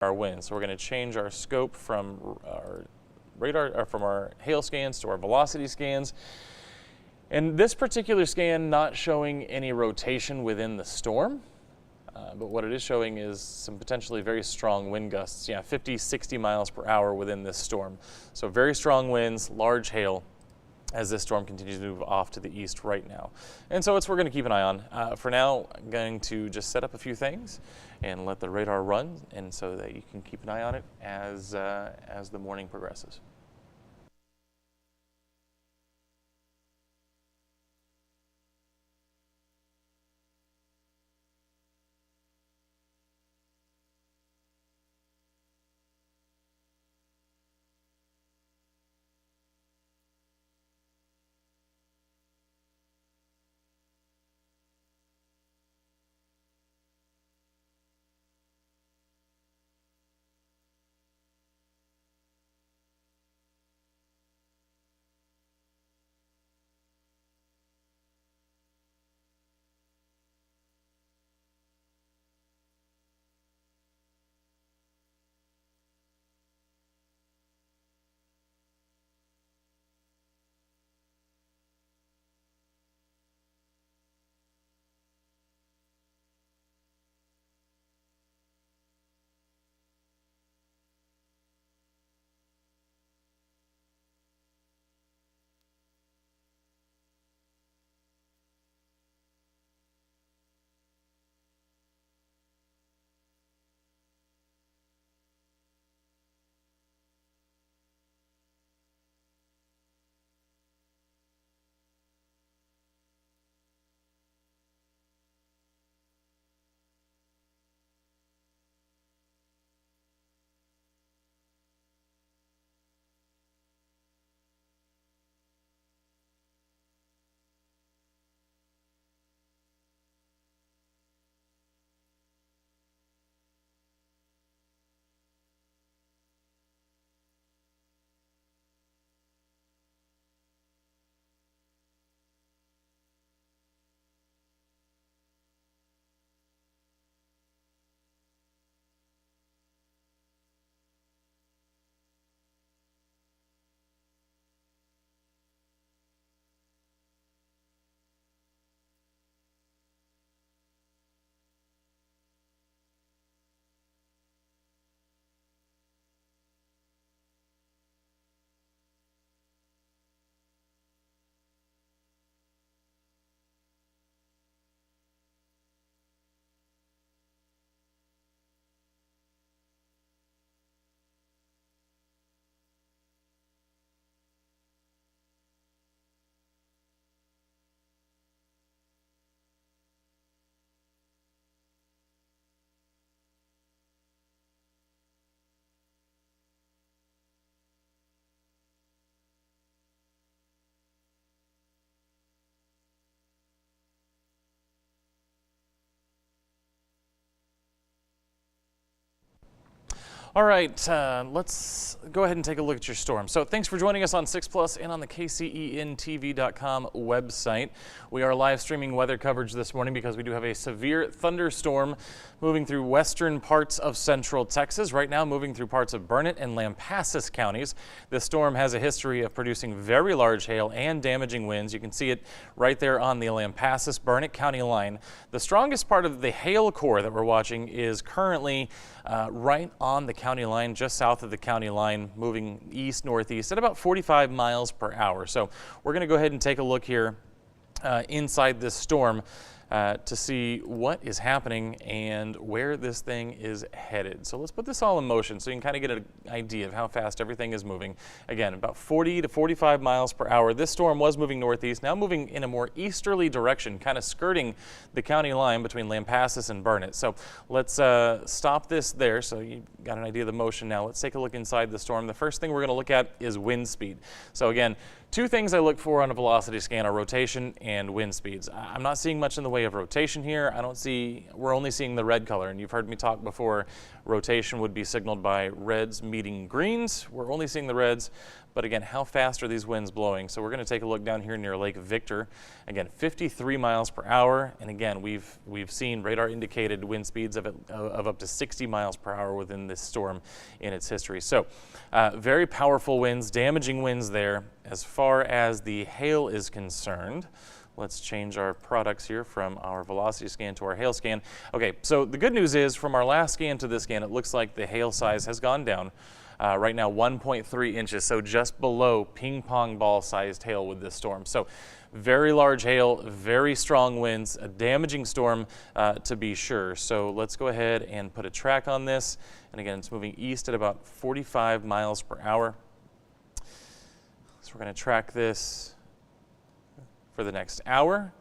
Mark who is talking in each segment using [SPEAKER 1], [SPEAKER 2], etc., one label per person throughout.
[SPEAKER 1] our winds. So we're going to change our scope from our radar, or from our hail scans to our velocity scans. And this particular scan not showing any rotation within the storm, but what it is showing is some potentially very strong wind gusts, 50, 60 miles per hour within this storm. So very strong winds, large hail, as this storm continues to move off to the east right now. And so it's we're going to keep an eye on. For now, I'm going to just set up a few things and let the radar run, and so that you can keep an eye on it as the morning progresses. All right, let's go ahead and take a look at your storm. So thanks for joining us on 6 Plus and on the KCENTV.com website. We are live streaming weather coverage this morning because we do have a severe thunderstorm moving through western parts of central Texas. Right now moving through parts of Burnett and Lampasas counties. This storm has a history of producing very large hail and damaging winds. You can see it right there on the Lampasas-Burnett County line. The strongest part of the hail core that we're watching is currently right on the county line, just south of the county line, moving east-northeast at about 45 miles per hour. So we're going to go ahead and take a look here inside this storm to see what is happening and where this thing is headed. So let's put this all in motion so you can kind of get an idea of how fast everything is moving. Again, about 40 to 45 miles per hour. This storm was moving northeast, now moving in a more easterly direction, kind of skirting the county line between Lampasas and Burnett. So let's stop this there so you got an idea of the motion now. Let's take a look inside the storm. The first thing we're going to look at is wind speed. So again, Two things I look for on a velocity scan are rotation and wind speeds. I'm not seeing much in the way of rotation here. We're only seeing the red color, and you've heard me talk before, rotation would be signaled by reds meeting greens. We're only seeing the reds, but again, how fast are these winds blowing? So we're going to take a look down here near Lake Victor. Again, 53 miles per hour, and again, we've seen radar indicated wind speeds of up to 60 miles per hour within this storm in its history. So very powerful winds, damaging winds there. As far as the hail is concerned, let's change our products here from our velocity scan to our hail scan. Okay, so the good news is from our last scan to this scan, it looks like the hail size has gone down. Right now 1.3 inches, so just below ping pong ball sized hail with this storm. So very large hail, very strong winds, a damaging storm to be sure. So let's go ahead and put a track on this. And again, it's moving east at about 45 miles per hour. So we're going to track this for the next hour.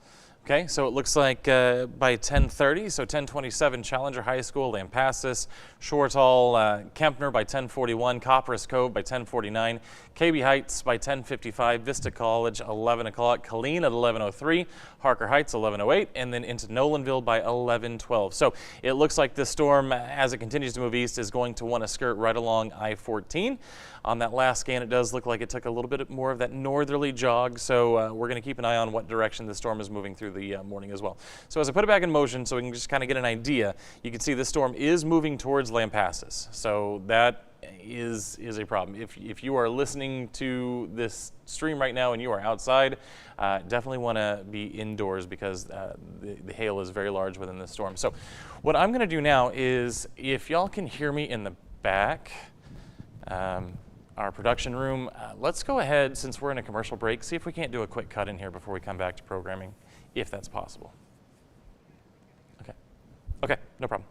[SPEAKER 1] Okay, so it looks like by 10:30, so 10:27, Challenger High School, Lampasas, Shortall, Kempner by 10:41, Copperas Cove by 10:49, KB Heights by 10:55, Vista College 11 o'clock, Killeen at 11:03, Harker Heights 11:08, and then into Nolanville by 11:12. So it looks like this storm, as it continues to move east, is going to want to skirt right along I-14. On that last scan, it does look like it took a little bit more of that northerly jog, so we're going to keep an eye on what direction the storm is moving through the morning as well. So as I put it back in motion, so we can just kind of get an idea, you can see this storm is moving towards Lampasas. So that is a problem. If you are listening to this stream right now and you are outside, definitely want to be indoors because the hail is very large within the storm. So what I'm going to do now is, if y'all can hear me in the back, our production room, let's go ahead, since we're in a commercial break, see if we can't do a quick cut in here before we come back to programming, if that's possible. Okay. Okay, no problem.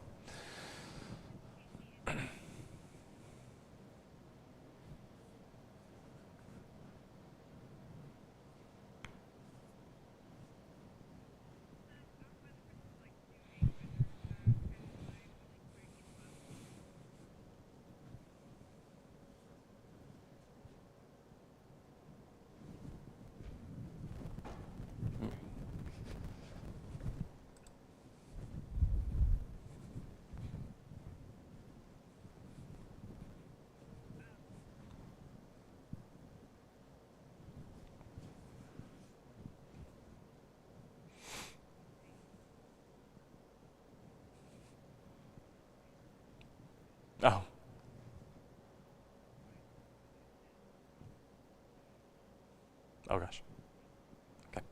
[SPEAKER 1] Oh. Oh gosh. Okay.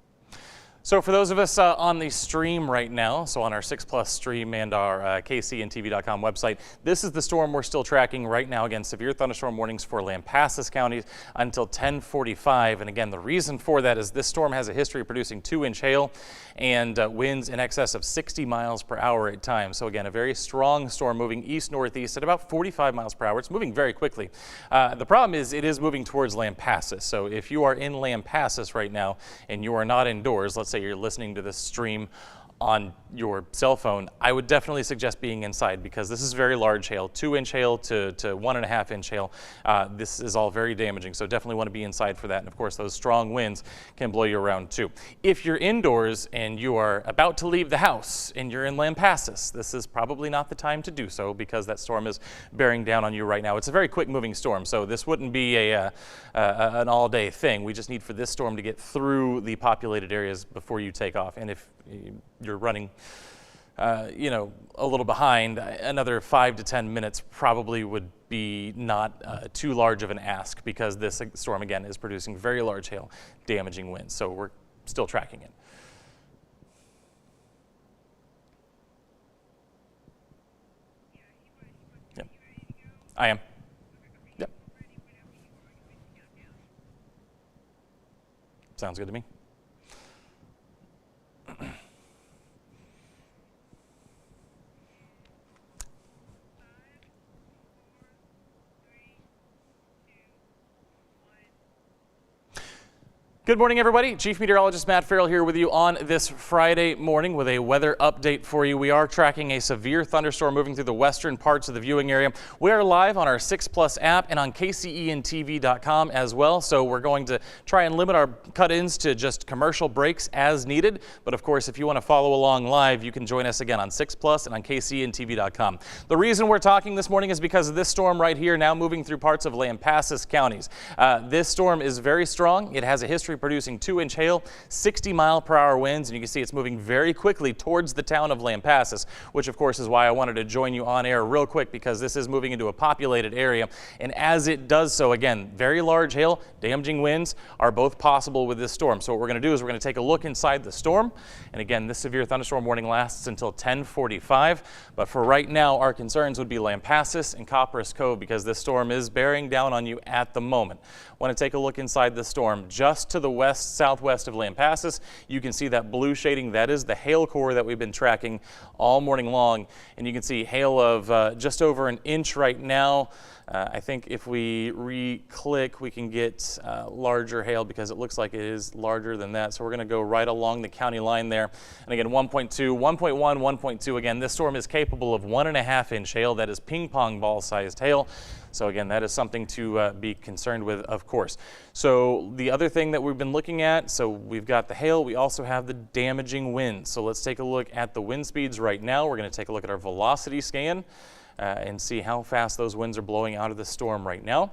[SPEAKER 1] So for those of us on the stream right now, so on our 6 Plus stream and our kcntv.com website, this is the storm we're still tracking right now. Again, severe thunderstorm warnings for Lampasas County until 10:45. And again, the reason for that is this storm has a history of producing 2-inch hail and winds in excess of 60 miles per hour at times. So again, a very strong storm moving east-northeast at about 45 miles per hour. It's moving very quickly. The problem is it is moving towards Lampasas. So if you are in Lampasas right now and you are not indoors, let's say you're listening to this stream on your cell phone, I would definitely suggest being inside because this is very large hail, 2-inch hail to 1.5-inch hail. This is all very damaging, so definitely want to be inside for that. And of course, those strong winds can blow you around too. If you're indoors and you are about to leave the house and you're in Lampasas, this is probably not the time to do so because that storm is bearing down on you right now. It's a very quick moving storm, so this wouldn't be an all-day thing. We just need for this storm to get through the populated areas before you take off. And if you're running, a little behind, another 5 to 10 minutes probably would be not too large of an ask because this storm, again, is producing very large hail, damaging winds. So we're still tracking it. Yep. I am. Yep. Sounds good to me. Good morning, everybody. Chief Meteorologist Matt Farrell here with you on this Friday morning with a weather update for you. We are tracking a severe thunderstorm moving through the western parts of the viewing area. We are live on our 6 Plus app and on KCENTV.com as well. So we're going to try and limit our cut-ins to just commercial breaks as needed. But of course, if you want to follow along live, you can join us again on 6 Plus and on KCENTV.com. The reason we're talking this morning is because of this storm right here now moving through parts of Lampasas counties. This storm is very strong. It has a history producing 2-inch hail, 60-mile-per-hour winds, and you can see it's moving very quickly towards the town of Lampasas, which of course is why I wanted to join you on air real quick, because this is moving into a populated area. And as it does so, again, very large hail, damaging winds are both possible with this storm. So what we're going to do is we're going to take a look inside the storm. And again, this severe thunderstorm warning lasts until 10:45. But for right now, our concerns would be Lampasas and Copperas Cove, because this storm is bearing down on you at the moment. Want to take a look inside the storm. Just to the west southwest of Lampasas, you can see that blue shading. That is the hail core that we've been tracking all morning long, and you can see hail of just over an inch right now. I think if we re-click, we can get larger hail, because it looks like it is larger than that. So we're going to go right along the county line there. And again, 1.2, 1.1, 1.2. Again, this storm is capable of 1.5-inch hail. That is ping pong ball sized hail. So again, that is something to be concerned with, of course. So the other thing that we've been looking at, so we've got the hail, we also have the damaging winds. So let's take a look at the wind speeds right now. We're going to take a look at our velocity scan and see how fast those winds are blowing out of the storm right now.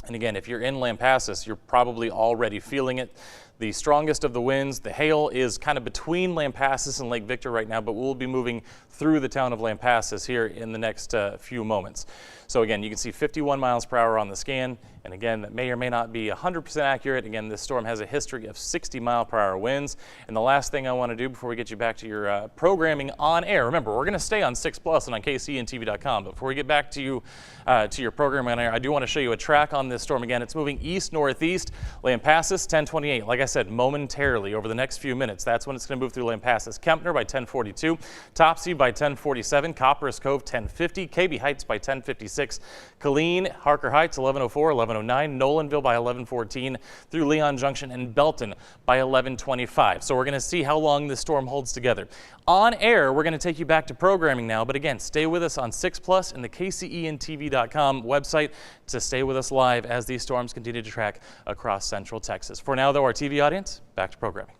[SPEAKER 1] And again, if you're in Lampasas, you're probably already feeling it. The strongest of the winds, the hail, is kind of between Lampasas and Lake Victor right now, but we'll be moving through the town of Lampasas here in the next few moments. So again, you can see 51 miles per hour on the scan. And again, that may or may not be 100% accurate. Again, this storm has a history of 60-mile-per-hour winds. And the last thing I want to do before we get you back to your programming on air, remember, we're going to stay on 6 Plus and on KCENTV.com. But before we get back to you to your programming on air, I do want to show you a track on this storm. Again, it's moving east-northeast. Lampasas, 10:28. Like I said, momentarily over the next few minutes, that's when it's going to move through Lampasas. Kempner by 10:42. Topsy by 10:47. Copperas Cove, 10:50. KB Heights by 10:56. Killeen, Harker Heights, 11:04, 11:09. Nolanville by 11:14. Through Leon Junction and Belton by 11:25. So we're going to see how long this storm holds together. On air, we're going to take you back to programming now. But again, stay with us on 6 Plus and the KCENTV.com website to stay with us live as these storms continue to track across central Texas. For now, though, our TV audience, back to programming.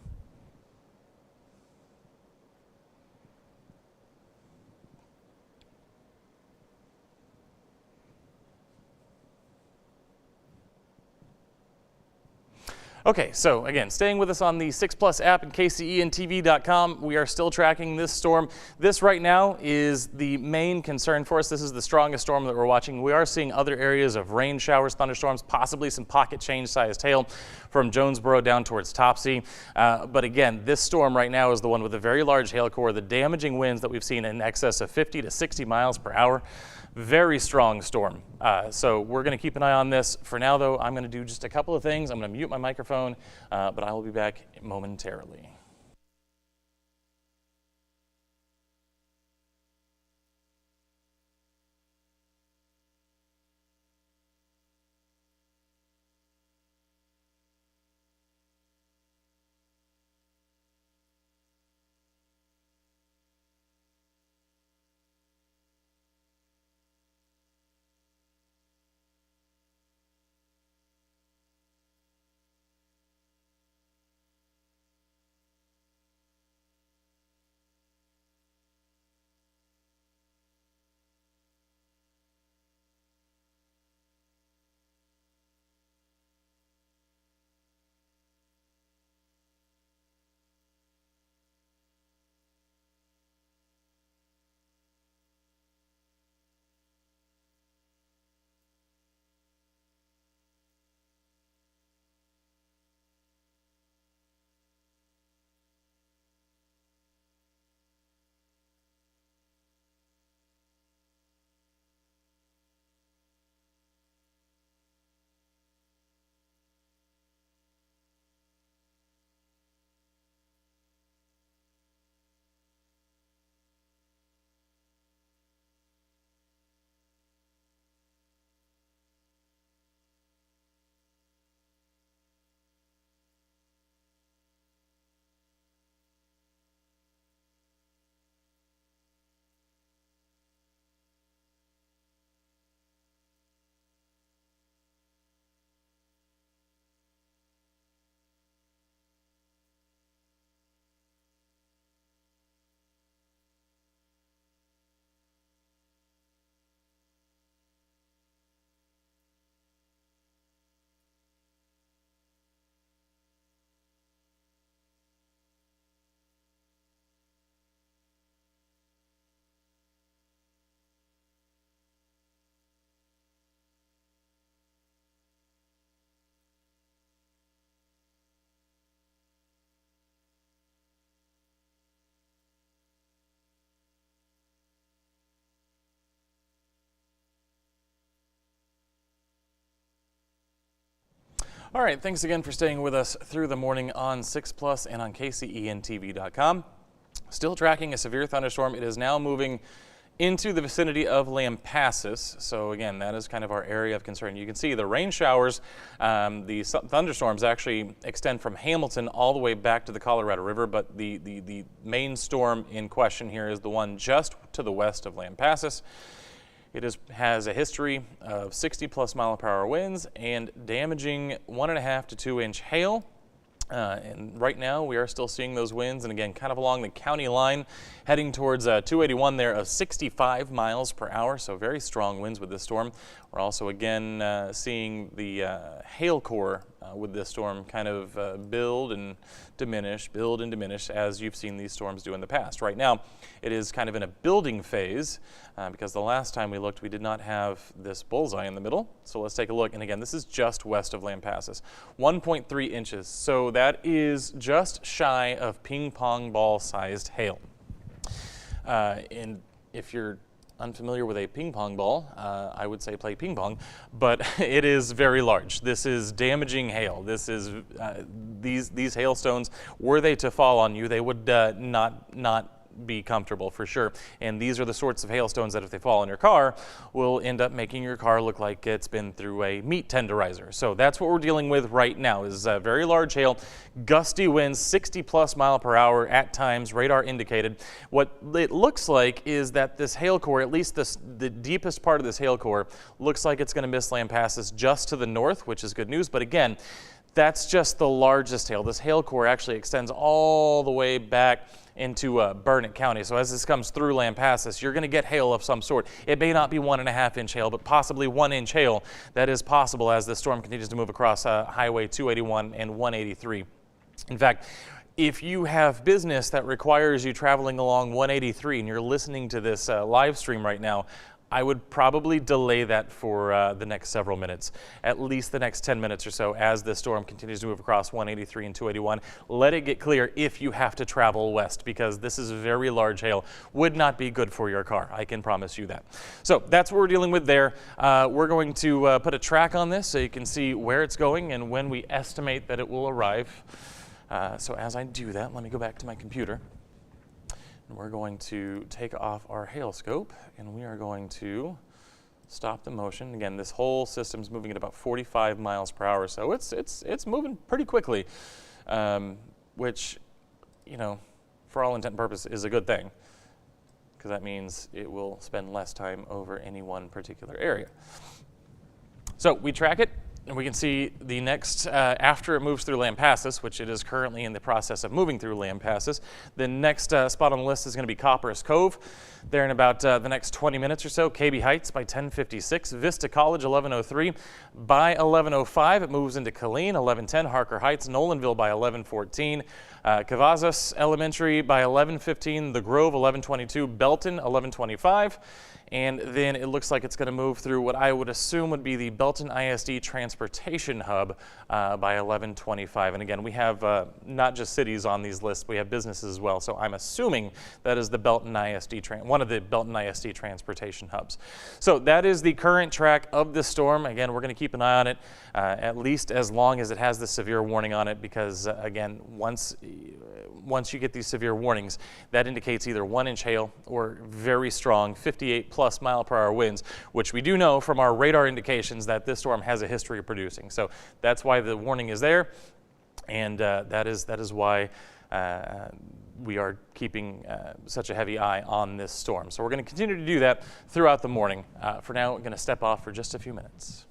[SPEAKER 1] Okay, so again, staying with us on the 6 Plus app and KCENTV.com, we are still tracking this storm. This right now is the main concern for us. This is the strongest storm that we're watching. We are seeing other areas of rain showers, thunderstorms, possibly some pocket change-sized hail from Jonesboro down towards Topsy. But again, this storm right now is the one with a very large hail core, the damaging winds that we've seen in excess of 50 to 60 miles per hour. Very strong storm. So we're going to keep an eye on this. For now, though, I'm going to do just a couple of things. I'm going to mute my microphone, but I will be back momentarily. All right, thanks again for staying with us through the morning on 6 Plus and on KCENTV.com. Still tracking a severe thunderstorm. It is now moving into the vicinity of Lampasas. So again, that is kind of our area of concern. You can see the rain showers, the thunderstorms actually extend from Hamilton all the way back to the Colorado River, but the main storm in question here is the one just to the west of Lampasas. It has a history of 60+ mile-per-hour winds and damaging 1.5 to 2 inch hail. And right now we are still seeing those winds, and again, kind of along the county line, heading towards 281 there of 65 miles per hour. So very strong winds with this storm. We're also again seeing the hail core with this storm kind of build and diminish as you've seen these storms do in the past. Right now, it is kind of in a building phase because the last time we looked, we did not have this bullseye in the middle. So let's take a look. And again, this is just west of Lampasas, 1.3 inches. So that is just shy of ping pong ball sized hail. And if you're unfamiliar with a ping pong ball, I would say play ping pong, but it is very large. This is damaging hail. This is these hailstones, were they to fall on you, they would not be comfortable for sure. And these are the sorts of hailstones that if they fall on your car will end up making your car look like it's been through a meat tenderizer. So that's what we're dealing with right now is very large hail, gusty winds, 60+ mile per hour at times, radar indicated. What it looks like is that this hail core, at least the deepest part of this hail core, looks like it's going to miss Lampasas just to the north, which is good news. But again, that's just the largest hail. This hail core actually extends all the way back into Burnett County. So as this comes through Lampasas, you're going to get hail of some sort. It may not be 1.5 inch hail, but possibly 1 inch hail. That is possible as the storm continues to move across Highway 281 and 183. In fact, if you have business that requires you traveling along 183 and you're listening to this live stream right now, I would probably delay that for the next several minutes, at least the next 10 minutes or so as the storm continues to move across 183 and 281. Let it get clear if you have to travel west, because this is very large hail. Would not be good for your car, I can promise you that. So that's what we're dealing with there. We're going to put a track on this so you can see where it's going and when we estimate that it will arrive. So as I do that, let me go back to my computer. We're going to take off our hail scope and we are going to stop the motion. Again, this whole system's moving at about 45 miles per hour, so it's moving pretty quickly, which, you know, for all intent and purpose is a good thing, because that means it will spend less time over any one particular area. So we track it. And we can see the next, after it moves through Lampasas, which it is currently in the process of moving through Lampasas, the next spot on the list is going to be Copperas Cove. There in about the next 20 minutes or so. KB Heights by 10:56, Vista College 11:03. By 11:05, it moves into Killeen, 11:10, Harker Heights, Nolanville by 11:14. Cavazos Elementary by 11:15, The Grove 11:22, Belton 11:25. And then it looks like it's going to move through what I would assume would be the Belton ISD Transportation Hub by 11:25. And again, we have not just cities on these lists, we have businesses as well. So I'm assuming that is the Belton ISD, one of the Belton ISD transportation hubs. So that is the current track of the storm. Again, we're going to keep an eye on it at least as long as it has the severe warning on it, because again, once you get these severe warnings, that indicates either 1 inch hail or very strong 58+ mile per hour winds, which we do know from our radar indications that this storm has a history of producing. So that's why the warning is there, and that is why we are keeping such a heavy eye on this storm. So we're going to continue to do that throughout the morning. For now, we're going to step off for just a few minutes.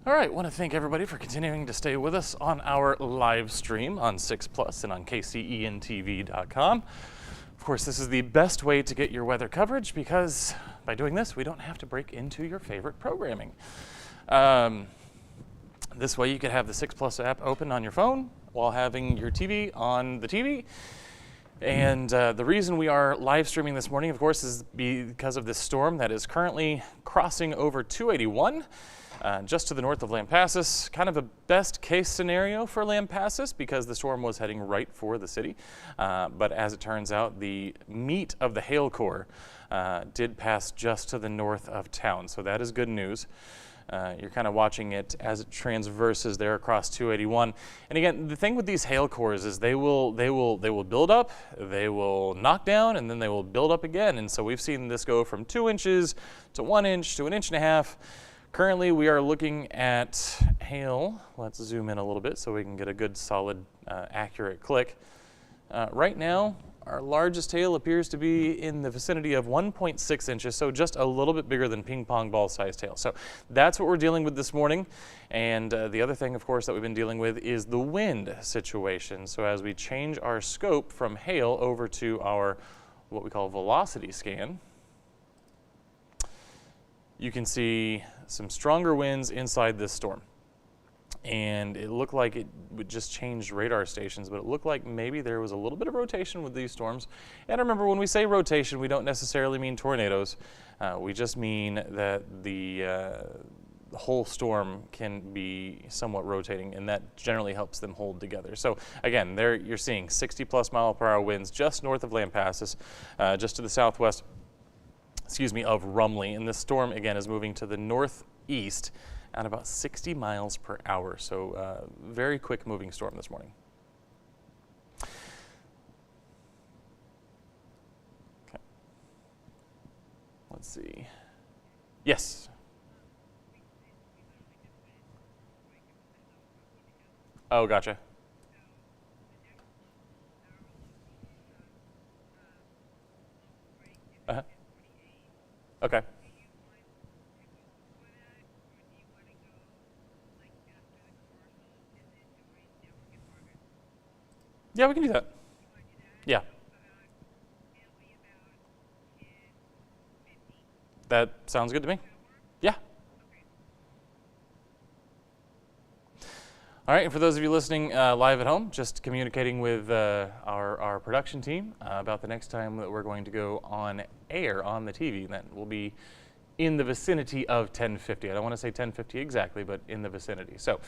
[SPEAKER 1] All right, want to thank everybody for continuing to stay with us on our live stream on 6 Plus and on KCENTV.com. Of course, this is the best way to get your weather coverage because by doing this, we don't have to break into your favorite programming. This way you could have the 6 Plus app open on your phone while having your TV on the TV. And the reason we are live streaming this morning, of course, is because of this storm that is currently crossing over 281 just to the north of Lampasas. Kind of a best case scenario for Lampasas because the storm was heading right for the city. But as it turns out, the meat of the hail core did pass just to the north of town. So that is good news. You're kind of watching it as it transverses there across 281. And again, the thing with these hail cores is they will build up, they will knock down, and then they will build up again. And so we've seen this go from 2 inches to 1 inch to 1.5 inches. Currently, we are looking at hail. Let's zoom in a little bit so we can get a good, solid, accurate click. Right now, our largest hail appears to be in the vicinity of 1.6 inches, so just a little bit bigger than ping pong ball sized hail. So that's what we're dealing with this morning. And the other thing, of course, that we've been dealing with is the wind situation. So as we change our scope from hail over to our what we call velocity scan, you can see some stronger winds inside this storm. And it looked like it would just change radar stations, but it looked like maybe there was a little bit of rotation with these storms. And remember, when we say rotation, we don't necessarily mean tornadoes. We just mean that the whole storm can be somewhat rotating, and that generally helps them hold together. So again, there you're seeing 60+ mile-per-hour winds just north of Lampasas, just to the southwest, of Rumley. And this storm, again, is moving to the northeast at about 60 miles per hour. So very quick moving storm this morning. Okay. Let's see. Yes. Oh, gotcha. Uh-huh. Okay. Yeah, we can do that. Yeah. That sounds good to me. Yeah. All right, and for those of you listening live at home, just communicating with our production team about the next time that we're going to go on air on the TV. That will be in the vicinity of 10:50. I don't want to say 10:50 exactly, but in the vicinity. So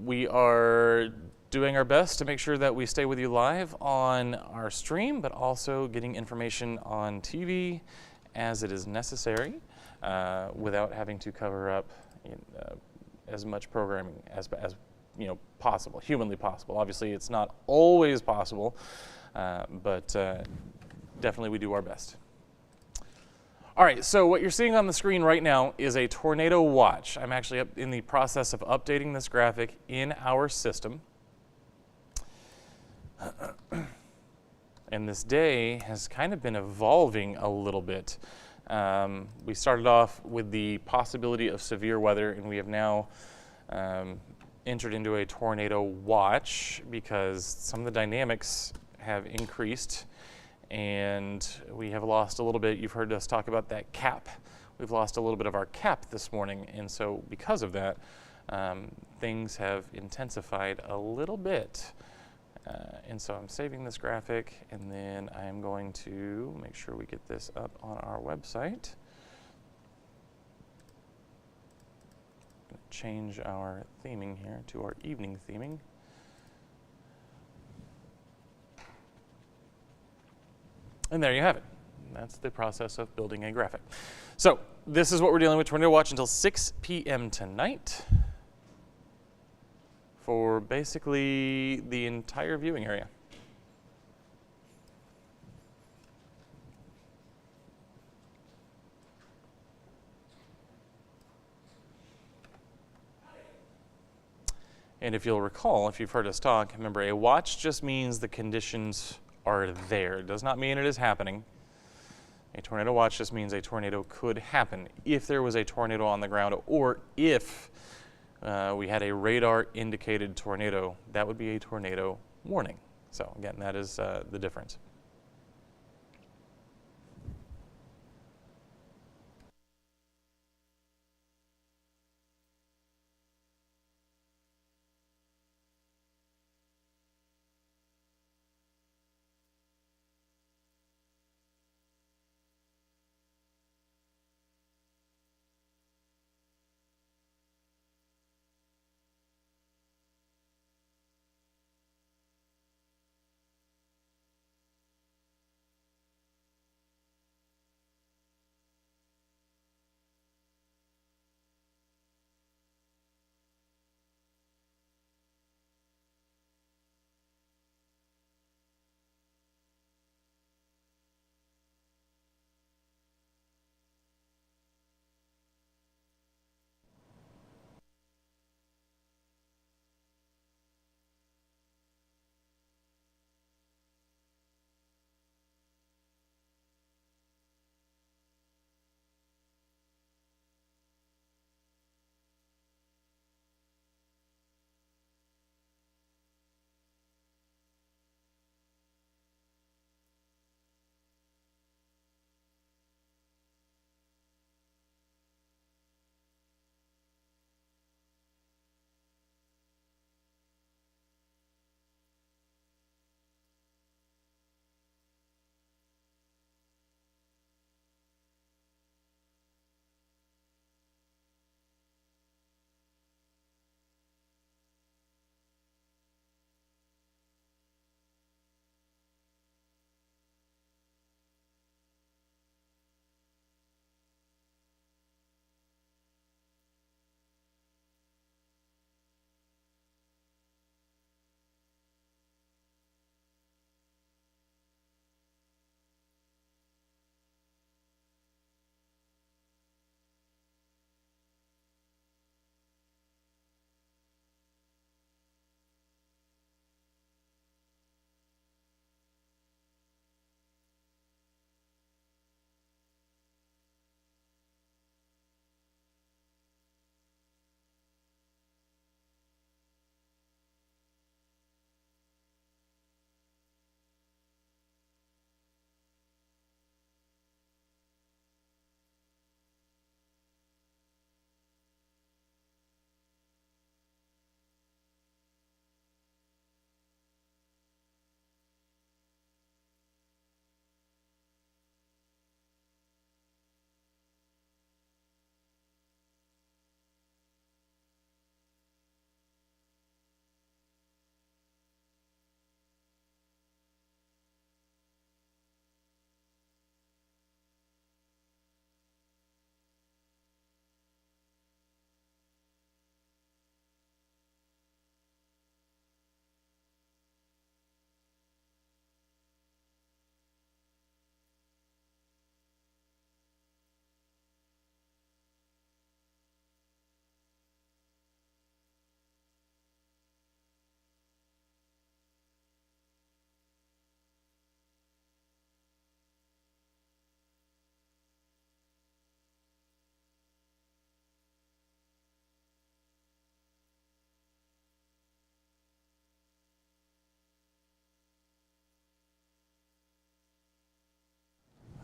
[SPEAKER 1] we are doing our best to make sure that we stay with you live on our stream, but also getting information on TV as it is necessary without having to cover up as much programming as possible, humanly possible. Obviously, it's not always possible, but definitely we do our best. All right, so what you're seeing on the screen right now is a tornado watch. I'm actually in the process of updating this graphic in our system. And this day has kind of been evolving a little bit. We started off with the possibility of severe weather, and we have now entered into a tornado watch because some of the dynamics have increased and we have lost a little bit. You've heard us talk about that cap. We've lost a little bit of our cap this morning, and so because of that, things have intensified a little bit. And so I'm saving this graphic, and then I am going to make sure we get this up on our website. Change our theming here to our evening theming. And there you have it. That's the process of building a graphic. So this is what we're dealing with. Tornado watch until 6 p.m. tonight for basically the entire viewing area. And if you'll recall, if you've heard us talk, remember, a watch just means the conditions are there. It does not mean it is happening. A tornado watch just means a tornado could happen if there was a tornado on the ground, or if we had a radar indicated tornado, that would be a tornado warning. So again, that is the difference.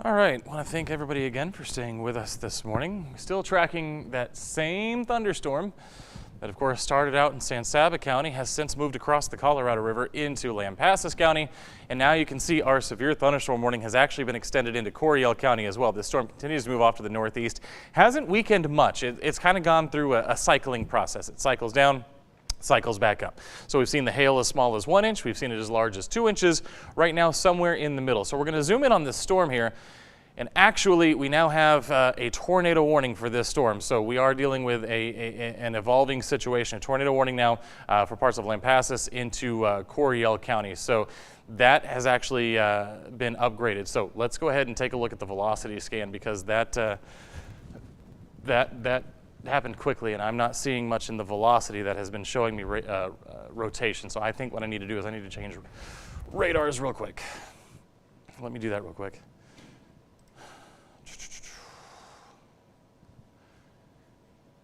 [SPEAKER 1] All right, I want to thank everybody again for staying with us this morning. Still tracking that same thunderstorm that, of course, started out in San Saba County, has since moved across the Colorado River into Lampasas County, and now you can see our severe thunderstorm warning has actually been extended into Coryell County as well. This storm continues to move off to the northeast. Hasn't weakened much. It's kind of gone through a cycling process. It cycles down, cycles back up. So we've seen the hail as small as 1 inch. We've seen it as large as 2 inches. Right now, somewhere in the middle. So we're going to zoom in on this storm here. And actually, we now have a tornado warning for this storm. So we are dealing with an evolving situation. A tornado warning now for parts of Lampasas into Coryell County. So that has actually been upgraded. So let's go ahead and take a look at the velocity scan, because that happened quickly, and I'm not seeing much in the velocity that has been showing me rotation. So I think what I need to do is I need to change radars real quick. Let me do that real quick.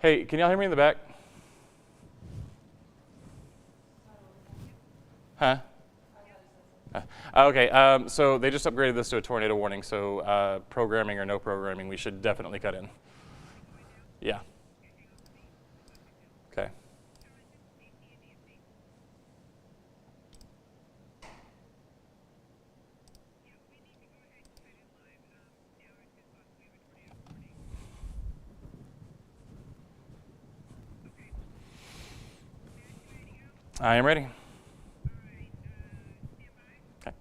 [SPEAKER 1] Hey, can y'all hear me in the back? Huh? Okay, so they just upgraded this to a tornado warning, so programming or no programming, we should definitely cut in. Yeah. Okay. I am ready. Okay.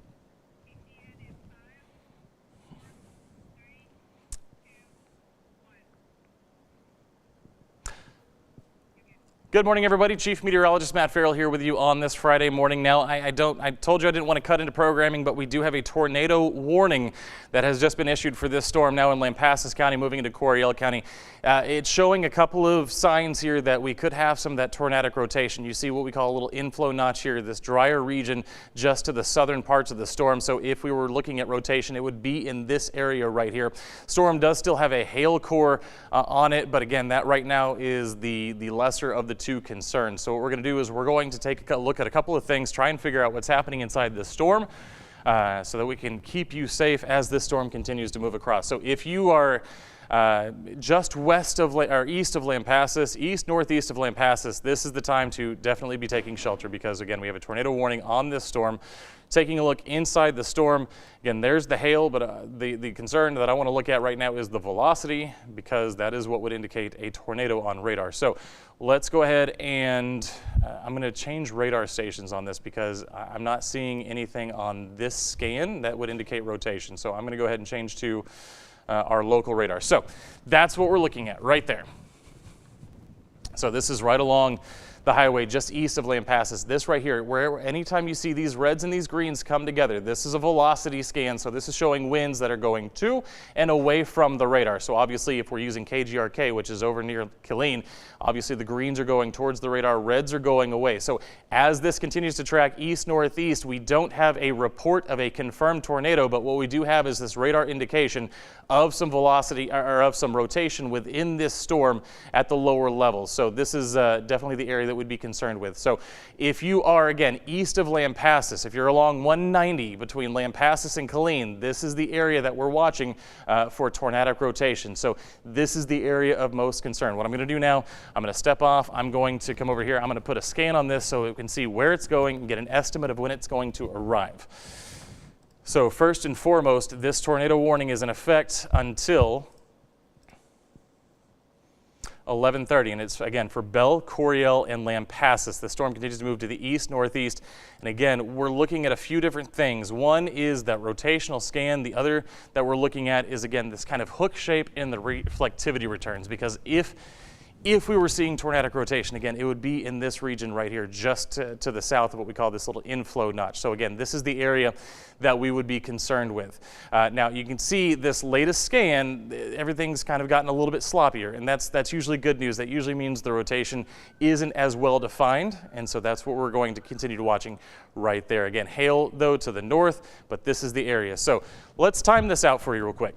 [SPEAKER 1] Good morning, everybody. Chief Meteorologist Matt Farrell here with you on this Friday morning. Now, I told you I didn't want to cut into programming, but we do have a tornado warning that has just been issued for this storm now in Lampasas County, moving into Coryell County. It's showing a couple of signs here that we could have some of that tornadic rotation. You see what we call a little inflow notch here, this drier region just to the southern parts of the storm. So if we were looking at rotation, it would be in this area right here. Storm does still have a hail core on it, but again, that right now is the lesser of the two concerns. So what we're going to do is we're going to take a look at a couple of things, try and figure out what's happening inside this storm so that we can keep you safe as this storm continues to move across. So if you are just west of or east of Lampasas, northeast of Lampasas, this is the time to definitely be taking shelter because again, we have a tornado warning on this storm. Taking a look inside the storm, again, there's the hail, but the concern that I want to look at right now is the velocity because that is what would indicate a tornado on radar. So let's go ahead and I'm going to change radar stations on this because I'm not seeing anything on this scan that would indicate rotation. So I'm going to go ahead and change to our local radar. So that's what we're looking at right there. So this is right along the highway just east of Lampasas. This right here, where anytime you see these reds and these greens come together, this is a velocity scan. So this is showing winds that are going to and away from the radar. So obviously if we're using KGRK, which is over near Killeen, obviously the greens are going towards the radar, reds are going away. So as this continues to track east-northeast, we don't have a report of a confirmed tornado, but what we do have is this radar indication of some velocity or of some rotation within this storm at the lower levels. So this is definitely the area that we'd be concerned with. So if you are, again, east of Lampasas, if you're along 190 between Lampasas and Killeen, this is the area that we're watching for tornadic rotation. So this is the area of most concern. What I'm going to do now, I'm going to step off. I'm going to come over here. I'm going to put a scan on this so we can see where it's going and get an estimate of when it's going to arrive. So first and foremost, this tornado warning is in effect until 11:30, and it's again for Bell, Coryell, and Lampasas. The storm continues to move to the east, northeast, and again, we're looking at a few different things. One is that rotational scan. The other that we're looking at is again this kind of hook shape in the reflectivity returns, because if we were seeing tornadic rotation, again, it would be in this region right here, just to the south of what we call this little inflow notch. So again, this is the area that we would be concerned with. Now, you can see this latest scan, everything's kind of gotten a little bit sloppier, and that's usually good news. That usually means the rotation isn't as well defined, and so that's what we're going to continue watching right there. Again, hail, though, to the north, but this is the area. So let's time this out for you real quick.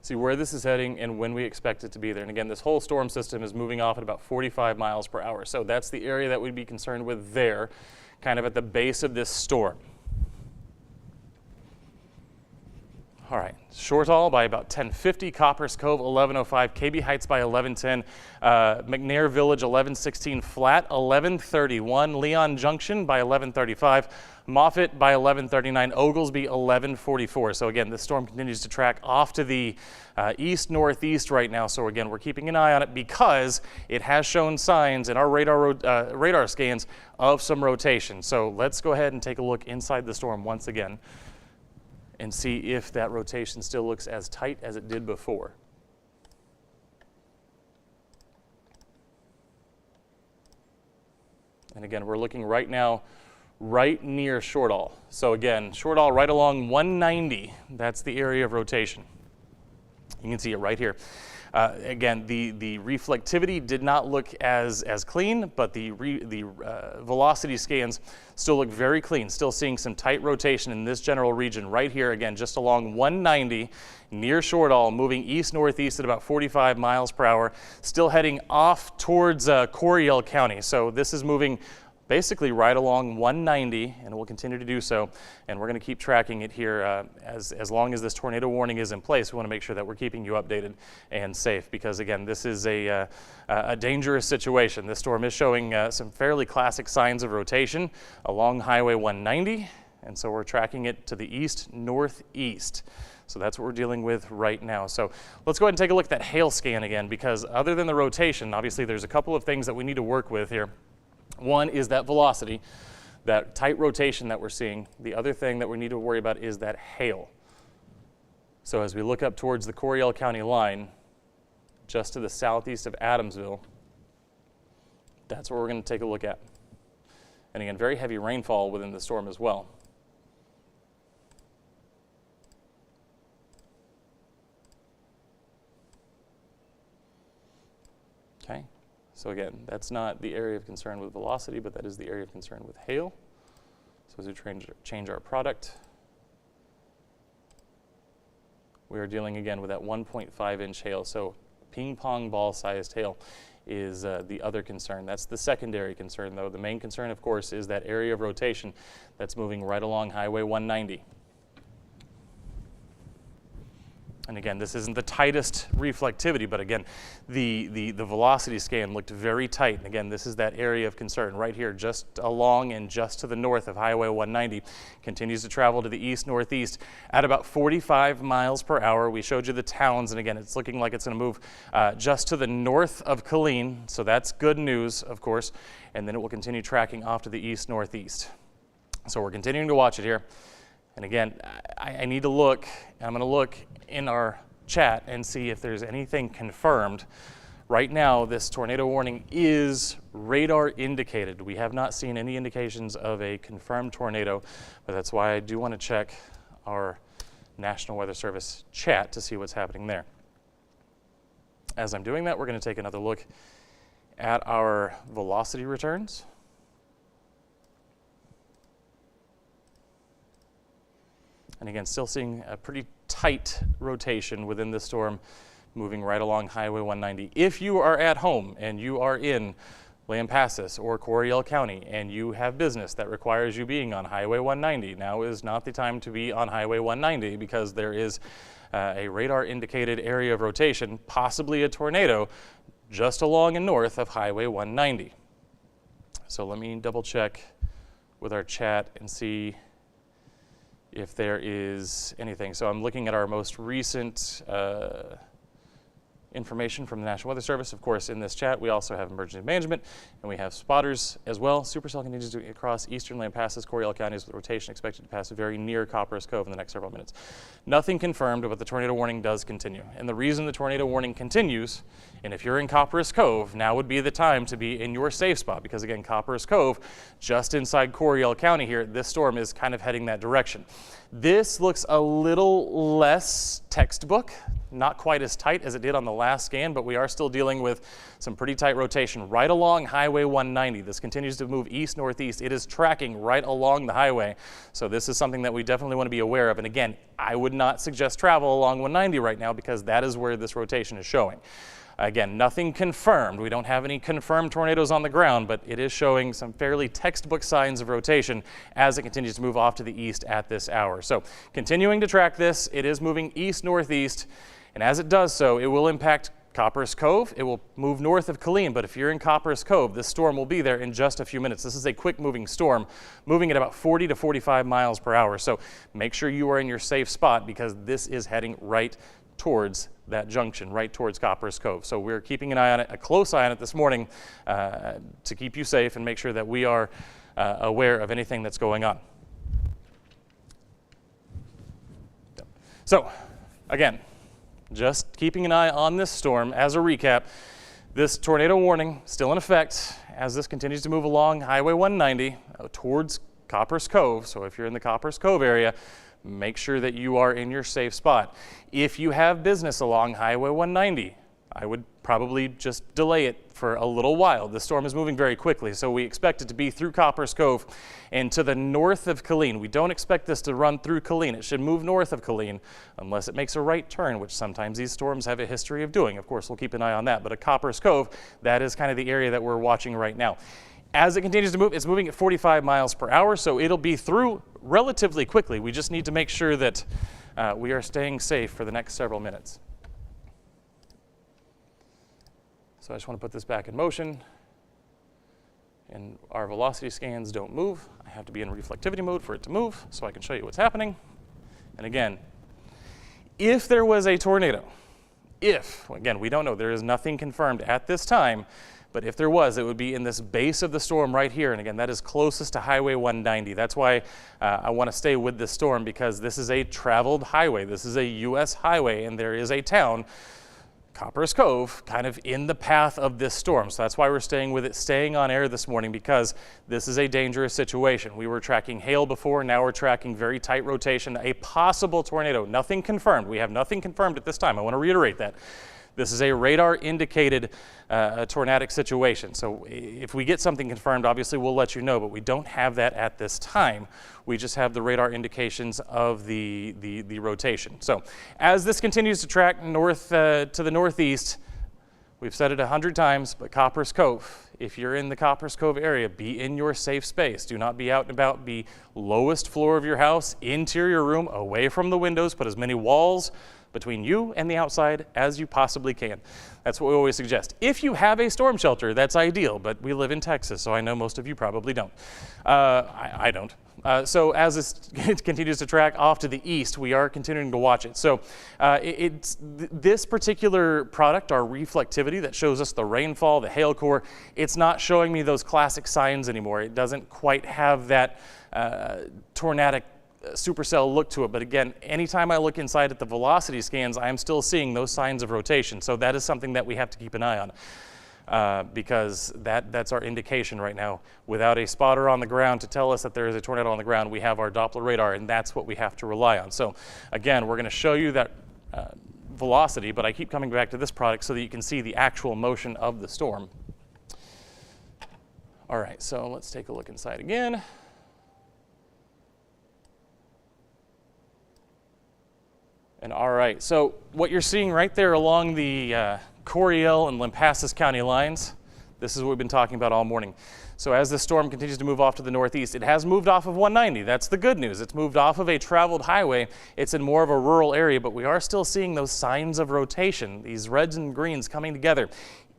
[SPEAKER 1] See where this is heading and when we expect it to be there. And again, this whole storm system is moving off at about 45 miles per hour. So that's the area that we'd be concerned with there, kind of at the base of this storm. All right, Shortall by about 1050, Coppers Cove 1105, KB Heights by 1110, McNair Village 1116, Flat 1131, Leon Junction by 1135, Moffett by 1139, Oglesby 1144. So again, this storm continues to track off to the east-northeast right now. So again, we're keeping an eye on it because it has shown signs in our radar scans of some rotation. So let's go ahead and take a look inside the storm once again and see if that rotation still looks as tight as it did before. And again, we're looking right now right near Shortall. So again, Shortall right along 190, that's the area of rotation. You can see it right here. Again, the reflectivity did not look as clean, but the velocity scans still look very clean. Still seeing some tight rotation in this general region right here. Again, just along 190 near Shortall, moving east-northeast at about 45 miles per hour. Still heading off towards Coryell County. So this is moving basically right along 190, and it will continue to do so. And we're going to keep tracking it here as long as this tornado warning is in place. We want to make sure that we're keeping you updated and safe, because again, this is a dangerous situation. This storm is showing some fairly classic signs of rotation along Highway 190, and so we're tracking it to the east-northeast. So that's what we're dealing with right now. So let's go ahead and take a look at that hail scan again, because other than the rotation, obviously there's a couple of things that we need to work with here. One is that velocity, that tight rotation that we're seeing. The other thing that we need to worry about is that hail. So as we look up towards the Coryell County line, just to the southeast of Adamsville, that's what we're going to take a look at. And again, very heavy rainfall within the storm as well. Okay. So again, that's not the area of concern with velocity, but that is the area of concern with hail. So as we change our product, we are dealing again with that 1.5-inch hail. So ping pong ball sized hail is the other concern. That's the secondary concern, though. The main concern, of course, is that area of rotation that's moving right along Highway 190. And again, this isn't the tightest reflectivity, but again, the velocity scan looked very tight. And again, this is that area of concern right here, just along and just to the north of Highway 190. Continues to travel to the east-northeast at about 45 miles per hour. We showed you the towns, and again, it's looking like it's going to move just to the north of Killeen. So that's good news, of course. And then it will continue tracking off to the east-northeast. So we're continuing to watch it here. And again, I need to look, and I'm going to look in our chat and see if there's anything confirmed. Right now, this tornado warning is radar indicated. We have not seen any indications of a confirmed tornado, but that's why I do want to check our National Weather Service chat to see what's happening there. As I'm doing that, we're going to take another look at our velocity returns. And again, still seeing a pretty tight rotation within the storm, moving right along Highway 190. If you are at home and you are in Lampasas or Coryell County and you have business that requires you being on Highway 190, now is not the time to be on Highway 190, because there is a radar indicated area of rotation, possibly a tornado, just along and north of Highway 190. So let me double check with our chat and see if there is anything. So I'm looking at our most recent information from the National Weather Service. Of course, in this chat, we also have emergency management, and we have spotters as well. Supercell continues to across eastern Lampasas, Coryell counties, with rotation expected to pass very near Copperas Cove in the next several minutes. Nothing confirmed, but the tornado warning does continue. And the reason the tornado warning continues, and if you're in Copperas Cove, now would be the time to be in your safe spot, because again, Copperas Cove, just inside Coryell County here, this storm is kind of heading that direction. This looks a little less textbook, not quite as tight as it did on the last scan, but we are still dealing with some pretty tight rotation right along Highway 190. This continues to move east-northeast. It is tracking right along the highway. So this is something that we definitely want to be aware of. And again, I would not suggest travel along 190 right now, because that is where this rotation is showing. Again, nothing confirmed. We don't have any confirmed tornadoes on the ground, but it is showing some fairly textbook signs of rotation as it continues to move off to the east at this hour. So continuing to track this, it is moving east-northeast, and as it does so, it will impact Copperas Cove. It will move north of Killeen, but if you're in Copperas Cove, this storm will be there in just a few minutes. This is a quick-moving storm, moving at about 40 to 45 miles per hour. So make sure you are in your safe spot, because this is heading right towards that junction, right towards Copperas Cove. So we're keeping an eye on it, a close eye on it this morning, to keep you safe and make sure that we are aware of anything that's going on. So again, just keeping an eye on this storm. As a recap, this tornado warning still in effect as this continues to move along Highway 190 towards Copperas Cove. So if you're in the Copperas Cove area, make sure that you are in your safe spot. If you have business along Highway 190, I would probably just delay it for a little while. The storm is moving very quickly, so we expect it to be through Copper's Cove and to the north of Killeen. We don't expect this to run through Killeen. It should move north of Killeen unless it makes a right turn, which sometimes these storms have a history of doing. Of course, we'll keep an eye on that, but at Copper's Cove, that is kind of the area that we're watching right now. As it continues to move, it's moving at 45 miles per hour, so it'll be through relatively quickly. We just need to make sure that we are staying safe for the next several minutes. So I just want to put this back in motion, and our velocity scans don't move. I have to be in reflectivity mode for it to move so I can show you what's happening. And again, if there was a tornado, again, we don't know, there is nothing confirmed at this time, but if there was, it would be in this base of the storm right here. And again, that is closest to Highway 190. That's why I want to stay with this storm, because this is a traveled highway. This is a U.S. highway, and there is a town, Copper's Cove, kind of in the path of this storm. So that's why we're staying with it, staying on air this morning, because this is a dangerous situation. We were tracking hail before, now we're tracking very tight rotation, a possible tornado. Nothing confirmed. We have nothing confirmed at this time. I want to reiterate that. This is a radar indicated tornadic situation. So if we get something confirmed, obviously we'll let you know, but we don't have that at this time. We just have the radar indications of the rotation. So as this continues to track north to the northeast, we've said it 100 times, but Copper's Cove, if you're in the Copper's Cove area, be in your safe space. Do not be out and about. Be lowest floor of your house, interior room, away from the windows. Put as many walls between you and the outside as you possibly can. That's what we always suggest. If you have a storm shelter, that's ideal, but we live in Texas, so I know most of you probably don't. I don't. So as it continues to track off to the east, we are continuing to watch it. So this particular product, our reflectivity that shows us the rainfall, the hail core, it's not showing me those classic signs anymore. It doesn't quite have that tornadic supercell look to it. But again, anytime I look inside at the velocity scans, I'm still seeing those signs of rotation. So that is something that we have to keep an eye on, because that's our indication right now. Without a spotter on the ground to tell us that there is a tornado on the ground, we have our Doppler radar, and that's what we have to rely on. So again, we're going to show you that velocity, but I keep coming back to this product so that you can see the actual motion of the storm. All right, so let's take a look inside again. And all right, so what you're seeing right there along the Coryell and Lampasas County lines, this is what we've been talking about all morning. So as the storm continues to move off to the northeast, it has moved off of 190. That's the good news. It's moved off of a traveled highway. It's in more of a rural area, but we are still seeing those signs of rotation, these reds and greens coming together.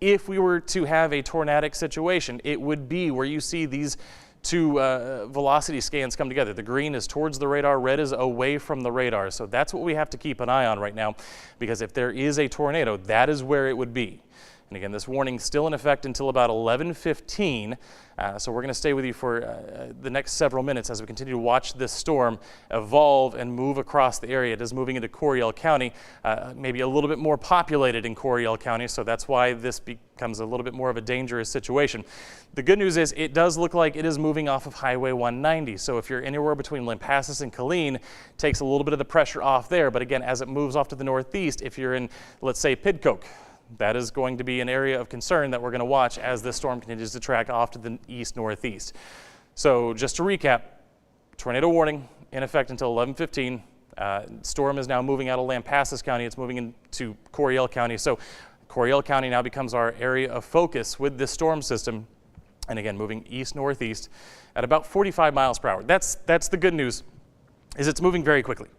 [SPEAKER 1] If we were to have a tornadic situation, it would be where you see these two velocity scans come together. The green is towards the radar, red is away from the radar. So that's what we have to keep an eye on right now, because if there is a tornado, that is where it would be. And again, this warning is still in effect until about 11:15. So we're going to stay with you for the next several minutes as we continue to watch this storm evolve and move across the area. It is moving into Coryell County, maybe a little bit more populated in Coryell County, so that's why this becomes a little bit more of a dangerous situation. The good news is it does look like it is moving off of Highway 190, so if you're anywhere between Lampasas and Killeen, it takes a little bit of the pressure off there. But again, as it moves off to the northeast, if you're in, let's say, Pidcoke, that is going to be an area of concern that we're going to watch as this storm continues to track off to the east-northeast. So just to recap, tornado warning in effect until 11:15. Storm is now moving out of Lampasas County. It's moving into Coryell County. So Coryell County now becomes our area of focus with this storm system. And again, moving east-northeast at about 45 miles per hour. That's the good news, is it's moving very quickly.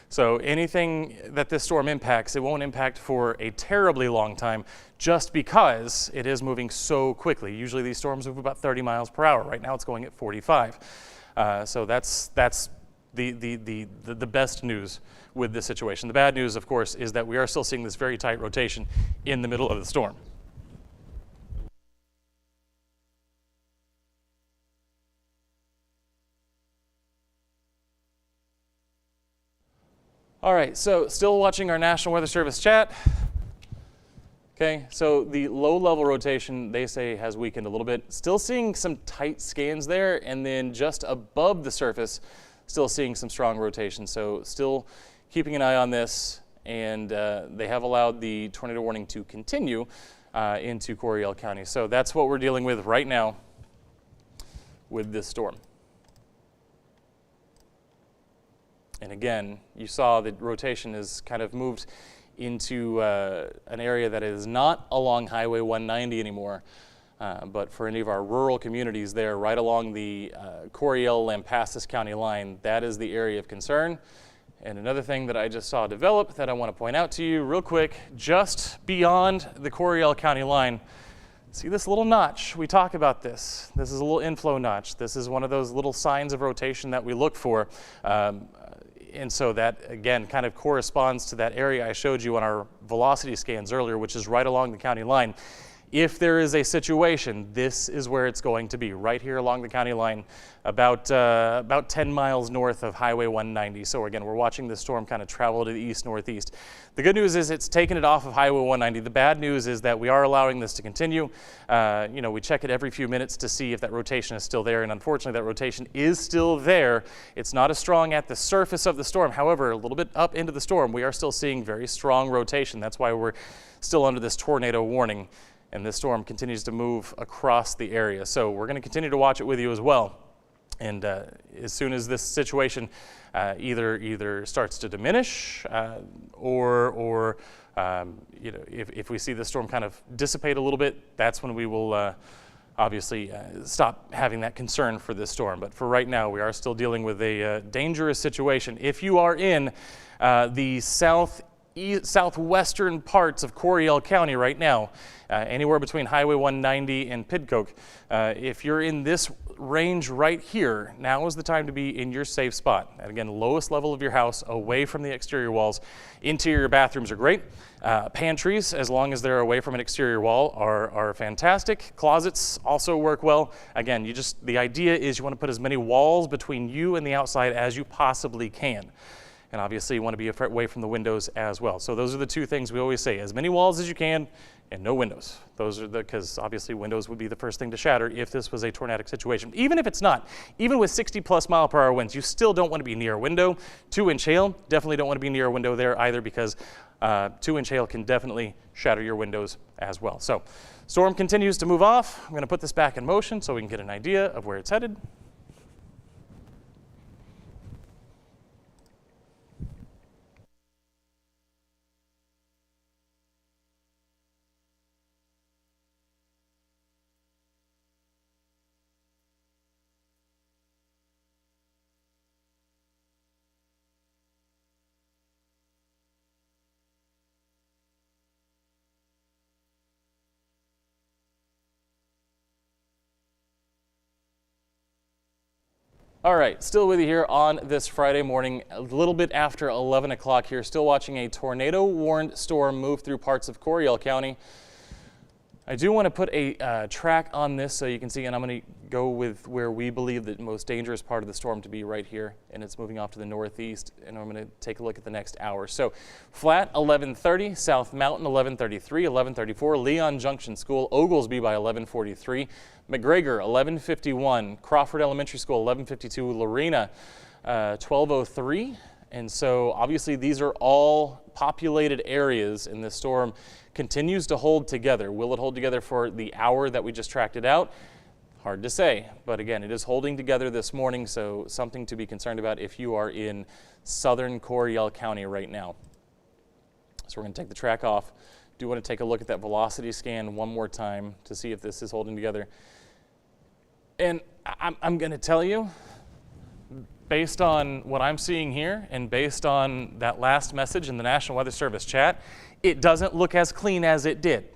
[SPEAKER 1] So anything that this storm impacts, it won't impact for a terribly long time, just because it is moving so quickly. Usually these storms move about 30 miles per hour. Right now it's going at 45. So that's the best news with this situation. The bad news, of course, is that we are still seeing this very tight rotation in the middle of the storm. All right, so still watching our National Weather Service chat. Okay, so the low-level rotation, they say, has weakened a little bit. Still seeing some tight scans there, and then just above the surface, still seeing some strong rotation. So still keeping an eye on this, and they have allowed the tornado warning to continue into Coryell County. So that's what we're dealing with right now with this storm. And again, you saw that rotation has kind of moved into an area that is not along Highway 190 anymore, but for any of our rural communities there, right along the Coryell-Lampasas County line, that is the area of concern. And another thing that I just saw develop that I want to point out to you real quick, just beyond the Coryell County line, see this little notch? We talk about this. This is a little inflow notch. This is one of those little signs of rotation that we look for. And so that, again, kind of corresponds to that area I showed you on our velocity scans earlier, which is right along the county line. If there is a situation, this is where it's going to be, right here along the county line, about 10 miles north of Highway 190. So again, we're watching this storm kind of travel to the east-northeast. The good news is it's taken it off of Highway 190. The bad news is that we are allowing this to continue. We check it every few minutes to see if that rotation is still there, and unfortunately that rotation is still there. It's not as strong at the surface of the storm. However, a little bit up into the storm, we are still seeing very strong rotation. That's why we're still under this tornado warning. And this storm continues to move across the area. So we're going to continue to watch it with you as well. And as soon as this situation either starts to diminish or if we see the storm kind of dissipate a little bit, that's when we will obviously stop having that concern for this storm. But for right now, we are still dealing with a dangerous situation. If you are in the southwestern parts of Coryell County right now, anywhere between Highway 190 and Pidcoke, if you're in this range right here, now is the time to be in your safe spot. And again, lowest level of your house, away from the exterior walls. Interior bathrooms are great. Pantries, as long as they're away from an exterior wall, are fantastic. Closets also work well. Again, the idea is you want to put as many walls between you and the outside as you possibly can. And obviously you want to be away from the windows as well. So those are the two things we always say: as many walls as you can and no windows. Those are because obviously windows would be the first thing to shatter if this was a tornadic situation. Even if it's not, even with 60+ mile/hour winds, you still don't want to be near a window. 2-inch hail, definitely don't want to be near a window there either, because 2-inch hail can definitely shatter your windows as well. So storm continues to move off. I'm going to put this back in motion so we can get an idea of where it's headed. All right, still with you here on this Friday morning, a little bit after 11 o'clock here, still watching a tornado-warned storm move through parts of Coryell County. I do want to put a track on this so you can see, and I'm going to go with where we believe the most dangerous part of the storm to be right here, and it's moving off to the northeast, and I'm going to take a look at the next hour. So Flat 1130, South Mountain 1133, 1134, Leon Junction School, Oglesby by 1143, McGregor 1151, Crawford Elementary School 1152, Lorena 1203. And so obviously these are all populated areas, and this storm continues to hold together. Will it hold together for the hour that we just tracked it out? Hard to say, but again, it is holding together this morning, so something to be concerned about if you are in southern Coryell County right now. So we're going to take the track off. Do want to take a look at that velocity scan one more time to see if this is holding together. And I'm going to tell you, based on what I'm seeing here and based on that last message in the National Weather Service chat, it doesn't look as clean as it did,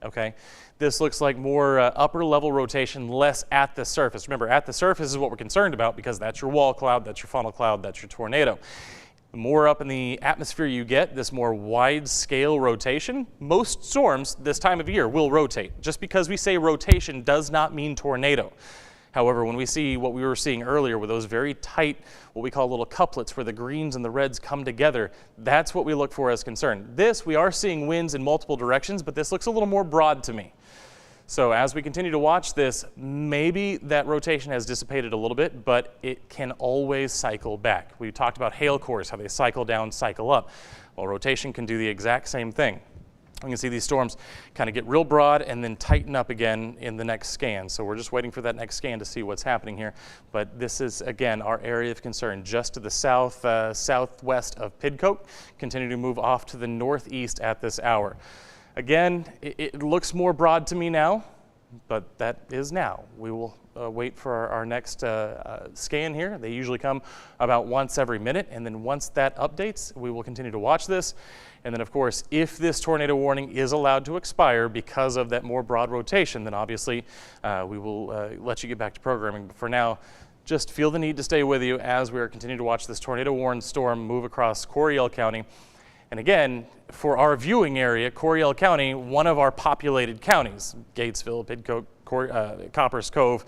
[SPEAKER 1] okay? This looks like more upper level rotation, less at the surface. Remember, at the surface is what we're concerned about because that's your wall cloud, that's your funnel cloud, that's your tornado. The more up in the atmosphere you get, this more wide scale rotation. Most storms this time of year will rotate. Just because we say rotation does not mean tornado. However, when we see what we were seeing earlier with those very tight, what we call little couplets where the greens and the reds come together, that's what we look for as concern. This, we are seeing winds in multiple directions, but this looks a little more broad to me. So as we continue to watch this, maybe that rotation has dissipated a little bit, but it can always cycle back. We talked about hail cores, how they cycle down, cycle up. Well, rotation can do the exact same thing. You can see these storms kind of get real broad and then tighten up again in the next scan. So we're just waiting for that next scan to see what's happening here. But this is, again, our area of concern just to the south, southwest of Pidcoke. Continue to move off to the northeast at this hour. Again, it looks more broad to me now, but that is now. We will wait for our next scan here. They usually come about once every minute, and then once that updates, we will continue to watch this. And then, of course, if this tornado warning is allowed to expire because of that more broad rotation, then obviously we will let you get back to programming. But for now, just feel the need to stay with you as we are continuing to watch this tornado-warned storm move across Coryell County. And again, for our viewing area, Coryell County, one of our populated counties, Gatesville, Pidcoke, Coppers Cove,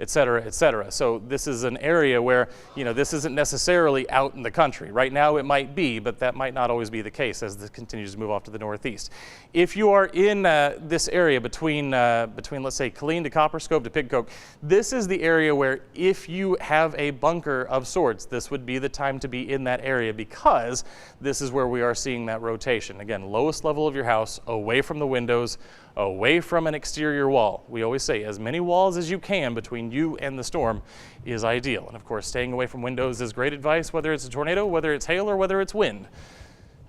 [SPEAKER 1] et cetera, et cetera. So this is an area where, this isn't necessarily out in the country. Right now it might be, but that might not always be the case as this continues to move off to the northeast. If you are in this area between, let's say, Killeen to Coppers Cove to Pidcoke, this is the area where if you have a bunker of sorts, this would be the time to be in that area because this is where we are seeing that rotation. Again, lowest level of your house, away from the windows, away from an exterior wall. We always say as many walls as you can between you and the storm is ideal. And of course, staying away from windows is great advice, whether it's a tornado, whether it's hail, or whether it's wind.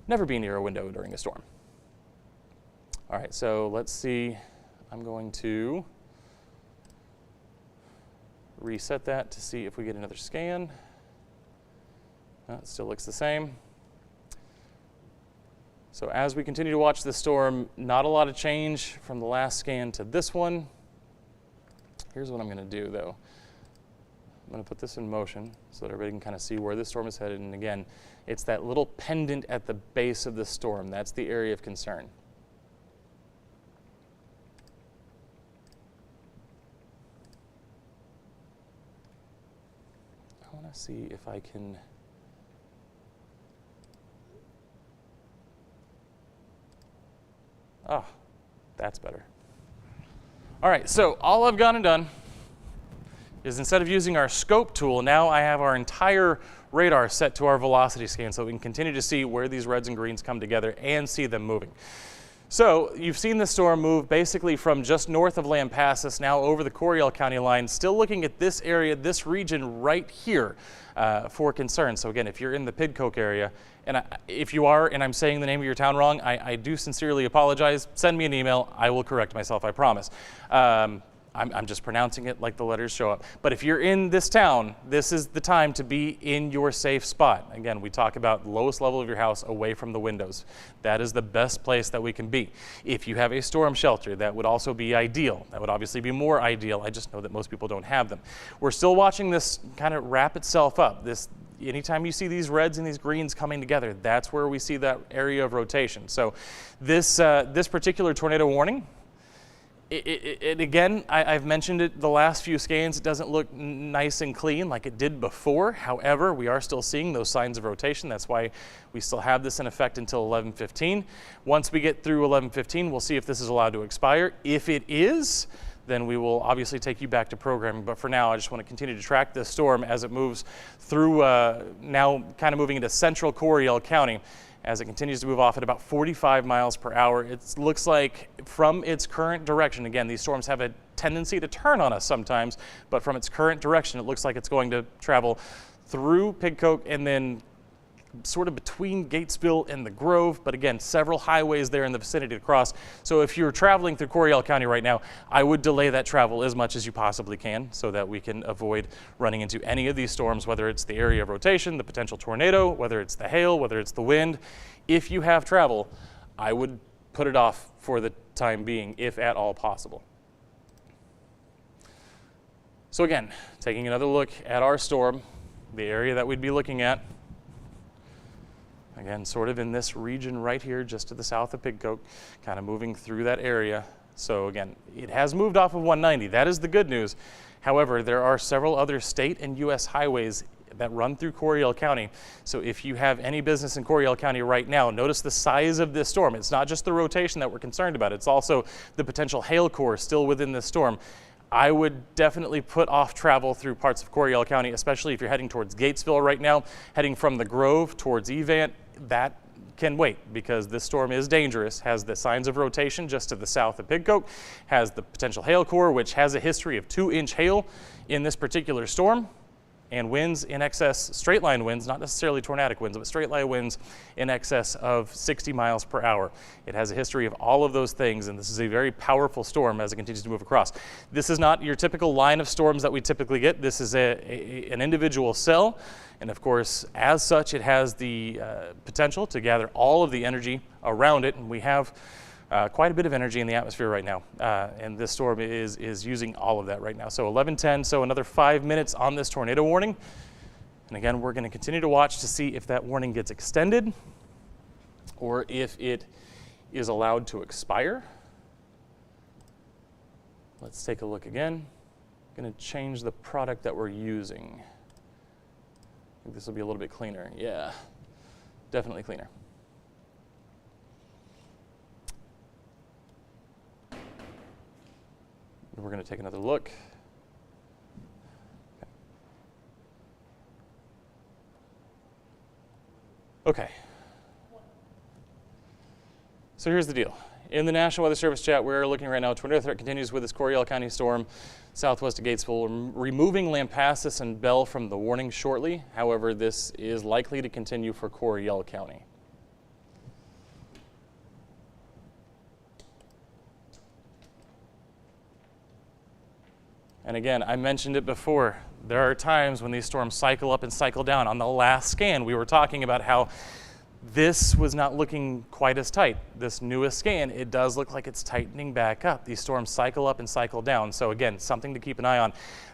[SPEAKER 1] Never be near a window during a storm. All right, so let's see. I'm going to reset that to see if we get another scan. It still looks the same. So as we continue to watch this storm, not a lot of change from the last scan to this one. Here's what I'm going to do, though. I'm going to put this in motion so that everybody can kind of see where this storm is headed. And again, it's that little pendant at the base of the storm. That's the area of concern. I want to see if I can... Oh, that's better. All right, so all I've gone and done is instead of using our scope tool, now I have our entire radar set to our velocity scan so we can continue to see where these reds and greens come together and see them moving. So you've seen the storm move basically from just north of Lampasas now over the Coryell County line, still looking at this area, this region right here for concern. So again, if you're in the Pidcoke area, and if you are, and I'm saying the name of your town wrong, I do sincerely apologize. Send me an email. I will correct myself, I promise. I'm just pronouncing it like the letters show up. But if you're in this town, this is the time to be in your safe spot. Again, we talk about the lowest level of your house away from the windows. That is the best place that we can be. If you have a storm shelter, that would also be ideal. That would obviously be more ideal. I just know that most people don't have them. We're still watching this kind of wrap itself up. Anytime you see these reds and these greens coming together, that's where we see that area of rotation. So this particular tornado warning, again, I've mentioned it the last few scans, it doesn't look nice and clean like it did before. However, we are still seeing those signs of rotation. That's why we still have this in effect until 11:15. Once we get through 11:15, we'll see if this is allowed to expire. If it is, then we will obviously take you back to programming. But for now, I just want to continue to track this storm as it moves through, now kind of moving into central Coryell County. As it continues to move off at about 45 miles per hour. It looks like from its current direction, again, these storms have a tendency to turn on us sometimes, but from its current direction, it looks like it's going to travel through Pidcoke and then sort of between Gatesville and the Grove, but again, several highways there in the vicinity to cross. So if you're traveling through Coryell County right now, I would delay that travel as much as you possibly can so that we can avoid running into any of these storms, whether it's the area of rotation, the potential tornado, whether it's the hail, whether it's the wind. If you have travel, I would put it off for the time being, if at all possible. So again, taking another look at our storm, the area that we'd be looking at, again, sort of in this region right here, just to the south of Pidcoke, kind of moving through that area. So again, it has moved off of 190. That is the good news. However, there are several other state and U.S. highways that run through Coryell County. So if you have any business in Coryell County right now, notice the size of this storm. It's not just the rotation that we're concerned about, it's also the potential hail core still within this storm. I would definitely put off travel through parts of Coryell County, especially if you're heading towards Gatesville right now, heading from the Grove towards Evant. That can wait, because this storm is dangerous, has the signs of rotation just to the south of Pidcoke, has the potential hail core, which has a history of 2-inch hail in this particular storm, and winds in excess, straight line winds, not necessarily tornadic winds, but straight line winds in excess of 60 miles per hour. It has a history of all of those things, and this is a very powerful storm as it continues to move across. This is not your typical line of storms that we typically get. This is an individual cell, and of course, as such, it has the potential to gather all of the energy around it, and we have quite a bit of energy in the atmosphere right now, and this storm is using all of that right now. So 11:10, so another 5 minutes on this tornado warning. And again, we're going to continue to watch to see if that warning gets extended or if it is allowed to expire. Let's take a look again. I'm going to change the product that we're using. I think this will be a little bit cleaner. Yeah, definitely cleaner. We're going to take another look. Okay. So here's the deal. In the National Weather Service chat, we're looking right now, tornado threat continues with this Coryell County storm southwest of Gatesville, removing Lampasas and Bell from the warning shortly. However, this is likely to continue for Coryell County. And again, I mentioned it before, there are times when these storms cycle up and cycle down. On the last scan, we were talking about how this was not looking quite as tight. This newest scan, it does look like it's tightening back up. These storms cycle up and cycle down. So again, something to keep an eye on.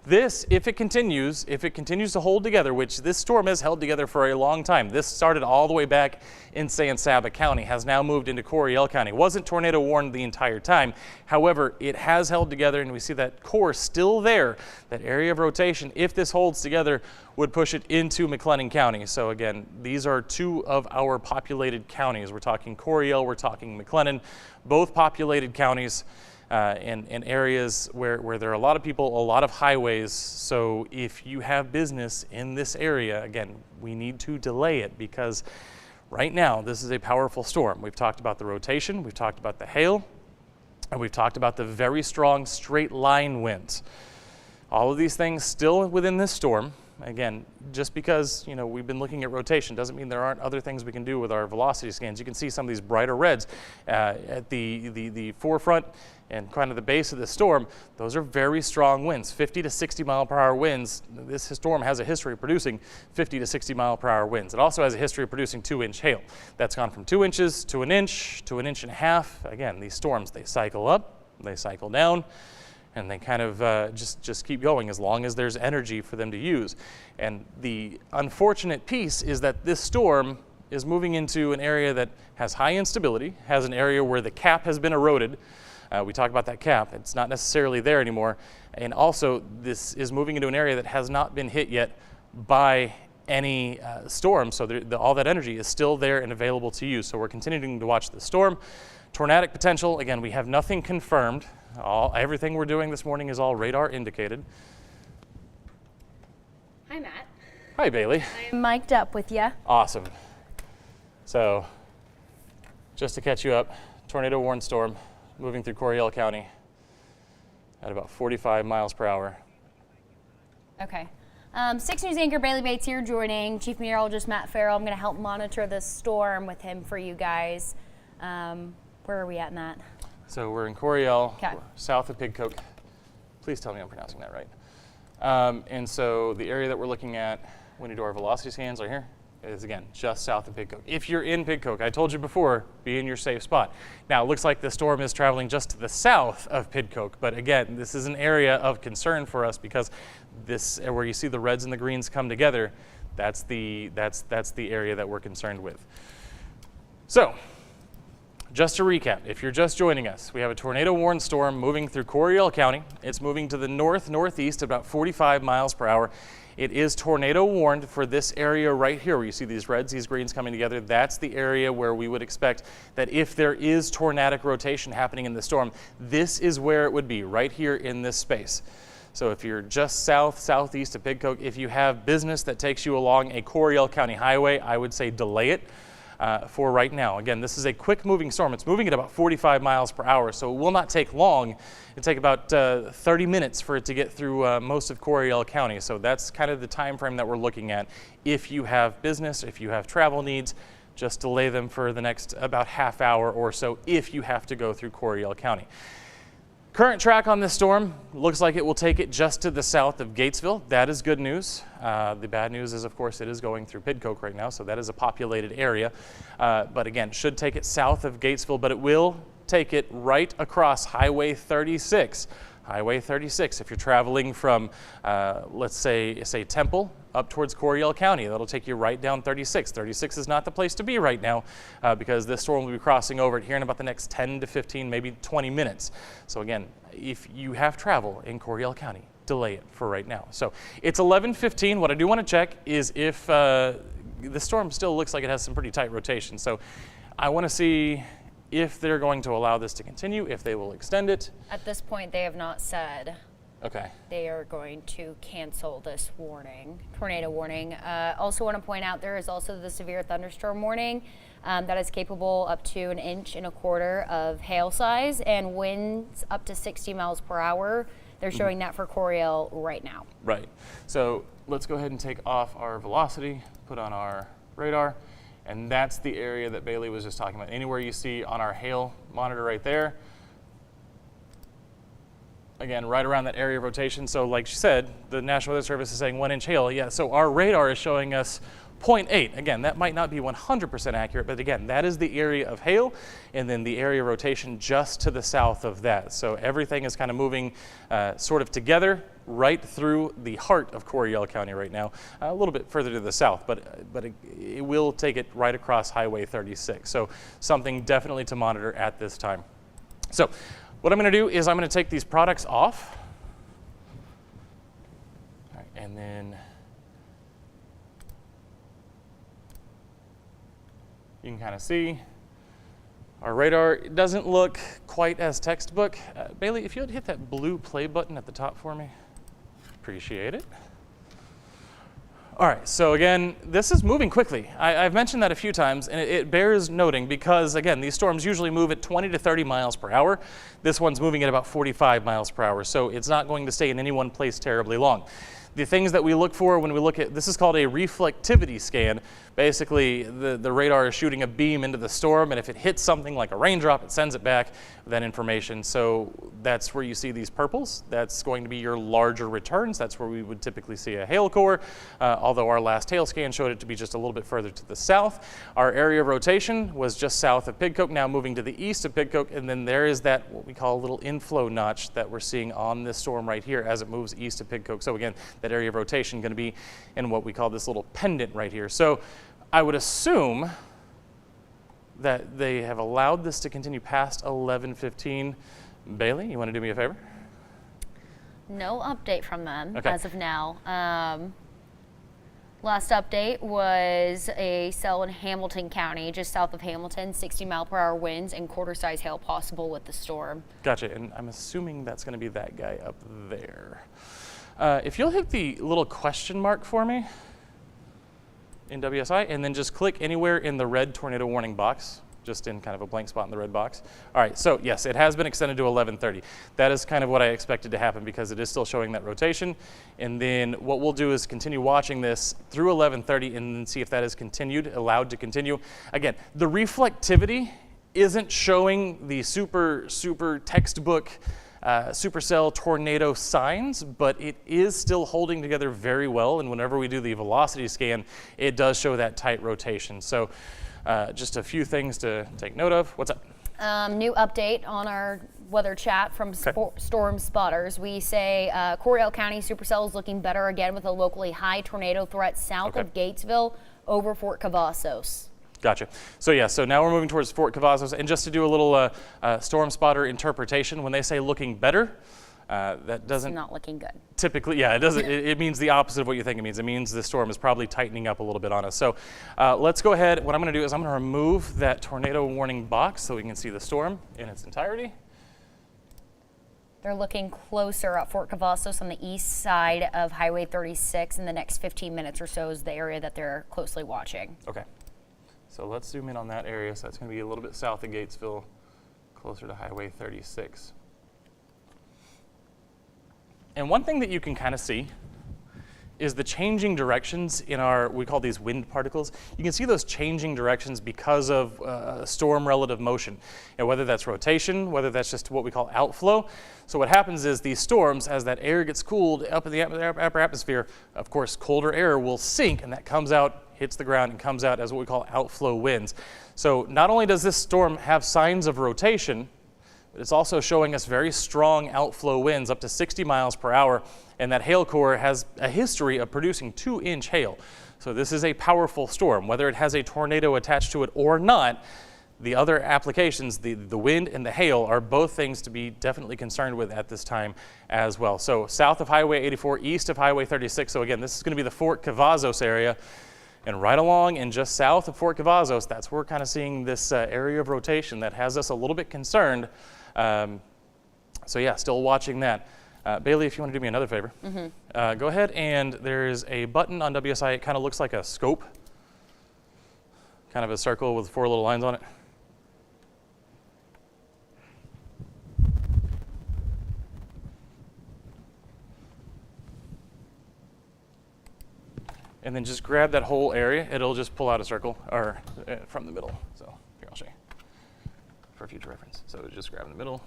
[SPEAKER 1] This, if it continues to hold together, which this storm has held together for a long time. This started all the way back in San Saba County, has now moved into Coryell County. Wasn't tornado warned the entire time. However, it has held together, and we see that core still there. That area of rotation, if this holds together, would push it into McLennan County. So again, these are two of our populated counties. We're talking Coryell, we're talking McLennan, both populated counties. And areas where there are a lot of people, a lot of highways. So if you have business in this area, again, we need to delay it, because right now this is a powerful storm. We've talked about the rotation, we've talked about the hail, and we've talked about the very strong straight line winds. All of these things still within this storm. Again, just because we've been looking at rotation doesn't mean there aren't other things we can do with our velocity scans. You can see some of these brighter reds at the forefront and kind of the base of the storm. Those are very strong winds, 50 to 60 mile per hour winds. This storm has a history of producing 50 to 60 mile per hour winds. It also has a history of producing 2-inch hail. That's gone from 2 inches to 1 inch to 1.5 inches. Again, these storms, they cycle up, they cycle down, and they kind of just keep going as long as there's energy for them to use. And the unfortunate piece is that this storm is moving into an area that has high instability, has an area where the cap has been eroded. We talked about that cap. It's not necessarily there anymore. And also, this is moving into an area that has not been hit yet by any storm. So all that energy is still there and available to use. So we're continuing to watch the storm. Tornadic potential, again, we have nothing confirmed. Everything we're doing this morning is all radar indicated.
[SPEAKER 2] Hi, Matt.
[SPEAKER 1] Hi, Bailey.
[SPEAKER 2] I'm mic'd up with you.
[SPEAKER 1] Awesome. So, just to catch you up, tornado warned storm moving through Coryell County at about 45 miles per hour.
[SPEAKER 2] Okay. 6 News anchor Bailey Bates here joining Chief Meteorologist Matt Farrell. I'm going to help monitor the storm with him for you guys. Where are we at in that?
[SPEAKER 1] So we're in Coryell,
[SPEAKER 2] okay,
[SPEAKER 1] south of Pidcoke. Please tell me I'm pronouncing that right. And so the area that we're looking at when we do our velocity scans right here is, again, just south of Pidcoke. If you're in Pidcoke, I told you before, be in your safe spot. Now, it looks like the storm is traveling just to the south of Pidcoke, but again, this is an area of concern for us, because this, where you see the reds and the greens come together, that's the area that we're concerned with. So, just to recap, if you're just joining us, we have a tornado warned storm moving through Coryell County. It's moving to the north-northeast about 45 miles per hour. It is tornado warned for this area right here where you see these reds, these greens coming together. That's the area where we would expect that if there is tornadic rotation happening in the storm, this is where it would be, right here in this space. So if you're just southeast of Pidcoke, if you have business that takes you along a Coryell County highway, I would say delay it for right now. Again, this is a quick moving storm. It's moving at about 45 miles per hour, so it will not take long. It'll take about 30 minutes for it to get through most of Coryell County. So that's kind of the time frame that we're looking at. If you have business, if you have travel needs, just delay them for the next about half hour or so if you have to go through Coryell County. Current track on this storm looks like it will take it just to the south of Gatesville. That is good news. The bad news is, of course, it is going through Pidcoke right now, so that is a populated area. But again, should take it south of Gatesville, but it will take it right across Highway 36. Highway 36, if you're traveling from, let's say Temple up towards Coryell County, that'll take you right down 36. 36 is not the place to be right now because this storm will be crossing over it here in about the next 10 to 15, maybe 20 minutes. So again, if you have travel in Coryell County, delay it for right now. So it's 11:15. What I do want to check is if the storm still looks like it has some pretty tight rotation. So I want to see if they're going to allow this to continue, if they will extend it.
[SPEAKER 2] At this point, they have not said
[SPEAKER 1] okay.
[SPEAKER 2] They are going to cancel this warning, tornado warning. Also want to point out there is also the severe thunderstorm warning that is capable up to 1.25 inches of hail size and winds up to 60 miles per hour. They're showing that for Coryell right now.
[SPEAKER 1] Right. So let's go ahead and take off our velocity, put on our radar. And that's the area that Bailey was just talking about. Anywhere you see on our hail monitor right there, again, right around that area of rotation. So like she said, the National Weather Service is saying 1 inch hail. Yeah, so our radar is showing us 0.8. Again, that might not be 100% accurate, but again, that is the area of hail and then the area of rotation just to the south of that. So everything is kind of moving sort of together right through the heart of Coryell County right now, a little bit further to the south, but it will take it right across Highway 36. So something definitely to monitor at this time. So what I'm going to do is I'm going to take these products off. All right, and then you can kind of see our radar. It doesn't look quite as textbook. Bailey, if you would hit that blue play button at the top for me. Appreciate it. All right, so again, this is moving quickly. I've mentioned that a few times, and it bears noting because, again, these storms usually move at 20 to 30 miles per hour. This one's moving at about 45 miles per hour, so it's not going to stay in any one place terribly long. The things that we look for when we look at, this is called a reflectivity scan. Basically, the radar is shooting a beam into the storm, and if it hits something like a raindrop, it sends it back with that information. So that's where you see these purples. That's going to be your larger returns. That's where we would typically see a hail core, although our last hail scan showed it to be just a little bit further to the south. Our area of rotation was just south of Pidcoke, now moving to the east of Pidcoke, and then there is that, what we call a little inflow notch that we're seeing on this storm right here as it moves east of Pidcoke. So again, that area of rotation going to be in what we call this little pendant right here. So I would assume that they have allowed this to continue past 11:15. Bailey, you want to do me a favor?
[SPEAKER 2] No update from them
[SPEAKER 1] okay.
[SPEAKER 2] as of now. Last update was a cell in Hamilton County, just south of Hamilton, 60 mile per hour winds and quarter-size hail possible with the storm.
[SPEAKER 1] Gotcha, and I'm assuming that's going to be that guy up there. If you'll hit the little question mark for me in WSI, and then just click anywhere in the red tornado warning box, just in kind of a blank spot in the red box. All right, so yes, it has been extended to 11:30. That is kind of what I expected to happen because it is still showing that rotation. And then what we'll do is continue watching this through 11:30 and then see if that is allowed to continue. Again, the reflectivity isn't showing the super textbook supercell tornado signs, but it is still holding together very well. And whenever we do the velocity scan, it does show that tight rotation. So just a few things to take note of. What's up?
[SPEAKER 2] New update on our weather chat from Storm Spotters. We say Coryell County supercell is looking better again with a locally high tornado threat south of Gatesville over Fort Cavazos.
[SPEAKER 1] Gotcha. So yeah, so now we're moving towards Fort Cavazos, and just to do a little storm spotter interpretation, when they say looking better, That doesn't
[SPEAKER 2] It's not looking good.
[SPEAKER 1] typically, yeah, it doesn't. It means the opposite of what you think it means. It means the storm is probably tightening up a little bit on us. So let's go ahead. What I'm going to do is I'm going to remove that tornado warning box so we can see the storm in its entirety.
[SPEAKER 2] They're looking closer at Fort Cavazos on the east side of Highway 36. In the next 15 minutes or so is the area that they're closely watching.
[SPEAKER 1] Okay. So let's zoom in on that area. So that's going to be a little bit south of Gatesville, closer to Highway 36. And one thing that you can kind of see is the changing directions in our, we call these wind particles. You can see those changing directions because of storm relative motion. And whether that's rotation, whether that's just what we call outflow. So what happens is these storms, as that air gets cooled up in the upper atmosphere, of course, colder air will sink, and that comes out, hits the ground, and comes out as what we call outflow winds. So not only does this storm have signs of rotation, but it's also showing us very strong outflow winds up to 60 miles per hour. And that hail core has a history of producing 2-inch hail. So this is a powerful storm. Whether it has a tornado attached to it or not, the other applications, the wind and the hail, are both things to be definitely concerned with at this time as well. So south of Highway 84, east of Highway 36. So again, this is going to be the Fort Cavazos area. And right along and just south of Fort Cavazos, that's where we're kind of seeing this area of rotation that has us a little bit concerned. So yeah, still watching that. Bailey, if you want to do me another favor, go ahead, and there's a button on WSI. It kind of looks like a scope, kind of a circle with 4 little lines on it. And then just grab that whole area. It'll just pull out a circle or from the middle. So here, I'll show you for future reference. So just grab in the middle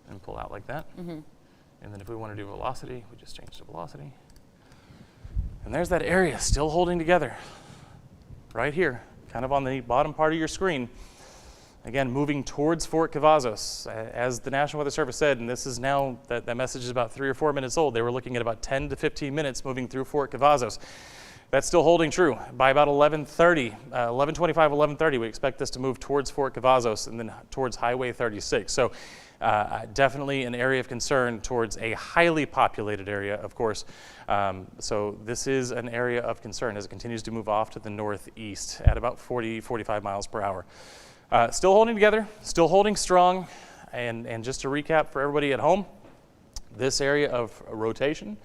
[SPEAKER 1] and pull out like that. And then if we want to do velocity, we just change to velocity. And there's that area still holding together right here, kind of on the bottom part of your screen. Again, moving towards Fort Cavazos. As the National Weather Service said, and this is now, that message is about 3 or 4 minutes old, they were looking at about 10 to 15 minutes moving through Fort Cavazos. That's still holding true. By about 11:30, 11:25, 11:30, we expect this to move towards Fort Cavazos and then towards Highway 36. So definitely an area of concern towards a highly populated area, of course. So this is an area of concern as it continues to move off to the northeast at about 40, 45 miles per hour. Still holding together, still holding strong. And just to recap for everybody at home, this area of rotation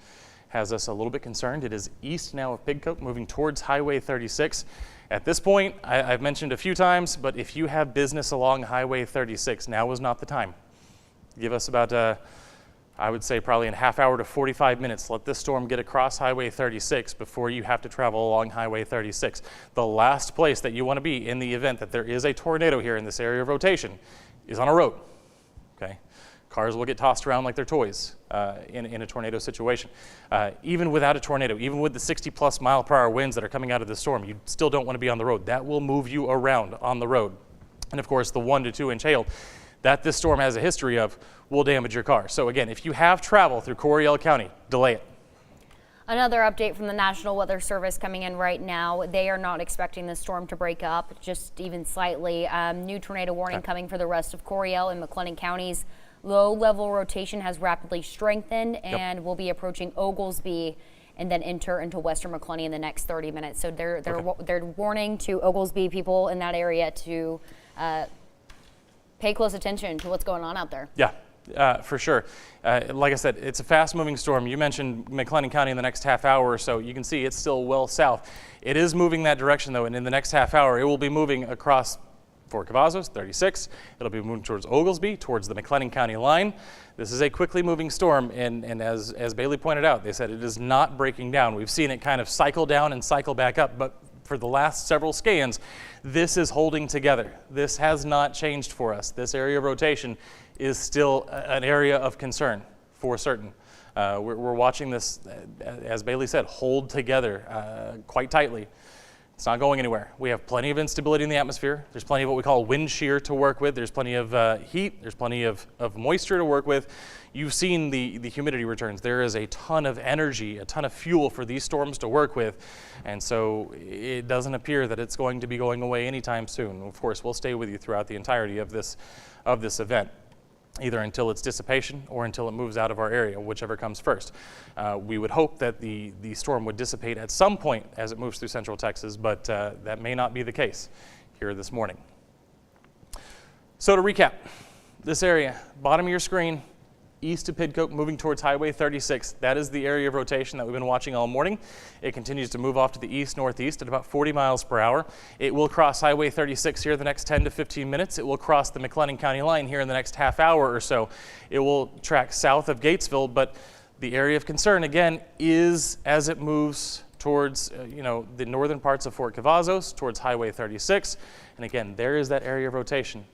[SPEAKER 1] has us a little bit concerned. It is east now of Pigcoat, moving towards Highway 36. At this point, I've mentioned a few times, but if you have business along Highway 36, now is not the time. Give us about, I would say probably a half hour to 45 minutes. Let this storm get across Highway 36 before you have to travel along Highway 36. The last place that you want to be in the event that there is a tornado here in this area of rotation is on a road, okay? Cars will get tossed around like they're toys in a tornado situation. Even without a tornado, even with the 60+ mile per hour winds that are coming out of the storm, you still don't want to be on the road. That will move you around on the road. And of course, the 1 to 2 inch hail that this storm has a history of will damage your car. So again, if you have travel through Coryell County, delay it.
[SPEAKER 2] Another update from the National Weather Service coming in right now. They are not expecting the storm to break up, just even slightly. New tornado warning coming for the rest of Coryell and McLennan counties. Low-level rotation has rapidly strengthened and will be approaching Oglesby and then enter into western McLennan in the next 30 minutes. So they're warning to Oglesby people in that area to pay close attention to what's going on out there.
[SPEAKER 1] Yeah, for sure. Like I said, it's a fast-moving storm. You mentioned McLennan County in the next half hour or so. You can see it's still well south. It is moving that direction, though, and in the next half hour, it will be moving across Fort Cavazos, 36. It'll be moving towards Oglesby, towards the McLennan County line. This is a quickly moving storm, and as Bailey pointed out, they said it is not breaking down. We've seen it kind of cycle down and cycle back up, but for the last several scans, this is holding together. This has not changed for us. This area of rotation is still an area of concern for certain. We're watching this, as Bailey said, hold together quite tightly. It's not going anywhere. We have plenty of instability in the atmosphere. There's plenty of what we call wind shear to work with. There's plenty of heat. There's plenty of moisture to work with. You've seen the humidity returns. There is a ton of energy, a ton of fuel for these storms to work with. And so it doesn't appear that it's going to be going away anytime soon. Of course, we'll stay with you throughout the entirety of this event. either until its dissipation or until it moves out of our area, whichever comes first. We would hope that the storm would dissipate at some point as it moves through central Texas, but that may not be the case here this morning. So to recap, this area, bottom of your screen, east of Pidcoke, moving towards Highway 36. That is the area of rotation that we've been watching all morning. It continues to move off to the east-northeast at about 40 miles per hour. It will cross Highway 36 here in the next 10 to 15 minutes. It will cross the McLennan County line here in the next half hour or so. It will track south of Gatesville, but the area of concern, again, is as it moves towards the northern parts of Fort Cavazos, towards Highway 36. And again, there is that area of rotation.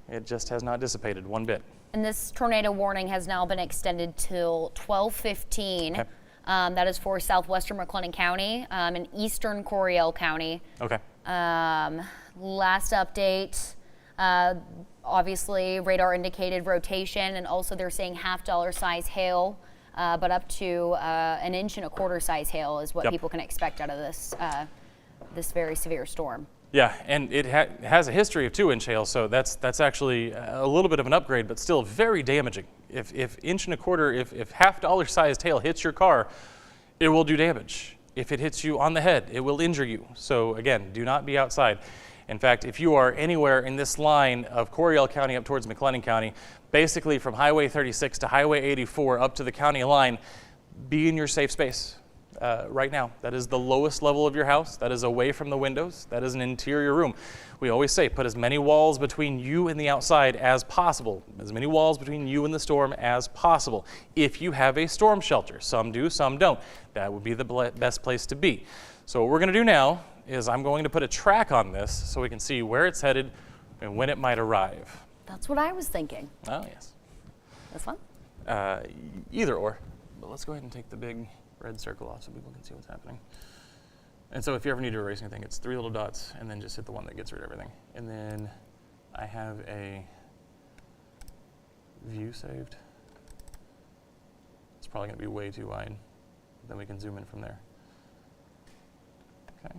[SPEAKER 1] It just has not dissipated one bit.
[SPEAKER 2] And this tornado warning has now been extended till 12:15.
[SPEAKER 1] Okay.
[SPEAKER 2] That is for southwestern McLennan County and eastern Coryell County.
[SPEAKER 1] Okay.
[SPEAKER 2] Last update, obviously radar indicated rotation, and also they're saying $half size hail, but up to 1 1/4 inch size hail is what people can expect out of this very severe storm. Yeah,
[SPEAKER 1] and it has a history of 2-inch hail, so that's actually a little bit of an upgrade, but still very damaging. If 1 1/4 inch, if $half sized hail hits your car, it will do damage. If it hits you on the head, it will injure you. So again, do not be outside. In fact, if you are anywhere in this line of Coryell County up towards McLennan County, basically from Highway 36 to Highway 84 up to the county line, be in your safe space. Right now, that is the lowest level of your house. That is away from the windows. That is an interior room. We always say put as many walls between you and the outside as possible, as many walls between you and the storm as possible. If you have a storm shelter, some do, some don't, that would be the best place to be. So what we're going to do now is I'm going to put a track on this so we can see where it's headed and when it might arrive.
[SPEAKER 2] That's what I was thinking.
[SPEAKER 1] Oh, yes.
[SPEAKER 2] That's fun.
[SPEAKER 1] Either or, but let's go ahead and take the big red circle off so people can see what's happening. And so if you ever need to erase anything, it's 3 little dots and then just hit the one that gets rid of everything. And then I have a view saved. It's probably going to be way too wide. Then we can zoom in from there. Okay.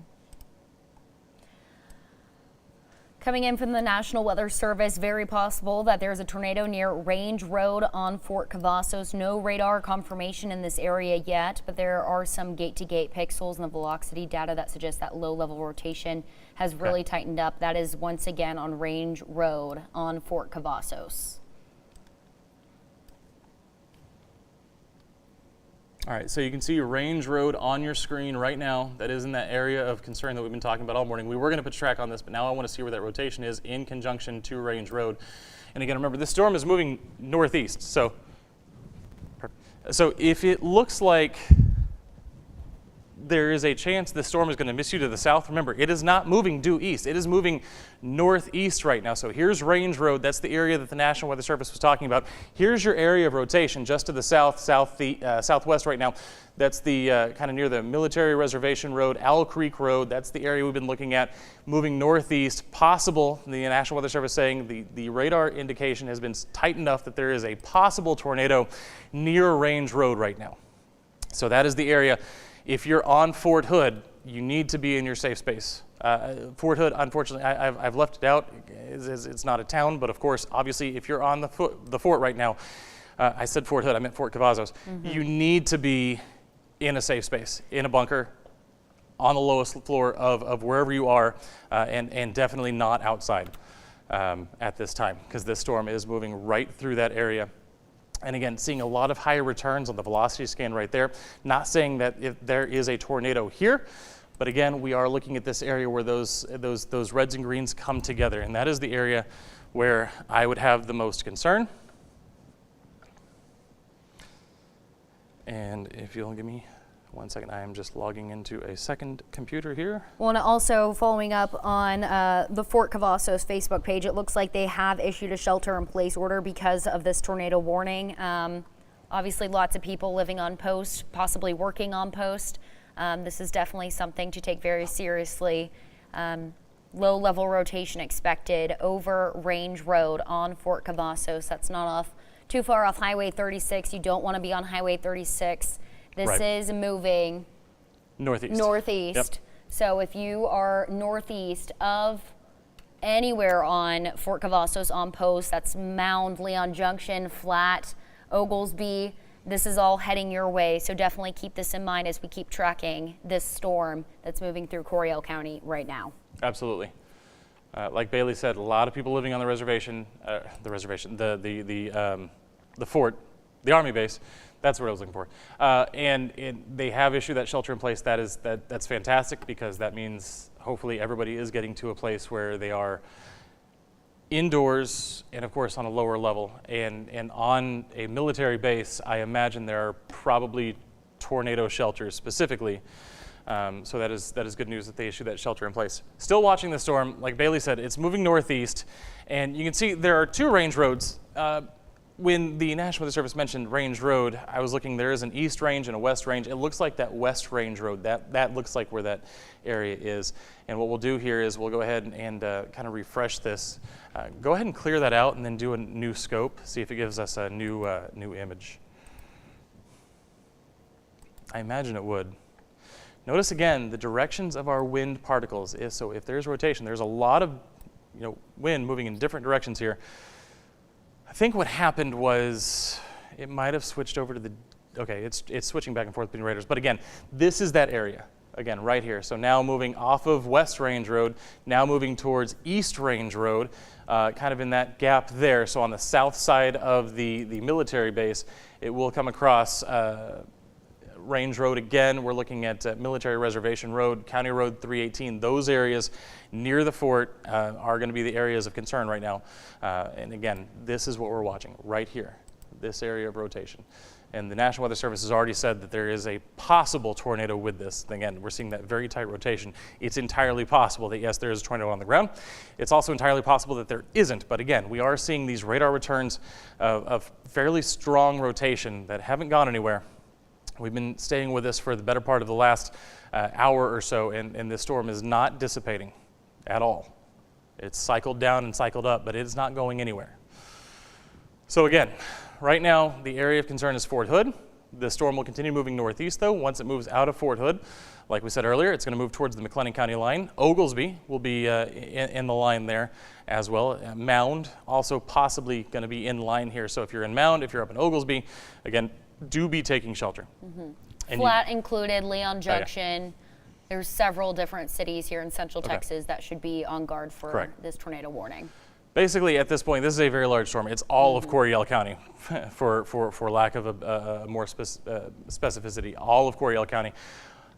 [SPEAKER 2] Coming in from the National Weather Service, very possible that there's a tornado near Range Road on Fort Cavazos. No radar confirmation in this area yet, but there are some gate-to-gate pixels in the velocity data that suggests that low-level rotation has really tightened up. That is once again on Range Road on Fort Cavazos.
[SPEAKER 1] All right, so you can see Range Road on your screen right now. That is in that area of concern that we've been talking about all morning. We were going to put a track on this, but now I want to see where that rotation is in conjunction to Range Road. And again, remember, this storm is moving northeast. So if it looks like there is a chance the storm is going to miss you to the south, remember, it is not moving due east. It is moving northeast right now. So here's Range Road. That's the area that the National Weather Service was talking about. Here's your area of rotation just to the southwest right now. That's the kind of near the Military Reservation Road, Owl Creek Road. That's the area we've been looking at, moving northeast. Possible, the National Weather Service saying the radar indication has been tight enough that there is a possible tornado near Range Road right now. So that is the area. If you're on Fort Hood, you need to be in your safe space. Fort Hood, unfortunately, I've left it out. It's not a town, but of course, obviously, if you're on the fort right now, I said Fort Hood, I meant Fort Cavazos. You need to be in a safe space, in a bunker, on the lowest floor of wherever you are, and definitely not outside at this time, because this storm is moving right through that area. And again, seeing a lot of higher returns on the velocity scan right there. Not saying that if there is a tornado here, but again, we are looking at this area where those reds and greens come together, and that is the area where I would have the most concern. And if you'll give me 1 second, I am just logging into a second computer here.
[SPEAKER 2] Well, and also following up on the Fort Cavazos Facebook page, it looks like they have issued a shelter-in-place order because of this tornado warning. Obviously, lots of people living on post, possibly working on post. This is definitely something to take very seriously. Low-level rotation expected over Range Road on Fort Cavazos. That's not too far off Highway 36. You don't want to be on Highway 36. This is moving
[SPEAKER 1] northeast.
[SPEAKER 2] Yep. So if you are northeast of anywhere on Fort Cavazos on post. That's Mound, Leon Junction, Flat, Oglesby. This is all heading your way, so definitely keep this in mind as we keep tracking this storm that's moving through Coryell County right now.
[SPEAKER 1] Absolutely. Like Bailey said, a lot of people living on the reservation, the fort, the Army base. That's what I was looking for. And they have issued that shelter in place. That's fantastic, because that means hopefully everybody is getting to a place where they are indoors and of course on a lower level. And on a military base, I imagine there are probably tornado shelters specifically. So that is good news that they issued that shelter in place. Still watching the storm, like Bailey said, it's moving northeast, and you can see there are two range roads. When the National Weather Service mentioned Range Road, I was looking, there is an east range and a west range. It looks like that west range road, that looks like where that area is. And what we'll do here is we'll go ahead and kind of refresh this. Go ahead and clear that out and then do a new scope, see if it gives us a new image. I imagine it would. Notice again the directions of our wind particles. So if there's rotation, there's a lot of wind moving in different directions here. I think what happened was it might have switched over to it's switching back and forth between radars. But again, this is that area, again, right here. So now moving off of West Range Road, now moving towards East Range Road, kind of in that gap there. So on the south side of the military base, it will come across Range Road again. We're looking at Military Reservation Road, County Road 318. Those areas near the fort are going to be the areas of concern right now. And again, this is what we're watching right here, this area of rotation. And the National Weather Service has already said that there is a possible tornado with this. Again, we're seeing that very tight rotation. It's entirely possible that, yes, there is a tornado on the ground. It's also entirely possible that there isn't. But again, we are seeing these radar returns of fairly strong rotation that haven't gone anywhere. We've been staying with this for the better part of the last hour or so, and this storm is not dissipating at all. It's cycled down and cycled up, but it is not going anywhere. So again, right now, the area of concern is Fort Hood. The storm will continue moving northeast, though. Once it moves out of Fort Hood, like we said earlier, it's going to move towards the McLennan County line. Oglesby will be in the line there as well. Mound also possibly going to be in line here. So if you're in Mound, if you're up in Oglesby, again, do be taking shelter. Mm-hmm.
[SPEAKER 2] Flat included, Leon Junction. There's several different cities here in Central Texas that should be on guard for this tornado warning.
[SPEAKER 1] Basically, at this point, this is a very large storm. It's all of Coryell County, for lack of a more specificity. All of Coryell County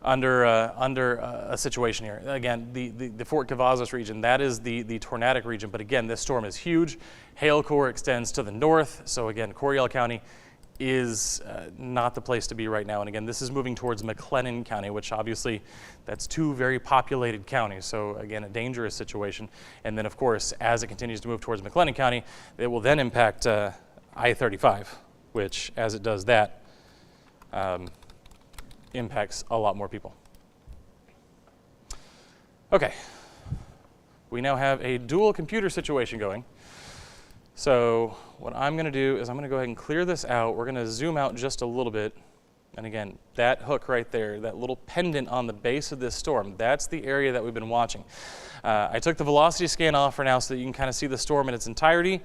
[SPEAKER 1] under a situation here. Again, the Fort Cavazos region, that is the tornadic region. But again, this storm is huge. Hail core extends to the north. So again, Coryell County is not the place to be right now. And again, this is moving towards McLennan County, which obviously that's two very populated counties. So again, a dangerous situation. And then of course, as it continues to move towards McLennan County, it will then impact I-35, which as it does that, impacts a lot more people. Okay, we now have a dual computer situation going. So what I'm going to do is I'm going to go ahead and clear this out. We're going to zoom out just a little bit. And again, that hook right there, that little pendant on the base of this storm, that's the area that we've been watching. I took the velocity scan off for now so that you can kind of see the storm in its entirety.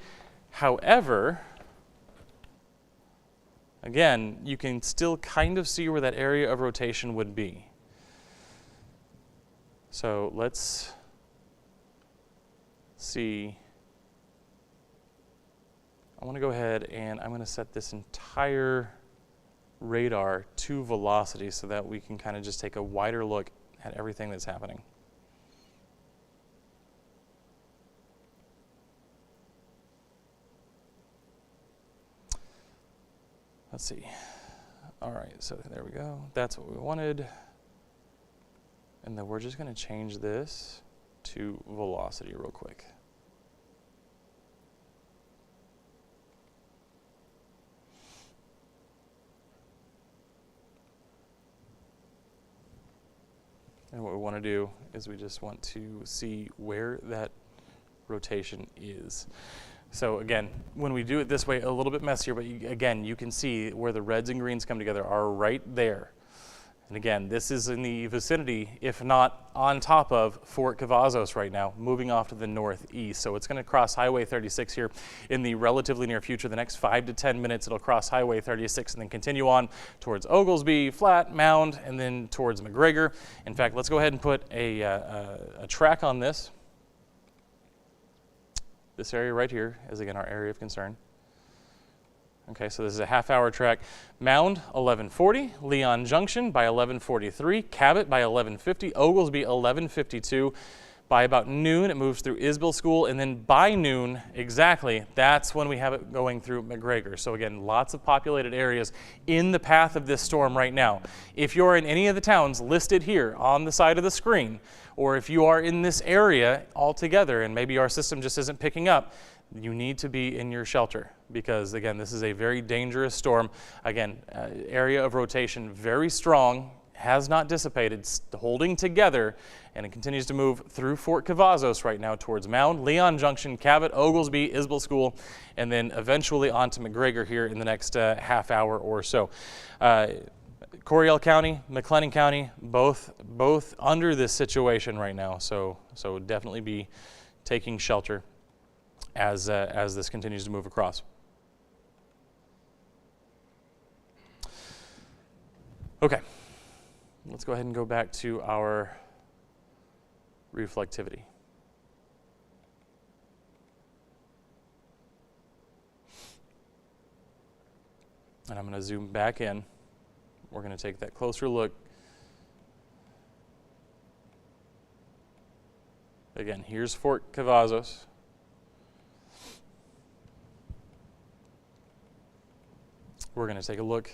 [SPEAKER 1] However, again, you can still kind of see where that area of rotation would be. So let's see. I want to go ahead and I'm going to set this entire radar to velocity so that we can kind of just take a wider look at everything that's happening. Let's see. All right, so there we go. That's what we wanted. And then we're just going to change this to velocity real quick. And what we want to do is we just want to see where that rotation is. So again, when we do it this way, a little bit messier, but again, you can see where the reds and greens come together are right there. And again, this is in the vicinity, if not on top of Fort Cavazos right now, moving off to the northeast. So it's going to cross Highway 36 here in the relatively near future. The next 5 to 10 minutes, it'll cross Highway 36 and then continue on towards Oglesby, Flat, Mound, and then towards McGregor. In fact, let's go ahead and put a track on this. This area right here is, again, our area of concern. Okay, so this is a half-hour track. Mound, 11:40. Leon Junction by 11:43. Cabot by 11:50. Oglesby, 11:52. By about noon, it moves through Isbell School, and then by noon, exactly, that's when we have it going through McGregor. So again, lots of populated areas in the path of this storm right now. If you're in any of the towns listed here on the side of the screen, or if you are in this area altogether and maybe our system just isn't picking up, you need to be in your shelter because, again, this is a very dangerous storm. Again, area of rotation very strong, has not dissipated, holding together, and it continues to move through Fort Cavazos right now towards Mound, Leon Junction, Cabot, Oglesby, Isbell School, and then eventually on to McGregor here in the next half hour or so. Coryell County, McLennan County, both under this situation right now, so definitely be taking shelter as this continues to move across. Okay, let's go ahead and go back to our reflectivity. And I'm going to zoom back in. We're going to take that closer look. Again, here's Fort Cavazos. We're going to take a look.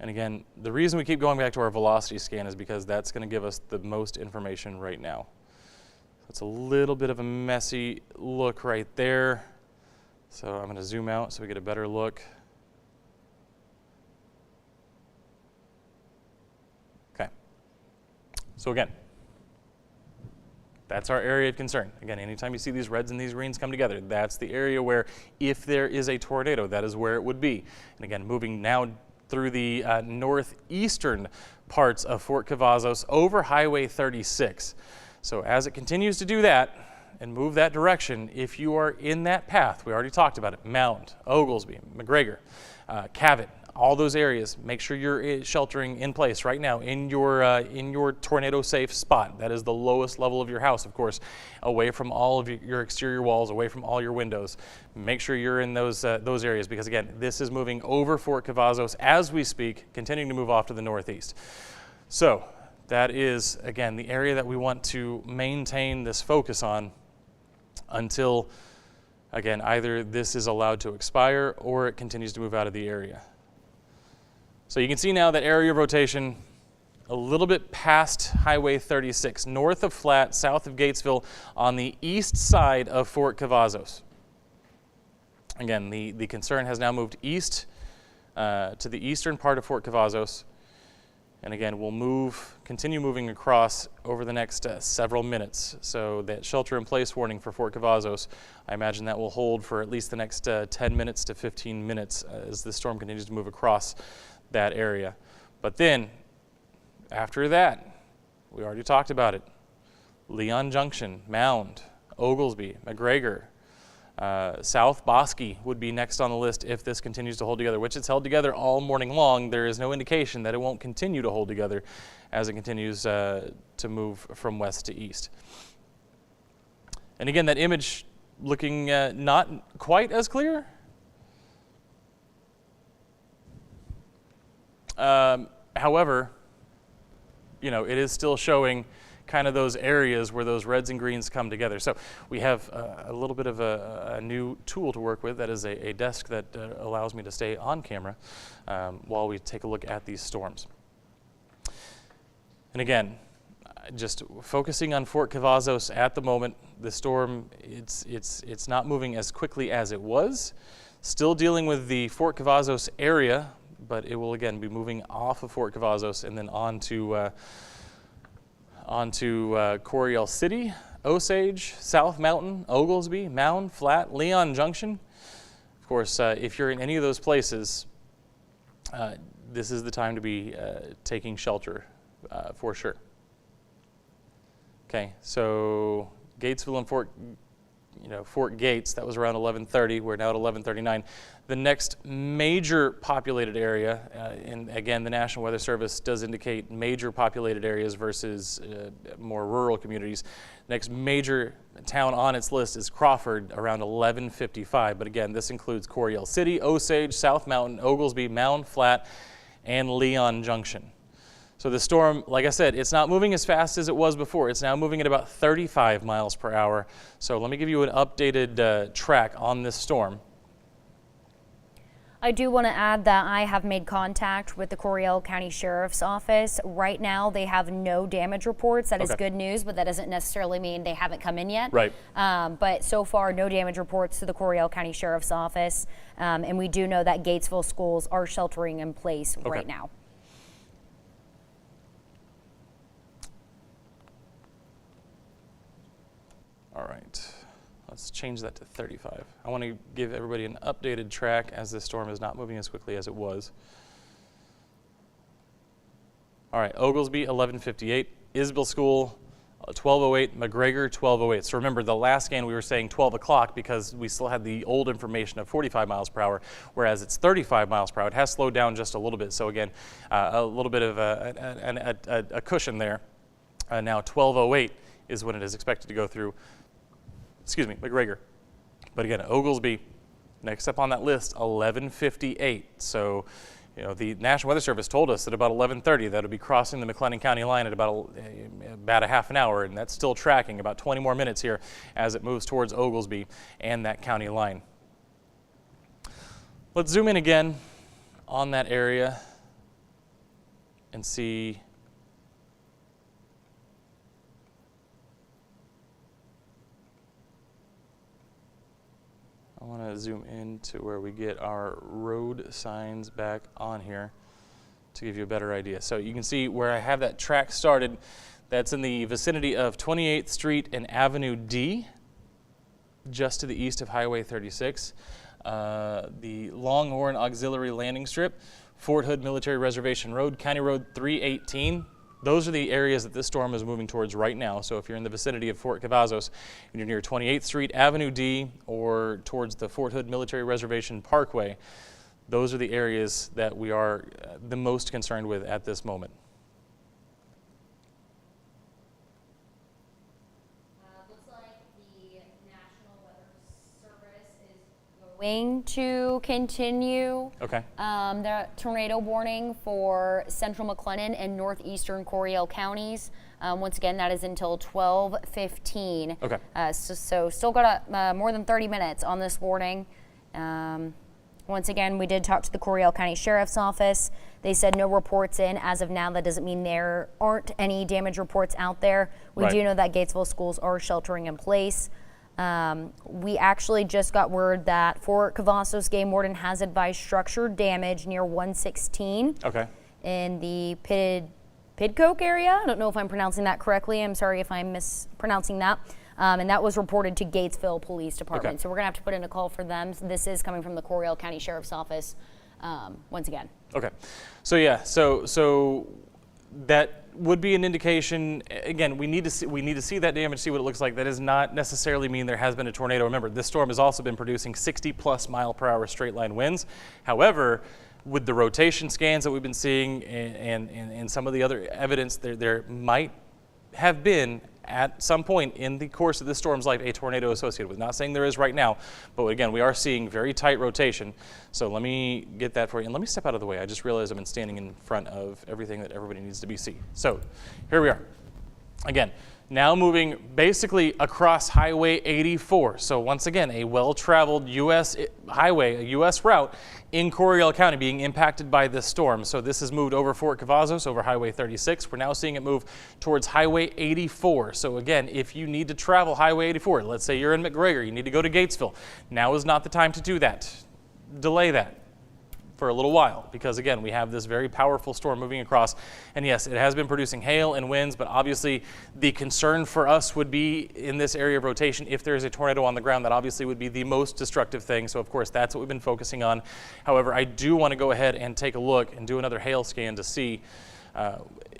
[SPEAKER 1] And again, the reason we keep going back to our velocity scan is because that's going to give us the most information right now. It's a little bit of a messy look right there. So I'm going to zoom out so we get a better look. Okay. So again, that's our area of concern. Again, anytime you see these reds and these greens come together, that's the area where if there is a tornado, that is where it would be. And again, moving now through the northeastern parts of Fort Cavazos over Highway 36. So as it continues to do that and move that direction, if you are in that path, we already talked about it, Mound, Oglesby, McGregor, Cabot, all those areas, make sure you're sheltering in place right now in your tornado safe spot. That is the lowest level of your house, of course, away from all of your exterior walls, away from all your windows. Make sure you're in those areas because, again, this is moving over Fort Cavazos as we speak, continuing to move off to the northeast. So that is, again, the area that we want to maintain this focus on until, again, either this is allowed to expire or it continues to move out of the area. So you can see now that area of rotation a little bit past Highway 36, north of Flat, south of Gatesville, on the east side of Fort Cavazos. Again, the concern has now moved east to the eastern part of Fort Cavazos. And again, we'll continue moving across over the next several minutes. So that shelter-in-place warning for Fort Cavazos, I imagine that will hold for at least the next 10 minutes to 15 minutes as the storm continues to move across that area. But then, after that, we already talked about it, Leon Junction, Mound, Oglesby, McGregor, South Bosque would be next on the list if this continues to hold together, which it's held together all morning long. There is no indication that it won't continue to hold together as it continues to move from west to east. And again, that image looking not quite as clear. However, you know, it is still showing kind of those areas where those reds and greens come together. So we have a little bit of a new tool to work with. That is a desk that allows me to stay on camera while we take a look at these storms. And again, just focusing on Fort Cavazos at the moment, the storm, it's not moving as quickly as it was. Still dealing with the Fort Cavazos area, but it will again be moving off of Fort Cavazos and then onto Coryell City, Osage, South Mountain, Oglesby, Mound, Flat, Leon Junction. Of course, if you're in any of those places, this is the time to be taking shelter for sure. Okay, so Gatesville and Fort Gates, that was around 11:30. We're now at 11:39. The next major populated area, and again, the National Weather Service does indicate major populated areas versus more rural communities. Next major town on its list is Crawford, around 11:55. But again, this includes Coryell City, Osage, South Mountain, Oglesby, Mound Flat, and Leon Junction. So the storm, like I said, it's not moving as fast as it was before. It's now moving at about 35 miles per hour. So let me give you an updated track on this storm.
[SPEAKER 2] I do want to add that I have made contact with the Coryell County Sheriff's Office. Right now, they have no damage reports. That is good news, but that doesn't necessarily mean they haven't come in yet.
[SPEAKER 1] Right.
[SPEAKER 2] But so far, no damage reports to the Coryell County Sheriff's Office. And we do know that Gatesville schools are sheltering in place right now.
[SPEAKER 1] All right, let's change that to 35. I want to give everybody an updated track as this storm is not moving as quickly as it was. All right, Oglesby, 11:58. Isabel School, 12:08. McGregor, 12:08. So remember, the last scan we were saying 12 o'clock because we still had the old information of 45 miles per hour, whereas it's 35 miles per hour. It has slowed down just a little bit. So again, a little bit of a cushion there. Now 12:08 is when it is expected to go through. McGregor. But again, Oglesby, next up on that list, 11:58. So, the National Weather Service told us at about 11:30 that it'll be crossing the McLennan County line at about a half an hour, and that's still tracking about 20 more minutes here as it moves towards Oglesby and that county line. Let's zoom in again on that area and see. I want to zoom in to where we get our road signs back on here to give you a better idea. So you can see where I have that track started. That's in the vicinity of 28th Street and Avenue D, just to the east of Highway 36. The Longhorn Auxiliary Landing Strip, Fort Hood Military Reservation Road, County Road 318. Those are the areas that this storm is moving towards right now. So if you're in the vicinity of Fort Cavazos and you're near 28th Street, Avenue D, or towards the Fort Hood Military Reservation Parkway, those are the areas that we are the most concerned with at this moment.
[SPEAKER 2] Looks like the National Weather Service is going to continue the tornado warning for central McLennan and northeastern Coryell counties. Once again, that is until 12:15. So still got more than 30 minutes on this warning. Once again, we did talk to the Coryell County Sheriff's Office. They said no reports in as of now. That doesn't mean there aren't any damage reports out there. We do know that Gatesville schools are sheltering in place. We actually just got word that Fort Cavazos game warden has advised structure damage near 116 in the Pidcoke area. I don't know if I'm pronouncing that correctly. I'm sorry if I'm mispronouncing that. And that was reported to Gatesville Police Department. So we're going to have to put in a call for them. This is coming from the Coryell County Sheriff's Office once again.
[SPEAKER 1] So yeah, so that would be an indication. Again, we need to see that damage, see what it looks like. That does not necessarily mean there has been a tornado. Remember, this storm has also been producing 60+ mile per hour straight line winds. However, with the rotation scans that we've been seeing and some of the other evidence, there might have been at some point in the course of this storm's life a tornado associated with. Not saying there is right now, but again, we are seeing very tight rotation. So let me get that for you, and let me step out of the way. I just realized I've been standing in front of everything that everybody needs to be seen. So here we are. Again, now moving basically across Highway 84. So once again, a well-traveled U.S. highway, a U.S. route in Coryell County being impacted by this storm. So this has moved over Fort Cavazos, over Highway 36. We're now seeing it move towards Highway 84. So again, if you need to travel Highway 84, let's say you're in McGregor, you need to go to Gatesville, now is not the time to do that. Delay that. for a little while, because again, we have this very powerful storm moving across, and yes, it has been producing hail and winds, but obviously the concern for us would be in this area of rotation. If there is a tornado on the ground, that obviously would be the most destructive thing, so of course that's what we've been focusing on. However, I do want to go ahead and take a look and do another hail scan to see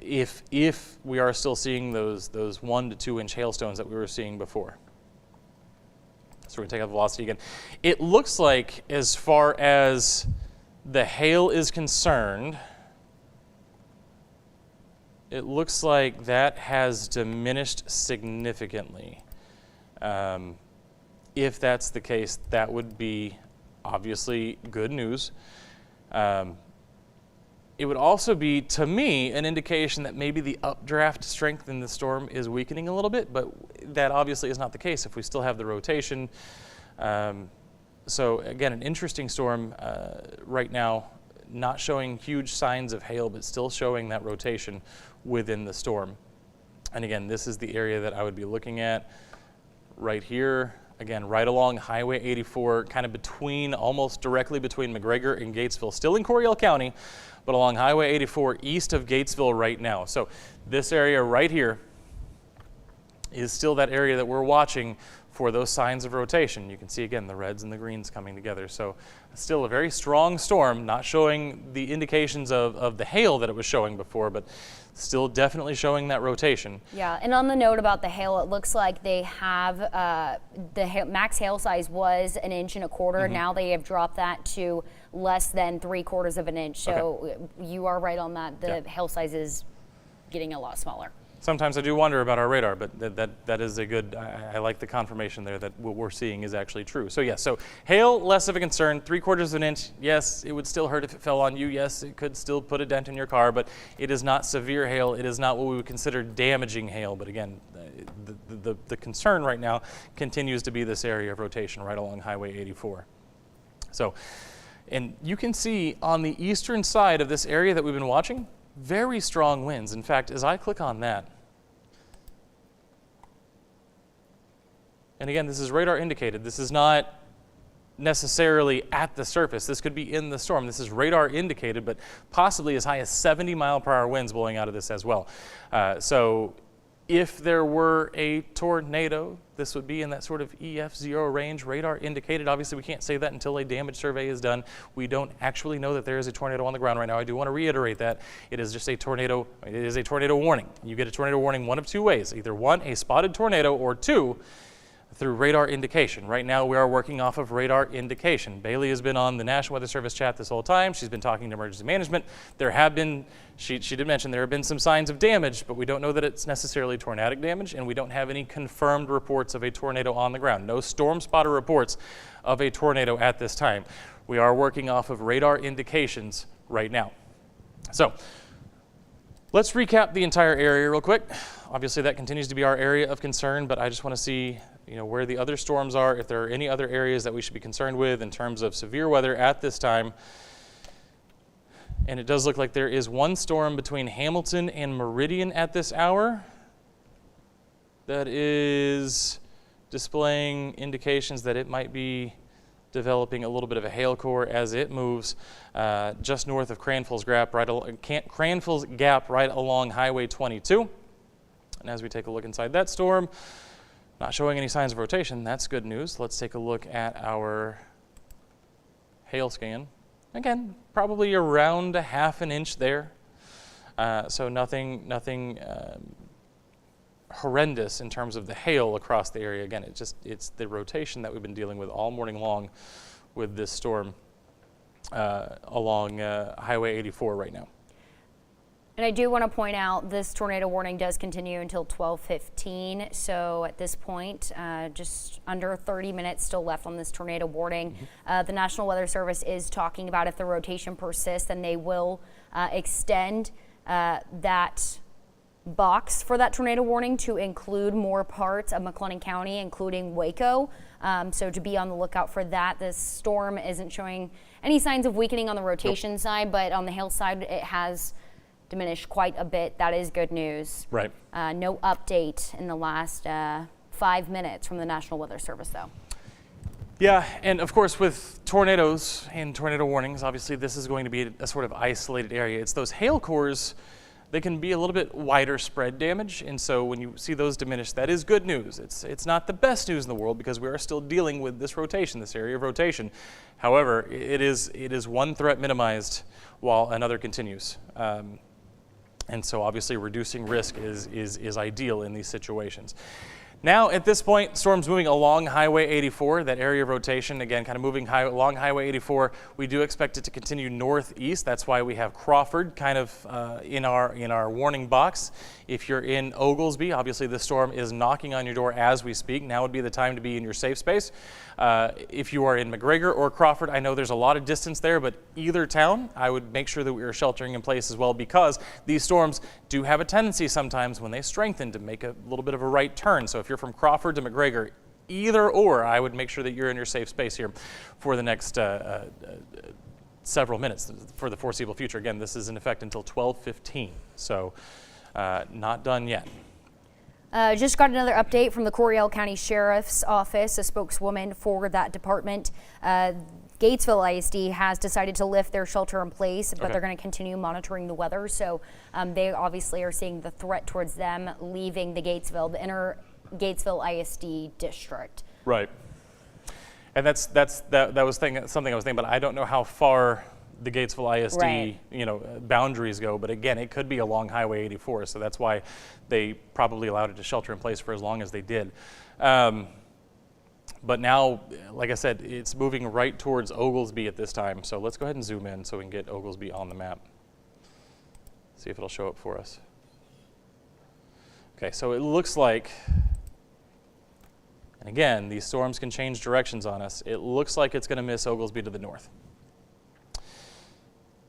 [SPEAKER 1] if we are still seeing those 1 to 2 inch hailstones that we were seeing before. So we're going to take out velocity again. It looks like, as far as the hail is concerned, it looks like that has diminished significantly. If that's the case, that would be obviously good news. It would also be, to me, an indication that maybe the updraft strength in the storm is weakening a little bit, but that obviously is not the case if we still have the rotation. So again, an interesting storm right now, not showing huge signs of hail, but still showing that rotation within the storm. And again, this is the area that I would be looking at right here. Again, right along Highway 84, kind of between, almost directly between McGregor and Gatesville, still in Coryell County, but along Highway 84 east of Gatesville right now. So this area right here is still that area that we're watching for those signs of rotation. You can see again the reds and the greens coming together. So still a very strong storm, not showing the indications of the hail that it was showing before, but still definitely showing that rotation.
[SPEAKER 2] Yeah, and on the note about the hail, it looks like they have max hail size was 1.25 inches. Now they have dropped that to less than 3/4 of an inch. So you are right on that. The hail size is getting a lot smaller.
[SPEAKER 1] Sometimes I do wonder about our radar, but that is a good, I like the confirmation there that what we're seeing is actually true. So yes, so hail, less of a concern, 3/4 of an inch. Yes, it would still hurt if it fell on you. Yes, it could still put a dent in your car, but it is not severe hail. It is not what we would consider damaging hail. But again, the concern right now continues to be this area of rotation right along Highway 84. So, and you can see on the eastern side of this area that we've been watching, very strong winds. In fact, as I click on that, and again, this is radar indicated. This is not necessarily at the surface. This could be in the storm. This is radar indicated, but possibly as high as 70-mile-per-hour winds blowing out of this as well. So if there were a tornado, this would be in that sort of EF0 range, radar indicated. Obviously, we can't say that until a damage survey is done. We don't actually know that there is a tornado on the ground right now. I do want to reiterate that. It is just a tornado. It is a tornado warning. You get a tornado warning one of two ways. Either one, a spotted tornado, or two, through radar indication. Right now, we are working off of radar indication. Bailey has been on the National Weather Service chat this whole time. She's been talking to emergency management. There have been, she did mention there have been some signs of damage, but we don't know that it's necessarily tornadic damage, and we don't have any confirmed reports of a tornado on the ground. No storm spotter reports of a tornado at this time. We are working off of radar indications right now. So, let's recap the entire area real quick. Obviously, that continues to be our area of concern, but I just want to see where the other storms are, if there are any other areas that we should be concerned with in terms of severe weather at this time. And it does look like there is one storm between Hamilton and Meridian at this hour that is displaying indications that it might be developing a little bit of a hail core as it moves just north of Cranfill's Gap, right along Highway 22. And as we take a look inside that storm, not showing any signs of rotation. That's good news. Let's take a look at our hail scan. Again, probably around a 1/2 inch there. So nothing horrendous in terms of the hail across the area. Again, it's the rotation that we've been dealing with all morning long with this storm along Highway 84 right now.
[SPEAKER 2] And I do want to point out this tornado warning does continue until 12:15. So at this point, just under 30 minutes still left on this tornado warning. The National Weather Service is talking about if the rotation persists, then they will extend that box for that tornado warning to include more parts of McLennan County, including Waco. So to be on the lookout for that. This storm isn't showing any signs of weakening on the rotation side, but on the hail side, it has diminished quite a bit. That is good news.
[SPEAKER 1] Right.
[SPEAKER 2] No update in the last 5 minutes from the National Weather Service, though.
[SPEAKER 1] Yeah, and of course with tornadoes and tornado warnings, obviously this is going to be a sort of isolated area. It's those hail cores, they can be a little bit wider spread damage, and so when you see those diminish, that is good news. It's not the best news in the world because we are still dealing with this rotation, this area of rotation. However, it is one threat minimized while another continues. And so obviously reducing risk is ideal in these situations. Now, at this point, storm's moving along Highway 84, that area of rotation, again, kind of moving along Highway 84. We do expect it to continue northeast. That's why we have Crawford kind of in our warning box. If you're in Oglesby, obviously the storm is knocking on your door as we speak. Now would be the time to be in your safe space. If you are in McGregor or Crawford, I know there's a lot of distance there, but either town, I would make sure that we are sheltering in place as well, because these storms do have a tendency sometimes when they strengthen to make a little bit of a right turn. So if you're from Crawford to McGregor, either or, I would make sure that you're in your safe space here for the next several minutes for the foreseeable future. Again, this is in effect until 12:15, so not done yet.
[SPEAKER 2] Just got another update from the Coryell County Sheriff's Office, a spokeswoman for that department. Gatesville ISD has decided to lift their shelter in place, but they're going to continue monitoring the weather. So they obviously are seeing the threat towards them leaving the inner Gatesville ISD district.
[SPEAKER 1] Right. And that was something I was thinking, but I don't know how far the Gatesville ISD boundaries go, but again, it could be along Highway 84, so that's why they probably allowed it to shelter in place for as long as they did. But now, like I said, it's moving right towards Oglesby at this time, so let's go ahead and zoom in so we can get Oglesby on the map. See if it'll show up for us. Okay, so it looks like, and again, these storms can change directions on us. It looks like it's going to miss Oglesby to the north.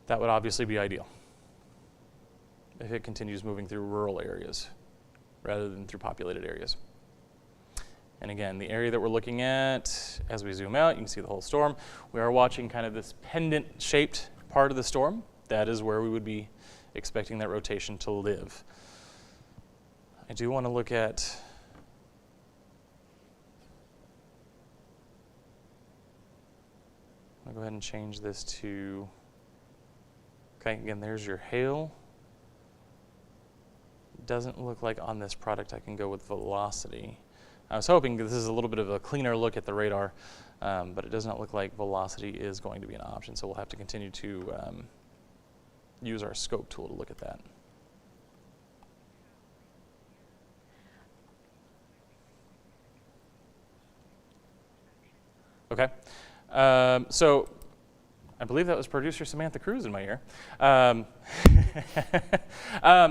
[SPEAKER 1] That would obviously be ideal if it continues moving through rural areas rather than through populated areas. And again, the area that we're looking at, as we zoom out, you can see the whole storm. We are watching kind of this pendant-shaped part of the storm. That is where we would be expecting that rotation to live. I do want to look at I'll go ahead and change this to, okay, again, there's your hail. Doesn't look like on this product I can go with velocity. I was hoping this is a little bit of a cleaner look at the radar, but it does not look like velocity is going to be an option, so we'll have to continue to use our scope tool to look at that. Okay. So I believe that was producer Samantha Cruz in my ear.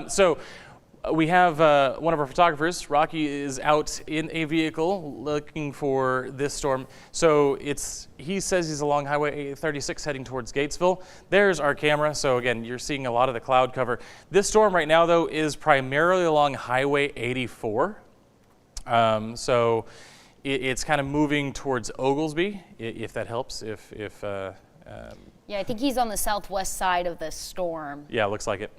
[SPEAKER 1] So we have one of our photographers, Rocky, is out in a vehicle looking for this storm. So he says he's along Highway 36 heading towards Gatesville. There's our camera. So again, you're seeing a lot of the cloud cover. This storm right now, though, is primarily along Highway 84. So it's kind of moving towards Oglesby, if that helps. Yeah,
[SPEAKER 2] I think he's on the southwest side of the storm.
[SPEAKER 1] Yeah, looks like it.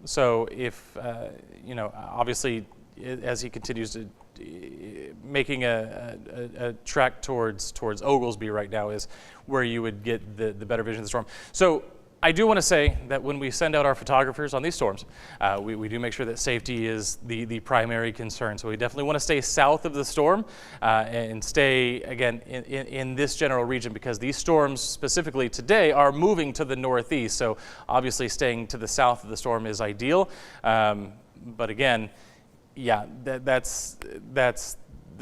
[SPEAKER 1] So if, obviously, as he continues to making a track towards Oglesby right now is where you would get the better vision of the storm. So I do want to say that when we send out our photographers on these storms, we do make sure that safety is the primary concern. So we definitely want to stay south of the storm and stay, again, in this general region, because these storms specifically today are moving to the northeast. So obviously staying to the south of the storm is ideal. But again, yeah, that's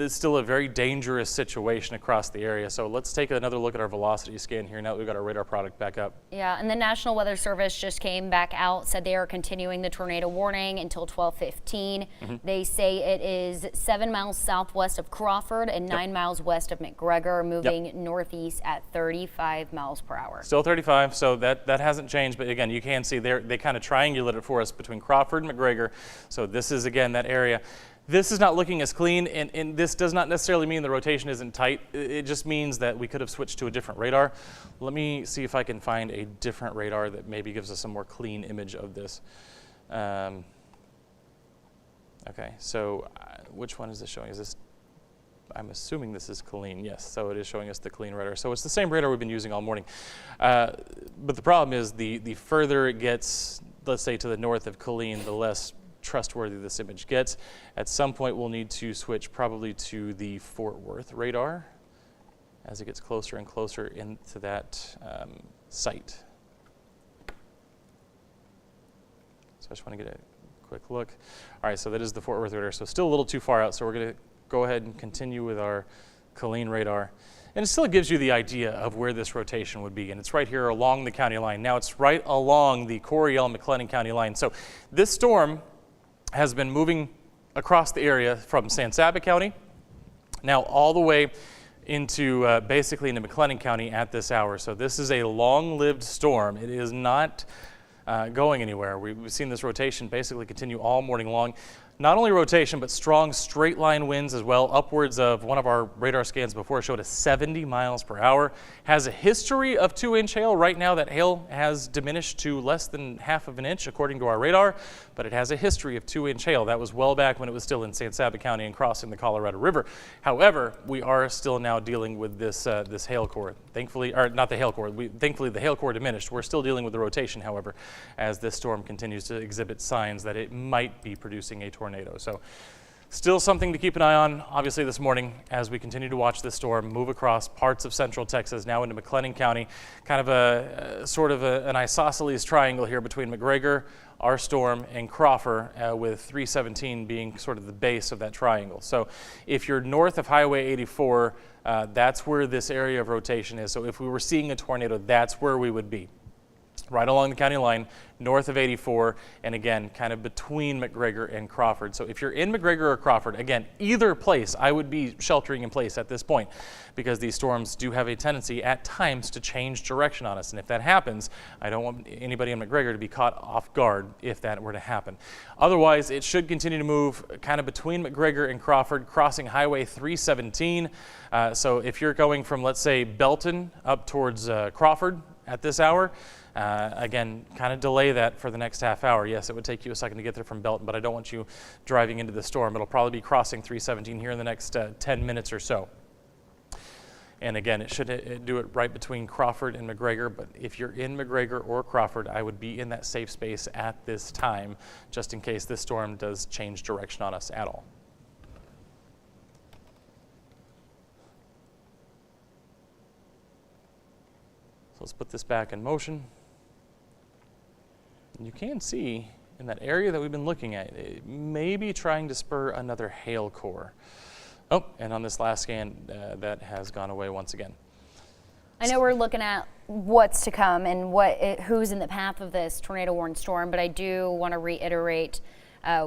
[SPEAKER 1] still a very dangerous situation across the area. So let's take another look at our velocity scan here now that we've got our radar product back up.
[SPEAKER 2] Yeah, and the National Weather Service just came back out, said they are continuing the tornado warning until 12:15. They say it is 7 miles southwest of Crawford and 9 miles west of McGregor, moving northeast at 35 miles per hour.
[SPEAKER 1] Still 35, so that hasn't changed. But again, you can see they kind of triangulate it for us between Crawford and McGregor. So this is, again, that area. This is not looking as clean, and this does not necessarily mean the rotation isn't tight. It just means that we could have switched to a different radar. Let me see if I can find a different radar that maybe gives us a more clean image of this. Okay, so which one is this showing? Is this I'm assuming this is Killeen, yes, so it is showing us the Killeen radar. So it's the same radar we've been using all morning. But the problem is the further it gets, let's say to the north of Killeen, the less trustworthy this image gets. At some point we'll need to switch probably to the Fort Worth radar as it gets closer and closer into that site. So I just want to get a quick look. All right, so that is the Fort Worth radar. So still a little too far out, so we're going to go ahead and continue with our Killeen radar. And it still gives you the idea of where this rotation would be. And it's right here along the county line. Now it's right along the Coryell-McLennan County line. So this storm has been moving across the area from San Saba County, now all the way into basically into McLennan County at this hour. So this is a long-lived storm. It is not going anywhere. We've seen this rotation basically continue all morning long. Not only rotation, but strong straight line winds as well, upwards of, one of our radar scans before showed a 70 miles per hour. Has a history of 2-inch hail. Right now that hail has diminished to less than half of an inch according to our radar, but it has a history of 2-inch hail. That was well back when it was still in San Saba County and crossing the Colorado River. However, we are still now dealing with this this hail core. Thankfully, or not the hail core, thankfully the hail core diminished. We're still dealing with the rotation, however, as this storm continues to exhibit signs that it might be producing a tornado. So still something to keep an eye on, obviously, this morning as we continue to watch this storm move across parts of central Texas, now into McLennan County. Kind of a sort of an isosceles triangle here between McGregor, our storm, and Crawford, with 317 being sort of the base of that triangle. So if you're north of Highway 84, that's where this area of rotation is. So if we were seeing a tornado, that's where we would be. Right along the county line, north of 84, and again, kind of between McGregor and Crawford. So if you're in McGregor or Crawford, again, either place, I would be sheltering in place at this point, because these storms do have a tendency at times to change direction on us. And if that happens, I don't want anybody in McGregor to be caught off guard if that were to happen. Otherwise, it should continue to move kind of between McGregor and Crawford, crossing Highway 317. So if you're going from, let's say, Belton up towards Crawford at this hour, again, kind of delay that for the next half hour. Yes, it would take you a second to get there from Belton, but I don't want you driving into the storm. It'll probably be crossing 317 here in the next 10 minutes or so. And again, it should do it right between Crawford and McGregor, but if you're in McGregor or Crawford, I would be in that safe space at this time, just in case this storm does change direction on us at all. So let's put this back in motion. And you can see in that area that we've been looking at, it may be trying to spur another hail core. Oh, and on this last scan, that has gone away once again.
[SPEAKER 2] I know we're looking at what's to come and who's in the path of this tornado warning storm, but I do want to reiterate,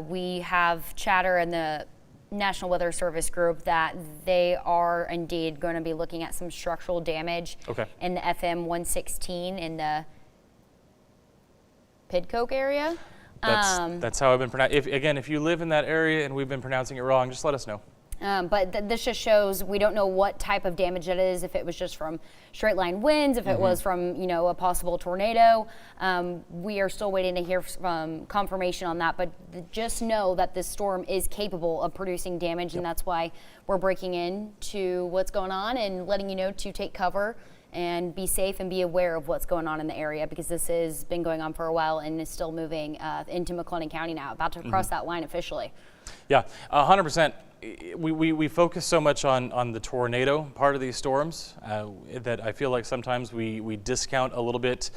[SPEAKER 2] we have chatter in the National Weather Service group that they are indeed going to be looking at some structural damage in the FM 116 in the Pidcoke area.
[SPEAKER 1] That's how I've been pronouncing. If you live in that area and we've been pronouncing it wrong, just let us know.
[SPEAKER 2] But this just shows we don't know what type of damage it is, if it was just from straight line winds, if it was from, a possible tornado. We are still waiting to hear from confirmation on that, but just know that this storm is capable of producing damage, and that's why we're breaking in to what's going on and letting you know to take cover and be safe and be aware of what's going on in the area, because this has been going on for a while and is still moving into McLennan County now, about to cross that line officially. Yeah,
[SPEAKER 1] 100%. We focus so much on the tornado part of these storms that I feel like sometimes we discount a little bit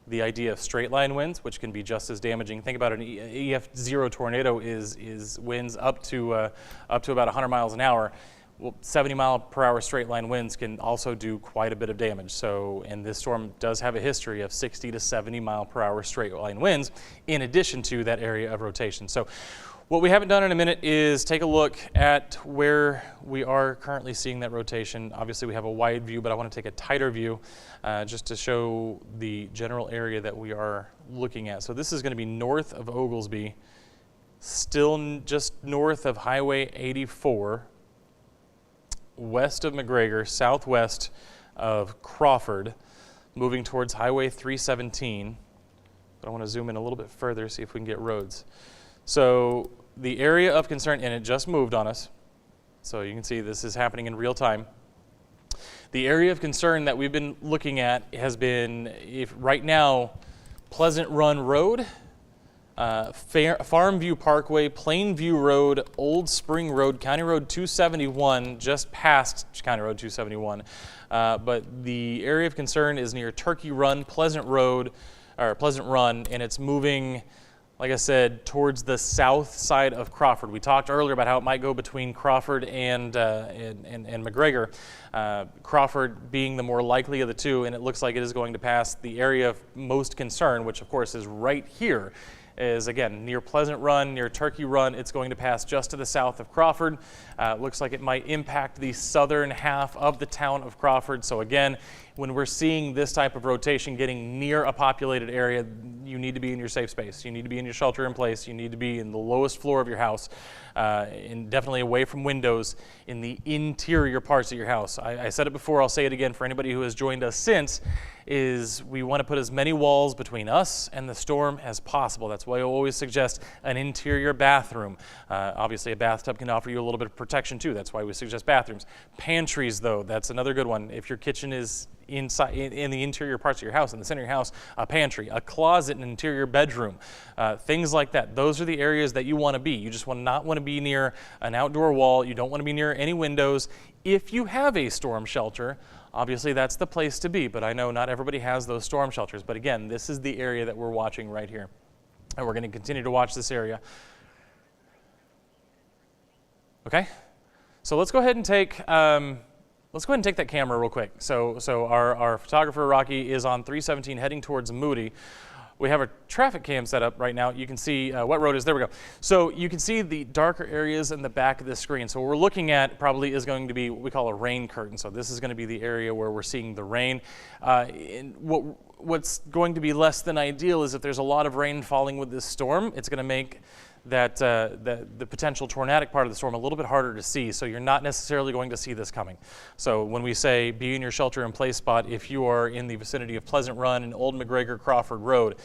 [SPEAKER 1] the idea of straight line winds, which can be just as damaging. Think about an EF0 tornado is winds up to about 100 miles an hour. Well, 70 mile per hour straight line winds can also do quite a bit of damage. So, and this storm does have a history of 60 to 70 mile per hour straight line winds, in addition to that area of rotation. So what we haven't done in a minute is take a look at where we are currently seeing that rotation. Obviously we have a wide view, but I want to take a tighter view just to show the general area that we are looking at. So this is going to be north of Oglesby, still just north of Highway 84, west of McGregor, southwest of Crawford, moving towards Highway 317. But I want to zoom in a little bit further, see if we can get roads. So the area of concern, and it just moved on us, So you can see this is happening in real time. The area of concern that we've been looking at has been, right now, Pleasant Run Road, Farmview Parkway, Plainview Road, Old Spring Road, County Road 271, just past County Road 271. But the area of concern is near Turkey Run, Pleasant Run, and it's moving, like I said, towards the south side of Crawford. We talked earlier about how it might go between Crawford and McGregor. Crawford being the more likely of the two, and it looks like it is going to pass the area of most concern, which of course is right here, is again near Pleasant Run, near Turkey Run. It's going to pass just to the south of Crawford. Looks like it might impact the southern half of the town of Crawford. So again, when we're seeing this type of rotation getting near a populated area, you need to be in your safe space. You need to be in your shelter in place. You need to be in the lowest floor of your house, and definitely away from windows in the interior parts of your house. I said it before, I'll say it again for anybody who has joined us since, is we want to put as many walls between us and the storm as possible. That's why I always suggest an interior bathroom. Obviously a bathtub can offer you a little bit of protection too. That's why we suggest bathrooms. Pantries though, that's another good one. If your kitchen is inside in the interior parts of your house, in the center of your house, a pantry, a closet, an interior bedroom, things like that. Those are the areas that you want to be. You just not want to be near an outdoor wall. You don't want to be near any windows. If you have a storm shelter, obviously that's the place to be, but I know not everybody has those storm shelters. But again, this is the area that we're watching right here, and we're going to continue to watch this area. Okay, so let's go ahead and take that camera real quick. So our photographer, Rocky, is on 317 heading towards Moody. We have a traffic cam set up right now. You can see what road is, there we go. So you can see the darker areas in the back of the screen. So what we're looking at probably is going to be what we call a rain curtain. So this is going to be the area where we're seeing the rain. And what's going to be less than ideal is if there's a lot of rain falling with this storm, it's going to make the potential tornadic part of the storm a little bit harder to see, so you're not necessarily going to see this coming. So when we say be in your shelter in place spot, if you are in the vicinity of Pleasant Run and Old McGregor Crawford Road,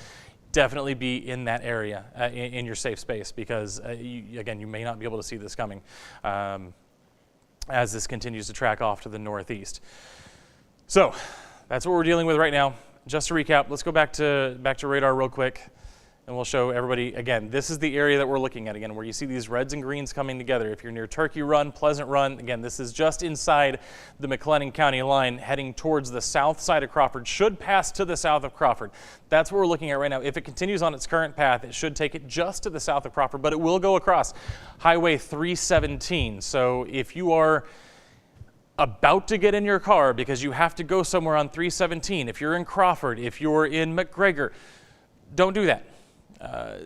[SPEAKER 1] definitely be in that area in your safe space, because again, you may not be able to see this coming as this continues to track off to the northeast. So that's what we're dealing with right now. Just to recap, let's go back to radar real quick. And we'll show everybody, again, this is the area that we're looking at, again, where you see these reds and greens coming together. If you're near Turkey Run, Pleasant Run, again, this is just inside the McLennan County line, heading towards the south side of Crawford, should pass to the south of Crawford. That's what we're looking at right now. If it continues on its current path, it should take it just to the south of Crawford, but it will go across Highway 317. So if you are about to get in your car because you have to go somewhere on 317, if you're in Crawford, if you're in McGregor, don't do that.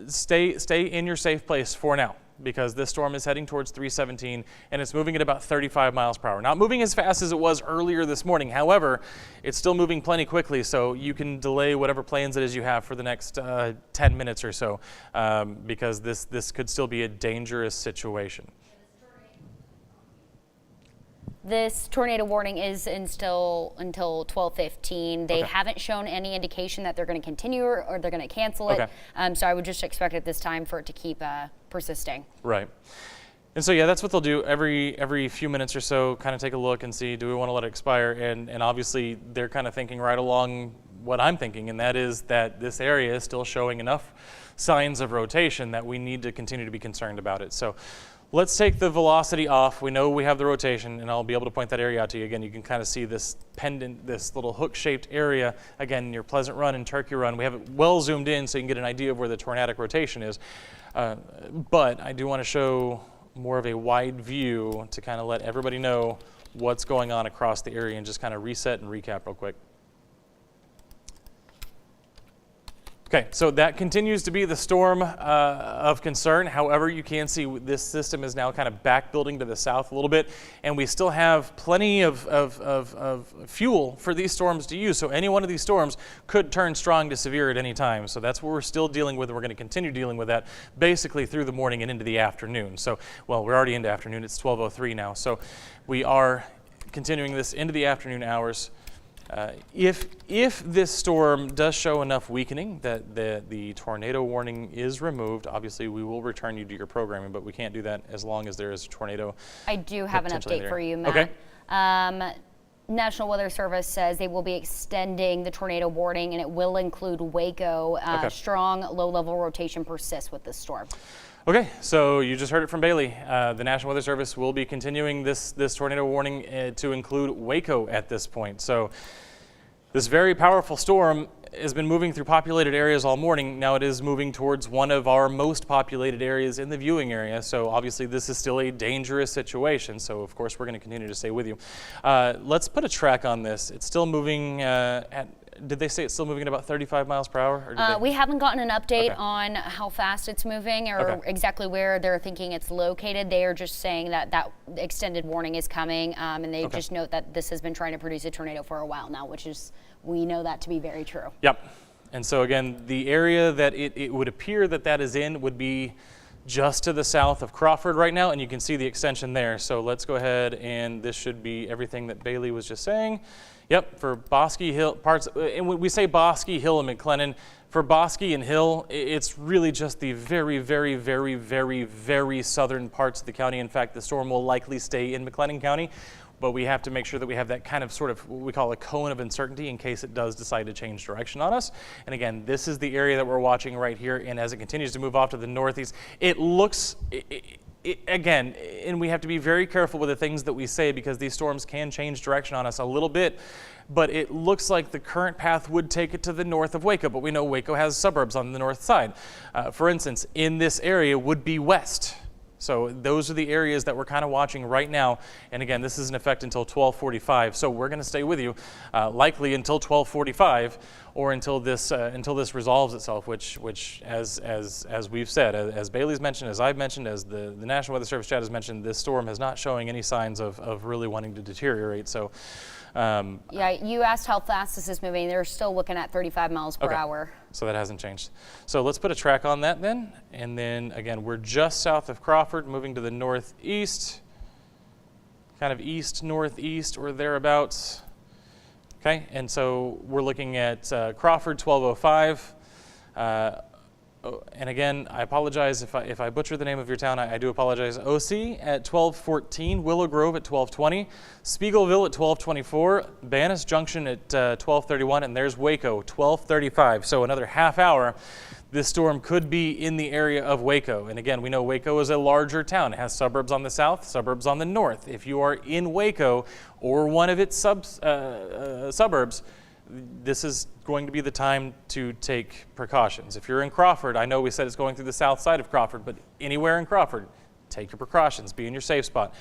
[SPEAKER 1] Stay in your safe place for now, because this storm is heading towards 317 and it's moving at about 35 miles per hour. Not moving as fast as it was earlier this morning. However, it's still moving plenty quickly, so you can delay whatever plans it is you have for the next 10 minutes or so, because this could still be a dangerous situation.
[SPEAKER 2] This tornado warning is still until 12:15. They
[SPEAKER 1] Okay.
[SPEAKER 2] haven't shown any indication that they're going to continue or they're going to cancel it.
[SPEAKER 1] Okay.
[SPEAKER 2] So I would just expect at this time for it to keep persisting.
[SPEAKER 1] Right. And so, yeah, that's what they'll do every few minutes or so, kind of take a look and see, do we want to let it expire? And obviously, they're kind of thinking right along what I'm thinking, and that is that this area is still showing enough signs of rotation that we need to continue to be concerned about it. So let's take the velocity off. We know we have the rotation, and I'll be able to point that area out to you. Again, you can kind of see this pendant, this little hook-shaped area, again, near Pleasant Run and Turkey Run. We have it well zoomed in so you can get an idea of where the tornadic rotation is. But I do want to show more of a wide view to kind of let everybody know what's going on across the area and just kind of reset and recap real quick. Okay, so that continues to be the storm of concern. However, you can see this system is now kind of back building to the south a little bit, and we still have plenty of fuel for these storms to use. So any one of these storms could turn strong to severe at any time. So that's what we're still dealing with. We're going to continue dealing with that basically through the morning and into the afternoon. So, well, we're already into afternoon. It's 12:03 now. So we are continuing this into the afternoon hours. If this storm does show enough weakening that the tornado warning is removed, obviously we will return you to your programming, but we can't do that as long as there is a tornado.
[SPEAKER 2] I do have an update for you, Matt.
[SPEAKER 1] Okay.
[SPEAKER 2] National Weather Service says they will be extending the tornado warning, and it will include Waco.
[SPEAKER 1] Okay.
[SPEAKER 2] Strong low-level rotation persists with this storm.
[SPEAKER 1] Okay, so you just heard it from Bailey. The National Weather Service will be continuing this tornado warning to include Waco at this point. So this very powerful storm has been moving through populated areas all morning. Now it is moving towards one of our most populated areas in the viewing area. So obviously this is still a dangerous situation. So of course we're going to continue to stay with you. Let's put a track on this. It's still moving did they say it's still moving at about 35 miles per hour? Or
[SPEAKER 2] we haven't gotten an update
[SPEAKER 1] Okay.
[SPEAKER 2] on how fast it's moving or
[SPEAKER 1] Okay.
[SPEAKER 2] exactly where they're thinking it's located. They are just saying that extended warning is coming, and they
[SPEAKER 1] Okay.
[SPEAKER 2] just note that this has been trying to produce a tornado for a while now, which is, we know that to be very true.
[SPEAKER 1] Yep. And so again, the area that it would appear that is in would be just to the south of Crawford right now, and you can see the extension there. So let's go ahead, and this should be everything that Bailey was just saying. Yep, for Bosque Hill parts, and when we say Bosque Hill and McLennan, for Bosque and Hill, it's really just the very, very, very, very, very southern parts of the county. In fact, the storm will likely stay in McLennan County, but we have to make sure that we have that kind of sort of what we call a cone of uncertainty in case it does decide to change direction on us. And again, this is the area that we're watching right here, and as it continues to move off to the northeast, it looks, again, and we have to be very careful with the things that we say because these storms can change direction on us a little bit, but it looks like the current path would take it to the north of Waco, but we know Waco has suburbs on the north side. For instance, in this area would be west. So those are the areas that we're kind of watching right now. And again, this is in effect until 12:45. So we're going to stay with you likely until 12:45 or until this resolves itself, which as we've said, as Bailey's mentioned, as I've mentioned, as the National Weather Service chat has mentioned, this storm is not showing any signs of really wanting to deteriorate. So
[SPEAKER 2] yeah, you asked how fast this is moving. They're still looking at 35 miles per hour.
[SPEAKER 1] So that hasn't changed. So let's put a track on that then. And then again, we're just south of Crawford, moving to the northeast, kind of east-northeast or thereabouts. Okay, and so we're looking at Crawford, 1205. And again, I apologize if I butcher the name of your town. I do apologize. OC at 1214, Willow Grove at 1220, Spiegelville at 1224, Bannis Junction at 1231, and there's Waco, 1235. So another half hour, this storm could be in the area of Waco. And again, we know Waco is a larger town. It has suburbs on the south, suburbs on the north. If you are in Waco or one of its suburbs, this is going to be the time to take precautions. If you're in Crawford, I know we said it's going through the south side of Crawford, but anywhere in Crawford, take your precautions, be in your safe spot.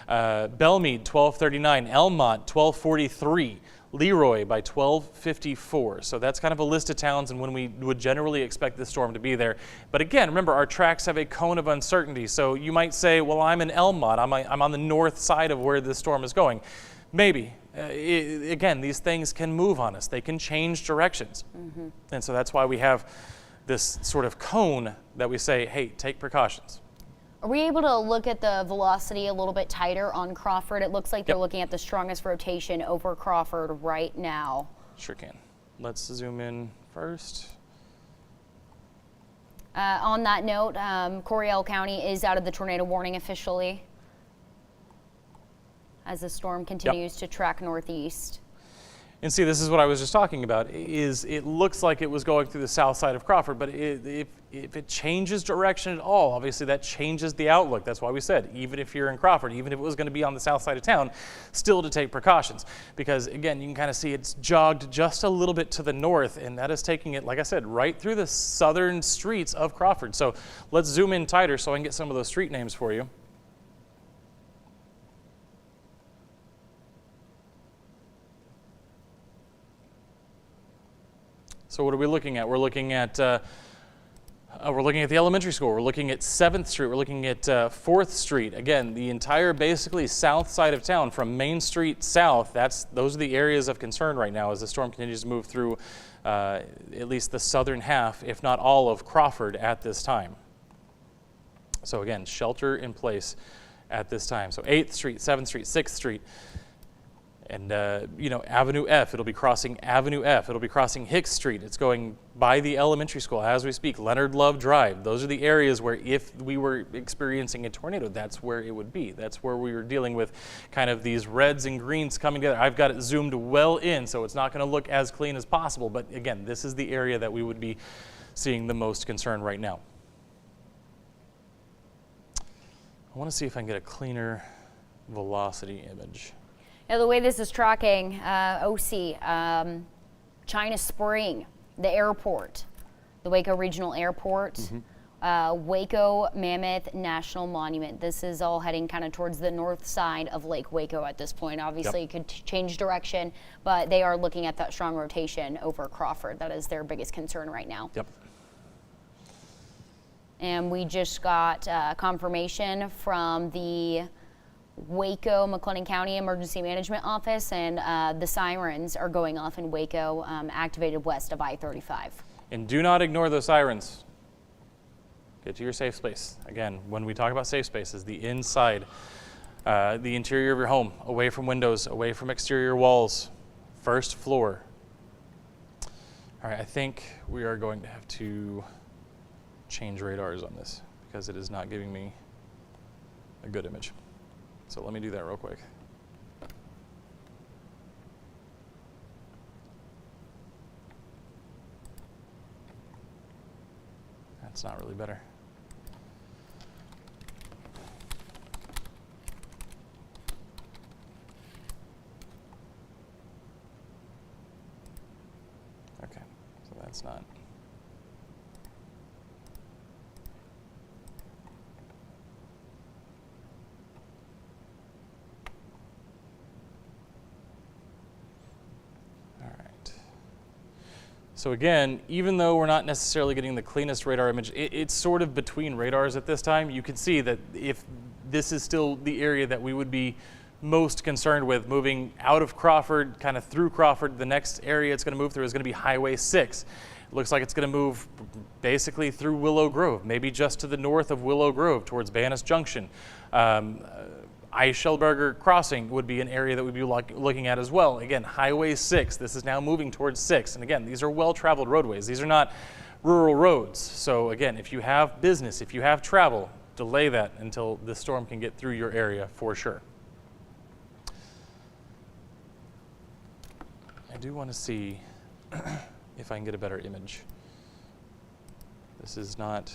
[SPEAKER 1] Belmead, 1239, Elmont, 1243, Leroy by 1254. So that's kind of a list of towns and when we would generally expect this storm to be there. But again, remember, our tracks have a cone of uncertainty. So you might say, well, I'm in Elmont. I'm on the north side of where this storm is going. Maybe. Again, these things can move on us. They can change directions. Mm-hmm. And so that's why we have this sort of cone that we say, hey, take precautions.
[SPEAKER 2] Are we able to look at the velocity a little bit tighter on Crawford? It looks like they're looking at the strongest rotation over Crawford right now.
[SPEAKER 1] Sure can. Let's zoom in first.
[SPEAKER 2] On that note, Coryell County is out of the tornado warning officially, as the storm continues to track northeast.
[SPEAKER 1] And see, this is what I was just talking about, is it looks like it was going through the south side of Crawford, but if it changes direction at all, obviously that changes the outlook. That's why we said, even if you're in Crawford, even if it was going to be on the south side of town, still to take precautions. Because again, you can kind of see it's jogged just a little bit to the north, and that is taking it, like I said, right through the southern streets of Crawford. So let's zoom in tighter so I can get some of those street names for you. So what are we looking at? We're looking at the elementary school. We're looking at 7th Street. We're looking at 4th Street. Again, the entire basically south side of town from Main Street south. Those are the areas of concern right now as the storm continues to move through at least the southern half, if not all of Crawford at this time. So again, shelter in place at this time. So 8th Street, 7th Street, 6th Street. And, Avenue F, it'll be crossing Avenue F. It'll be crossing Hicks Street. It's going by the elementary school as we speak. Leonard Love Drive. Those are the areas where if we were experiencing a tornado, that's where it would be. That's where we were dealing with kind of these reds and greens coming together. I've got it zoomed well in, so it's not going to look as clean as possible. But again, this is the area that we would be seeing the most concern right now. I want to see if I can get a cleaner velocity image.
[SPEAKER 2] Now, the way this is tracking, OC, China Spring, the airport, the Waco Regional Airport, Waco Mammoth National Monument. This is all heading kind of towards the north side of Lake Waco at this point. Obviously, it could change direction, but they are looking at that strong rotation over Crawford. That is their biggest concern right now.
[SPEAKER 1] Yep.
[SPEAKER 2] And we just got confirmation from the Waco McLennan County Emergency Management Office, and the sirens are going off in Waco, activated west of I-35.
[SPEAKER 1] And do not ignore those sirens. Get to your safe space. Again, when we talk about safe spaces, the inside, the interior of your home, away from windows, away from exterior walls, first floor. All right, I think we are going to have to change radars on this because it is not giving me a good image. So let me do that real quick. That's not really better. Okay, so that's not. So again, even though we're not necessarily getting the cleanest radar image, it's sort of between radars at this time. You can see that if this is still the area that we would be most concerned with, moving out of Crawford, kind of through Crawford, the next area it's going to move through is going to be Highway 6. It looks like it's going to move basically through Willow Grove, maybe just to the north of Willow Grove towards Bannis Junction. Eichelberger Crossing would be an area that we'd be looking at as well. Again, Highway 6, this is now moving towards 6. And again, these are well-traveled roadways. These are not rural roads. So again, if you have business, if you have travel, delay that until the storm can get through your area for sure. I do want to see if I can get a better image. This is not...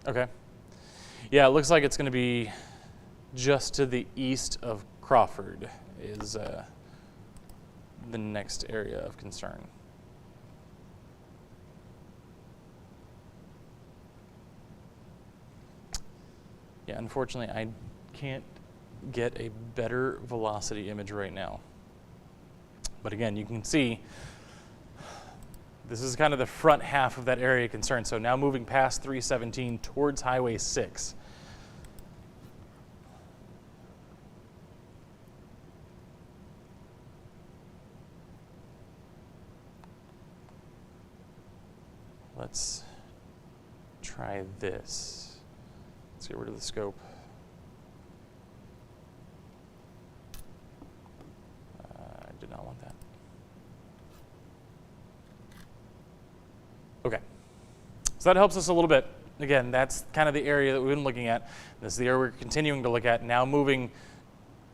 [SPEAKER 1] Okay. Yeah, it looks like it's going to be just to the east of Crawford is the next area of concern. Yeah, unfortunately, I can't get a better velocity image right now. But again, you can see this is kind of the front half of that area of concern. So now moving past 317 towards Highway 6. Let's try this. Let's get rid of the scope. I did not want that. Okay, so that helps us a little bit. Again, that's kind of the area that we've been looking at. This is the area we're continuing to look at, now moving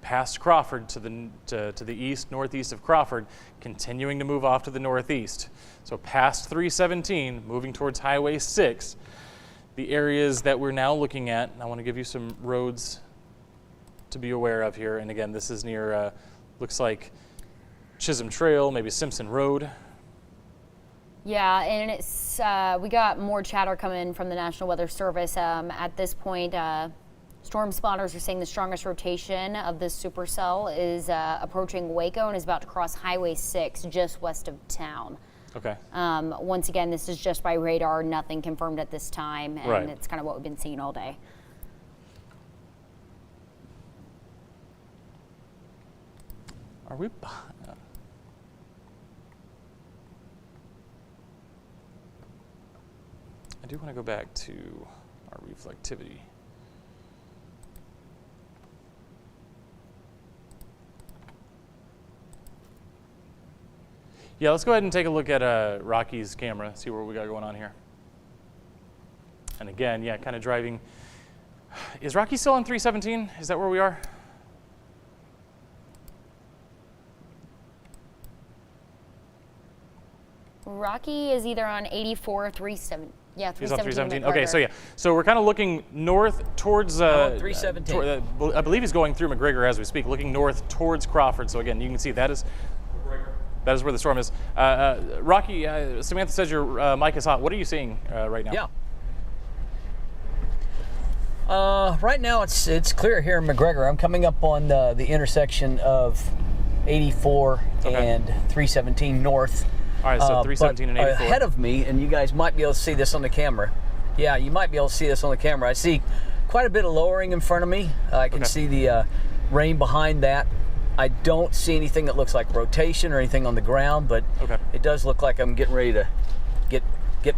[SPEAKER 1] past Crawford to the east, northeast of Crawford, continuing to move off to the northeast. So past 317, moving towards Highway 6, the areas that we're now looking at, and I want to give you some roads to be aware of here. And again, this is near, looks like Chisholm Trail, maybe Simpson Road.
[SPEAKER 2] Yeah, and it's we got more chatter coming from the National Weather Service. At this point, storm spotters are saying the strongest rotation of this supercell is approaching Waco and is about to cross Highway 6 just west of town.
[SPEAKER 1] Okay.
[SPEAKER 2] Once again, this is just by radar, nothing confirmed at this time, and
[SPEAKER 1] Right.
[SPEAKER 2] It's kind of what we've been seeing all day.
[SPEAKER 1] Are we behind? I do want to go back to our reflectivity. Yeah, let's go ahead and take a look at Rocky's camera, see what we got going on here. And again, yeah, kind of driving. Is Rocky still on 317? Is that where we are?
[SPEAKER 2] Rocky is either on 84 or 37. Yeah, 317.
[SPEAKER 1] He's on 317.
[SPEAKER 2] McGregor.
[SPEAKER 1] Okay, so yeah, so we're kind of looking north towards.
[SPEAKER 3] 317.
[SPEAKER 1] I believe he's going through McGregor as we speak, looking north towards Crawford. So again, you can see that is where the storm is. Rocky, Samantha says your mic is hot. What are you seeing right now?
[SPEAKER 3] Yeah. Right now it's clear here in McGregor. I'm coming up on the intersection of 84 and 317 north.
[SPEAKER 1] All right, so 317 and 84.
[SPEAKER 3] Ahead of me, and you guys might be able to see this on the camera. Yeah, you might be able to see this on the camera. I see quite a bit of lowering in front of me. I can see the rain behind that. I don't see anything that looks like rotation or anything on the ground, but it does look like I'm getting ready to get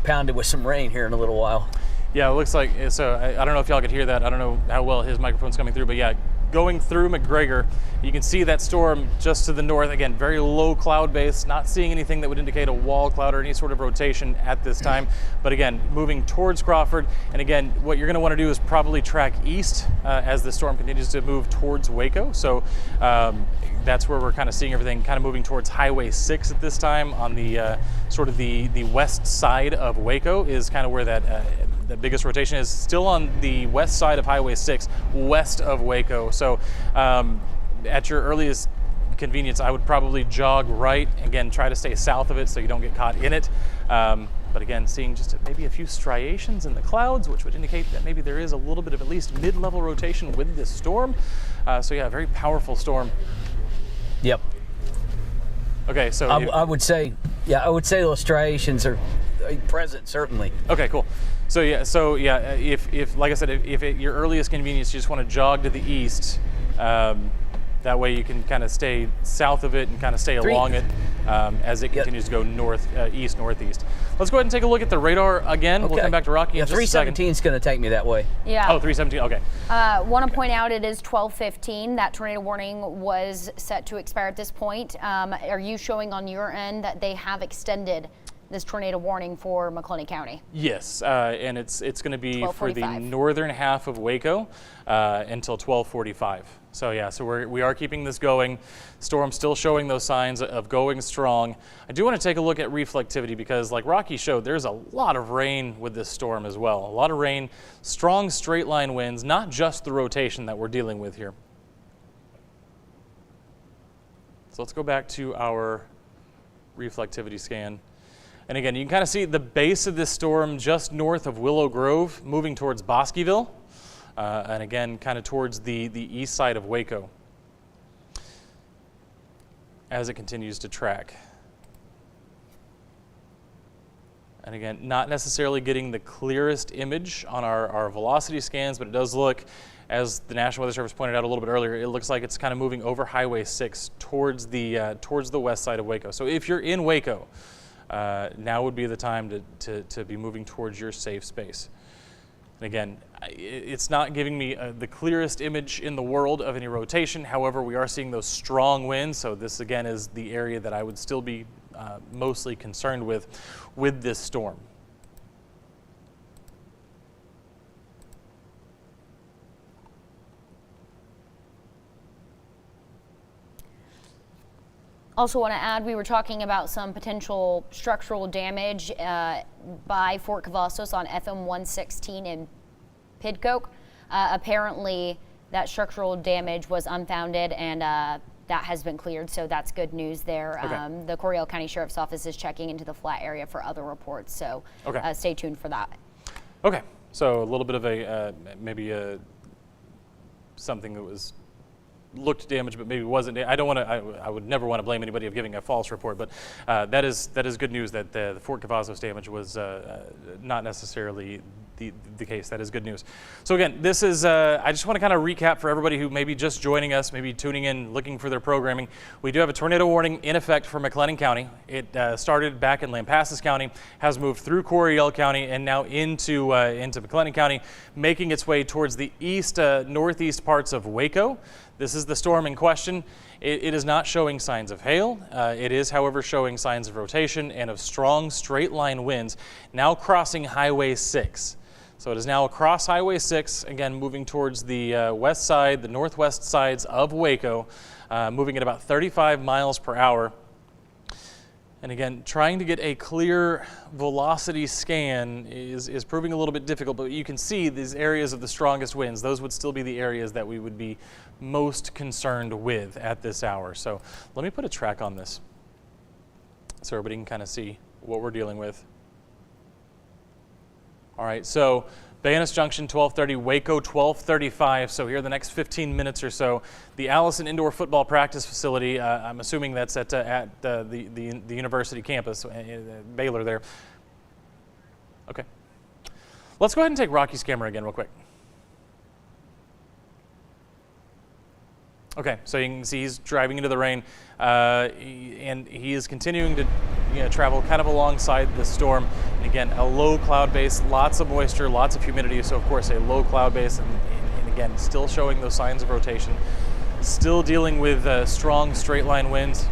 [SPEAKER 3] pounded with some rain here in a little while.
[SPEAKER 1] Yeah, it looks like, so I don't know if y'all could hear that. I don't know how well his microphone's coming through, but yeah, going through McGregor, you can see that storm just to the north. Again, very low cloud base, not seeing anything that would indicate a wall cloud or any sort of rotation at this time. But again, moving towards Crawford. And again, what you're gonna wanna do is probably track east as the storm continues to move towards Waco. So that's where we're kind of seeing everything kind of moving towards Highway 6 at this time on the sort of the west side of Waco is kind of where that the biggest rotation is, still on the west side of Highway 6, west of Waco. So at your earliest convenience, I would probably jog right. Again, try to stay south of it so you don't get caught in it. But again, seeing just maybe a few striations in the clouds, which would indicate that maybe there is a little bit of at least mid-level rotation with this storm. So yeah, a very powerful storm.
[SPEAKER 3] Yep.
[SPEAKER 1] Okay, so
[SPEAKER 3] I would say those striations are present, certainly.
[SPEAKER 1] Okay, cool. So yeah, if like I said, if at your earliest convenience you just want to jog to the east, that way you can kind of stay south of it and kind of stay along it as it continues to go north, east, northeast. Let's go ahead and take a look at the radar again. We'll come back to Rocky in just a second.
[SPEAKER 3] 317 is going to take me that way.
[SPEAKER 2] Yeah.
[SPEAKER 1] Oh, 317, okay.
[SPEAKER 2] Want to point out it is 12:15. That tornado warning was set to expire at this point. Are you showing on your end that they have extended this tornado warning for McClellan County?
[SPEAKER 1] Yes, and it's going to be for the
[SPEAKER 2] 12:45.
[SPEAKER 1] northern half of Waco until 12:45. So yeah, so we are keeping this going. Storm still showing those signs of going strong. I do want to take a look at reflectivity because, like Rocky showed, there's a lot of rain with this storm as well. A lot of rain, strong straight line winds, not just the rotation that we're dealing with here. So let's go back to our reflectivity scan. And again, you can kind of see the base of this storm just north of Willow Grove, moving towards Bosqueville, and again, kind of towards the east side of Waco as it continues to track. And again, not necessarily getting the clearest image on our velocity scans, but it does look, as the National Weather Service pointed out a little bit earlier, it looks like it's kind of moving over Highway 6 towards the west side of Waco. So if you're in Waco, now would be the time to be moving towards your safe space. And again, it's not giving me the clearest image in the world of any rotation. However, we are seeing those strong winds. So this again is the area that I would still be mostly concerned with this storm.
[SPEAKER 2] Also want to add, we were talking about some potential structural damage by Fort Cavazos on FM 116 in Pidcoke. Apparently, that structural damage was unfounded and that has been cleared, so that's good news there.
[SPEAKER 1] Okay.
[SPEAKER 2] The Coryell County Sheriff's Office is checking into the flat area for other reports, so stay tuned for that.
[SPEAKER 1] Okay, so a little bit of a maybe something that was looked damaged, but maybe wasn't. I don't want to. I would never want to blame anybody of giving a false report, but that is good news that the Fort Cavazos damage was not necessarily the case. That is good news. So again, this is, I just want to kind of recap for everybody who may be just joining us, maybe tuning in, looking for their programming. We do have a tornado warning in effect for McLennan County. It started back in Lampasas County, has moved through Coryell County, and now into McLennan County, making its way towards the east, northeast parts of Waco. This is the storm in question. It is not showing signs of hail. It is, however, showing signs of rotation and of strong straight line winds, now crossing Highway 6. So it is now across Highway 6, again moving towards the west side, the northwest sides of Waco, moving at about 35 miles per hour. And again, trying to get a clear velocity scan is proving a little bit difficult, but you can see these areas of the strongest winds. Those would still be the areas that we would be most concerned with at this hour. So let me put a track on this so everybody can kind of see what we're dealing with. All right, so Bayones Junction 12:30, Waco 12:35. So here the next 15 minutes or so, the Allison Indoor Football Practice Facility. I'm assuming that's at the university campus, Baylor there. Okay, let's go ahead and take Rocky's camera again real quick. Okay, so you can see he's driving into the rain, and he is continuing to travel kind of alongside the storm. And again, a low cloud base, lots of moisture, lots of humidity, so of course a low cloud base, and again, still showing those signs of rotation. Still dealing with strong straight line winds.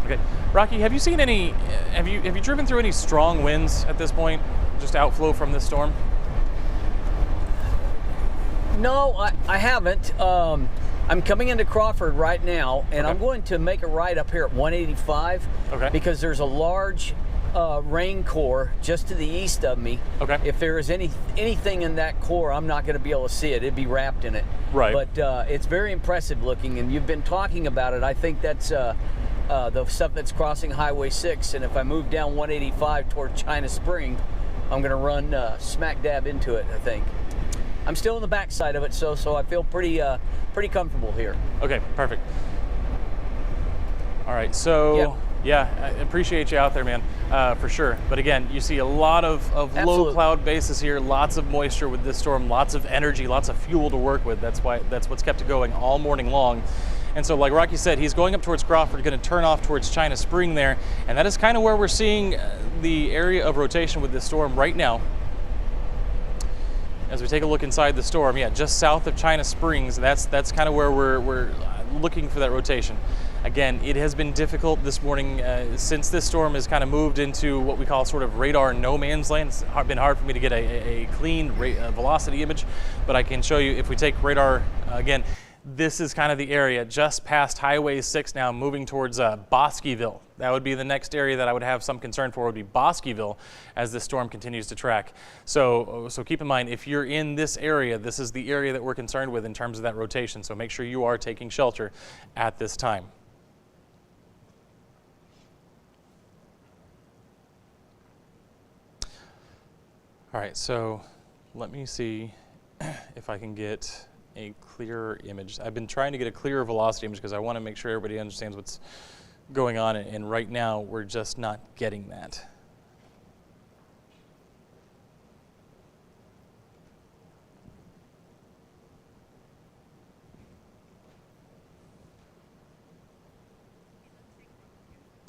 [SPEAKER 1] Okay, Rocky, have you seen any, have you driven through any strong winds at this point, just outflow from this storm?
[SPEAKER 3] No, I haven't. I'm coming into Crawford right now, and I'm going to make a right up here at 185 because there's a large rain core just to the east of me. Okay. If there is anything in that core, I'm not going to be able to see it. It'd be wrapped in it. Right. But it's very impressive looking, and you've been talking about it. I think that's the stuff that's crossing Highway 6, and if I move down 185 toward China Spring, I'm going to run smack dab into it, I think. I'm still on the backside of it, so I feel pretty comfortable here. Okay, perfect. All right, so yeah, I appreciate you out there, man, for sure. But again, you see a lot of low cloud bases here, lots of moisture with this storm, lots of energy, lots of fuel to work with. That's what's kept it going all morning long. And so like Rocky said, he's going up towards Crawford, going to turn off towards China Spring there, and that is kind of where we're seeing the area of rotation with this storm right now. As we take a look inside the storm, yeah, just south of China Springs, that's kind of where we're looking for that rotation. Again, it has been difficult this morning since this storm has kind of moved into what we call sort of radar no man's land. It's been hard for me to get a clean velocity image, but I can show you if we take radar again. This is kind of the area just past Highway 6 now, moving towards Bosqueville. That would be the next area that I would have some concern for, would be Bosqueville as this storm continues to track. So keep in mind, if you're in this area, this is the area that we're concerned with in terms of that rotation. So make sure you are taking shelter at this time. All right, so let me see if I can get a clearer image. I've been trying to get a clearer velocity image because I want to make sure everybody understands what's going on, and right now we're just not getting that.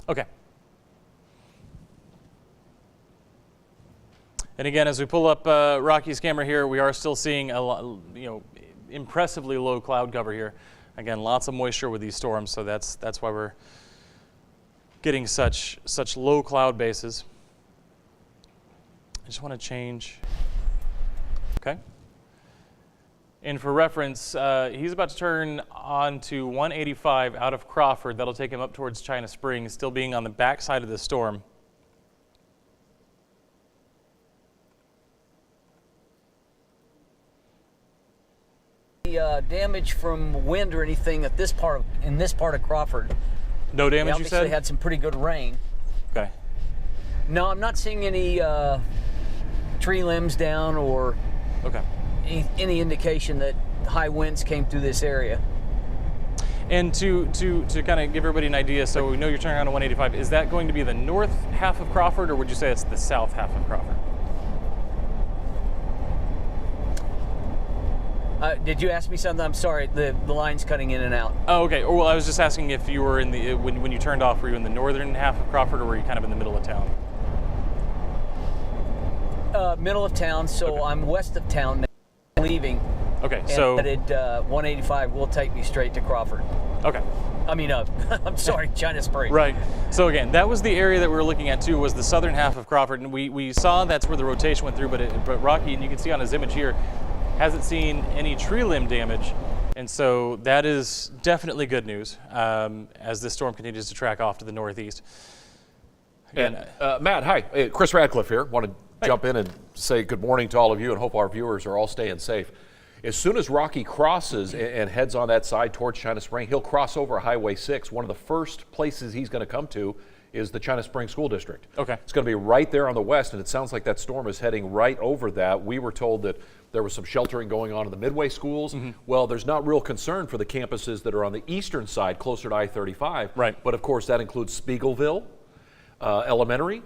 [SPEAKER 3] Okay. And again, as we pull up Rocky's camera here, we are still seeing a lot, impressively low cloud cover here. Again, lots of moisture with these storms, so that's why we're getting such low cloud bases. I just want to change. Okay. And for reference, he's about to turn on to 185 out of Crawford. That'll take him up towards China Springs, still being on the backside of the storm. Damage from wind or anything in this part of Crawford. No damage, you said? They had some pretty good rain. Okay. No, I'm not seeing any tree limbs down or any indication that high winds came through this area. And to kind of give everybody an idea, so we know you're turning on to 185. Is that going to be the north half of Crawford, or would you say it's the south half of Crawford? Did you ask me something? I'm sorry, the line's cutting in and out.
[SPEAKER 1] Oh, okay. Well, I was just asking if you were in the when you turned off. Were you in the northern half of Crawford, or were you kind of in the middle of town?
[SPEAKER 3] Middle of town, so
[SPEAKER 1] Okay.
[SPEAKER 3] I'm west of town now, leaving.
[SPEAKER 1] Okay,
[SPEAKER 3] And
[SPEAKER 1] so
[SPEAKER 3] 185 will take me straight to Crawford.
[SPEAKER 1] okay.
[SPEAKER 3] I mean, I'm sorry, China Springs.
[SPEAKER 1] Right. So again, that was the area that we were looking at too, was the southern half of Crawford, and we saw that's where the rotation went through. But Rocky, and you can see on his image here, hasn't seen any tree limb damage, and so that is definitely good news as this storm continues to track off to the northeast. Again,
[SPEAKER 4] And, Matt, hi. Chris Radcliffe here. Want to jump in and say good morning to all of you and hope our viewers are all staying safe. As soon as Rocky crosses and heads on that side towards China Spring, he'll cross over Highway 6. One of the first places he's going to come to is the China Spring School District.
[SPEAKER 1] Okay.
[SPEAKER 4] It's going to be right there on the west, and it sounds like that storm is heading right over that. We were told that there was some sheltering going on in the Midway schools.
[SPEAKER 1] Mm-hmm.
[SPEAKER 4] Well, there's not real concern for the campuses that are on the eastern side, closer to I-35.
[SPEAKER 1] Right.
[SPEAKER 4] But of course, that includes Spiegelville Elementary.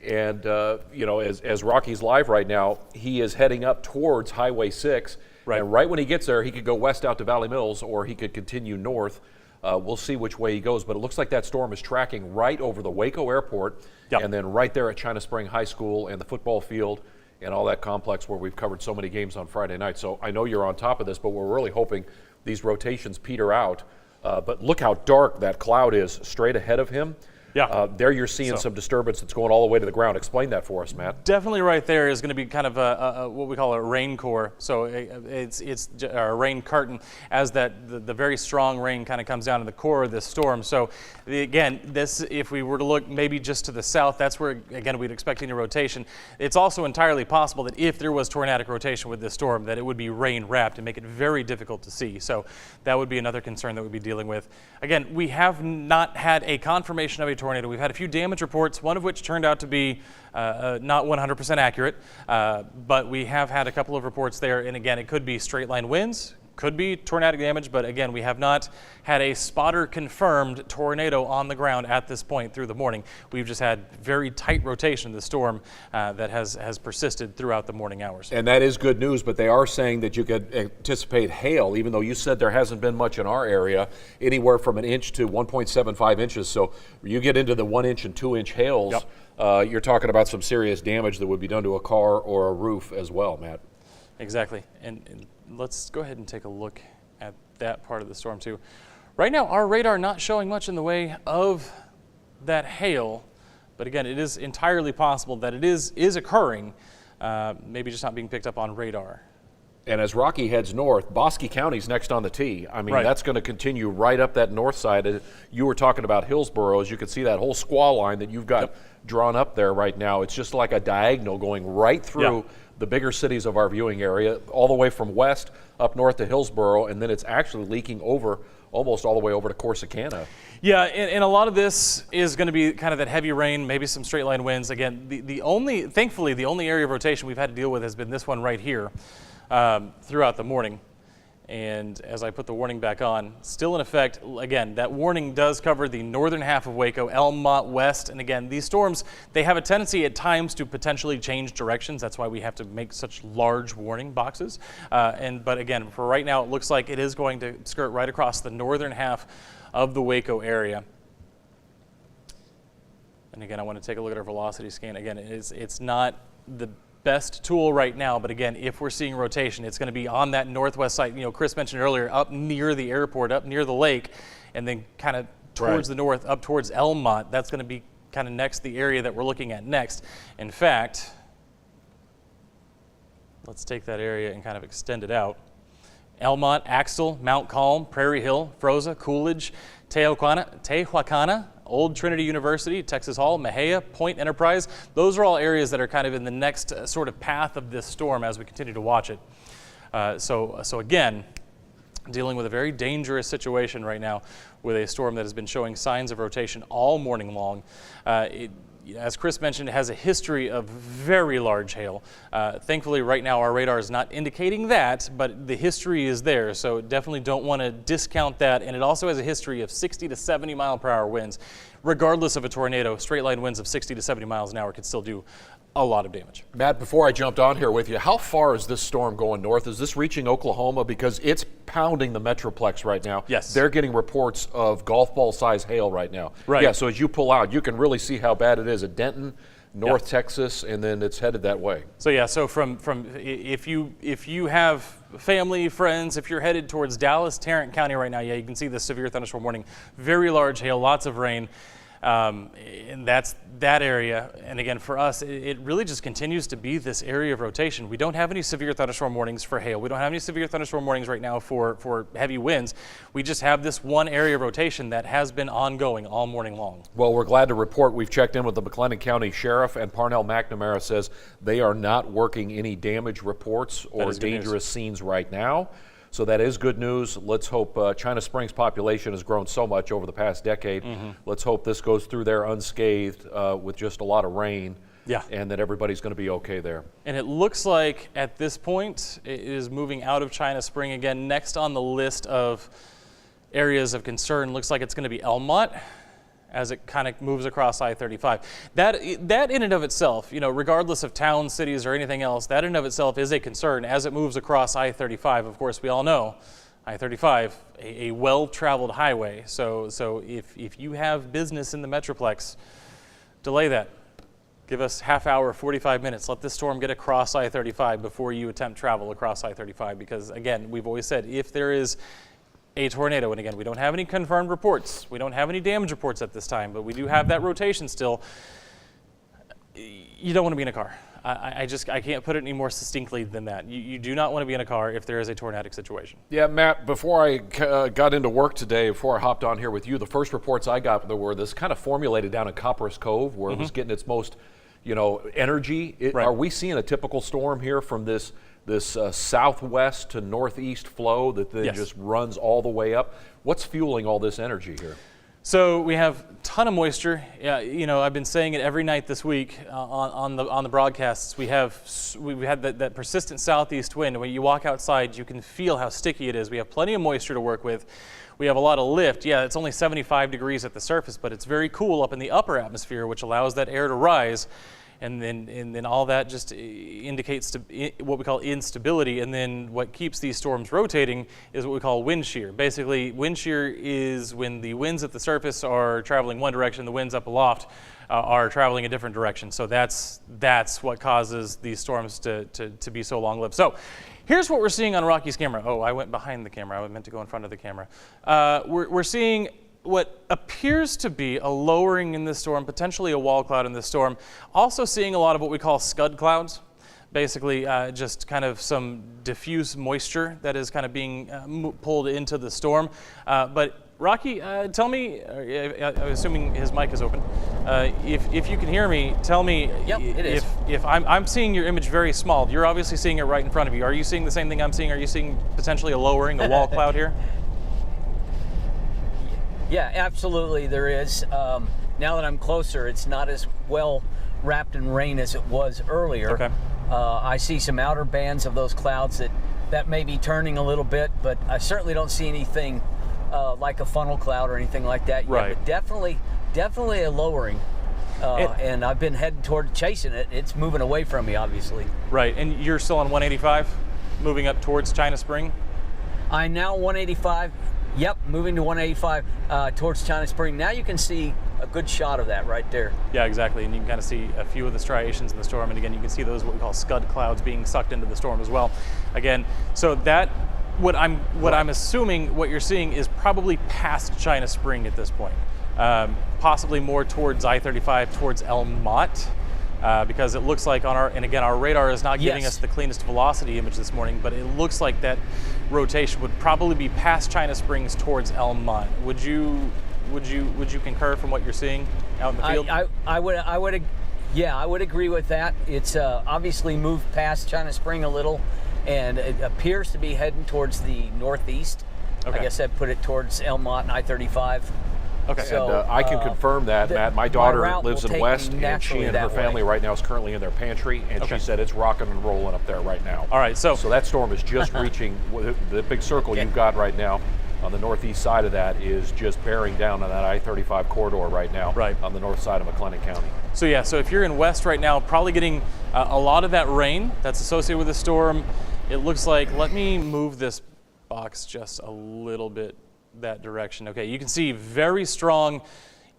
[SPEAKER 4] And, as Rocky's live right now, he is heading up towards Highway 6.
[SPEAKER 1] Right.
[SPEAKER 4] And right when he gets there, he could go west out to Valley Mills, or he could continue north. We'll see which way he goes, but it looks like that storm is tracking right over the Waco airport,
[SPEAKER 1] Yep.
[SPEAKER 4] and then right there at China Spring High School and the football field and all that complex where we've covered so many games on Friday night. So I know you're on top of this, but we're really hoping these rotations peter out. But look how dark that cloud is straight ahead of him.
[SPEAKER 1] Yeah.
[SPEAKER 4] There you're seeing some disturbance that's going all the way to the ground. Explain that for us, Matt.
[SPEAKER 1] definitely right there is going to be kind of a what we call a rain core. So it's a rain curtain as the very strong rain kind of comes down to the core of this storm. So again, this, if we were to look maybe just to the south, that's where again we'd expect any rotation. It's also entirely possible that if there was tornadic rotation with this storm, that it would be rain wrapped and make it very difficult to see. So that would be another concern that we'd be dealing with. Again, we have not had a confirmation of a tornado. We've had a few damage reports, one of which turned out to be not 100% accurate, but we have had a couple of reports there. And again, it could be straight line winds, could be tornadic damage, but again, we have not had a spotter confirmed tornado on the ground at this point through the morning. We've just had very tight rotation of the storm that has persisted throughout the morning hours.
[SPEAKER 4] And that is good news, but they are saying that you could anticipate hail, even though you said there hasn't been much in our area, anywhere from an inch to 1.75 inches. So you get into the 1 inch and 2 inch hails,
[SPEAKER 1] Yep.
[SPEAKER 4] You're talking about some serious damage that would be done to a car or a roof as well, Matt.
[SPEAKER 1] Exactly. And let's go ahead and take a look at that part of the storm too. Right now, our radar not showing much in the way of that hail, but again, it is entirely possible that it is occurring, maybe just not being picked up on radar.
[SPEAKER 4] And as Rocky heads north, Bosque County's next on the T. I mean,
[SPEAKER 1] Right.
[SPEAKER 4] that's going to continue right up that north side. You were talking about Hillsborough. As you can see that whole squall line that you've got drawn up there right now. It's just like a diagonal going right through the bigger cities of our viewing area, all the way from west up north to Hillsborough, and then it's actually leaking over almost all the way over to Corsicana.
[SPEAKER 1] Yeah, and a lot of this is going to be kind of that heavy rain, maybe some straight line winds. Again, thankfully, the only area of rotation we've had to deal with has been this one right here throughout the morning. And as I put the warning back on, still in effect. Again, that warning does cover the northern half of Waco, Elmont West. And again, these storms, they have a tendency at times to potentially change directions. That's why we have to make such large warning boxes. But again, for right now, it looks like it is going to skirt right across the northern half of the Waco area. And again, I want to take a look at our velocity scan. Again, it's not the best tool right now, but again, if we're seeing rotation, it's going to be on that northwest side. You know, Chris mentioned earlier, up near the airport, up near the lake, and then kind of towards the north, up towards Elmont. That's going to be kind of next, the area that we're looking at next. In fact, let's take that area and kind of extend it out. Elmont, Axtell, Mount Calm, Prairie Hill, Froza, Coolidge, Tehuacana, Old Trinity University, Texas Hall, Mejia, Point Enterprise. Those are all areas that are kind of in the next sort of path of this storm as we continue to watch it. So again, dealing with a very dangerous situation right now with a storm that has been showing signs of rotation all morning long. As Chris mentioned, it has a history of very large hail. Thankfully, right now, our radar is not indicating that, but the history is there, so definitely don't want to discount that. And it also has a history of 60 to 70 mile per hour winds. Regardless of a tornado, straight line winds of 60 to 70 miles an hour could still do a lot of damage.
[SPEAKER 4] Matt, before I jumped on here with you, how far is this storm going north? Is this reaching Oklahoma? Because it's pounding the Metroplex right now.
[SPEAKER 1] Yes.
[SPEAKER 4] They're getting reports of golf ball size hail right now.
[SPEAKER 1] Right.
[SPEAKER 4] Yeah, so as you pull out, you can really see how bad it is at Denton, North Texas, and then it's headed that way.
[SPEAKER 1] So yeah, so from if you have family, friends, if you're headed towards Dallas, Tarrant County right now, yeah, you can see the severe thunderstorm warning. Very large hail, lots of rain. And that's that area. And again, for us, it really just continues to be this area of rotation. We don't have any severe thunderstorm warnings for hail. We don't have any severe thunderstorm warnings right now for heavy winds. We just have this one area of rotation that has been ongoing all morning long.
[SPEAKER 4] Well, we're glad to report we've checked in with the McLennan County Sheriff, and Parnell McNamara says they are not working any damage reports or dangerous scenes right now. So that is good news. Let's hope China Springs population has grown so much over the past decade. Let's hope this goes through there unscathed with just a lot of rain.
[SPEAKER 1] Yeah.
[SPEAKER 4] And that everybody's going to be okay there.
[SPEAKER 1] And it looks like at this point it is moving out of China Spring again. Next on the list of areas of concern looks like it's going to be Elmont as it kind of moves across I-35. That in and of itself, you know, regardless of towns, cities, or anything else, that in and of itself is a concern as it moves across I-35. Of course, we all know I-35, a well-traveled highway. So if you have business in the Metroplex, delay that. Give us half hour, 45 minutes. Let this storm get across I-35 before you attempt travel across I-35. Because again, we've always said if there is a tornado, and again, we don't have any confirmed reports. We don't have any damage reports at this time, but we do have that rotation still. You don't want to be in a car. I can't put it any more succinctly than that. You do not want to be in a car if there is a tornadic situation.
[SPEAKER 4] Yeah, Matt, before I got into work today, before I hopped on here with you, the first reports I got were this kind of formulated down in Copperas Cove where it was getting its most, energy.
[SPEAKER 1] Right.
[SPEAKER 4] Are we seeing a typical storm here from this southwest to northeast flow that then just runs all the way up? What's fueling all this energy here?
[SPEAKER 1] So we have a ton of moisture. I've been saying it every night this week on the broadcasts. We've had that persistent southeast wind. When you walk outside, you can feel how sticky it is. We have plenty of moisture to work with. We have a lot of lift. Yeah, it's only 75 degrees at the surface, but it's very cool up in the upper atmosphere, which allows that air to rise. And then all that just indicates what we call instability. And then what keeps these storms rotating is what we call wind shear. Basically, wind shear is when the winds at the surface are traveling one direction, the winds up aloft are traveling a different direction. So that's what causes these storms to be so long-lived. So here's what we're seeing on Rocky's camera. Oh, I went behind the camera. I meant to go in front of the camera. We're seeing what appears to be a lowering in this storm, potentially a wall cloud in this storm. Also seeing a lot of what we call scud clouds. Basically just kind of some diffuse moisture that is kind of being pulled into the storm. But Rocky, tell me, I'm assuming his mic is open. If you can hear me, tell me if I'm seeing your image very small. You're obviously seeing it right in front of you. Are you seeing the same thing I'm seeing? Are you seeing potentially a lowering, a wall cloud here?
[SPEAKER 3] Yeah, absolutely there is. Now that I'm closer, it's not as well wrapped in rain as it was earlier.
[SPEAKER 1] Okay.
[SPEAKER 3] I see some outer bands of those clouds that may be turning a little bit, but I certainly don't see anything like a funnel cloud or anything like that yet.
[SPEAKER 1] Right.
[SPEAKER 3] But definitely a lowering. And I've been heading toward chasing it. It's moving away from me, obviously.
[SPEAKER 1] Right, and you're still on 185, moving up towards China Spring?
[SPEAKER 3] I'm now 185. Yep, moving to 185 towards China Spring. Now you can see a good shot of that right there.
[SPEAKER 1] Yeah, exactly, and you can kind of see a few of the striations in the storm, and again, you can see those what we call scud clouds being sucked into the storm as well. Again, so that what I'm assuming what you're seeing is probably past China Spring at this point, possibly more towards I-35, towards Elmont. Because it looks like our radar is not giving us the cleanest velocity image this morning, but it looks like that rotation would probably be past China Springs towards Elmont. Would you concur from what you're seeing out in the field?
[SPEAKER 3] I would agree with that. It's obviously moved past China Spring a little, and it appears to be heading towards the northeast.
[SPEAKER 1] Okay.
[SPEAKER 3] I guess I'd put it towards Elmont and I-35.
[SPEAKER 1] Okay.
[SPEAKER 3] So,
[SPEAKER 4] and I can confirm that, Matt. My daughter lives in West, and she and her family
[SPEAKER 3] way.
[SPEAKER 4] right now is currently in their pantry, and she said it's rocking and rolling up there right now.
[SPEAKER 1] All right, so
[SPEAKER 4] that storm is just reaching the big circle you've got right now. on the northeast side of that is just bearing down on that I-35 corridor right now,
[SPEAKER 1] Right.
[SPEAKER 4] on the north side of McLennan County.
[SPEAKER 1] So yeah, so if you're in west right now, probably getting a lot of that rain that's associated with the storm. It looks like, let me move this box just a little bit that direction. Okay, you can see very strong,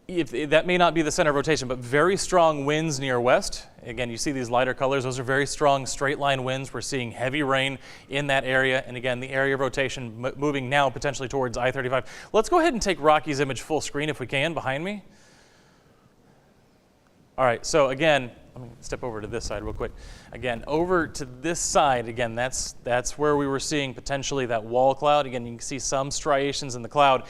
[SPEAKER 1] that may not be the center of rotation, but very strong winds near west. Again, you see these lighter colors. Those are very strong straight line winds. We're seeing heavy rain in that area. And again, the area of rotation moving now potentially towards I-35. Let's go ahead and take Rocky's image full screen if we can behind me. All right, so again, let me step over to this side real quick. Again, over to this side, again, that's where we were seeing potentially that wall cloud. Again, you can see some striations in the cloud.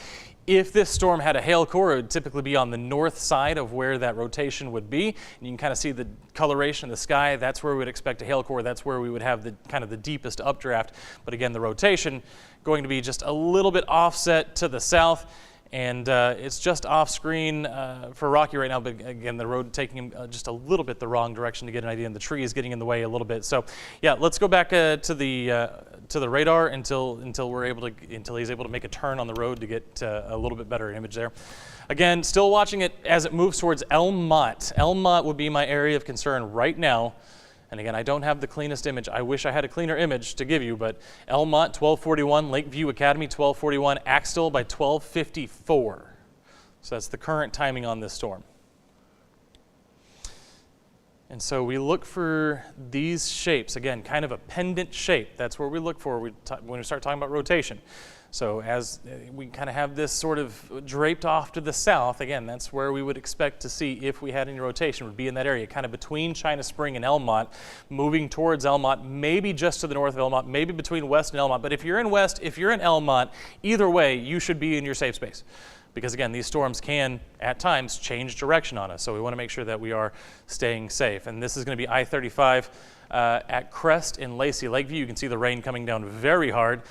[SPEAKER 1] If this storm had a hail core, it would typically be on the north side of where that rotation would be. And you can kind of see the coloration of the sky. That's where we would expect a hail core. That's where we would have the kind of the deepest updraft. But again, the rotation going to be just a little bit offset to the south. And it's just off screen for Rocky right now, but again, the road taking him just a little bit the wrong direction to get an idea, and the tree is getting in the way a little bit. So, yeah, let's go back to the radar until he's able to make a turn on the road to get a little bit better image there. Again, still watching it as it moves towards Elmont. Elmont would be my area of concern right now. And again, I don't have the cleanest image. I wish I had a cleaner image to give you, but Elmont 1241, Lakeview Academy 1241, Axtell by 1254. So that's the current timing on this storm. And so we look for these shapes, again, kind of a pendant shape. That's where we look for when we start talking about rotation. So as we kind of have this sort of draped off to the south, again, that's where we would expect to see if we had any rotation, would be in that area, kind of between China Spring and Elmont, moving towards Elmont, maybe just to the north of Elmont, maybe between West and Elmont. But if you're in West, if you're in Elmont, either way, you should be in your safe space. Because again, these storms can, at times, change direction on us. So we want to make sure that we are staying safe. And this is going to be I-35 at Crest in Lacey Lakeview. You can see the rain coming down very hard.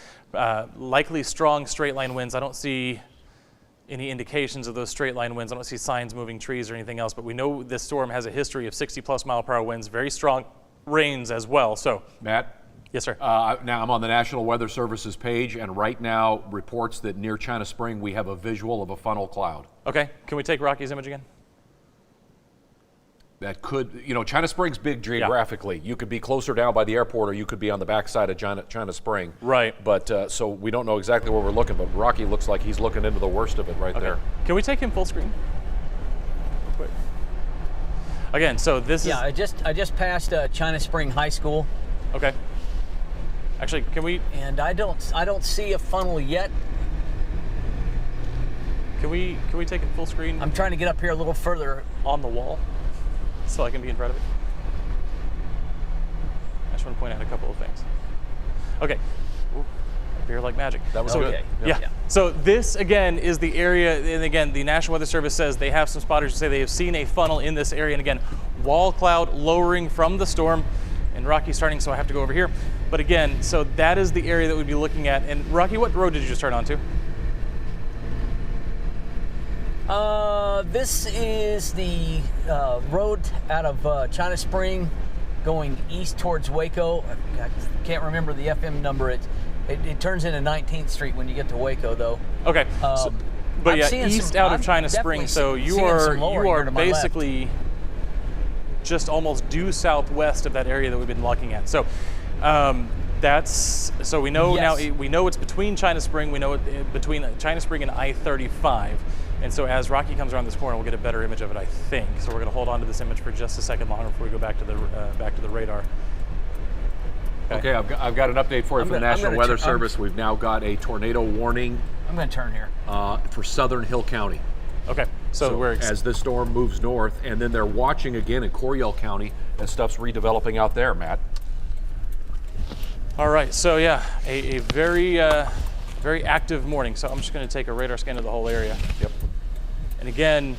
[SPEAKER 1] Likely strong straight line winds. I don't see any indications of those straight line winds. I don't see signs moving trees or anything else, but we know this storm has a history of 60+ mile/per-hour winds, very strong rains as well. So,
[SPEAKER 4] Matt?
[SPEAKER 1] Yes, sir.
[SPEAKER 4] Now I'm on the National Weather Service's page, and right now reports that near China Spring we have a visual of a funnel cloud.
[SPEAKER 1] Okay, can we take Rocky's image again?
[SPEAKER 4] That could, China Spring's big geographically. Yeah. You could be closer down by the airport, or you could be on the backside of China Spring.
[SPEAKER 1] Right.
[SPEAKER 4] But so we don't know exactly where we're looking, but Rocky looks like he's looking into the worst of it right there.
[SPEAKER 1] Can we take him full screen? Real quick. Again, so this is...
[SPEAKER 3] Yeah, I just passed China Spring High School.
[SPEAKER 1] Okay. Actually, can we...
[SPEAKER 3] And I don't see a funnel yet.
[SPEAKER 1] Can we take it full screen?
[SPEAKER 3] I'm trying to get up here a little further
[SPEAKER 1] on the wall so I can be in front of it. I just want to point out a couple of things. Okay. Ooh, appear like magic.
[SPEAKER 4] That was
[SPEAKER 3] okay.
[SPEAKER 4] good.
[SPEAKER 1] Yeah. So this, again, is the area, and again, the National Weather Service says they have some spotters who say they have seen a funnel in this area. And again, wall cloud lowering from the storm. And Rocky's starting, so I have to go over here. But again, so that is the area that we'd be looking at. And Rocky, what road did you just turn onto?
[SPEAKER 3] This is the road out of China Spring going east towards Waco. I can't remember the FM number. It turns into 19th Street when you get to Waco, though.
[SPEAKER 1] Okay. But yeah, east out of China Spring. So you are basically just almost due southwest of that area that we've been looking at. So so we know now. We know it's between China Spring. We know it between China Spring and I-35. And so as Rocky comes around this corner, we'll get a better image of it, I think. So we're going to hold on to this image for just a second longer before we go back to the radar.
[SPEAKER 4] Okay, I've got an update for you from the National Weather Service. We've now got a tornado warning.
[SPEAKER 3] I'm going to turn here.
[SPEAKER 4] For southern Hill County.
[SPEAKER 1] Okay, so we're
[SPEAKER 4] as this storm moves north, and then they're watching again in Coryell County as stuff's redeveloping out there, Matt.
[SPEAKER 1] All right, so yeah, a very very active morning. So I'm just going to take a radar scan of the whole area.
[SPEAKER 4] Yep.
[SPEAKER 1] And again,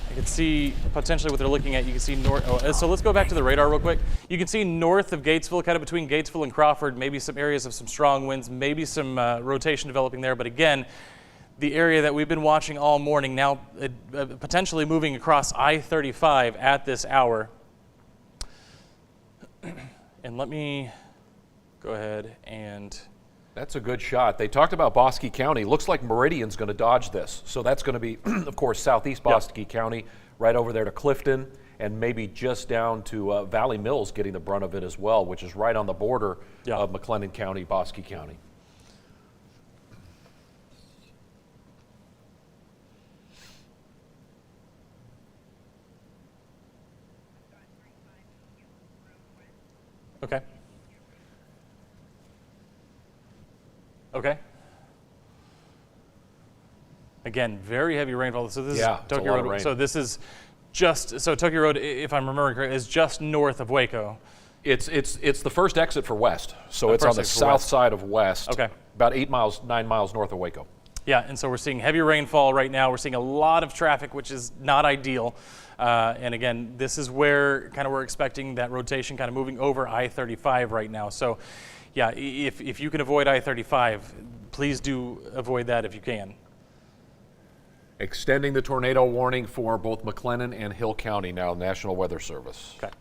[SPEAKER 1] I can see potentially what they're looking at. You can see north. So let's go back to the radar real quick. You can see north of Gatesville, kind of between Gatesville and Crawford, maybe some areas of some strong winds, maybe some rotation developing there. But again, the area that we've been watching all morning now potentially moving across I-35 at this hour. And let me go ahead and
[SPEAKER 4] That's a good shot. They talked about Bosque County. Looks like Meridian's going to dodge this. So that's going to be, of course, southeast Bosque County, right over there to Clifton, and maybe just down to Valley Mills getting the brunt of it as well, which is right on the border of McLennan County, Bosque County.
[SPEAKER 1] Okay. Okay. Again, very heavy rainfall. So this is Tokyo Road. So this is just, so Tokyo Road, if I'm remembering correctly, is just north of Waco.
[SPEAKER 4] It's the first exit for west. So it's on the south side of west.
[SPEAKER 1] Okay.
[SPEAKER 4] About 9 miles north of Waco.
[SPEAKER 1] Yeah, and so we're seeing heavy rainfall right now. We're seeing a lot of traffic, which is not ideal. And again, this is where kind of we're expecting that rotation kind of moving over I-35 right now. So yeah, if you can avoid I-35, please do avoid that if you can.
[SPEAKER 4] Extending the tornado warning for both McLennan and Hill County now, National Weather Service.
[SPEAKER 1] Okay.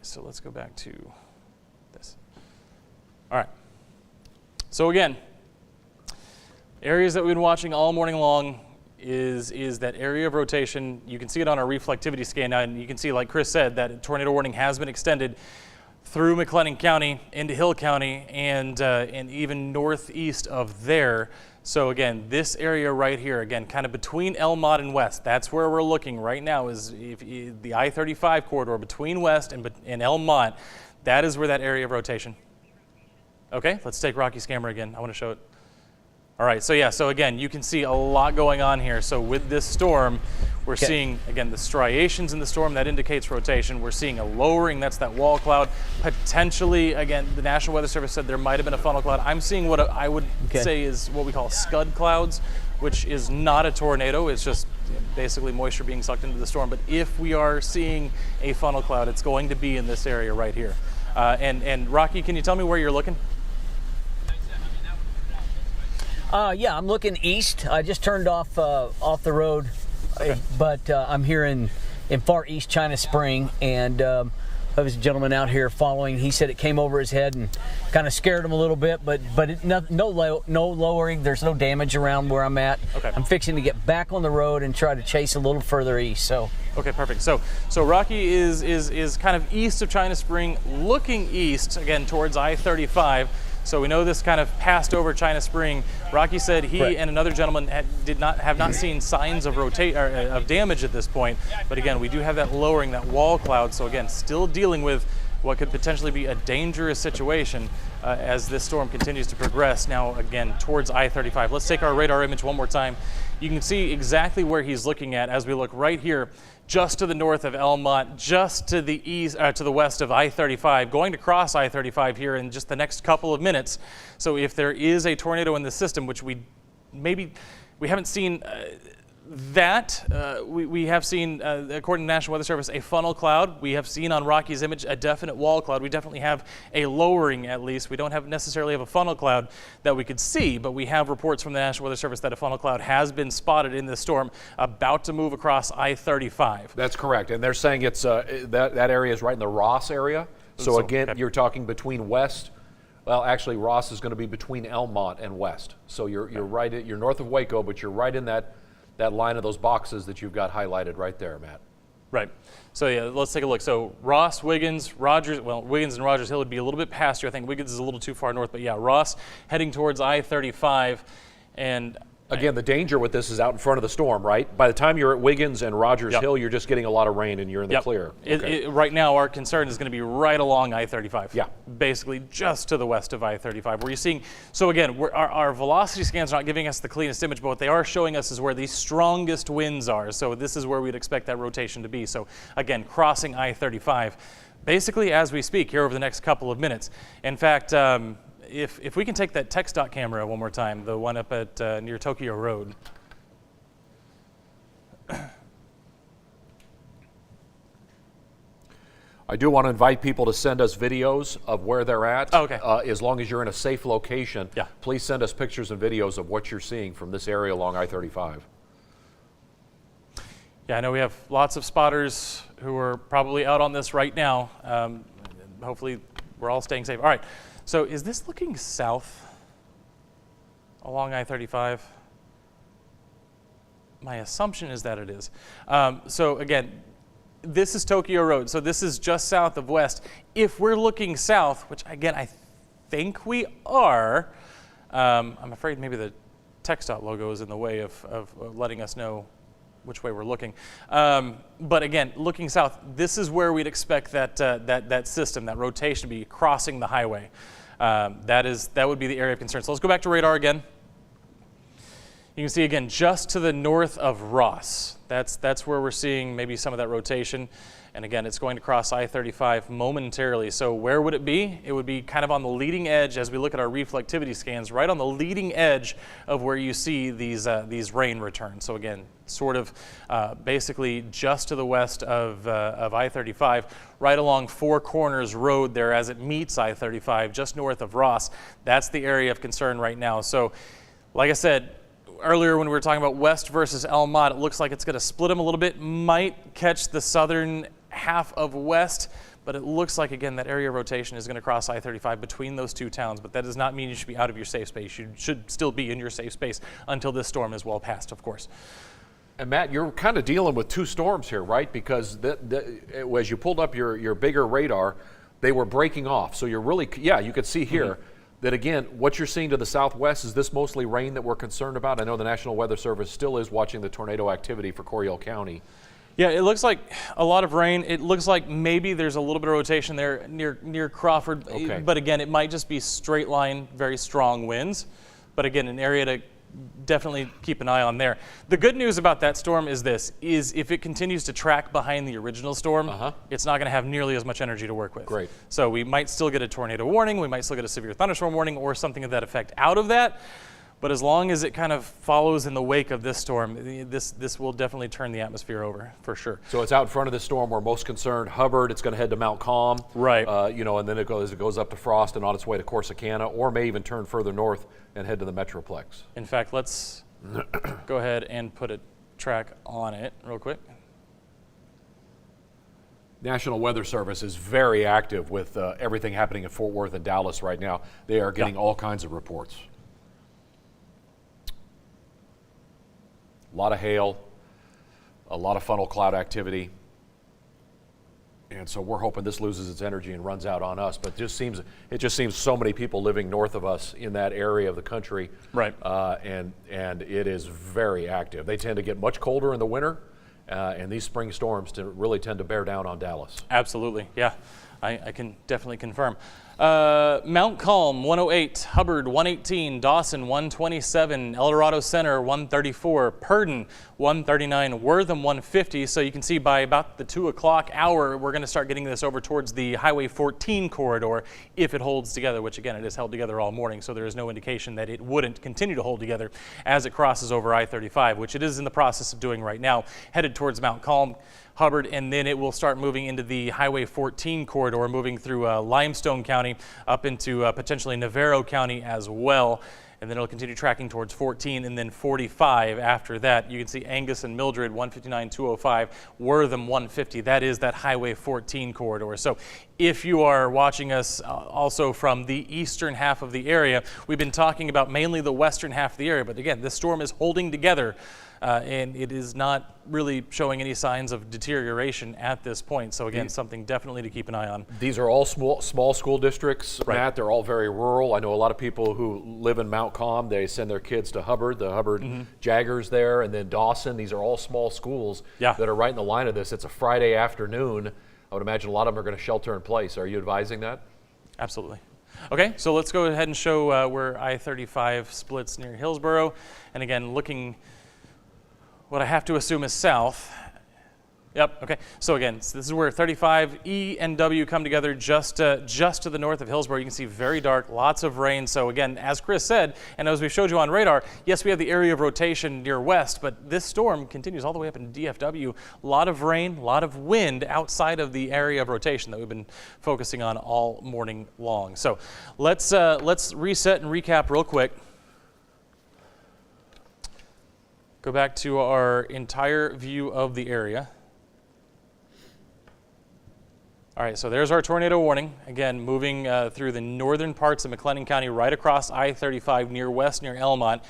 [SPEAKER 1] So let's go back to this. All right. So again, areas that we've been watching all morning long is that area of rotation. You can see it on our reflectivity scan now, and you can see, like Chris said, that tornado warning has been extended through McLennan County into Hill County and even northeast of there. So again, this area right here, again, kind of between Elmont and West, that's where we're looking right now, is the I-35 corridor between West and Elmont. That is where that area of rotation. Okay, let's take Rocky's camera again. I want to show it. All right, so yeah, so again, you can see a lot going on here. So with this storm, we're seeing, again, the striations in the storm. That indicates rotation. We're seeing a lowering. That's that wall cloud. Potentially, again, the National Weather Service said there might have been a funnel cloud. I'm seeing what I would say is what we call scud clouds, which is not a tornado. It's just basically moisture being sucked into the storm. But if we are seeing a funnel cloud, it's going to be in this area right here. And Rocky, can you tell me where you're looking?
[SPEAKER 3] Yeah, I'm looking east. I just turned off the road, but I'm here in far east China Spring, and there was a gentleman out here following. He said it came over his head and kind of scared him a little bit, but no lowering. There's no damage around where I'm at.
[SPEAKER 1] Okay.
[SPEAKER 3] I'm fixing to get back on the road and try to chase a little further east. So.
[SPEAKER 1] Okay, perfect. So Rocky is kind of east of China Spring, looking east again towards I-35. So we know this kind of passed over China Spring. Rocky said he and another gentleman have not seen signs of of damage at this point. But again, we do have that lowering, that wall cloud. So again, still dealing with what could potentially be a dangerous situation as this storm continues to progress now again towards I-35. Let's take our radar image one more time. You can see exactly where he's looking at as we look right here, just to the north of Elmont, just to the east, to the west of I-35, going to cross I-35 here in just the next couple of minutes. So if there is a tornado in the system, which we haven't seen we have seen, according to the National Weather Service, a funnel cloud. We have seen on Rocky's image a definite wall cloud. We definitely have a lowering, at least. We don't necessarily have a funnel cloud that we could see, but we have reports from the National Weather Service that a funnel cloud has been spotted in this storm about to move across I-35.
[SPEAKER 4] That's correct, and they're saying it's that area is right in the Ross area. So again, you're talking between West. Well, actually, Ross is going to be between Elmont and West. So you're right. You're north of Waco, but you're right in that line of those boxes that you've got highlighted right there, Matt.
[SPEAKER 1] Right. So yeah, let's take a look. So Ross, Wiggins, Rogers, well, Wiggins and Rogers Hill would be a little bit past you. I think Wiggins is a little too far north, but yeah, Ross heading towards I-35. And
[SPEAKER 4] again, the danger with this is out in front of the storm, right? By the time you're at Wiggins and Rogers Hill, you're just getting a lot of rain and you're in the clear. Okay.
[SPEAKER 1] Right now, our concern is going to be right along I-35.
[SPEAKER 4] Yeah.
[SPEAKER 1] Basically just to the west of I-35. Where you're seeing, so again, our velocity scans are not giving us the cleanest image, but what they are showing us is where the strongest winds are. So this is where we'd expect that rotation to be. So again, crossing I-35, basically as we speak here over the next couple of minutes. In fact, if we can take that TxDOT camera one more time, the one up at near Tokyo Road.
[SPEAKER 4] I do want to invite people to send us videos of where they're at.
[SPEAKER 1] Oh, okay.
[SPEAKER 4] As long as you're in a safe location,
[SPEAKER 1] Yeah.
[SPEAKER 4] please send us pictures and videos of what you're seeing from this area along I-35.
[SPEAKER 1] Yeah, I know we have lots of spotters who are probably out on this right now. Hopefully we're all staying safe. All right, so is this looking south along I-35? My assumption is that it is. So again, this is Tokyo Road, so this is just south of west. If we're looking south, which again, I think we are, I'm afraid maybe the TxDOT logo is in the way of letting us know which way we're looking. But again, looking south, this is where we'd expect that system, that rotation to be crossing the highway. That would be the area of concern. So let's go back to radar again. You can see again, just to the north of Ross. That's where we're seeing maybe some of that rotation. And again, it's going to cross I-35 momentarily. So where would it be? It would be kind of on the leading edge as we look at our reflectivity scans, right on the leading edge of where you see these rain returns. So again, sort of basically just to the west of I-35, right along Four Corners Road there as it meets I-35, just north of Ross. That's the area of concern right now. So like I said, earlier when we were talking about west versus El Mott, it looks like it's going to split them a little bit, might catch the southern half of west, but it looks like, again, that area of rotation is going to cross I-35 between those two towns, but that does not mean you should be out of your safe space. You should still be in your safe space until this storm is well past, of course.
[SPEAKER 4] And Matt, you're kind of dealing with two storms here, right? Because as you pulled up your bigger radar, they were breaking off. So you're really, yeah, you could see here that, again, what you're seeing to the southwest, is this mostly rain that we're concerned about? I know the National Weather Service still is watching the tornado activity for Coryell County.
[SPEAKER 1] Yeah, it looks like a lot of rain. It looks like maybe there's a little bit of rotation there near Crawford.
[SPEAKER 4] Okay.
[SPEAKER 1] But again, it might just be straight line, very strong winds. But again, an area to definitely keep an eye on there. The good news about that storm is this, is if it continues to track behind the original storm, it's not going to have nearly as much energy to work with.
[SPEAKER 4] Great.
[SPEAKER 1] So we might still get a tornado warning, we might still get a severe thunderstorm warning or something of that effect out of that. But as long as it kind of follows in the wake of this storm, this will definitely turn the atmosphere over, for sure.
[SPEAKER 4] So it's out in front of the storm we're most concerned. Hubbard, it's going to head to Mount Calm. Right. And then it goes up to Frost and on its way to Corsicana, or may even turn further north and head to the Metroplex.
[SPEAKER 1] In fact, let's go ahead and put a track on it real quick.
[SPEAKER 4] National Weather Service is very active with everything happening in Fort Worth and Dallas right now. They are getting all kinds of reports. A lot of hail, a lot of funnel cloud activity. And so we're hoping this loses its energy and runs out on us. But it just seems so many people living north of us in that area of the country. Right. And it is very active. They tend to get much colder in the winter, and these spring storms really tend to bear down on Dallas.
[SPEAKER 1] Absolutely, yeah. I can definitely confirm. Mount Calm, 108, Hubbard, 118, Dawson, 127, El Dorado Center, 134, Purdon, 139, Wortham, 150. So you can see by about the 2 o'clock hour, we're going to start getting this over towards the Highway 14 corridor if it holds together, which again, it has held together all morning. So there is no indication that it wouldn't continue to hold together as it crosses over I-35, which it is in the process of doing right now, headed towards Mount Calm, Hubbard, and then it will start moving into the Highway 14 corridor, moving through Limestone County up into potentially Navarro County as well. And then it'll continue tracking towards 14 and then 45 after that. You can see Angus and Mildred, 159, 205, Wortham, 150. That is that Highway 14 corridor. So if you are watching us also from the eastern half of the area, we've been talking about mainly the western half of the area. But again, this storm is holding together. And it is not really showing any signs of deterioration at this point. So again, something definitely to keep an eye on.
[SPEAKER 4] These are all small school districts, right. Matt. They're all very rural. I know a lot of people who live in Mount Calm, they send their kids to Hubbard, the Hubbard Jaggers there, and then Dawson. These are all small schools that are right in the line of this. It's a Friday afternoon. I would imagine a lot of them are going to shelter in place. Are you advising that?
[SPEAKER 1] Absolutely. Okay, so let's go ahead and show where I-35 splits near Hillsborough. And again, looking what I have to assume is south. Yep. Okay. So again, this is where 35 E and W come together, just to the north of Hillsborough. You can see very dark, lots of rain. So again, as Chris said, and as we showed you on radar, yes, we have the area of rotation near west, but this storm continues all the way up in DFW. A lot of rain, a lot of wind outside of the area of rotation that we've been focusing on all morning long. So let's reset and recap real quick. Go back to our entire view of the area. All right, so there's our tornado warning. Again, moving through the northern parts of McLennan County, right across I-35 near west, near Elmont.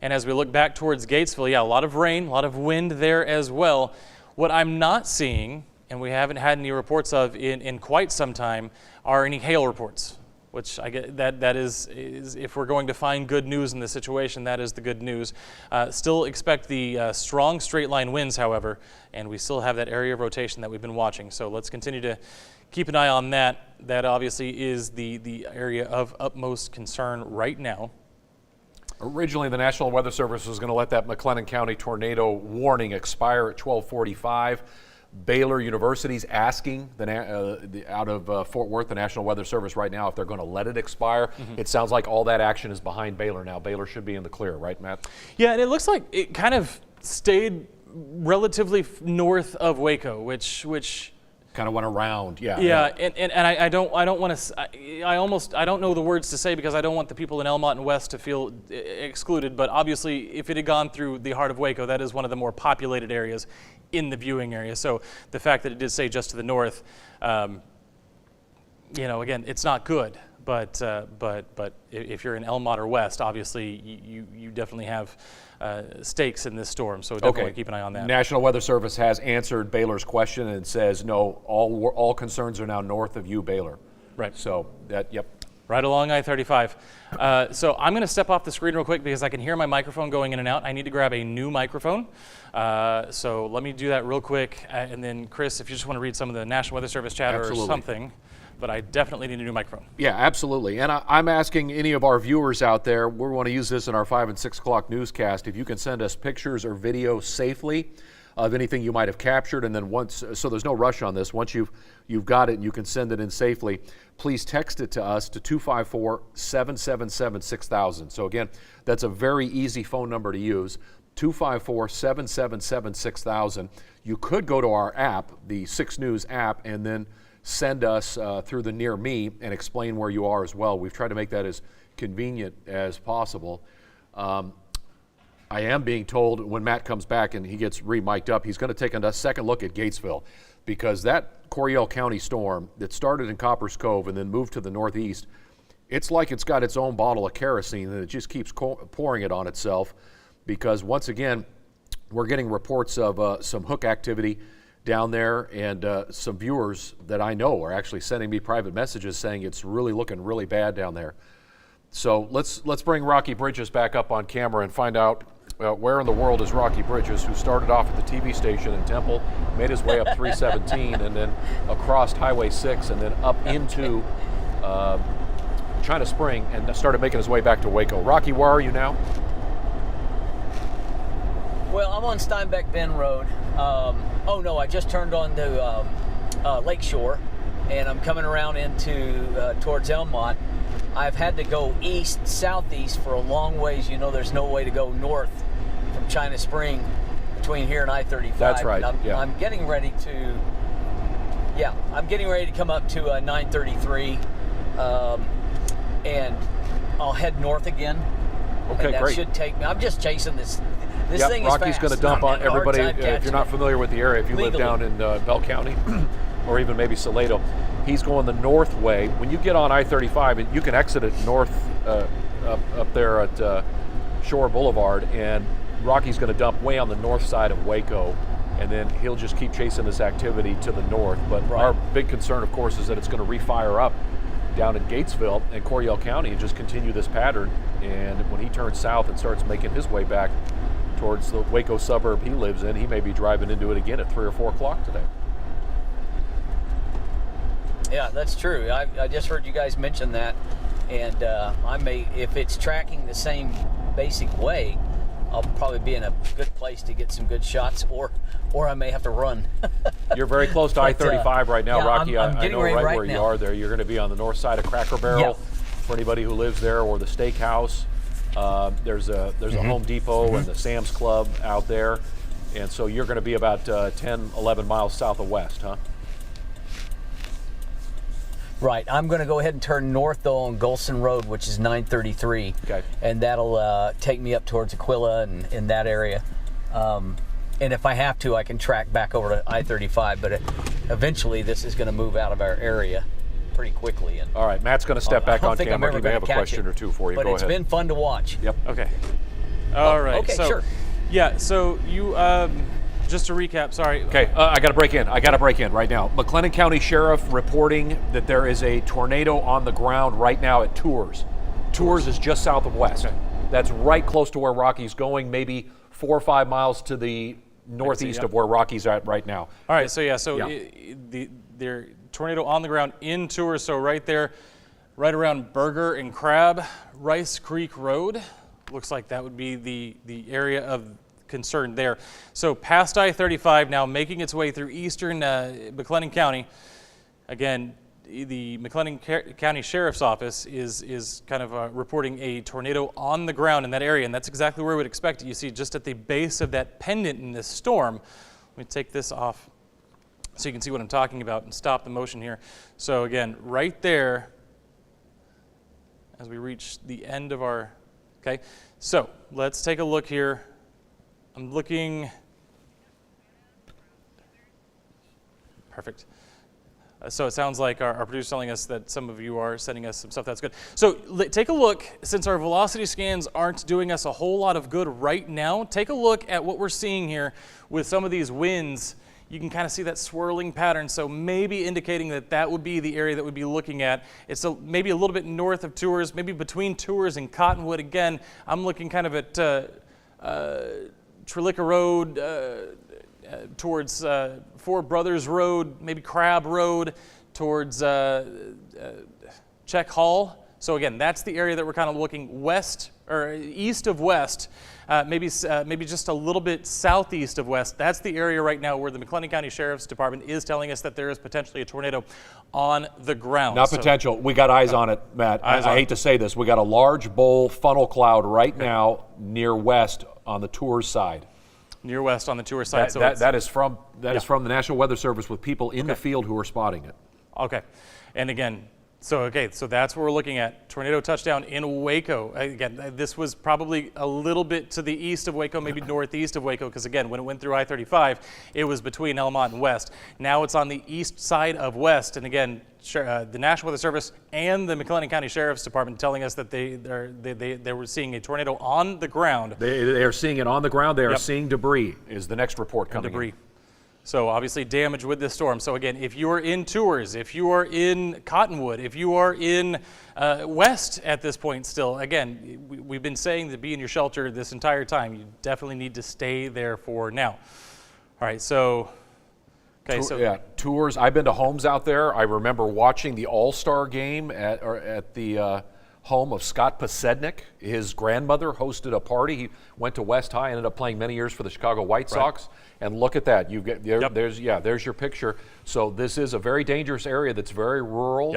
[SPEAKER 1] And as we look back towards Gatesville, yeah, a lot of rain, a lot of wind there as well. What I'm not seeing, and we haven't had any reports of in quite some time, are any hail reports, which I get that is if we're going to find good news in this situation, that is the good news. Still expect the strong straight line winds, however, and we still have that area of rotation that we've been watching. So let's continue to keep an eye on that. That obviously is the area of utmost concern right now.
[SPEAKER 4] Originally, the National Weather Service was going to let that McLennan County tornado warning expire at 12:45. Baylor University's asking out of Fort Worth, the National Weather Service right now, if they're going to let it expire. It sounds like all that action is behind Baylor now. Baylor should be in the clear, right, Matt?
[SPEAKER 1] Yeah, and it looks like it kind of stayed relatively north of Waco, which
[SPEAKER 4] kind of went around, yeah.
[SPEAKER 1] Yeah, and I don't want to. I don't know the words to say because I don't want the people in Elmont and West to feel excluded. But obviously, if it had gone through the heart of Waco, that is one of the more populated areas in the viewing area. So the fact that it did say just to the north, again, it's not good. But if you're in Elmont or West, obviously you definitely have stakes in this storm. So definitely keep an eye on that.
[SPEAKER 4] National Weather Service has answered Baylor's question and says no, all concerns are now north of you, Baylor.
[SPEAKER 1] Right.
[SPEAKER 4] So yep.
[SPEAKER 1] Right along I-35. So I'm going to step off the screen real quick because I can hear my microphone going in and out. I need to grab a new microphone. So let me do that real quick. And then, Chris, if you just want to read some of the National Weather Service chatter or something. But I definitely need a new microphone.
[SPEAKER 4] Yeah, absolutely. And I'm asking any of our viewers out there, we want to use this in our 5 and 6 o'clock newscast, if you can send us pictures or video safely of anything you might have captured, and then so there's no rush on this. Once you've got it and you can send it in safely, please text it to us to 254-777-6000. So again, that's a very easy phone number to use, 254-777-6000. You could go to our app, the 6 News app, and then send us through the Near Me and explain where you are as well. We've tried to make that as convenient as possible. I am being told when Matt comes back and he gets re-mic'd up, he's going to take a second look at Gatesville, because that Coryell County storm that started in Coppers Cove and then moved to the northeast, it's like it's got its own bottle of kerosene and it just keeps pouring it on itself, because once again, we're getting reports of some hook activity down there, and some viewers that I know are actually sending me private messages saying it's really looking really bad down there. So let's bring Rocky Bridges back up on camera and find out where in the world is Rocky Bridges, who started off at the TV station in Temple, made his way up 317, and then across Highway 6, and then up into China Spring, and started making his way back to Waco. Rocky, where are you now?
[SPEAKER 3] Well, I'm on Steinbeck Bend Road. I just turned on to Lakeshore, and I'm coming around into towards Elmont. I've had to go southeast for a long ways. You know, there's no way to go north from China Spring between here and I-35.
[SPEAKER 4] That's right.
[SPEAKER 3] I'm getting ready to. Yeah, I'm getting ready to come up to 933, and I'll head north again.
[SPEAKER 4] Okay,
[SPEAKER 3] and that
[SPEAKER 4] great.
[SPEAKER 3] should take me. I'm just chasing this. This thing is
[SPEAKER 4] Rocky's
[SPEAKER 3] fast.
[SPEAKER 4] going to dump on everybody. If you're not
[SPEAKER 3] me.
[SPEAKER 4] familiar with the area, if you
[SPEAKER 3] Legally.
[SPEAKER 4] live down in Bell County or even maybe Salado, he's going the north way. When you get on I-35, you can exit it north up there at Shore Boulevard, and Rocky's going to dump way on the north side of Waco, and then he'll just keep chasing this activity to the north. But our big concern, of course, is that it's going to refire up down in Gatesville and Coryell County and just continue this pattern. And when he turns south and starts making his way back towards the Waco suburb he lives in, he may be driving into it again at 3 or 4 o'clock today.
[SPEAKER 3] Yeah, that's true. I just heard you guys mention that, and I may, if it's tracking the same basic way, I'll probably be in a good place to get some good shots or or I may have to run.
[SPEAKER 4] You're very close to I-35 right now,
[SPEAKER 3] yeah,
[SPEAKER 4] Rocky.
[SPEAKER 3] I'm
[SPEAKER 4] I
[SPEAKER 3] getting
[SPEAKER 4] know
[SPEAKER 3] ready
[SPEAKER 4] right
[SPEAKER 3] right
[SPEAKER 4] where you
[SPEAKER 3] now.
[SPEAKER 4] are there. You're going to be on the north side of Cracker Barrel.
[SPEAKER 3] Yeah.
[SPEAKER 4] For anybody who lives there, or the steakhouse. There's a Home Depot and the Sam's Club out there. And so you're going to be about 10, 11 miles south of west, huh?
[SPEAKER 3] Right. I'm going to go ahead and turn north, though, on Golson Road, which is 933.
[SPEAKER 4] Okay.
[SPEAKER 3] And that'll take me up towards Aquila and in that area. And if I have to, I can track back over to I-35. But eventually, this is going to move out of our area pretty quickly. And
[SPEAKER 4] All right, Matt's going to step back on camera. He may have a question or two for you.
[SPEAKER 3] But
[SPEAKER 4] Go
[SPEAKER 3] it's
[SPEAKER 4] ahead.
[SPEAKER 3] been fun to watch.
[SPEAKER 4] Yep.
[SPEAKER 1] Okay. All right.
[SPEAKER 3] Okay,
[SPEAKER 1] so,
[SPEAKER 3] sure.
[SPEAKER 1] Yeah, so you, just to recap, sorry.
[SPEAKER 4] Okay, I got to break in. I got to break in right now. McLennan County Sheriff reporting that there is a tornado on the ground right now at Tours. Tours is just south of west.
[SPEAKER 1] Okay.
[SPEAKER 4] That's right close to where Rocky's going, maybe 4 or 5 miles to the northeast of where Rocky's at right now.
[SPEAKER 1] All right, so yeah, so
[SPEAKER 4] Yeah.
[SPEAKER 1] the tornado on the ground in Tours, so right there, right around Burger and Crab, Rice Creek Road. Looks like that would be the area of concern there. So past I-35 now, making its way through eastern McLennan County. Again, the McLennan County Sheriff's Office is kind of reporting a tornado on the ground in that area, and that's exactly where we would expect it. You see just at the base of that pendant in this storm. Let me take this off so you can see what I'm talking about and stop the motion here. So again, right there, as we reach the end of our, okay, so let's take a look here. I'm looking, perfect. So it sounds like our producer's telling us that some of you are sending us some stuff. That's good. So take a look. Since our velocity scans aren't doing us a whole lot of good right now, take a look at what we're seeing here with some of these winds. You can kind of see that swirling pattern, so maybe indicating that that would be the area that we'd be looking at. It's maybe a little bit north of Tours, maybe between Tours and Cottonwood. Again, I'm looking kind of at Trilica Road, towards Four Brothers Road, maybe Crab Road, towards Check Hall. So again, that's the area that we're kind of looking west or east of west, maybe just a little bit southeast of west. That's the area right now where the McLennan County Sheriff's Department is telling us that there is potentially a tornado on the ground.
[SPEAKER 4] Not potential. We got eyes on it, Matt. I hate to say this. We got a large bowl funnel cloud right now near west on the Tours side.
[SPEAKER 1] Near west on the Tours side.
[SPEAKER 4] That is from the National Weather Service with people in the field who are spotting it.
[SPEAKER 1] Okay, and again, so that's what we're looking at. Tornado touchdown in Waco. Again, this was probably a little bit to the east of Waco, maybe northeast of Waco, because again, when it went through I-35, it was between Elmont and West. Now it's on the east side of West, and again, the National Weather Service and the McLennan County Sheriff's Department telling us that they were seeing a tornado on the ground.
[SPEAKER 4] They are seeing it on the ground. They are seeing debris. Is the next report coming?
[SPEAKER 1] Debris. So obviously damage with this storm. So again, if you are in Tours, if you are in Cottonwood, if you are in West at this point still, again, we've been saying to be in your shelter this entire time. You definitely need to stay there for now. All right, so, okay, so.
[SPEAKER 4] Yeah, Tours. I've been to homes out there. I remember watching the All-Star game at the home of Scott Pasednik. His grandmother hosted a party. He went to West High, ended up playing many years for the Chicago White Sox. And look at that. You get there's your picture. So this is a very dangerous area that's very rural.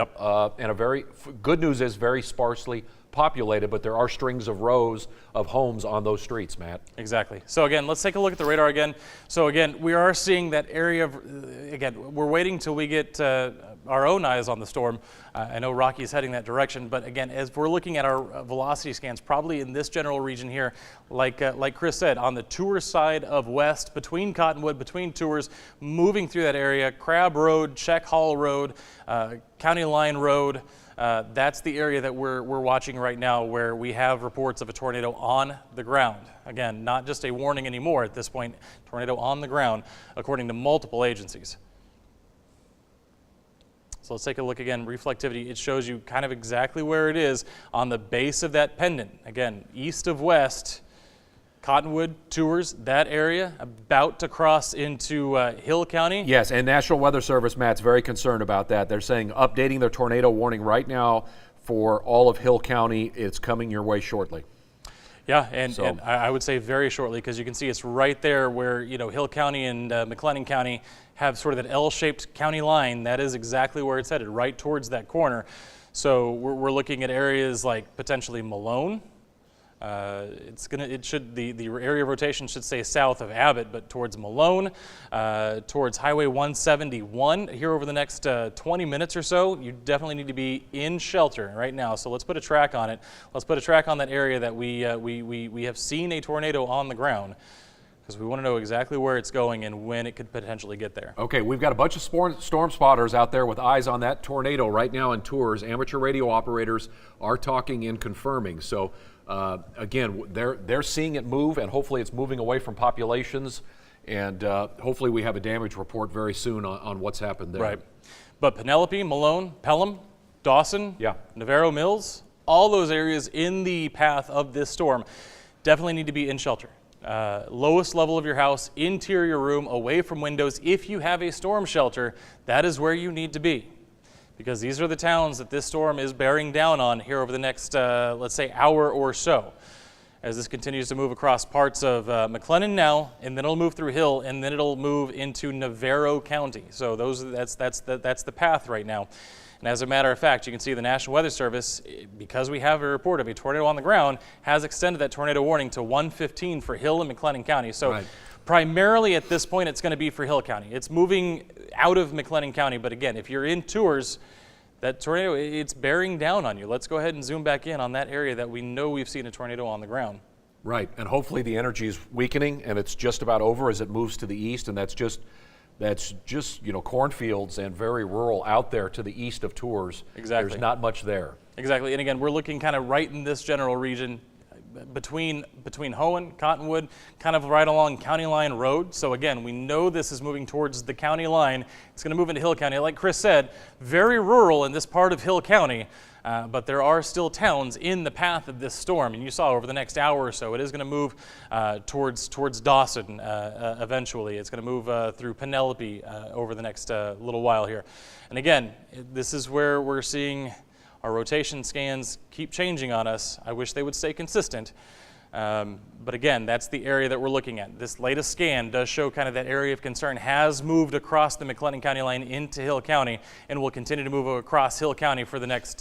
[SPEAKER 4] And a very good news is very sparsely populated, but there are strings of rows of homes on those streets, Matt.
[SPEAKER 1] Exactly. So again, let's take a look at the radar again. So again, we are seeing that area of, again, we're waiting till we get our own eyes on the storm. I know Rocky is heading that direction, but again, as we're looking at our velocity scans, probably in this general region here, like Chris said, on the Tours side of West, between Cottonwood, between Tours, moving through that area, Crab Road, Check Hall Road, County Line Road. That's the area that we're watching right now, where we have reports of a tornado on the ground. Again, not just a warning anymore at this point, tornado on the ground, according to multiple agencies. So let's take a look again. Reflectivity, it shows you kind of exactly where it is on the base of that pendant. Again, east of West, Cottonwood, Tours, that area, about to cross into Hill County.
[SPEAKER 4] Yes, and National Weather Service, Matt's very concerned about that. They're saying updating their tornado warning right now for all of Hill County. It's coming your way shortly.
[SPEAKER 1] Yeah, and,
[SPEAKER 4] So-
[SPEAKER 1] and I would say very shortly, because you can see it's right there where, Hill County and McLennan County have sort of that L-shaped county line. That is exactly where it's headed, right towards that corner. So we're looking at areas like potentially Malone. The area of rotation should stay south of Abbott, but towards Malone, towards Highway 171 here over the next 20 minutes or so. You definitely need to be in shelter right now. So let's put a track on it. Let's put a track on that area that we have seen a tornado on the ground, because we want to know exactly where it's going and when it could potentially get there.
[SPEAKER 4] Okay, we've got a bunch of storm spotters out there with eyes on that tornado right now in tours. Amateur radio operators are talking and confirming. So again, they're seeing it move, and hopefully it's moving away from populations, and hopefully we have a damage report very soon on what's happened there.
[SPEAKER 1] Right. But Penelope, Malone, Pelham, Dawson,
[SPEAKER 4] Yeah.
[SPEAKER 1] Navarro Mills, all those areas in the path of this storm definitely need to be in shelter. Lowest level of your house, interior room, away from windows. If you have a storm shelter, that is where you need to be, because these are the towns that this storm is bearing down on here over the next, let's say, hour or so, as this continues to move across parts of McLennan now, and then it'll move through Hill, and then it'll move into Navarro County. So that's the path right now. And as a matter of fact, you can see the National Weather Service, because we have a report of a tornado on the ground, has extended that tornado warning to 1:15 for Hill and McLennan County. So
[SPEAKER 4] Right.
[SPEAKER 1] primarily at this point, it's going to be for Hill County. It's moving out of McLennan County, but again, if you're in tours, that tornado, it's bearing down on you. Let's go ahead and zoom back in on that area that we know we've seen a tornado on the ground.
[SPEAKER 4] Right, and hopefully the energy is weakening and it's just about over as it moves to the east, and that's just cornfields and very rural out there to the east of Tours.
[SPEAKER 1] Exactly.
[SPEAKER 4] There's not much there.
[SPEAKER 1] Exactly, and again, we're looking kind of right in this general region between Hohen, Cottonwood, kind of right along County Line Road. So again, we know this is moving towards the county line. It's going to move into Hill County. Like Chris said, very rural in this part of Hill County, but there are still towns in the path of this storm. And you saw over the next hour or so, it is going to move towards Dawson eventually. It's going to move through Penelope over the next little while here. And again, this is where we're seeing our rotation scans keep changing on us. I wish they would stay consistent. But again, that's the area that we're looking at. This latest scan does show kind of that area of concern has moved across the McLennan County line into Hill County, and will continue to move across Hill County for the next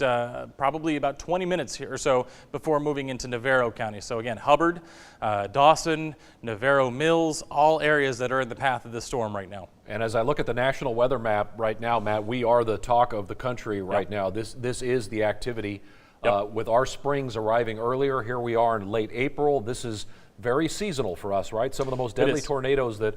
[SPEAKER 1] probably about 20 minutes here or so before moving into Navarro County. So again, Hubbard, Dawson, Navarro Mills, all areas that are in the path of this storm right now.
[SPEAKER 4] And as I look at the national weather map right now, Matt, we are the talk of the country right now. This is the activity. With our springs arriving earlier, here we are in late April. This is very seasonal for us, right? Some of the most deadly tornadoes that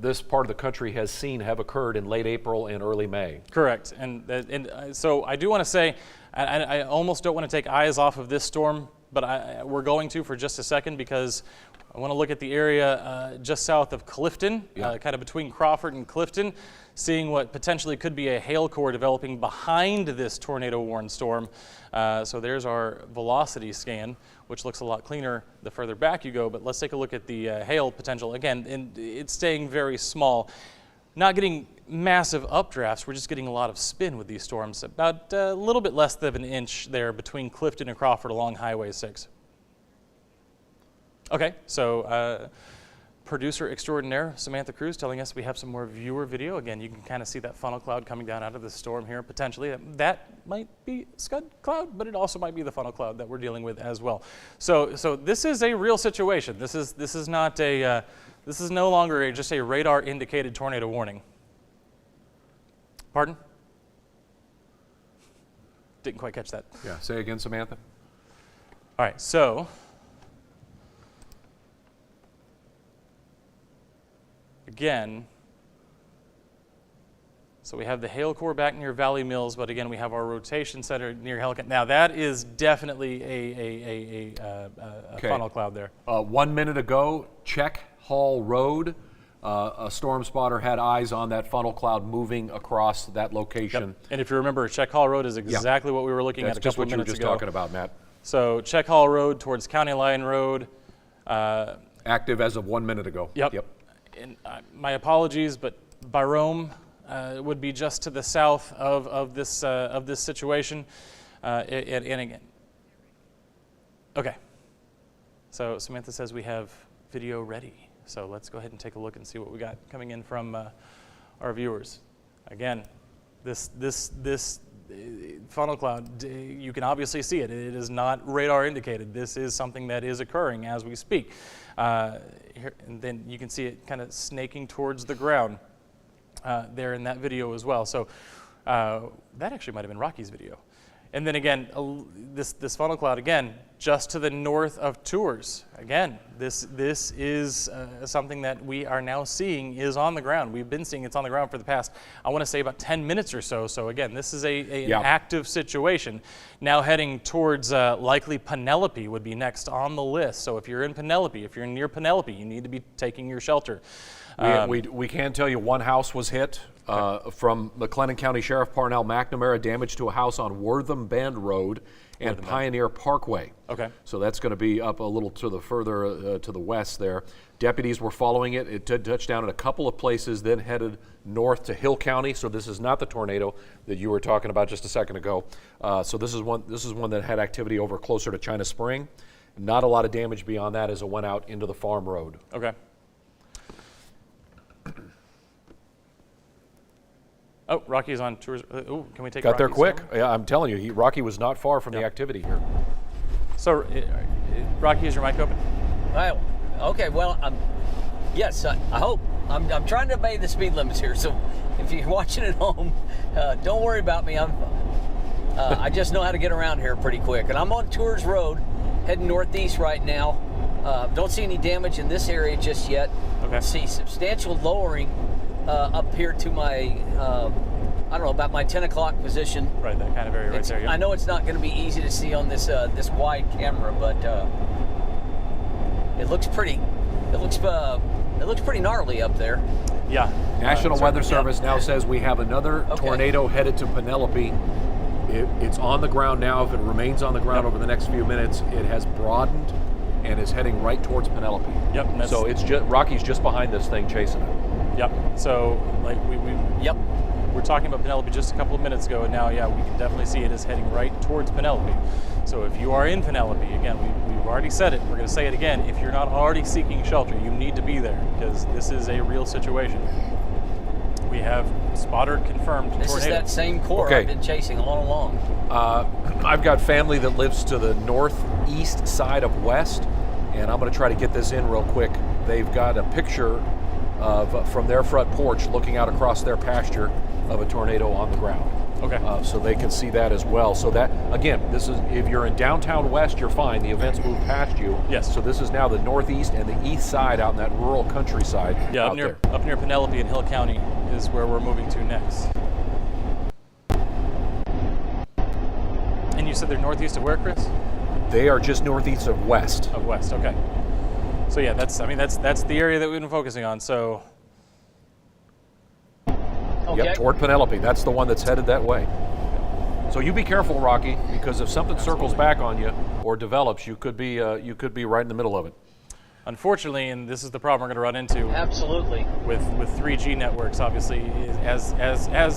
[SPEAKER 4] this part of the country has seen have occurred in late April and early May.
[SPEAKER 1] Correct. And so I do want to say, I almost don't want to take eyes off of this storm, but we're going to for just a second, because I want to look at the area just south of Clifton, kind of between Crawford and Clifton, seeing what potentially could be a hail core developing behind this tornado-warned storm. So there's our velocity scan, which looks a lot cleaner the further back you go, but let's take a look at the hail potential. Again, and it's staying very small. Not getting massive updrafts, we're just getting a lot of spin with these storms. About a little bit less than an inch there between Clifton and Crawford along Highway 6. Okay, so producer extraordinaire Samantha Cruz telling us we have some more viewer video. Again, you can kind of see that funnel cloud coming down out of the storm here potentially. That might be scud cloud, but it also might be the funnel cloud that we're dealing with as well. So this is a real situation. This is not a this is no longer just a radar indicated tornado warning. Pardon? Didn't quite catch that.
[SPEAKER 4] Yeah, say again, Samantha.
[SPEAKER 1] All right, so again, so we have the hail core back near Valley Mills, but again, we have our rotation center near Helican. Now that is definitely a funnel cloud there.
[SPEAKER 4] 1 minute ago, Check Hall Road, a storm spotter had eyes on that funnel cloud moving across that location.
[SPEAKER 1] Yep. And if you remember, Check Hall Road is exactly what we were looking at a couple of minutes ago.
[SPEAKER 4] That's just what you were just talking about, Matt.
[SPEAKER 1] So Check Hall Road towards County Line Road.
[SPEAKER 4] Active as of 1 minute ago.
[SPEAKER 1] Yep. And my apologies, but Barome would be just to the south of this situation. And again, okay. So Samantha says we have video ready. So let's go ahead and take a look and see what we got coming in from our viewers. Again, this funnel cloud, you can obviously see it. It is not radar indicated. This is something that is occurring as we speak. Here, and then you can see it kind of snaking towards the ground there in that video as well. So that actually might have been Rocky's video. And then again, this funnel cloud, again, just to the north of Tours. Again, this is something that we are now seeing is on the ground. We've been seeing it's on the ground for the past, I want to say, about 10 minutes or so. So again, this is an active situation. Now heading towards likely Penelope would be next on the list. So if you're in Penelope, if you're near Penelope, you need to be taking your shelter.
[SPEAKER 4] We can tell you one house was hit from McLennan County Sheriff Parnell McNamara, damage to a house on Wortham Bend Road and Pioneer Parkway.
[SPEAKER 1] Okay.
[SPEAKER 4] So that's going to be up a little to the further to the west there. Deputies were following it. It touched down in a couple of places, then headed north to Hill County. So this is not the tornado that you were talking about just a second ago. So this is one that had activity over closer to China Spring. Not a lot of damage beyond that as it went out into the farm road.
[SPEAKER 1] Okay. Oh, Rocky's on tours. Can we take
[SPEAKER 4] Got there
[SPEAKER 1] Rocky's
[SPEAKER 4] quick.
[SPEAKER 1] number?
[SPEAKER 4] Yeah, I'm telling you, Rocky was not far from the activity here.
[SPEAKER 1] So, Rocky, is your mic open?
[SPEAKER 3] Well, okay. Well, yes. I hope. I'm trying to obey the speed limits here. So, if you're watching at home, don't worry about me. I just know how to get around here pretty quick. And I'm on Tours Road, heading northeast right now. Don't see any damage in this area just yet.
[SPEAKER 1] Okay.
[SPEAKER 3] See substantial lowering up here to my, I don't know, about my 10 o'clock position.
[SPEAKER 1] Right, that kind of area right there. Yeah.
[SPEAKER 3] I know it's not going to be easy to see on this this wide camera, but it looks pretty. It looks pretty gnarly up there.
[SPEAKER 1] Yeah.
[SPEAKER 4] National Weather Service now says we have another tornado headed to Penelope. It's on the ground now. If it remains on the ground over the next few minutes, it has broadened and is heading right towards Penelope.
[SPEAKER 1] Yep.
[SPEAKER 4] So it's just Rocky's just behind this thing chasing it.
[SPEAKER 1] Yep. So like we're talking about Penelope just a couple of minutes ago, and now we can definitely see it is heading right towards Penelope. So if you are in Penelope, again, we've already said it. We're going to say it again. If you're not already seeking shelter, you need to be there because this is a real situation. We have spotted confirmed tornado.
[SPEAKER 3] This is that same core I've been chasing all along.
[SPEAKER 4] I've got family that lives to the northeast side of West, and I'm going to try to get this in real quick. They've got a picture of from their front porch looking out across their pasture of a tornado on the ground.
[SPEAKER 1] Okay.
[SPEAKER 4] So they can see that as well. So that, again, this is, if you're in downtown West, you're fine. The events move past you.
[SPEAKER 1] Yes.
[SPEAKER 4] So this is now the northeast and the east side out in that rural countryside.
[SPEAKER 1] Yeah,
[SPEAKER 4] up
[SPEAKER 1] up near Penelope and Hill County is where we're moving to next. And you said they're northeast of where, Chris?
[SPEAKER 4] They are just northeast of West.
[SPEAKER 1] Of West, okay. So yeah, that's the area that we've been focusing on. So
[SPEAKER 4] Yep, toward Penelope. That's the one that's headed that way. So you be careful, Rocky, because if something circles back on you or develops, you could be right in the middle of it.
[SPEAKER 1] Unfortunately, and this is the problem we're going to run into.
[SPEAKER 3] Absolutely.
[SPEAKER 1] With 3G networks, obviously, as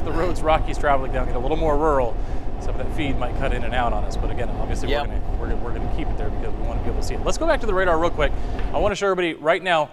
[SPEAKER 1] the roads Rocky's traveling down get a little more rural, some of that feed might cut in and out on us. But again, obviously, we're going to keep it there because we want to be able to see it. Let's go back to the radar real quick. I want to show everybody right now.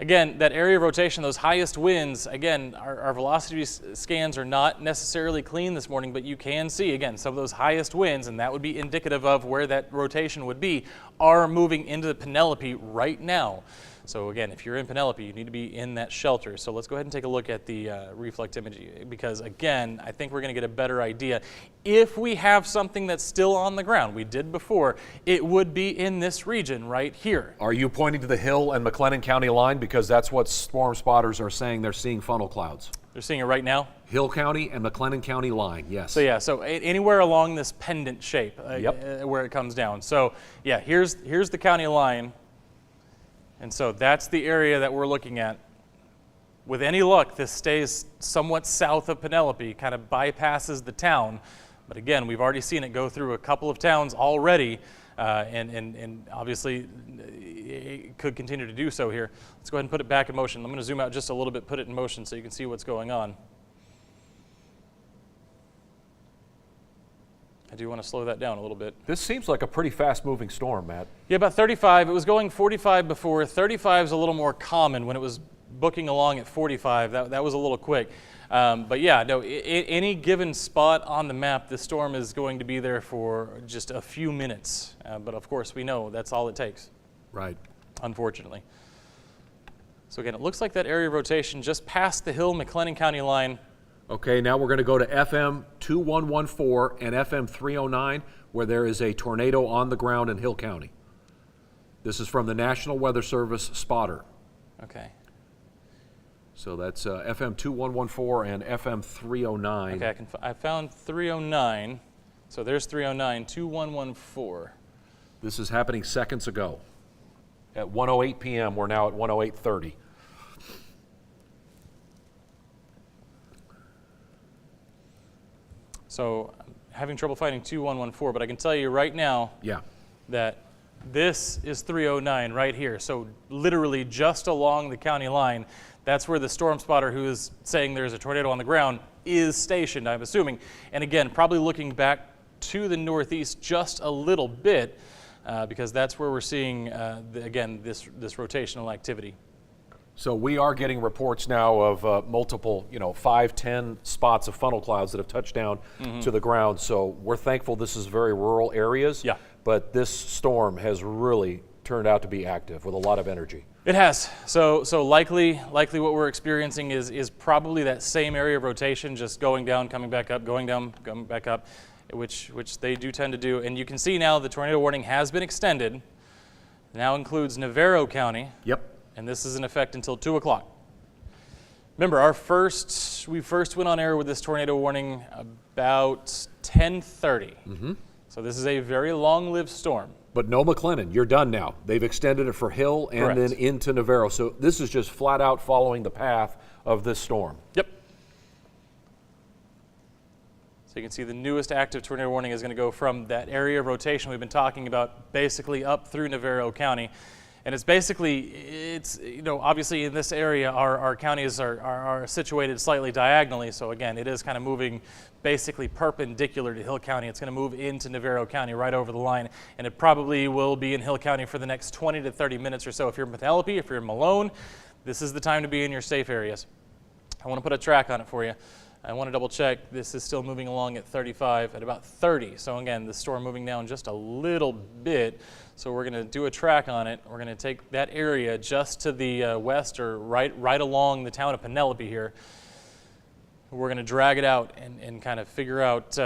[SPEAKER 1] Again, that area of rotation, those highest winds, again, our velocity scans are not necessarily clean this morning, but you can see, again, some of those highest winds, and that would be indicative of where that rotation would be, are moving into Penelope right now. So again, if you're in Penelope, you need to be in that shelter. So let's go ahead and take a look at the reflect image because, again, I think we're going to get a better idea. If we have something that's still on the ground, we did before, it would be in this region right here.
[SPEAKER 4] Are you pointing to the Hill and McLennan County line? Because that's what storm spotters are saying. They're seeing funnel clouds.
[SPEAKER 1] They're seeing it right now?
[SPEAKER 4] Hill County and McLennan County line, yes.
[SPEAKER 1] So yeah, so anywhere along this pendant shape where it comes down. So yeah, here's the county line. And so that's the area that we're looking at. With any luck, this stays somewhat south of Penelope, kind of bypasses the town. But again, we've already seen it go through a couple of towns already, and obviously it could continue to do so here. Let's go ahead and put it back in motion. I'm going to zoom out just a little bit, put it in motion so you can see what's going on. I do want to slow that down a little bit.
[SPEAKER 4] This seems like a pretty fast-moving storm, Matt.
[SPEAKER 1] Yeah, about 35. It was going 45 before. 35 is a little more common. When it was booking along at 45, that was a little quick. But yeah, no, any given spot on the map, the storm is going to be there for just a few minutes. But of course, we know that's all it takes.
[SPEAKER 4] Right.
[SPEAKER 1] Unfortunately. So again, it looks like that area of rotation just past the Hill McLennan County line.
[SPEAKER 4] Okay, now we're going to go to FM 2114 and FM 309, where there is a tornado on the ground in Hill County. This is from the National Weather Service spotter.
[SPEAKER 1] Okay.
[SPEAKER 4] So that's FM 2114 and FM 309.
[SPEAKER 1] Okay, I found 309. So there's 309, 2114.
[SPEAKER 4] This is happening seconds ago. At 1:08 p.m., we're now at 1:08:30.
[SPEAKER 1] So I'm having trouble finding 2114, but I can tell you right now that this is 309 right here. So literally just along the county line, that's where the storm spotter who is saying there's a tornado on the ground is stationed, I'm assuming. And again, probably looking back to the northeast just a little bit because that's where we're seeing, again, this rotational activity.
[SPEAKER 4] So we are getting reports now of multiple, 5, 10 spots of funnel clouds that have touched down to the ground. So we're thankful this is very rural areas.
[SPEAKER 1] Yeah.
[SPEAKER 4] But this storm has really turned out to be active with a lot of energy.
[SPEAKER 1] It has. So likely what we're experiencing is probably that same area of rotation, just going down, coming back up, going down, coming back up, which they do tend to do. And you can see now the tornado warning has been extended. It now includes Navarro County.
[SPEAKER 4] Yep.
[SPEAKER 1] And this is in effect until 2 o'clock. Remember, we first went on air with this tornado warning about 10:30. So this is a very long-lived storm.
[SPEAKER 4] But no McLennan, you're done now. They've extended it for Hill and then into Navarro. So this is just flat out following the path of this storm.
[SPEAKER 1] Yep. So you can see the newest active tornado warning is going to go from that area of rotation we've been talking about basically up through Navarro County. And it's basically, obviously in this area, our counties are situated slightly diagonally. So again, it is kind of moving basically perpendicular to Hill County. It's going to move into Navarro County right over the line. And it probably will be in Hill County for the next 20 to 30 minutes or so. If you're in Penelope, if you're in Malone, this is the time to be in your safe areas. I want to put a track on it for you. I want to double check. This is still moving along at 35, at about 30. So again, the storm moving down just a little bit. So we're going to do a track on it. We're going to take that area just to the west or right along the town of Penelope here. We're going to drag it out and kind of figure out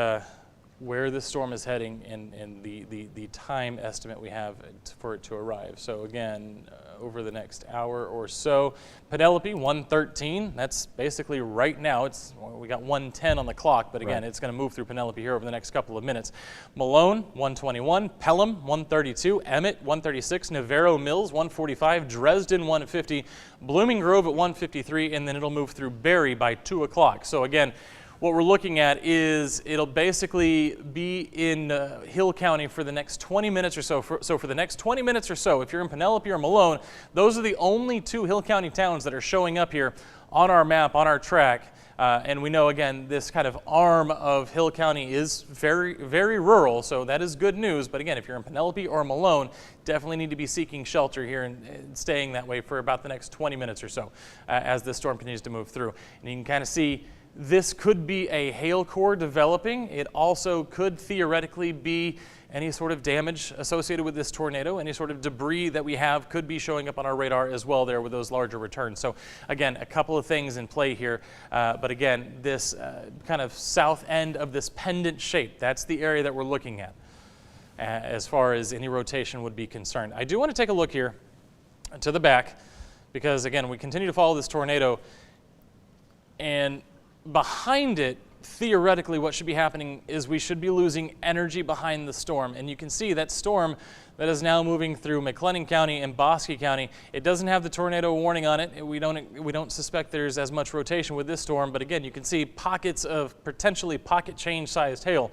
[SPEAKER 1] where this storm is heading and the time estimate we have for it to arrive. So again, over the next hour or so, Penelope 113. That's basically right now. We got 110 on the clock, but again, it's going to move through Penelope here over the next couple of minutes. Malone 121, Pelham 132, Emmett 136, Navarro Mills 145, Dresden 150, Blooming Grove at 153, and then it'll move through Barry by 2 o'clock. So again, what we're looking at is it'll basically be in Hill County for the next 20 minutes or so. So for the next 20 minutes or so, if you're in Penelope or Malone, those are the only two Hill County towns that are showing up here on our map, on our track. And we know, again, this kind of arm of Hill County is very, very rural, so that is good news. But again, if you're in Penelope or Malone, definitely need to be seeking shelter here and staying that way for about the next 20 minutes or so as this storm continues to move through. And you can kind of see this could be a hail core developing. It also could theoretically be any sort of damage associated with this tornado. Any sort of debris that we have could be showing up on our radar as well there with those larger returns. So again, a couple of things in play here. But again, this kind of south end of this pendant shape, that's the area that we're looking at as far as any rotation would be concerned. I do want to take a look here to the back because again, we continue to follow this tornado, and behind it, theoretically, what should be happening is we should be losing energy behind the storm. And you can see that storm that is now moving through McLennan County and Bosque County. It doesn't have the tornado warning on it. We don't suspect there's as much rotation with this storm. But again, you can see pockets of potentially pocket change-sized hail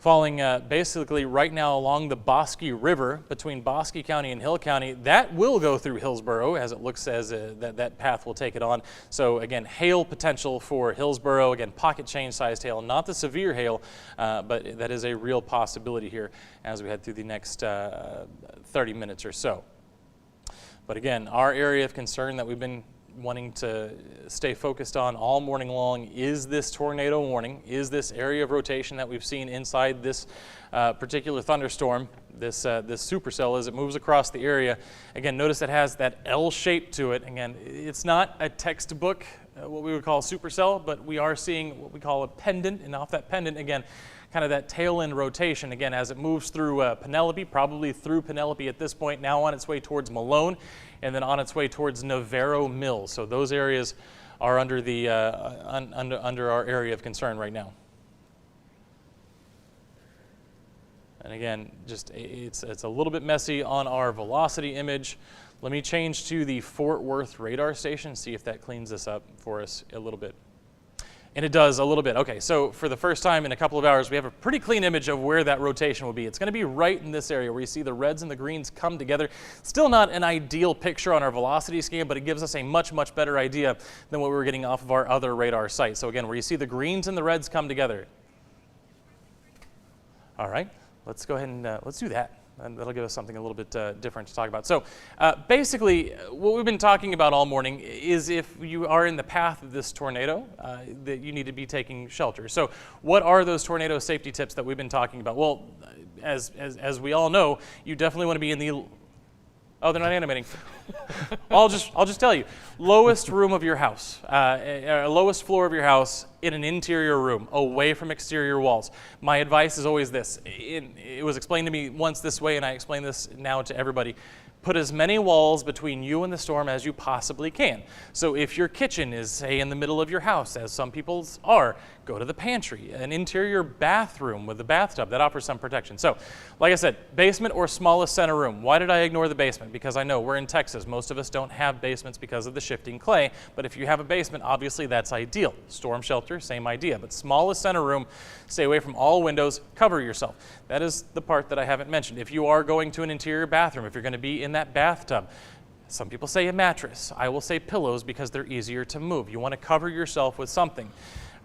[SPEAKER 1] falling basically right now along the Bosque River between Bosque County and Hill County. That will go through Hillsborough, as it looks as that path will take it on. So again, hail potential for Hillsborough. Again, pocket change sized hail, not the severe hail, but that is a real possibility here as we head through the next 30 minutes or so. But again, our area of concern that we've been wanting to stay focused on all morning long is this tornado warning, is this area of rotation that we've seen inside this particular thunderstorm, this supercell as it moves across the area. Again, notice it has that L shape to it. Again, it's not a textbook, what we would call supercell, but we are seeing what we call a pendant, and off that pendant, again, kind of that tail end rotation, again, as it moves through Penelope, probably through Penelope at this point, now on its way towards Malone, and then on its way towards Navarro Mills. So those areas are under the under our area of concern right now. And again, just it's a little bit messy on our velocity image. Let me change to the Fort Worth radar station, see if that cleans this up for us a little bit. And it does a little bit. Okay, so for the first time in a couple of hours, we have a pretty clean image of where that rotation will be. It's going to be right in this area where you see the reds and the greens come together. Still not an ideal picture on our velocity scan, but it gives us a much, much better idea than what we were getting off of our other radar site. So again, where you see the greens and the reds come together. All right, let's go ahead and let's do that. And that'll give us something a little bit different to talk about. So basically, what we've been talking about all morning is if you are in the path of this tornado, that you need to be taking shelter. So what are those tornado safety tips that we've been talking about? Well, as we all know, you definitely want to be in the... Oh, they're not animating. I'll just tell you, lowest room of your house, lowest floor of your house in an interior room, away from exterior walls. My advice is always this. It was explained to me once this way, and I explain this now to everybody. Put as many walls between you and the storm as you possibly can. So if your kitchen is, say, in the middle of your house, as some people's are, go to the pantry, an interior bathroom with a bathtub. That offers some protection. So, like I said, basement or smallest center room. Why did I ignore the basement? Because I know we're in Texas. Most of us don't have basements because of the shifting clay. But if you have a basement, obviously that's ideal. Storm shelter, same idea. But smallest center room, stay away from all windows, cover yourself. That is the part that I haven't mentioned. If you are going to an interior bathroom, if you're going to be in that bathtub, some people say a mattress. I will say pillows because they're easier to move. You want to cover yourself with something.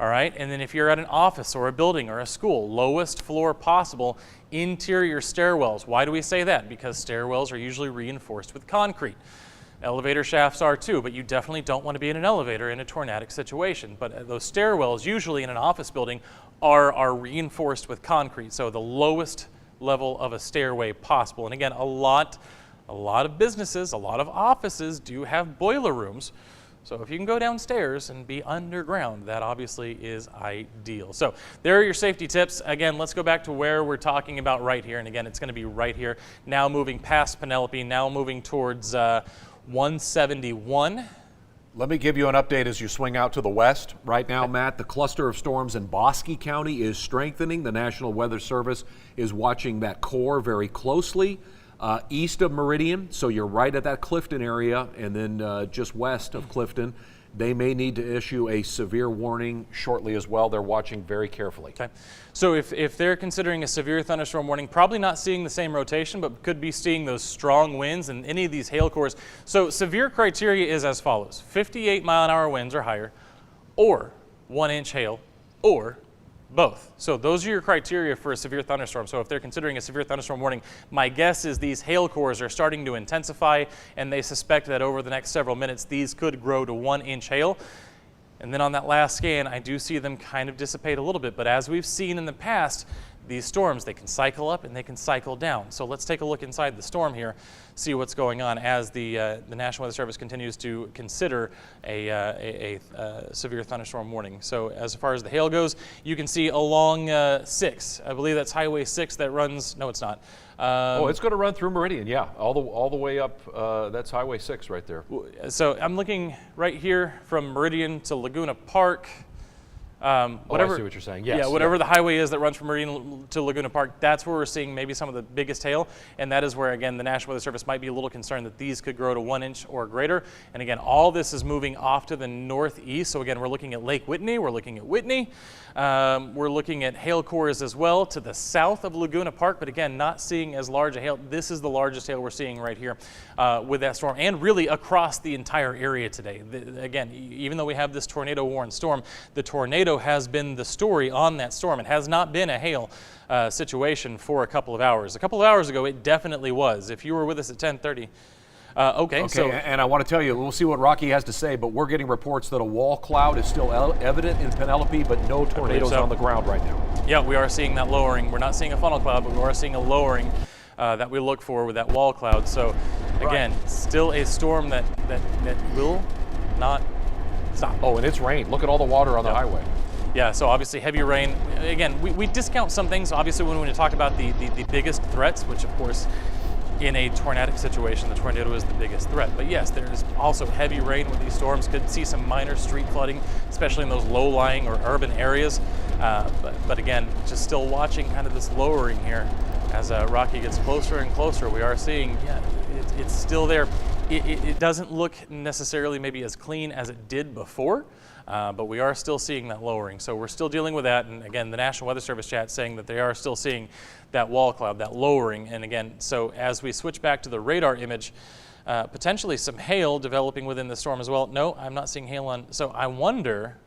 [SPEAKER 1] All right, and then if you're at an office or a building or a school, lowest floor possible, interior stairwells. Why do we say that? Because stairwells are usually reinforced with concrete. Elevator shafts are too, but you definitely don't want to be in an elevator in a tornadic situation. But those stairwells, usually in an office building, are reinforced with concrete. So the lowest level of a stairway possible. And again, a lot of businesses, a lot of offices do have boiler rooms. So if you can go downstairs and be underground, that obviously is ideal. So there are your safety tips. Again, let's go back to where we're talking about right here. And again, it's going to be right here. Now moving past Penelope, now moving towards 171.
[SPEAKER 4] Let me give you an update as you swing out to the west. Right now, Matt, the cluster of storms in Bosque County is strengthening. The National Weather Service is watching that core very closely. East of Meridian, so you're right at that Clifton area, and then just west of Clifton, they may need to issue a severe warning shortly as well. They're watching very carefully.
[SPEAKER 1] Okay. So if they're considering a severe thunderstorm warning, probably not seeing the same rotation, but could be seeing those strong winds and any of these hail cores. So severe criteria is as follows: 58-mile-an-hour winds or higher, or 1-inch hail, or both. So those are your criteria for a severe thunderstorm. So if they're considering a severe thunderstorm warning, my guess is these hail cores are starting to intensify, and they suspect that over the next several minutes, these could grow to 1-inch hail. And then on that last scan, I do see them kind of dissipate a little bit. But as we've seen in the past, these storms, they can cycle up and they can cycle down. So let's take a look inside the storm here, see what's going on as the National Weather Service continues to consider a severe thunderstorm warning. So as far as the hail goes, you can see along 6, I believe that's Highway 6 that runs, no it's not.
[SPEAKER 4] It's going to run through Meridian, yeah, all the way up, that's Highway 6 right there.
[SPEAKER 1] So I'm looking right here from Meridian to Laguna Park. Whatever,
[SPEAKER 4] I see what you're saying. Yes,
[SPEAKER 1] yeah, whatever the highway is that runs from Meridian to Laguna Park, that's where we're seeing maybe some of the biggest hail, and that is where, again, the National Weather Service might be a little concerned that these could grow to 1 inch or greater. And again, all this is moving off to the northeast. So again, we're looking at Lake Whitney, we're looking at Whitney, we're looking at hail cores as well to the south of Laguna Park, but again, not seeing as large a hail. This is the largest hail we're seeing right here with that storm, and really across the entire area today. Again, even though we have this tornado-warned storm, the tornado has been the story on that storm. It has not been a hail situation for a couple of hours. A couple of hours ago, it definitely was. If you were with us at 10:30. Okay, so
[SPEAKER 4] and I want to tell you, we'll see what Rocky has to say, but we're getting reports that a wall cloud is still evident in Penelope, but no tornadoes on the ground right now.
[SPEAKER 1] Yeah, we are seeing that lowering. We're not seeing a funnel cloud, but we are seeing a lowering that we look for with that wall cloud. So again, still a storm that will not stop.
[SPEAKER 4] Oh, and it's rain. Look at all the water on the highway.
[SPEAKER 1] Yeah, so obviously heavy rain. Again, we discount some things. Obviously, when we talk about the biggest threats, which of course, in a tornadic situation, the tornado is the biggest threat. But yes, there's also heavy rain with these storms. Could see some minor street flooding, especially in those low-lying or urban areas. But again, just still watching kind of this lowering here. As Rocky gets closer and closer, we are seeing, yeah, it's still there. It doesn't look necessarily maybe as clean as it did before, but we are still seeing that lowering. So we're still dealing with that. And again, the National Weather Service chat saying that they are still seeing that wall cloud, that lowering. And again, so as we switch back to the radar image, potentially some hail developing within the storm as well. No, I'm not seeing hail on. So I wonder,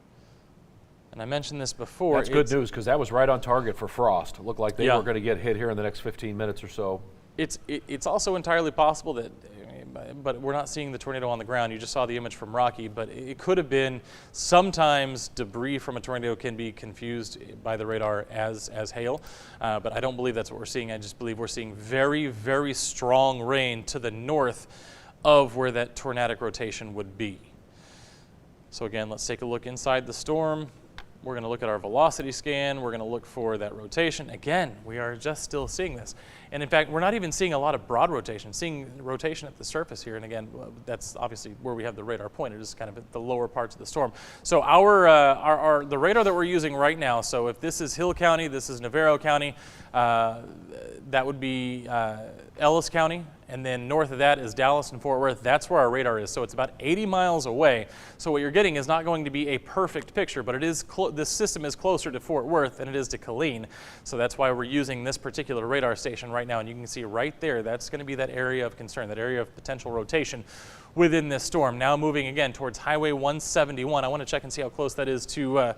[SPEAKER 1] and I mentioned this before.
[SPEAKER 4] That's good news, because that was right on target for frost. It looked like they were going to get hit here in the next 15 minutes or so.
[SPEAKER 1] It's also entirely possible that, but we're not seeing the tornado on the ground. You just saw the image from Rocky, but it could have been. Sometimes debris from a tornado can be confused by the radar as hail, but I don't believe that's what we're seeing. I just believe we're seeing very, very strong rain to the north of where that tornadic rotation would be. So again, let's take a look inside the storm. We're going to look at our velocity scan. We're going to look for that rotation. Again, we are just still seeing this. And in fact, we're not even seeing a lot of broad rotation, seeing rotation at the surface here. And again, that's obviously where we have the radar pointed, is kind of at the lower parts of the storm. So the radar that we're using right now, so if this is Hill County, this is Navarro County, that would be Ellis County. And then north of that is Dallas and Fort Worth. That's where our radar is. So it's about 80 miles away. So what you're getting is not going to be a perfect picture, but it is this system is closer to Fort Worth than it is to Killeen. So that's why we're using this particular radar station right now. And you can see right there, that's going to be that area of concern, that area of potential rotation within this storm. Now moving again towards Highway 171. I want to check and see how close that is to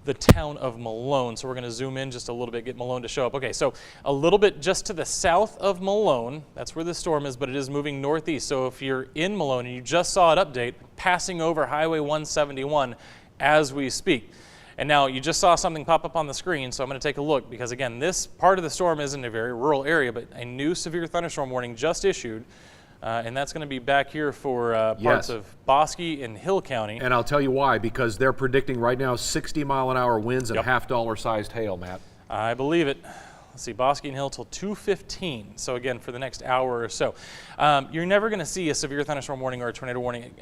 [SPEAKER 1] the town of Malone. So we're going to zoom in just a little bit, get Malone to show up. Okay, so a little bit just to the south of Malone, that's where the storm is, but it is moving northeast. So if you're in Malone and you just saw it update, passing over Highway 171 as we speak. And now you just saw something pop up on the screen, so I'm going to take a look, because again, this part of the storm is in a very rural area, but a new severe thunderstorm warning just issued. And that's going to be back here for parts of Bosque and Hill County.
[SPEAKER 4] And I'll tell you why, because they're predicting right now 60-mile-an-hour winds and $50 sized hail, Matt.
[SPEAKER 1] I believe it. Let's see, Bosque and Hill till 2:15. So again, for the next hour or so. You're never going to see a severe thunderstorm warning or a tornado warning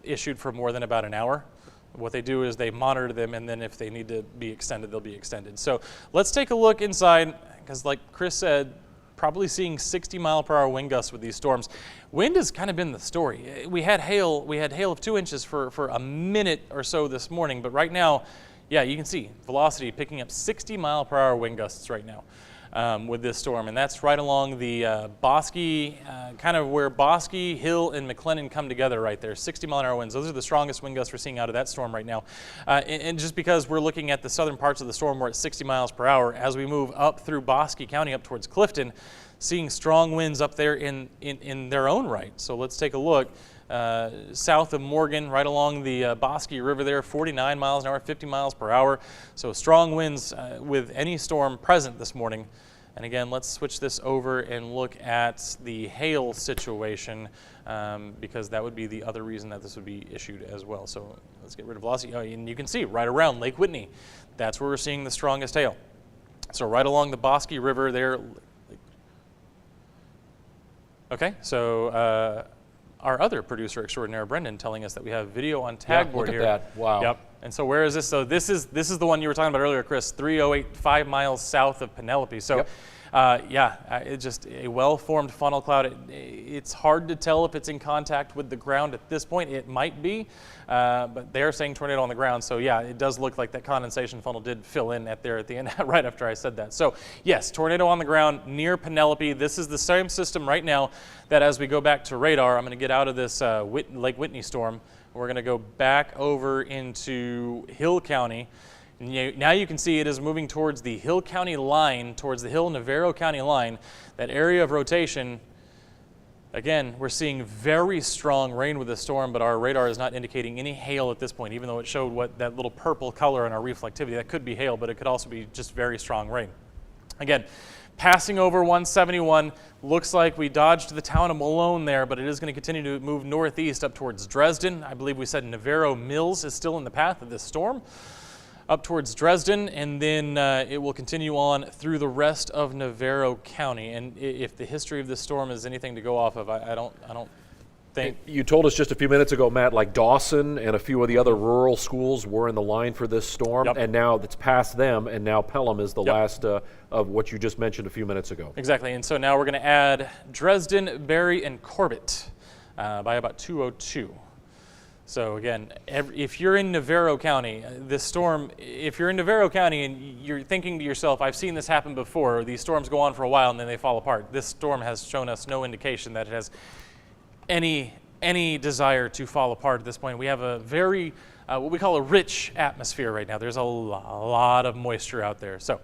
[SPEAKER 1] issued for more than about an hour. What they do is they monitor them, and then if they need to be extended, they'll be extended. So let's take a look inside, because like Chris said, probably seeing 60-mile-per-hour wind gusts with these storms. Wind has kind of been the story. We had hail of 2 inches for a minute or so this morning, but right now, yeah, you can see velocity picking up 60-mile-per-hour wind gusts right now with this storm, and that's right along the Bosque, kind of where Bosque, Hill, and McLennan come together right there. 60-mile-an-hour winds. Those are the strongest wind gusts we're seeing out of that storm right now. And just because we're looking at the southern parts of the storm, we're at 60 miles per hour. As we move up through Bosque County up towards Clifton, seeing strong winds up there in their own right. So let's take a look. South of Morgan, right along the Bosque River there, 49 miles an hour, 50 miles per hour. So strong winds with any storm present this morning. And again, let's switch this over and look at the hail situation, because that would be the other reason that this would be issued as well. So let's get rid of velocity. Oh, and you can see right around Lake Whitney, that's where we're seeing the strongest hail. So right along the Bosque River there. Okay, so our other producer extraordinaire, Brendan, telling us that we have video on tag board here.
[SPEAKER 4] Look at that. Wow.
[SPEAKER 1] Yep. And so where is this? So this is the one you were talking about earlier, Chris. 308, 5 miles south of Penelope. So, it's just a well-formed funnel cloud. It's hard to tell if it's in contact with the ground at this point. It might be, but they're saying tornado on the ground. So yeah, it does look like that condensation funnel did fill in at the end, right after I said that. So yes, tornado on the ground near Penelope. This is the same system right now that, as we go back to radar, I'm going to get out of this Lake Whitney storm. We're going to go back over into Hill County. And now you can see it is moving towards the Hill County line, towards the Hill-Navarro County line. That area of rotation, again, we're seeing very strong rain with this storm, but our radar is not indicating any hail at this point, even though it showed that little purple color in our reflectivity. That could be hail, but it could also be just very strong rain. Again, passing over 171, looks like we dodged the town of Malone there, but it is going to continue to move northeast up towards Dresden. I believe we said Navarro Mills is still in the path of this storm, up towards Dresden, and then it will continue on through the rest of Navarro County. And if the history of this storm is anything to go off of, I don't think.
[SPEAKER 4] You told us just a few minutes ago, Matt, like Dawson and a few of the other rural schools were in the line for this storm, and now it's past them, and now Pelham is the last of what you just mentioned a few minutes ago.
[SPEAKER 1] Exactly, and so now we're going to add Dresden, Berry, and Corbett by about 2:02. So again, if you're in Navarro County, this storm, if you're in Navarro County and you're thinking to yourself, I've seen this happen before, these storms go on for a while and then they fall apart. This storm has shown us no indication that it has any desire to fall apart at this point. We have a very, what we call a rich atmosphere right now. There's a lot of moisture out there. So,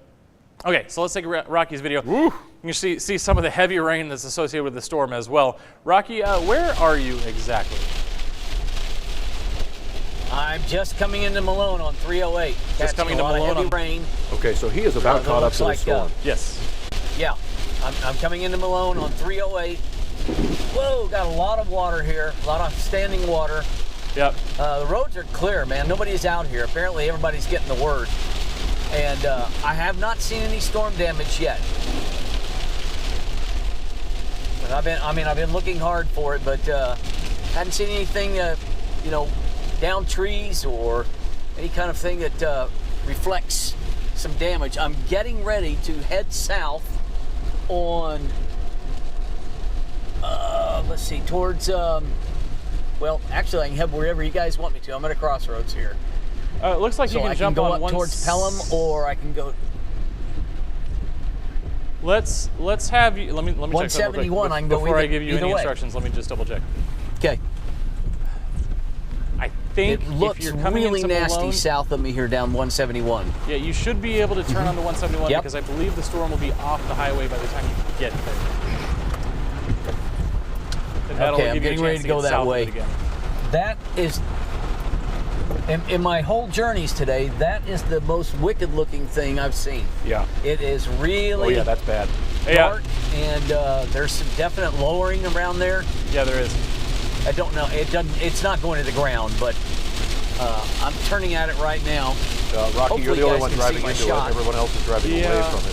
[SPEAKER 1] okay, so let's take Rocky's video.
[SPEAKER 4] Woo.
[SPEAKER 1] You can see some of the heavy rain that's associated with the storm as well. Rocky, where are you exactly?
[SPEAKER 3] I'm just coming into Malone on 308.
[SPEAKER 1] Just coming into Malone
[SPEAKER 3] on rain.
[SPEAKER 4] Okay, so he is about caught up to the storm.
[SPEAKER 1] Yes.
[SPEAKER 3] Yeah, I'm coming into Malone on 308. Whoa, got a lot of water here, a lot of standing water.
[SPEAKER 1] Yep.
[SPEAKER 3] The roads are clear, man. Nobody's out here. Apparently, everybody's getting the word. And I have not seen any storm damage yet. But I've been looking hard for it, but hadn't seen anything, down trees or any kind of thing that reflects some damage. I'm getting ready to head south on, let's see, towards, well, actually I can head wherever you guys want me to. I'm at a crossroads here.
[SPEAKER 1] It looks like
[SPEAKER 3] so
[SPEAKER 1] you can
[SPEAKER 3] I
[SPEAKER 1] jump
[SPEAKER 3] go
[SPEAKER 1] on
[SPEAKER 3] up towards Pelham, or I can go.
[SPEAKER 1] Let's have you. Let me check
[SPEAKER 3] 171. I can go
[SPEAKER 1] before I give you any
[SPEAKER 3] way.
[SPEAKER 1] instructions. Let me just double check.
[SPEAKER 3] Okay.
[SPEAKER 1] I think
[SPEAKER 3] it looks
[SPEAKER 1] if you're coming
[SPEAKER 3] really
[SPEAKER 1] into
[SPEAKER 3] nasty
[SPEAKER 1] Malone,
[SPEAKER 3] south of me here down 171.
[SPEAKER 1] Yeah, you should be able to turn onto 171
[SPEAKER 3] Yep.
[SPEAKER 1] because I believe the storm will be off the highway by the time you get there. And that'll
[SPEAKER 3] Okay, I'm
[SPEAKER 1] give you a
[SPEAKER 3] getting ready
[SPEAKER 1] chance
[SPEAKER 3] to go
[SPEAKER 1] get
[SPEAKER 3] that
[SPEAKER 1] south of
[SPEAKER 3] way.
[SPEAKER 1] it again.
[SPEAKER 3] That is, in my whole journeys today, that is the most wicked looking thing I've seen.
[SPEAKER 4] Yeah.
[SPEAKER 3] It is really
[SPEAKER 4] Oh yeah, that's bad.
[SPEAKER 3] dark, and there's some definite lowering around there.
[SPEAKER 1] Yeah, there is.
[SPEAKER 3] I don't know. It's not going to the ground, but I'm turning at it right now.
[SPEAKER 4] Rocky,
[SPEAKER 3] Hopefully
[SPEAKER 4] you're the
[SPEAKER 3] you
[SPEAKER 4] only
[SPEAKER 3] guys
[SPEAKER 4] one
[SPEAKER 3] can
[SPEAKER 4] driving
[SPEAKER 3] see my
[SPEAKER 4] into
[SPEAKER 3] shot.
[SPEAKER 4] it. Everyone else is driving away from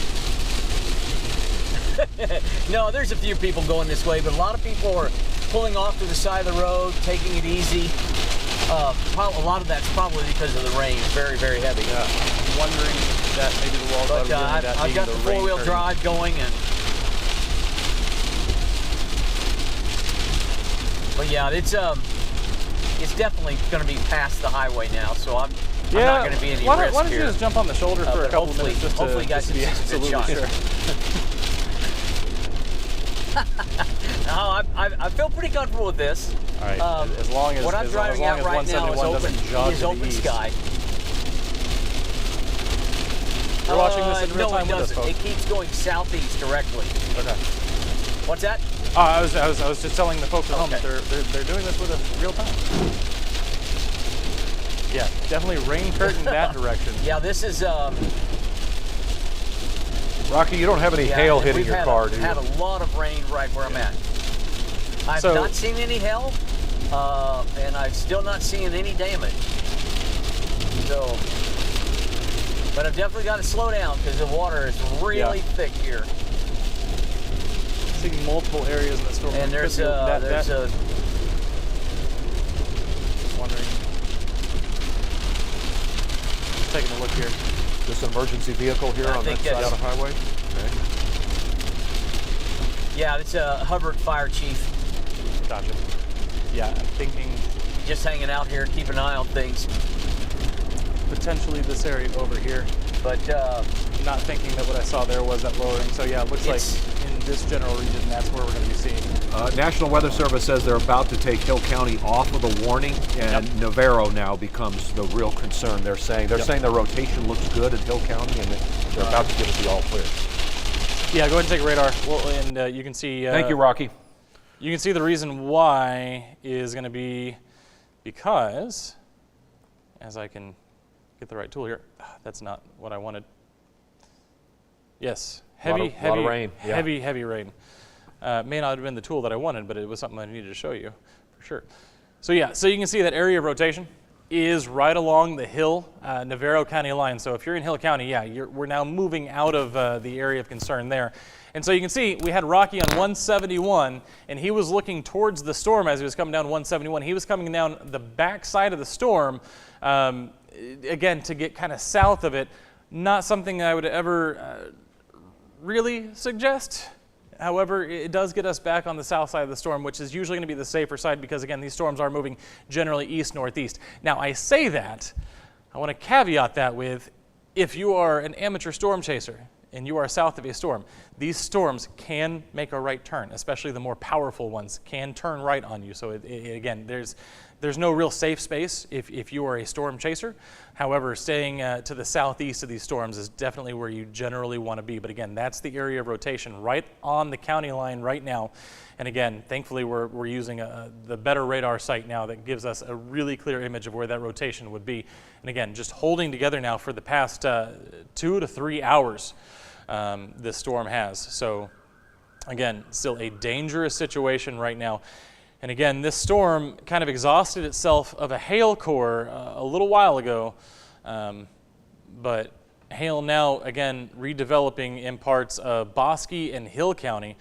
[SPEAKER 4] it.
[SPEAKER 3] No, there's a few people going this way, but a lot of people are pulling off to the side of the road, taking it easy. A lot of that's probably because of the rain. It's very, very heavy.
[SPEAKER 1] Yeah, I'm wondering that maybe the wall
[SPEAKER 3] But I've got the four-wheel drive going, and but yeah, it's definitely going to be past the highway now, so I'm not going to be any risk
[SPEAKER 1] why don't you
[SPEAKER 3] here.
[SPEAKER 1] just jump on the shoulder for a couple of minutes just
[SPEAKER 3] hopefully you guys
[SPEAKER 1] to
[SPEAKER 3] can
[SPEAKER 1] be
[SPEAKER 3] see some good
[SPEAKER 1] absolutely
[SPEAKER 3] shots.
[SPEAKER 1] sure.
[SPEAKER 3] No, I feel pretty comfortable with this.
[SPEAKER 1] All right, as long as
[SPEAKER 3] what I'm driving
[SPEAKER 1] as
[SPEAKER 3] at right now is
[SPEAKER 1] 171
[SPEAKER 3] open.
[SPEAKER 1] doesn't jog
[SPEAKER 3] It is
[SPEAKER 1] to the
[SPEAKER 3] open
[SPEAKER 1] east.
[SPEAKER 3] sky.
[SPEAKER 1] You're watching this in real
[SPEAKER 3] no,
[SPEAKER 1] time
[SPEAKER 3] it
[SPEAKER 1] with us,
[SPEAKER 3] doesn't.
[SPEAKER 1] folks.
[SPEAKER 3] It keeps going southeast directly.
[SPEAKER 1] Okay.
[SPEAKER 3] What's that?
[SPEAKER 1] I was just telling the folks at home that
[SPEAKER 3] Okay.
[SPEAKER 1] they're doing this with us real time. Yeah, definitely rain curtain that direction.
[SPEAKER 3] Yeah, this is.
[SPEAKER 4] Rocky, you don't have any hail hitting
[SPEAKER 3] we've
[SPEAKER 4] your
[SPEAKER 3] had
[SPEAKER 4] car, do you?
[SPEAKER 3] Had a lot of rain right where I'm at. I've
[SPEAKER 1] So-
[SPEAKER 3] not seen any hail, and I've still not seen any damage. So, but I've definitely got to slow down because the water is really thick here.
[SPEAKER 1] Seeing multiple areas in the storm.
[SPEAKER 3] And there's
[SPEAKER 1] just
[SPEAKER 3] a
[SPEAKER 1] wondering. taking a look here.
[SPEAKER 4] Just an emergency vehicle here on that side of the highway? Okay.
[SPEAKER 3] Yeah, it's a Hubbard fire chief.
[SPEAKER 1] Gotcha. Yeah, I'm thinking
[SPEAKER 3] Just hanging out here, keeping an eye on things.
[SPEAKER 1] potentially this area over here.
[SPEAKER 3] But
[SPEAKER 1] Not thinking that what I saw there was that lowering. So yeah, it looks like in this general region, that's where we're going to be seeing.
[SPEAKER 4] National Weather Service says they're about to take Hill County off of the warning, and Navarro now becomes the real concern. They're saying the rotation looks good in Hill County, and they're about to give us the all clear.
[SPEAKER 1] Yeah, go ahead and take radar. Well, and you can see.
[SPEAKER 4] Thank you, Rocky.
[SPEAKER 1] You can see the reason why is going to be because, as I can get the right tool here, that's not what I wanted. Yes, heavy
[SPEAKER 4] rain. Yeah.
[SPEAKER 1] Heavy rain. May not have been the tool that I wanted, but it was something I needed to show you for sure. So yeah, so you can see that area of rotation is right along the Hill, Navarro County line. So if you're in Hill County, yeah, we're now moving out of the area of concern there. And so you can see we had Rocky on 171, and he was looking towards the storm as he was coming down 171. He was coming down the back side of the storm, again, to get kind of south of it. Not something I would ever really suggest. However, it does get us back on the south side of the storm, which is usually going to be the safer side because, again, these storms are moving generally east-northeast. Now, I say that, I want to caveat that with, if you are an amateur storm chaser and you are south of a storm, these storms can make a right turn, especially the more powerful ones can turn right on you. So, again, there's no real safe space if you are a storm chaser. However, staying to the southeast of these storms is definitely where you generally want to be. But again, that's the area of rotation right on the county line right now. And again, thankfully, we're using the better radar site now that gives us a really clear image of where that rotation would be. And again, just holding together now for the past 2 to 3 hours, this storm has. So again, still a dangerous situation right now. And again, this storm kind of exhausted itself of a hail core a little while ago, but hail now, again, redeveloping in parts of Bosque and Hill County,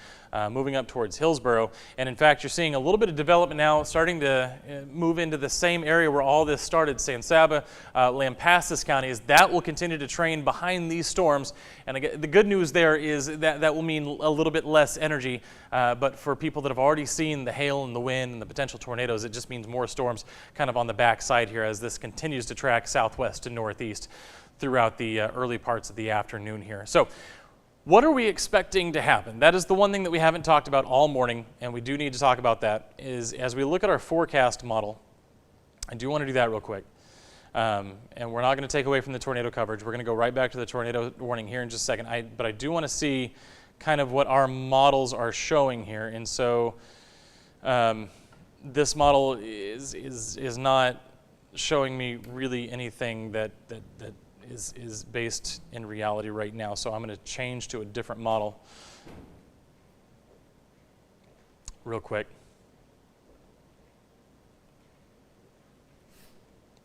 [SPEAKER 1] moving up towards Hillsborough. And in fact, you're seeing a little bit of development now starting to move into the same area where all this started, San Saba, Lampasas counties. That will continue to train behind these storms. And again, the good news there is that will mean a little bit less energy. But for people that have already seen the hail and the wind and the potential tornadoes, it just means more storms kind of on the back side here as this continues to track southwest to northeast throughout the early parts of the afternoon here. So what are we expecting to happen? That is the one thing that we haven't talked about all morning, and we do need to talk about that, is as we look at our forecast model, I do want to do that real quick. And we're not going to take away from the tornado coverage. We're going to go right back to the tornado warning here in just a second. But I do want to see kind of what our models are showing here. And so this model is not showing me really anything that is based in reality right now. So I'm going to change to a different model real quick.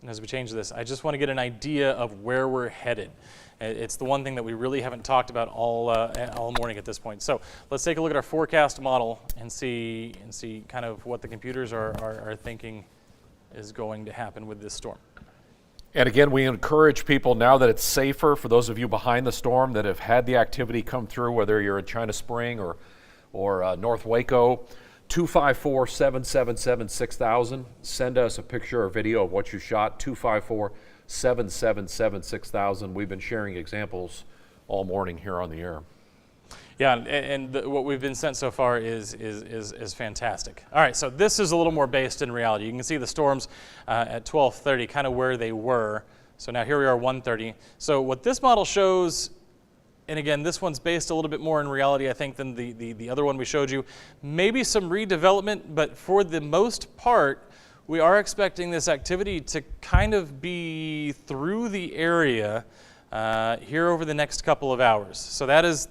[SPEAKER 1] And as we change this, I just want to get an idea of where we're headed. It's the one thing that we really haven't talked about all morning at this point. So let's take a look at our forecast model and see kind of what the computers are thinking is going to happen with this storm.
[SPEAKER 4] And again, we encourage people now that it's safer for those of you behind the storm that have had the activity come through, whether you're in China Spring or North Waco, 254-777-6000. Send us a picture or video of what you shot, 254-777-6000. We've been sharing examples all morning here on the air.
[SPEAKER 1] Yeah, and what we've been sent so far is fantastic. All right, so this is a little more based in reality. You can see the storms at 12:30, kind of where they were. So now here we are, 1:30. So what this model shows, and again, this one's based a little bit more in reality, I think, than the other one we showed you. Maybe some redevelopment, but for the most part, we are expecting this activity to kind of be through the area here over the next couple of hours. So that is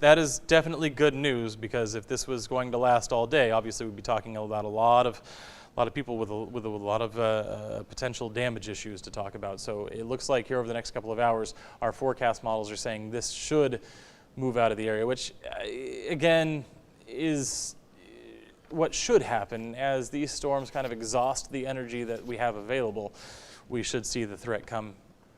[SPEAKER 1] definitely good news, because if this was going to last all day, obviously we'd be talking about a lot of people with a lot of potential damage issues to talk about. So it looks like here over the next couple of hours, our forecast models are saying this should move out of the area, which again is what should happen. As these storms kind of exhaust the energy that we have available, we should see the threat come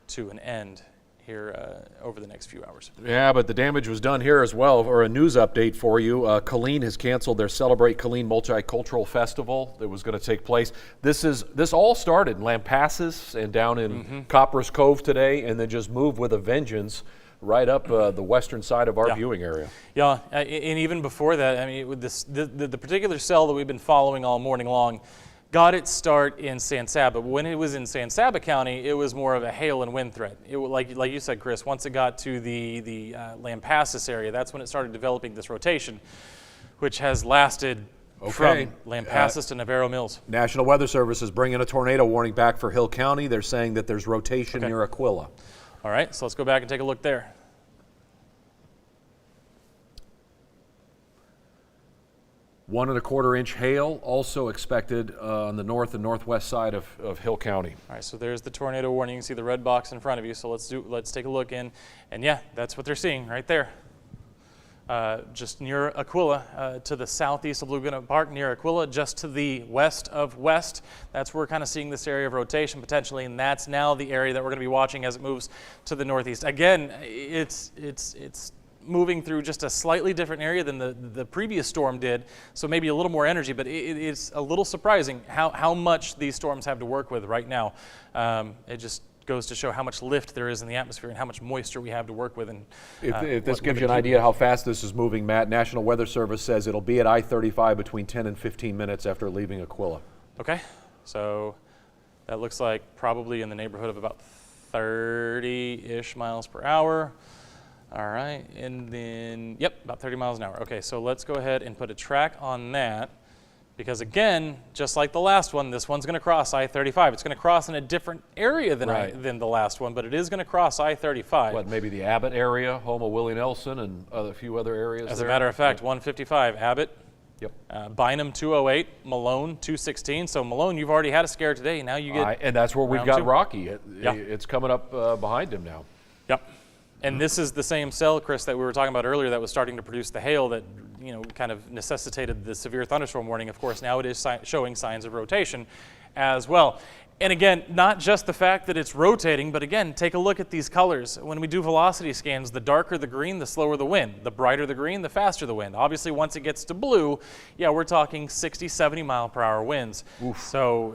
[SPEAKER 1] to an end here over the next few hours.
[SPEAKER 4] Yeah, but the damage was done here as well. Or a news update for you. Killeen has canceled their Celebrate Killeen Multicultural Festival that was going to take place. This all started in Lampasas and down in Copperas Cove today, and then just moved with a vengeance right up the western side of our viewing area.
[SPEAKER 1] Yeah, and even before that, I mean, with this, the particular cell that we've been following all morning long got its start in San Saba. But when it was in San Saba County, it was more of a hail and wind threat. It, like you said, Chris, once it got to the Lampasas area, that's when it started developing this rotation, which has lasted from Lampasas to Navarro Mills.
[SPEAKER 4] National Weather Service is bringing a tornado warning back for Hill County. They're saying that there's rotation near Aquila.
[SPEAKER 1] All right, so let's go back and take a look there.
[SPEAKER 4] 1 1/4 inch hail also expected on the north and northwest side of Hill County.
[SPEAKER 1] All right, so there's the tornado warning. You can see the red box in front of you. So let's take a look in, and yeah, that's what they're seeing right there. Just near Aquila, to the southeast of Laguna Park, near Aquila, just to the west of West. That's where we're kind of seeing this area of rotation potentially, and that's now the area that we're going to be watching as it moves to the northeast. Again, it's moving through just a slightly different area than the previous storm did, so maybe a little more energy, but it's a little surprising how much these storms have to work with right now. It just goes to show how much lift there is in the atmosphere and how much moisture we have to work with. And
[SPEAKER 4] if this gives you an idea how fast this is moving, Matt, National Weather Service says it'll be at I-35 between 10 and 15 minutes after leaving Aquila.
[SPEAKER 1] Okay, so that looks like probably in the neighborhood of about 30-ish miles per hour. All right, and then, yep, about 30 miles an hour. Okay, so let's go ahead and put a track on that, because again, just like the last one, this one's gonna cross I-35. It's gonna cross in a different area than the last one, but it is gonna cross I-35.
[SPEAKER 4] What, maybe the Abbott area, home of Willie Nelson and a few other areas
[SPEAKER 1] As
[SPEAKER 4] there?
[SPEAKER 1] a matter of fact, 155, Abbott.
[SPEAKER 4] Yep.
[SPEAKER 1] Bynum 208, Malone 216. So Malone, you've already had a scare today. Now you get
[SPEAKER 4] and that's where we've
[SPEAKER 1] round
[SPEAKER 4] got
[SPEAKER 1] 2.
[SPEAKER 4] Rocky. It's coming up behind him now.
[SPEAKER 1] Yep. And this is the same cell, Chris, that we were talking about earlier that was starting to produce the hail that, you know, kind of necessitated the severe thunderstorm warning. Of course, now it is showing signs of rotation as well. And again, not just the fact that it's rotating, but again, take a look at these colors. When we do velocity scans, the darker the green, the slower the wind. The brighter the green, the faster the wind. Obviously, once it gets to blue, yeah, we're talking 60, 70 mile per hour winds. Oof. So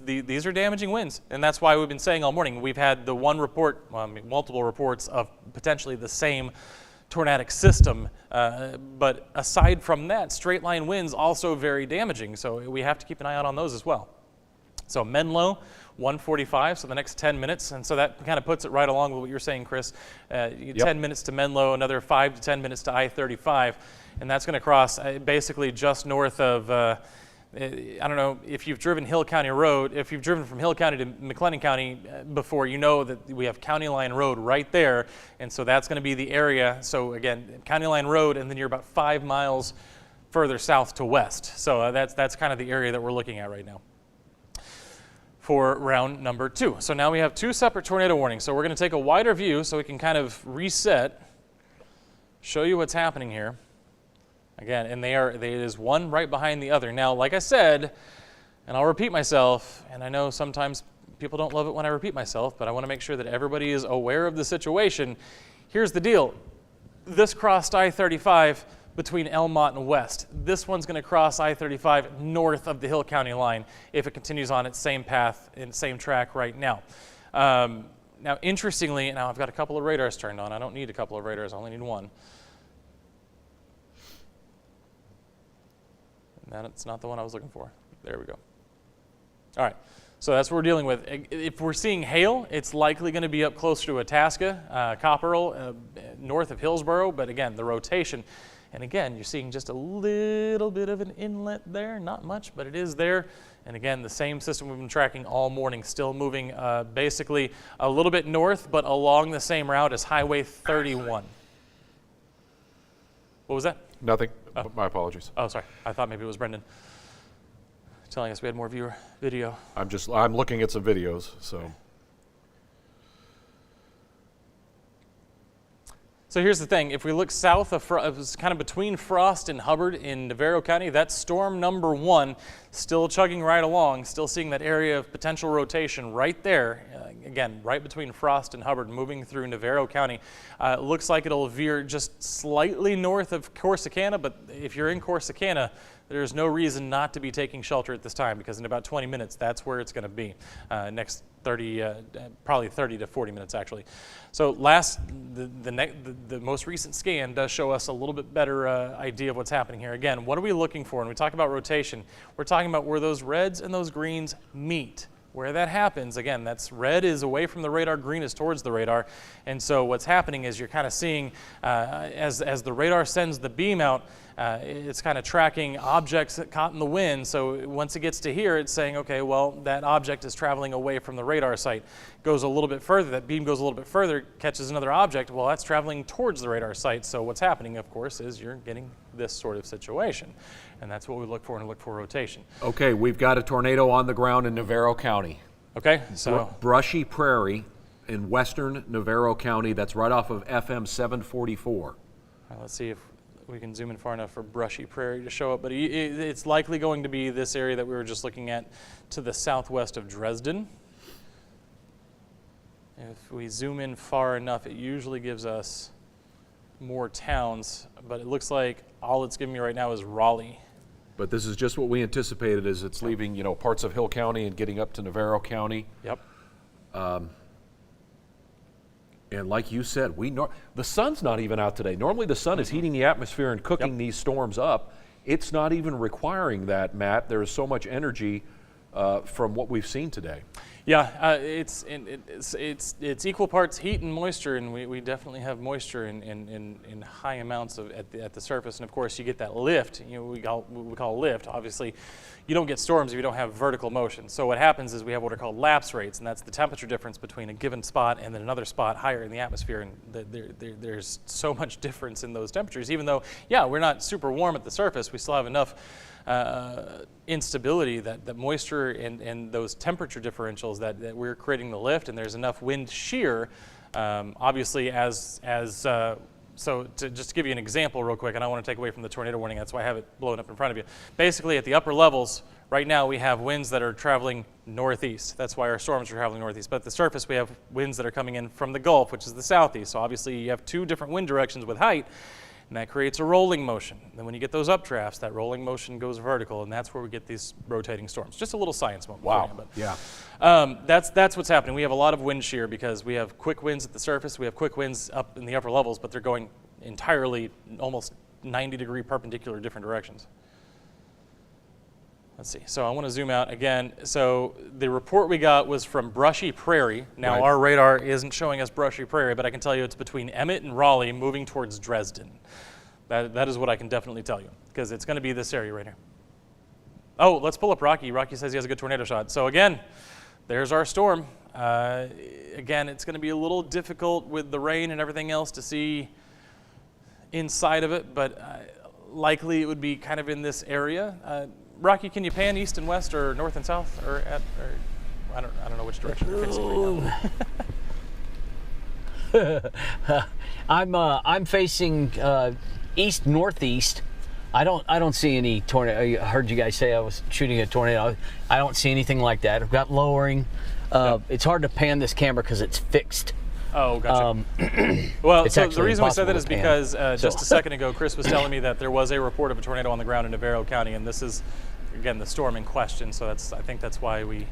[SPEAKER 1] these are damaging winds. And that's why we've been saying all morning, we've had the one report, multiple reports of potentially the same tornadic system. But aside from that, straight line winds also very damaging. So we have to keep an eye out on those as well. So Menlo, 145, so the next 10 minutes. And so that kind of puts it right along with what you're saying, Chris. 10 minutes to Menlo, another 5 to 10 minutes to I-35. And that's going to cross basically just north of, I don't know if you've driven Hill County Road. If you've driven from Hill County to McLennan County before, you know that we have County Line Road right there. And so that's going to be the area. So again, County Line Road, and then you're about 5 miles further south to west. So that's kind of the area that we're looking at right now for round number 2. So now we have 2 separate tornado warnings. So we're going to take a wider view so we can kind of reset, show you what's happening here. Again, and there is one right behind the other. Now, like I said, and I'll repeat myself, and I know sometimes people don't love it when I repeat myself, but I want to make sure that everybody is aware of the situation. Here's the deal. This crossed I-35 between Elmont and West. This one's going to cross I-35 north of the Hill County line if it continues on its same path and same track right now. Now, interestingly, now I've got a couple of radars turned on. I don't need a couple of radars. I only need one. That's not the one I was looking for. There we go. All right. So that's what we're dealing with. If we're seeing hail, it's likely going to be up closer to Itasca, Copperell, north of Hillsboro. But again, the rotation. And again, you're seeing just a little bit of an inlet there, not much, but it is there. And again, the same system we've been tracking all morning, still moving basically a little bit north, but along the same route as Highway 31. What was that?
[SPEAKER 4] Nothing. Oh. My apologies.
[SPEAKER 1] Oh, sorry. I thought maybe it was Brendan telling us we had more video.
[SPEAKER 4] I'm looking at some videos, so.
[SPEAKER 1] So here's the thing, if we look south of, it was kind of between Frost and Hubbard in Navarro County, that's storm number 1, still chugging right along, still seeing that area of potential rotation right there, again, right between Frost and Hubbard, moving through Navarro County. Looks like it'll veer just slightly north of Corsicana, but if you're in Corsicana, there's no reason not to be taking shelter at this time, because in about 20 minutes, that's where it's going to be. Next 30, probably 30 to 40 minutes actually. So the most recent scan does show us a little bit better idea of what's happening here. Again, what are we looking for? When we talk about rotation, we're talking about where those reds and those greens meet. Where that happens, again, that's red is away from the radar, green is towards the radar. And so what's happening is you're kind of seeing, as the radar sends the beam out, it's kind of tracking objects caught in the wind. So once it gets to here, it's saying, okay, well, that object is traveling away from the radar site. Goes a little bit further, that beam goes a little bit further, catches another object, well, that's traveling towards the radar site. So what's happening, of course, is you're getting this sort of situation. And that's what we look for and look for rotation.
[SPEAKER 4] Okay, we've got a tornado on the ground in Navarro County.
[SPEAKER 1] Okay, so
[SPEAKER 4] Brushy Prairie in western Navarro County. That's right off of FM 744.
[SPEAKER 1] let's see if we can zoom in far enough for Brushy Prairie to show up. But it's likely going to be this area that we were just looking at to the southwest of Dresden. If we zoom in far enough, it usually gives us more towns, but it looks like all it's giving me right now is Raleigh.
[SPEAKER 4] But this is just what we anticipated, is it's leaving, parts of Hill County and getting up to Navarro County.
[SPEAKER 1] Yep.
[SPEAKER 4] And like you said, the sun's not even out today. Normally the sun is heating the atmosphere and cooking these storms up. It's not even requiring that, Matt. There is so much energy from what we've seen today.
[SPEAKER 1] Yeah, it's equal parts heat and moisture, and we definitely have moisture in high amounts at the surface. And of course, you get that lift. We call lift. Obviously, you don't get storms if you don't have vertical motion. So what happens is we have what are called lapse rates, and that's the temperature difference between a given spot and then another spot higher in the atmosphere. And there's so much difference in those temperatures. Even though, yeah, we're not super warm at the surface, we still have enough instability that moisture and those temperature differentials that we're creating the lift, and there's enough wind shear. Obviously, so to just give you an example real quick, and I want to take away from the tornado warning, that's why I have it blown up in front of you. Basically, at the upper levels, right now we have winds that are traveling northeast. That's why our storms are traveling northeast. But at the surface, we have winds that are coming in from the Gulf, which is the southeast. So obviously, you have two different wind directions with height, and that creates a rolling motion. Then when you get those updrafts, that rolling motion goes vertical, and that's where we get these rotating storms. Just a little science moment.
[SPEAKER 4] Wow.
[SPEAKER 1] For you, but,
[SPEAKER 4] Yeah.
[SPEAKER 1] That's what's happening. We have a lot of wind shear because we have quick winds at the surface. We have quick winds up in the upper levels, but they're going entirely almost 90-degree perpendicular different directions. Let's see. So I want to zoom out again. So the report we got was from Brushy Prairie. Now
[SPEAKER 4] Right.
[SPEAKER 1] our radar isn't showing us Brushy Prairie, but I can tell you it's between Emmett and Raleigh, moving towards Dresden. That is what I can definitely tell you, because it's going to be this area right here. Oh, let's pull up Rocky. Rocky says he has a good tornado shot. So again, there's our storm. Again, it's going to be a little difficult with the rain and everything else to see inside of it, but likely it would be kind of in this area. Rocky, can you pan east and west, or north and south, or I don't know which direction you're facing right now.
[SPEAKER 3] I'm facing east northeast. I don't see any tornado. I heard you guys say I was shooting a tornado. I don't see anything like that. I've got lowering. It's hard to pan this camera because it's fixed.
[SPEAKER 1] Oh, gotcha. Well, so the reason we said that is because just a second ago, Chris was telling me that there was a report of a tornado on the ground in Navarro County, and this is, again, the storm in question. So I think that's why we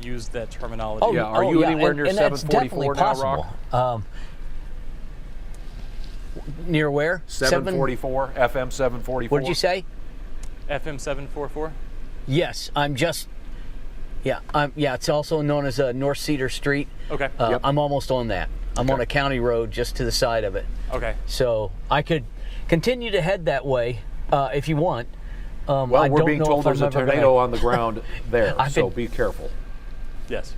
[SPEAKER 1] used that terminology.
[SPEAKER 4] Yeah. Are you anywhere near 744 now, Rock?
[SPEAKER 3] Near where?
[SPEAKER 4] 744, FM 744.
[SPEAKER 3] What did you say?
[SPEAKER 1] FM 744?
[SPEAKER 3] Yes, I'm just. Yeah, it's also known as North Cedar Street.
[SPEAKER 1] Okay.
[SPEAKER 3] I'm almost on that. I'm on a county road just to the side of it.
[SPEAKER 1] Okay.
[SPEAKER 3] So I could continue to head that way if you want.
[SPEAKER 4] Well, we're being told there's a tornado on the ground there, so be careful.
[SPEAKER 1] Yes.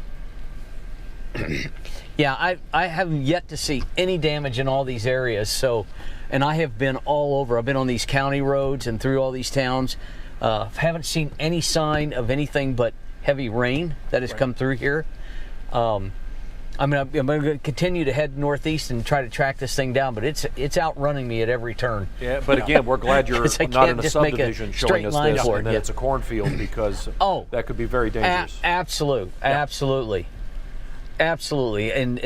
[SPEAKER 3] Yeah, I haven't yet to see any damage in all these areas. So, and I have been all over. I've been on these county roads and through all these towns. Haven't seen any sign of anything but heavy rain that has come through here. I'm going to continue to head northeast and try to track this thing down, but it's outrunning me at every turn.
[SPEAKER 4] Yeah, but again, we're glad you're not in a subdivision showing us this, and that
[SPEAKER 3] Yeah.
[SPEAKER 4] it's a cornfield, because that could be very dangerous.
[SPEAKER 3] Absolutely. And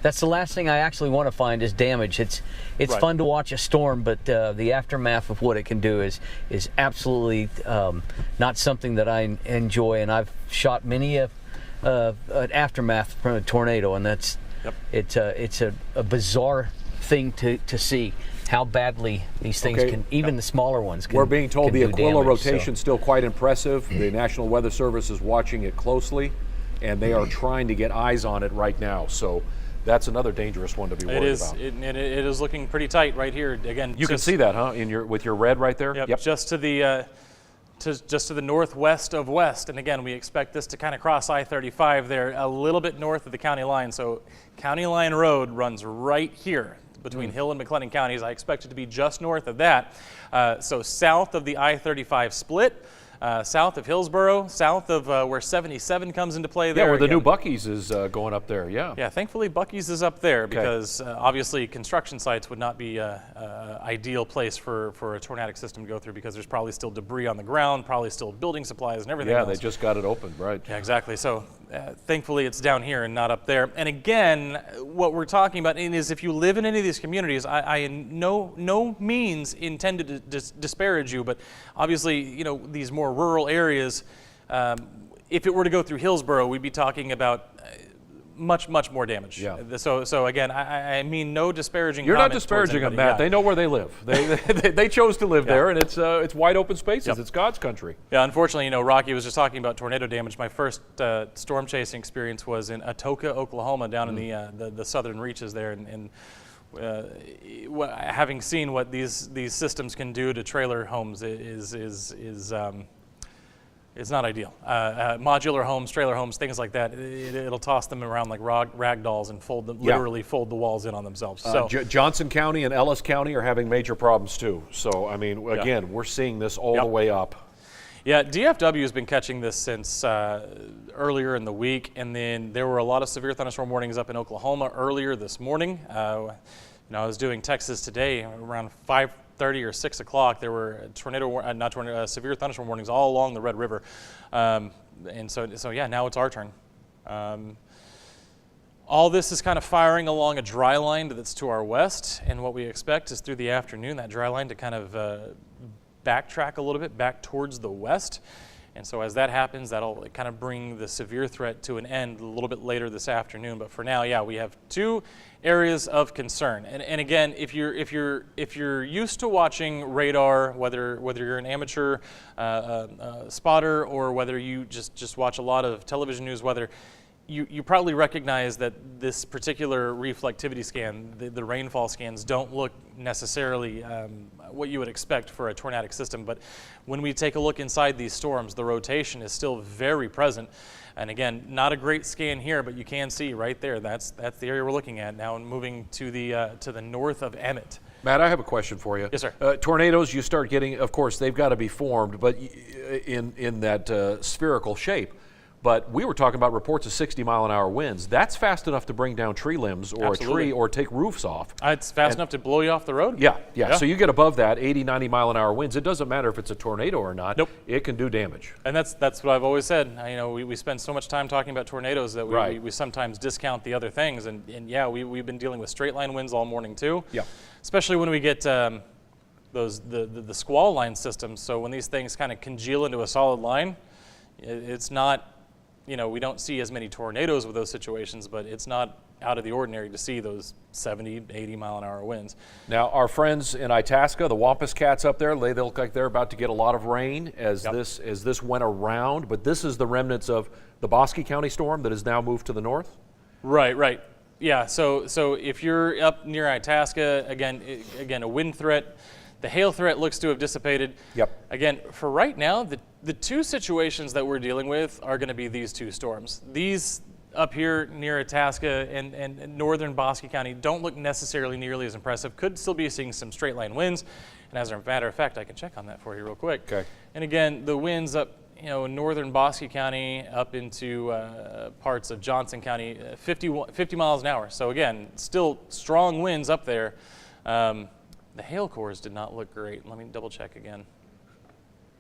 [SPEAKER 3] that's the last thing I actually want to find is damage. It's
[SPEAKER 1] Right.
[SPEAKER 3] fun to watch a storm, but the aftermath of what it can do is absolutely not something that I enjoy. And I've shot many an aftermath from a tornado, and it's a bizarre thing to see how badly these things can, even the smaller ones can.
[SPEAKER 4] We're being told the
[SPEAKER 3] do
[SPEAKER 4] Aquila
[SPEAKER 3] damage,
[SPEAKER 4] rotation is still quite impressive. The National Weather Service is watching it closely, and they are trying to get eyes on it right now. So that's another dangerous one to be worried about.
[SPEAKER 1] It is looking pretty tight right here. Again,
[SPEAKER 4] You can see that, huh? With your red right there.
[SPEAKER 1] Yep. Just to the northwest of west, and again, we expect this to kind of cross I-35 there, a little bit north of the county line. So, County Line Road runs right here between Hill and McLennan counties. I expect it to be just north of that. So, south of the I-35 split. South of Hillsboro, south of where 77 comes into play there.
[SPEAKER 4] Yeah, where the new Buc-ee's is going up there,
[SPEAKER 1] Yeah, thankfully Buc-ee's is up there because obviously construction sites would not be an ideal place for a tornadic system to go through, because there's probably still debris on the ground, probably still building supplies and everything else.
[SPEAKER 4] They just got it open, right.
[SPEAKER 1] Yeah, exactly. So thankfully it's down here and not up there. And again, what we're talking about is if you live in any of these communities, I in no means intended to disparage you, but obviously, these more rural areas, if it were to go through Hillsboro, we'd be talking about much more damage.
[SPEAKER 4] Yeah.
[SPEAKER 1] So again, I mean no disparaging.
[SPEAKER 4] You're not
[SPEAKER 1] comment towards
[SPEAKER 4] disparaging them,
[SPEAKER 1] anybody.
[SPEAKER 4] Matt. They know where they live. They chose to live there, and it's wide open spaces. It's God's country.
[SPEAKER 1] Yeah, unfortunately, Rocky was just talking about tornado damage. My first storm chasing experience was in Atoka, Oklahoma, down in the southern reaches there, and having seen what these systems can do to trailer homes is not ideal. Modular homes, trailer homes, things like that, it'll toss them around like rag dolls and literally fold the walls in on themselves. So
[SPEAKER 4] Johnson County and Ellis County are having major problems too. So I mean, again, we're seeing this all the way up.
[SPEAKER 1] Yeah, DFW has been catching this since earlier in the week, and then there were a lot of severe thunderstorm warnings up in Oklahoma earlier this morning. I was doing Texas today around 5:30 or 6 o'clock. There were severe thunderstorm warnings all along the Red River, and so yeah, now it's our turn. All this is kind of firing along a dry line that's to our west, and what we expect is through the afternoon that dry line to kind of backtrack a little bit back towards the west. And so as that happens, that'll kind of bring the severe threat to an end a little bit later this afternoon. But for now, yeah, we have two areas of concern. And again, if you're used to watching radar, whether you're an amateur spotter or whether you just watch a lot of television news weather, you probably recognize that this particular reflectivity scan, the rainfall scans, don't look necessarily what you would expect for a tornadic system. But when we take a look inside these storms, the rotation is still very present. And again, not a great scan here, but you can see right there, that's the area we're looking at now, and moving to the north of Emmett.
[SPEAKER 4] Matt, I have a question for you.
[SPEAKER 1] Yes, sir.
[SPEAKER 4] Tornadoes, you start getting, of course, they've got to be formed, but in that spherical shape. But we were talking about reports of 60-mile-an-hour winds. That's fast enough to bring down tree limbs or
[SPEAKER 1] Absolutely.
[SPEAKER 4] a tree or take roofs off.
[SPEAKER 1] It's fast enough to blow you off the road?
[SPEAKER 4] Yeah. So you get above that, 80, 90-mile-an-hour winds. It doesn't matter if it's a tornado or not.
[SPEAKER 1] Nope.
[SPEAKER 4] It can do damage.
[SPEAKER 1] And that's what I've always said. We spend so much time talking about tornadoes that we sometimes discount the other things. And yeah, we've been dealing with straight line winds all morning too.
[SPEAKER 4] Yeah.
[SPEAKER 1] Especially when we get the squall line systems. So when these things kind of congeal into a solid line, it's not, we don't see as many tornadoes with those situations, but it's not out of the ordinary to see those 70, 80-mile-an-hour winds.
[SPEAKER 4] Now, our friends in Itasca, the Wampus cats up there, they look like they're about to get a lot of rain as this went around. But this is the remnants of the Bosque County storm that has now moved to the north?
[SPEAKER 1] Right. Yeah, so if you're up near Itasca, again, a wind threat. The hail threat looks to have dissipated.
[SPEAKER 4] Yep.
[SPEAKER 1] Again, for right now, the two situations that we're dealing with are going to be these two storms. These up here near Itasca and northern Bosque County don't look necessarily nearly as impressive. Could still be seeing some straight line winds. And as a matter of fact, I can check on that for you real quick.
[SPEAKER 4] Okay.
[SPEAKER 1] And again, the winds up northern Bosque County up into parts of Johnson County, 50 miles an hour. So again, still strong winds up there. The hail cores did not look great. Let me double check again.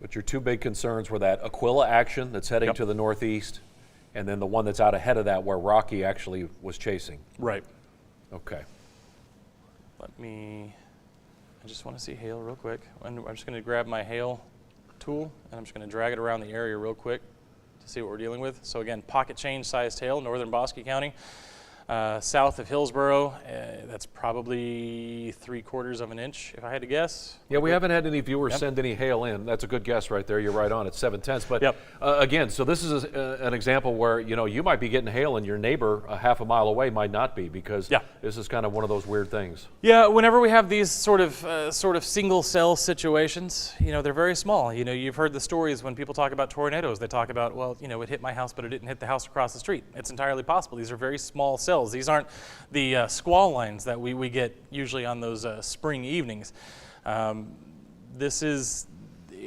[SPEAKER 4] But your two big concerns were that Aquila action that's heading to the northeast, and then the one that's out ahead of that where Rocky actually was chasing.
[SPEAKER 1] Right.
[SPEAKER 4] Okay.
[SPEAKER 1] I just want to see hail real quick. I'm just going to grab my hail tool, and I'm just going to drag it around the area real quick to see what we're dealing with. So again, pocket change sized hail, northern Bosque County. South of Hillsboro, that's probably 3/4 of an inch, if I had to guess.
[SPEAKER 4] Yeah, we haven't had any viewers send any hail in. That's a good guess right there. You're right on. It's 7/10. But again, so this is an example where you might be getting hail and your neighbor a half a mile away might not be, because this is kind of one of those weird things.
[SPEAKER 1] Yeah, whenever we have these sort of single cell situations, they're very small. You've heard the stories when people talk about tornadoes. They talk about, well, it hit my house, but it didn't hit the house across the street. It's entirely possible. These are very small cells. These aren't the squall lines that we get usually on those spring evenings. This is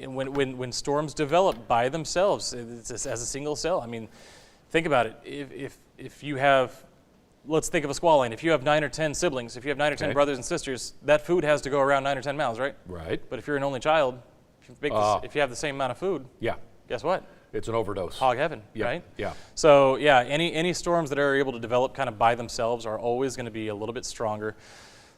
[SPEAKER 1] when storms develop by themselves, it's as a single cell. I mean, think about it. If you have, let's think of a squall line. If you have 9 or 10 siblings, if you have 9 or 10 brothers and sisters, that food has to go around 9 or 10 miles, right?
[SPEAKER 4] Right.
[SPEAKER 1] But if you're an only child, if you have the same amount of food, guess what?
[SPEAKER 4] It's an overdose.
[SPEAKER 1] Hog heaven, right?
[SPEAKER 4] Yeah.
[SPEAKER 1] So any storms that are able to develop kind of by themselves are always going to be a little bit stronger.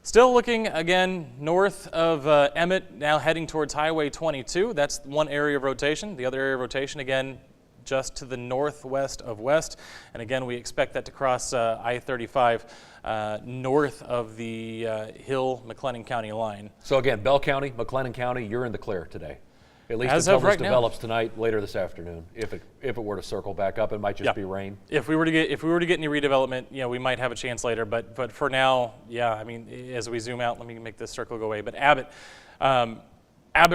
[SPEAKER 1] Still looking again north of Emmett, now heading towards Highway 22. That's one area of rotation. The other area of rotation, again, just to the northwest of West. And again, we expect that to cross I-35 north of the Hill-McLennan County line.
[SPEAKER 4] So again, Bell County, McLennan County, you're in the clear today. At least
[SPEAKER 1] As
[SPEAKER 4] until
[SPEAKER 1] of
[SPEAKER 4] this
[SPEAKER 1] right now.
[SPEAKER 4] develops tonight, later this afternoon. If it were to circle back up, it might just be rain.
[SPEAKER 1] If we were to get any redevelopment, we might have a chance later. But for now, I mean, as we zoom out, let me make this circle go away. But Abbott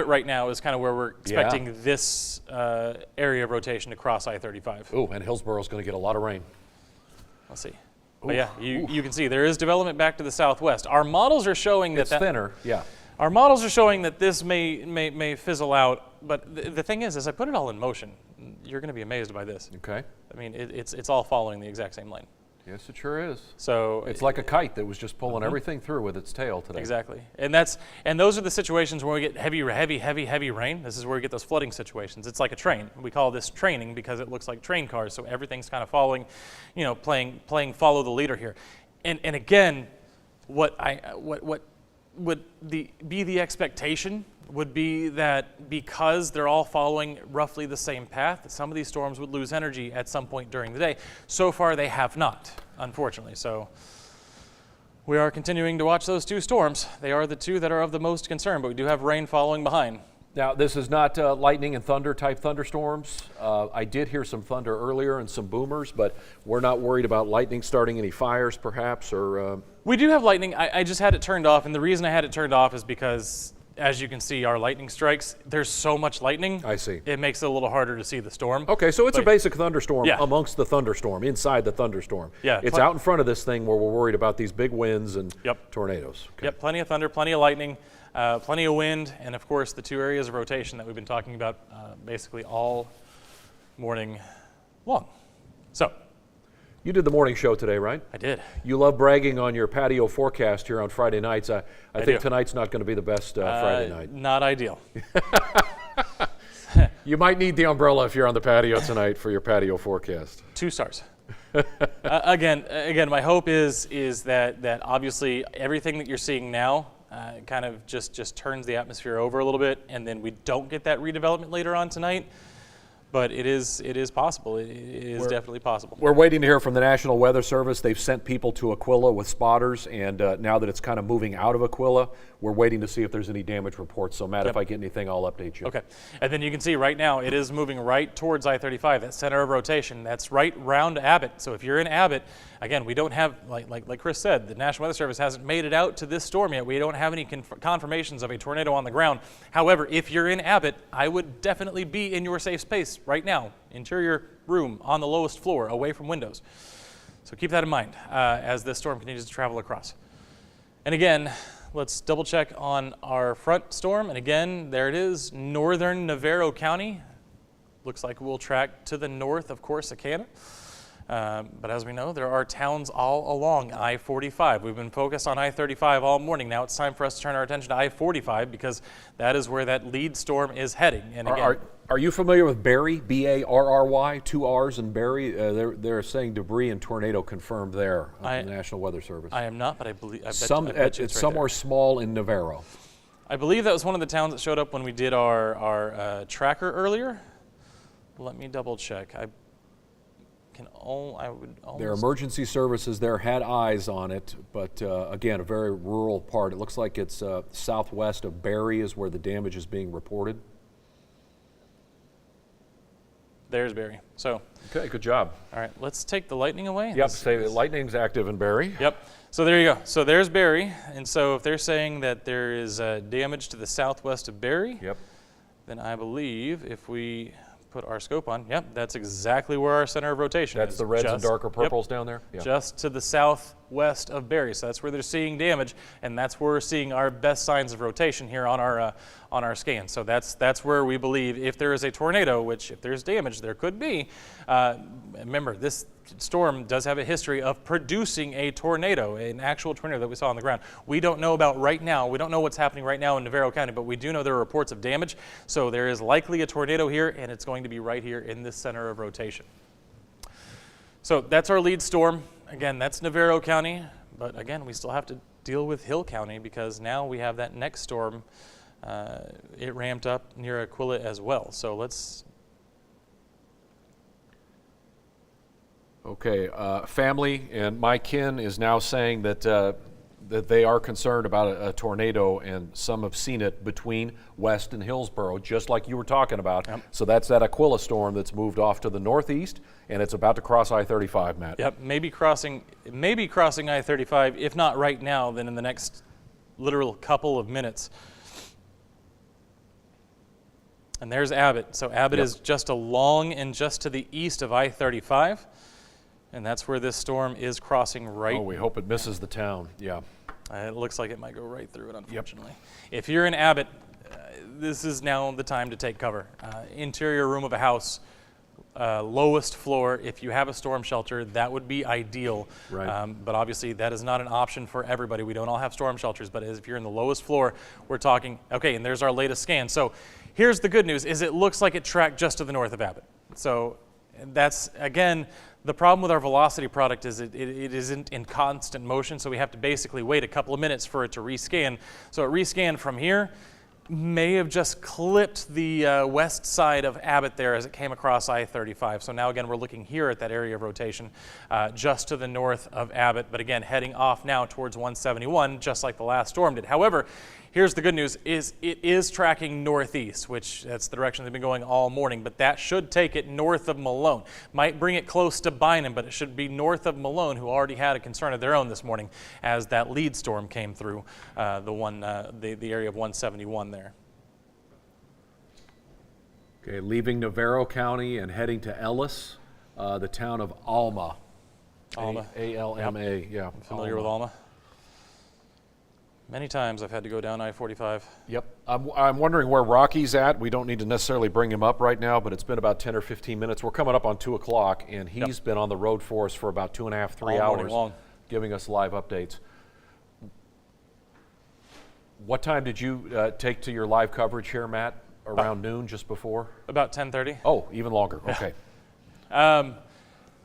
[SPEAKER 1] right now is kind of where we're expecting this area of rotation to cross I-35.
[SPEAKER 4] Ooh, and Hillsboro's going to get a lot of rain.
[SPEAKER 1] Let's see. But you can see there is development back to the southwest. Our models are showing
[SPEAKER 4] it's thinner. Yeah.
[SPEAKER 1] Our models are showing that this may fizzle out, but the thing is, as I put it all in motion, you're going to be amazed by this.
[SPEAKER 4] Okay.
[SPEAKER 1] I mean, it's all following the exact same line.
[SPEAKER 4] Yes, it sure is.
[SPEAKER 1] So
[SPEAKER 4] it's like a kite that was just pulling everything through with its tail today.
[SPEAKER 1] Exactly, and those are the situations where we get heavy rain. This is where we get those flooding situations. It's like a train. We call this training because it looks like train cars. So everything's kind of following, playing follow the leader here, and again, what would be the expectation would be that because they're all following roughly the same path, that some of these storms would lose energy at some point during the day. So far, they have not, unfortunately. So we are continuing to watch those two storms. They are the two that are of the most concern, but we do have rain following behind.
[SPEAKER 4] Now, this is not lightning and thunder type thunderstorms. I did hear some thunder earlier and some boomers, but we're not worried about lightning starting any fires, perhaps, or...
[SPEAKER 1] We do have lightning. I just had it turned off, and the reason I had it turned off is because, as you can see, our lightning strikes, there's so much lightning.
[SPEAKER 4] I see.
[SPEAKER 1] It makes it a little harder to see the storm.
[SPEAKER 4] Okay, so it's a basic thunderstorm amongst the thunderstorm, inside the thunderstorm.
[SPEAKER 1] Yeah.
[SPEAKER 4] It's out in front of this thing where we're worried about these big winds and tornadoes. Okay.
[SPEAKER 1] Yep, plenty of thunder, plenty of lightning, plenty of wind, and of course the two areas of rotation that we've been talking about basically all morning long. So.
[SPEAKER 4] You did the morning show today, right?
[SPEAKER 1] I did.
[SPEAKER 4] You love bragging on your patio forecast here on Friday nights. I think tonight's not going to be the best Friday night.
[SPEAKER 1] Not ideal.
[SPEAKER 4] You might need the umbrella if you're on the patio tonight for your patio forecast.
[SPEAKER 1] 2 stars. Again, my hope is that obviously everything that you're seeing now kind of just turns the atmosphere over a little bit, and then we don't get that redevelopment later on tonight. But it is possible. It is definitely possible.
[SPEAKER 4] We're waiting to hear from the National Weather Service. They've sent people to Aquila with spotters, and now that it's kind of moving out of Aquila, we're waiting to see if there's any damage reports. So, Matt, if I get anything, I'll update you.
[SPEAKER 1] Okay. And then you can see right now it is moving right towards I-35, that center of rotation. That's right round Abbott. So if you're in Abbott, again, we don't have, like Chris said, the National Weather Service hasn't made it out to this storm yet. We don't have any confirmations of a tornado on the ground. However, if you're in Abbott, I would definitely be in your safe space right now. Interior room on the lowest floor, away from windows. So keep that in mind as this storm continues to travel across. And again, let's double check on our front storm. And again, there it is, northern Navarro County. looks like we'll track to the north of Corsicana. But as we know, there are towns all along I-45. We've been focused on I-35 all morning. Now it's time for us to turn our attention to I-45 because that is where that lead storm is heading. And again,
[SPEAKER 4] are you familiar with Barry? B-A-R-R-Y, 2 R's in Barry? They're saying debris and tornado confirmed there on the National Weather Service.
[SPEAKER 1] I am not, but I believe
[SPEAKER 4] It's
[SPEAKER 1] right
[SPEAKER 4] somewhere
[SPEAKER 1] there.
[SPEAKER 4] small in Navarro.
[SPEAKER 1] I believe that was one of the towns that showed up when we did our tracker earlier. Let me double check.
[SPEAKER 4] Their emergency services there had eyes on it, but again, a very rural part. It looks like it's southwest of Barry is where the damage is being reported.
[SPEAKER 1] There's Barry. So.
[SPEAKER 4] Okay, good job.
[SPEAKER 1] All right, let's take the lightning away.
[SPEAKER 4] Yep, say lightning's active in Barry.
[SPEAKER 1] Yep. So there you go. So there's Barry, and so if they're saying that there is damage to the southwest of Barry,
[SPEAKER 4] yep,
[SPEAKER 1] then I believe if we put our scope on, yep, that's exactly where our center of rotation is.
[SPEAKER 4] That's the reds and darker purples down there?
[SPEAKER 1] Yeah. Just to the southwest of Barry. So that's where they're seeing damage, and that's where we're seeing our best signs of rotation here on our scan. So that's where we believe if there is a tornado, which if there's damage, there could be. Remember, this storm does have a history of producing a tornado, an actual tornado that we saw on the ground. We don't know about right now. We don't know what's happening right now in Navarro County, but we do know there are reports of damage. So there is likely a tornado here, and it's going to be right here in this center of rotation. So that's our lead storm. Again, that's Navarro County, but again, we still have to deal with Hill County because now we have that next storm. It ramped up near Aquila as well. So let's.
[SPEAKER 4] Okay, family and my kin is now saying that that they are concerned about a tornado, and some have seen it between West and Hillsborough, just like you were talking about.
[SPEAKER 1] Yep.
[SPEAKER 4] So that's that Aquila storm that's moved off to the northeast, and it's about to cross I-35, Matt.
[SPEAKER 1] Yep, maybe crossing I-35. If not right now, then in the next literal couple of minutes. And there's Abbott. So Abbott
[SPEAKER 4] Yep.
[SPEAKER 1] is just along and just to the east of I-35. And that's where this storm is crossing right.
[SPEAKER 4] Oh, we hope it misses the town. Yeah.
[SPEAKER 1] It looks like it might go right through it, unfortunately. Yep. If you're in Abbott, this is now the time to take cover. Interior room of a house, lowest floor. If you have a storm shelter, that would be ideal.
[SPEAKER 4] Right.
[SPEAKER 1] But obviously, that is not an option for everybody. We don't all have storm shelters, but if you're in the lowest floor, we're talking, okay, and there's our latest scan. So here's the good news, is it looks like it tracked just to the north of Abbott. So that's, again, the problem with our velocity product is it isn't in constant motion, so we have to basically wait a couple of minutes for it to rescan. So it rescanned from here, may have just clipped the west side of Abbott there as it came across I-35. So now again, we're looking here at that area of rotation just to the north of Abbott, but again, heading off now towards 171, just like the last storm did. However, here's the good news, is it is tracking northeast, which that's the direction they've been going all morning, but that should take it north of Malone. Might bring it close to Bynum, but it should be north of Malone, who already had a concern of their own this morning as that lead storm came through the area of 171 there.
[SPEAKER 4] Okay, leaving Navarro County and heading to Ellis, the town of Alma.
[SPEAKER 1] Alma.
[SPEAKER 4] A-L-M-A,
[SPEAKER 1] Yep.
[SPEAKER 4] yeah.
[SPEAKER 1] I'm familiar with Alma. Many times I've had to go down I-45.
[SPEAKER 4] Yep. I'm wondering where Rocky's at. We don't need to necessarily bring him up right now, but it's been about 10 or 15 minutes. We're coming up on 2 o'clock, and he's been on the road for us for about 2.5, 3
[SPEAKER 1] all morning
[SPEAKER 4] hours,
[SPEAKER 1] long,
[SPEAKER 4] giving us live updates. What time did you take to your live coverage here, Matt? Around noon, just before?
[SPEAKER 1] About 10:30.
[SPEAKER 4] Oh, even longer. Okay.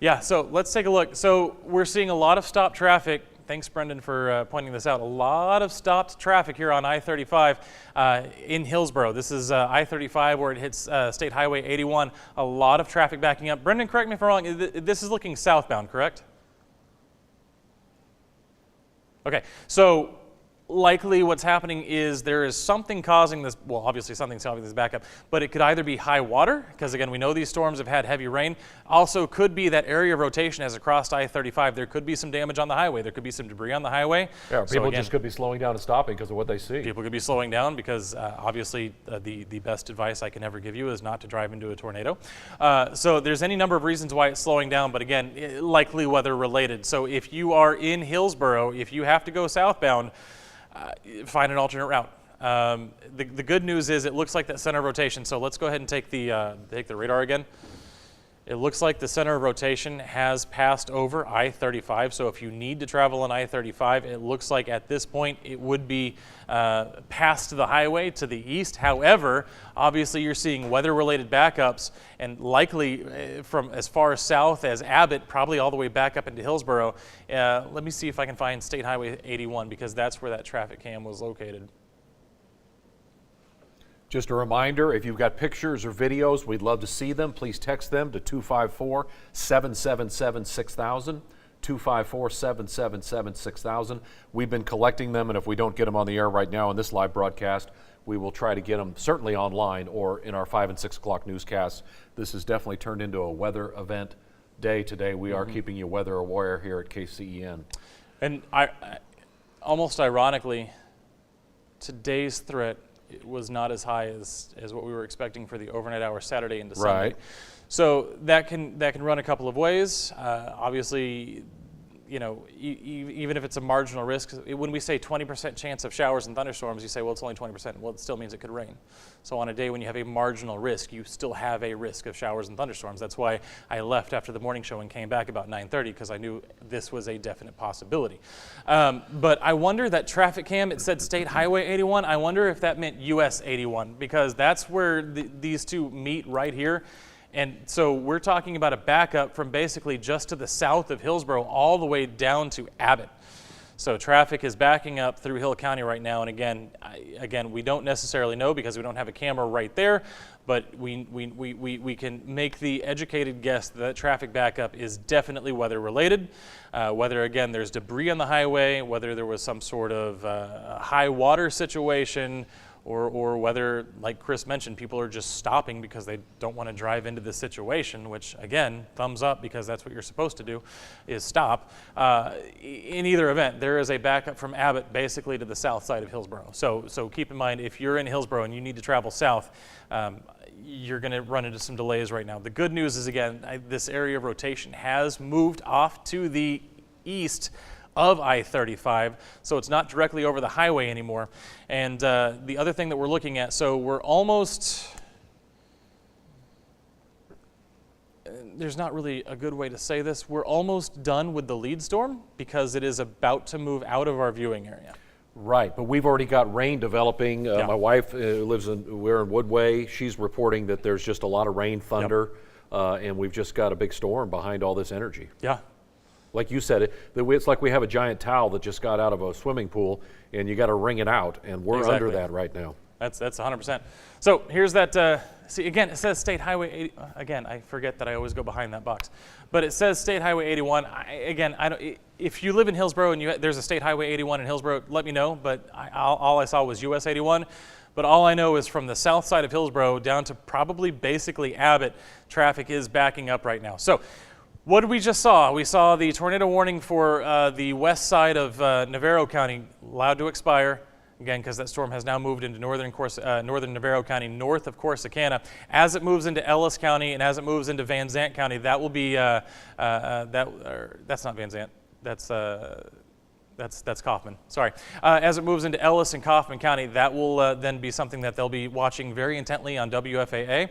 [SPEAKER 1] Yeah, so let's take a look. So we're seeing a lot of stopped traffic. Thanks, Brendan, for pointing this out. A lot of stopped traffic here on I-35 in Hillsborough. This is I-35 where it hits State Highway 81. A lot of traffic backing up. Brendan, correct me if I'm wrong. This is looking southbound, correct? Okay, so likely what's happening is there is something causing this, well, obviously something's causing this backup, but it could either be high water, because again, we know these storms have had heavy rain. Also could be that area of rotation as it crossed I-35. There could be some damage on the highway. There could be some debris on the highway.
[SPEAKER 4] Yeah,
[SPEAKER 1] So
[SPEAKER 4] people
[SPEAKER 1] again,
[SPEAKER 4] just could be slowing down and stopping because of what they see.
[SPEAKER 1] people could be slowing down because obviously the best advice I can ever give you is not to drive into a tornado. So there's any number of reasons why it's slowing down, but again, likely weather related. So if you are in Hillsborough, if you have to go southbound, find an alternate route. The good news is it looks like that center of rotation. So let's go ahead and take the radar again. It looks like the center of rotation has passed over I-35. So if you need to travel on I-35, it looks like at this point it would be past the highway to the east. However, obviously you're seeing weather-related backups, and likely from as far south as Abbott, probably all the way back up into Hillsborough. Let me see if I can find State Highway 81, because that's where that traffic cam was located.
[SPEAKER 4] Just a reminder, if you've got pictures or videos, we'd love to see them. Please text them to 254-777-6000, 254-777-6000. We've been collecting them, and if we don't get them on the air right now in this live broadcast, we will try to get them certainly online or in our 5 and 6 o'clock newscasts. This has definitely turned into a weather event day today. We are keeping you weather aware here at KCEN.
[SPEAKER 1] And almost ironically, today's threat was not as high as what we were expecting for the overnight hours Saturday into Sunday.
[SPEAKER 4] Right.
[SPEAKER 1] So that can run a couple of ways. Obviously, you know, even if it's a marginal risk, when we say 20% chance of showers and thunderstorms, you say, well, it's only 20%. Well, it still means it could rain. So on a day when you have a marginal risk, you still have a risk of showers and thunderstorms. That's why I left after the morning show and came back about 9:30, because I knew this was a definite possibility. But I wonder, that traffic cam, it said State Highway 81. I wonder if that meant US 81, because that's where these two meet right here. And so we're talking about a backup from basically just to the south of Hillsborough all the way down to Abbott. So traffic is backing up through Hill County right now. And again, we don't necessarily know because we don't have a camera right there, but we can make the educated guess that traffic backup is definitely weather related. Whether, again, there's debris on the highway, whether there was some sort of high water situation, or whether, like Chris mentioned, people are just stopping because they don't want to drive into this situation, which, again, thumbs up, because that's what you're supposed to do, is stop. In either event, there is a backup from Abbott basically to the south side of Hillsborough. So keep in mind, if you're in Hillsborough and you need to travel south, you're going to run into some delays right now. The good news is, again, this area of rotation has moved off to the east of I-35, so it's not directly over the highway anymore. And the other thing that we're looking at, so we're almost, there's not really a good way to say this, we're almost done with the lead storm because it is about to move out of our viewing area.
[SPEAKER 4] Right, but we've already got rain developing.
[SPEAKER 1] Yeah.
[SPEAKER 4] My wife we're in Woodway. She's reporting that there's just a lot of rain, thunder, and we've just got a big storm behind all this energy.
[SPEAKER 1] Yeah.
[SPEAKER 4] Like you said, it's like we have a giant towel that just got out of a swimming pool, and you got to wring it out, and we're
[SPEAKER 1] Exactly.
[SPEAKER 4] under that right now.
[SPEAKER 1] That's 100%. So here's that, see, again, it says State Highway 80, again, I forget that I always go behind that box, but it says State Highway 81. If you live in Hillsborough and there's a State Highway 81 in Hillsborough, let me know, but all I saw was US 81. But all I know is from the south side of Hillsborough down to probably basically Abbott, traffic is backing up right now. So what did we just saw? We saw the tornado warning for the west side of Navarro County allowed to expire, again, because that storm has now moved into northern Navarro County, north of Corsicana. As it moves into Ellis County and as it moves into Van Zant County, that will be, that's not Van Zant, that's Kaufman, sorry. As it moves into Ellis and Kaufman County, that will then be something that they'll be watching very intently on WFAA.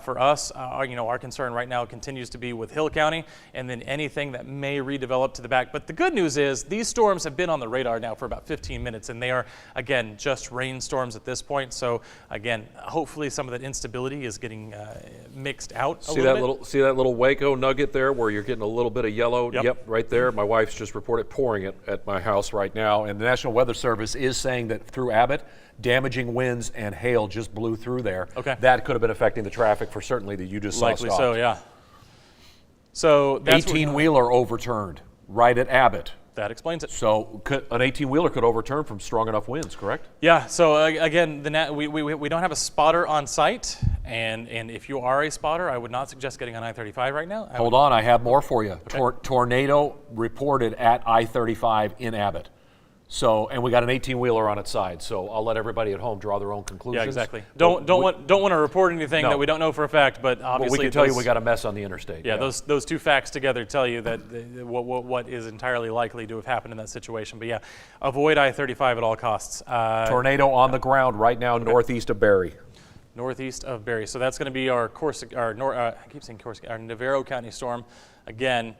[SPEAKER 1] For us, our concern right now continues to be with Hill County and then anything that may redevelop to the back. But the good news is these storms have been on the radar now for about 15 minutes, and they are, again, just rainstorms at this point. So, again, hopefully some of that instability is getting mixed out a little bit.
[SPEAKER 4] See that little Waco nugget there where you're getting a little bit of yellow?
[SPEAKER 1] Yep.
[SPEAKER 4] Right there. My wife's just reported pouring it at my house right now, and the National Weather Service is saying that through Abbott, damaging winds and hail just blew through there.
[SPEAKER 1] Okay.
[SPEAKER 4] That could have been affecting the traffic for certainly that you just saw
[SPEAKER 1] Likely
[SPEAKER 4] stopped.
[SPEAKER 1] so, yeah. So that's
[SPEAKER 4] 18-wheeler overturned right at Abbott.
[SPEAKER 1] that explains it.
[SPEAKER 4] So an 18-wheeler could overturn from strong enough winds, correct?
[SPEAKER 1] Yeah, so again, we don't have a spotter on site, and if you are a spotter, I would not suggest getting on I-35 right now.
[SPEAKER 4] Hold on, I have more for you. Tornado reported at I-35 in Abbott. So, and we got an 18-wheeler on its side. So I'll let everybody at home draw their own conclusions.
[SPEAKER 1] Yeah, exactly. Don't want to report anything
[SPEAKER 4] No.
[SPEAKER 1] that we don't know for a fact, but obviously
[SPEAKER 4] we can tell you we got a mess on the interstate.
[SPEAKER 1] Yeah, those two facts together tell you that what is entirely likely to have happened in that situation. But yeah, avoid I-35 at all costs.
[SPEAKER 4] Tornado on the ground right now, northeast of Barrie.
[SPEAKER 1] Northeast of Barrie. So that's going to be our our Navarro County storm again.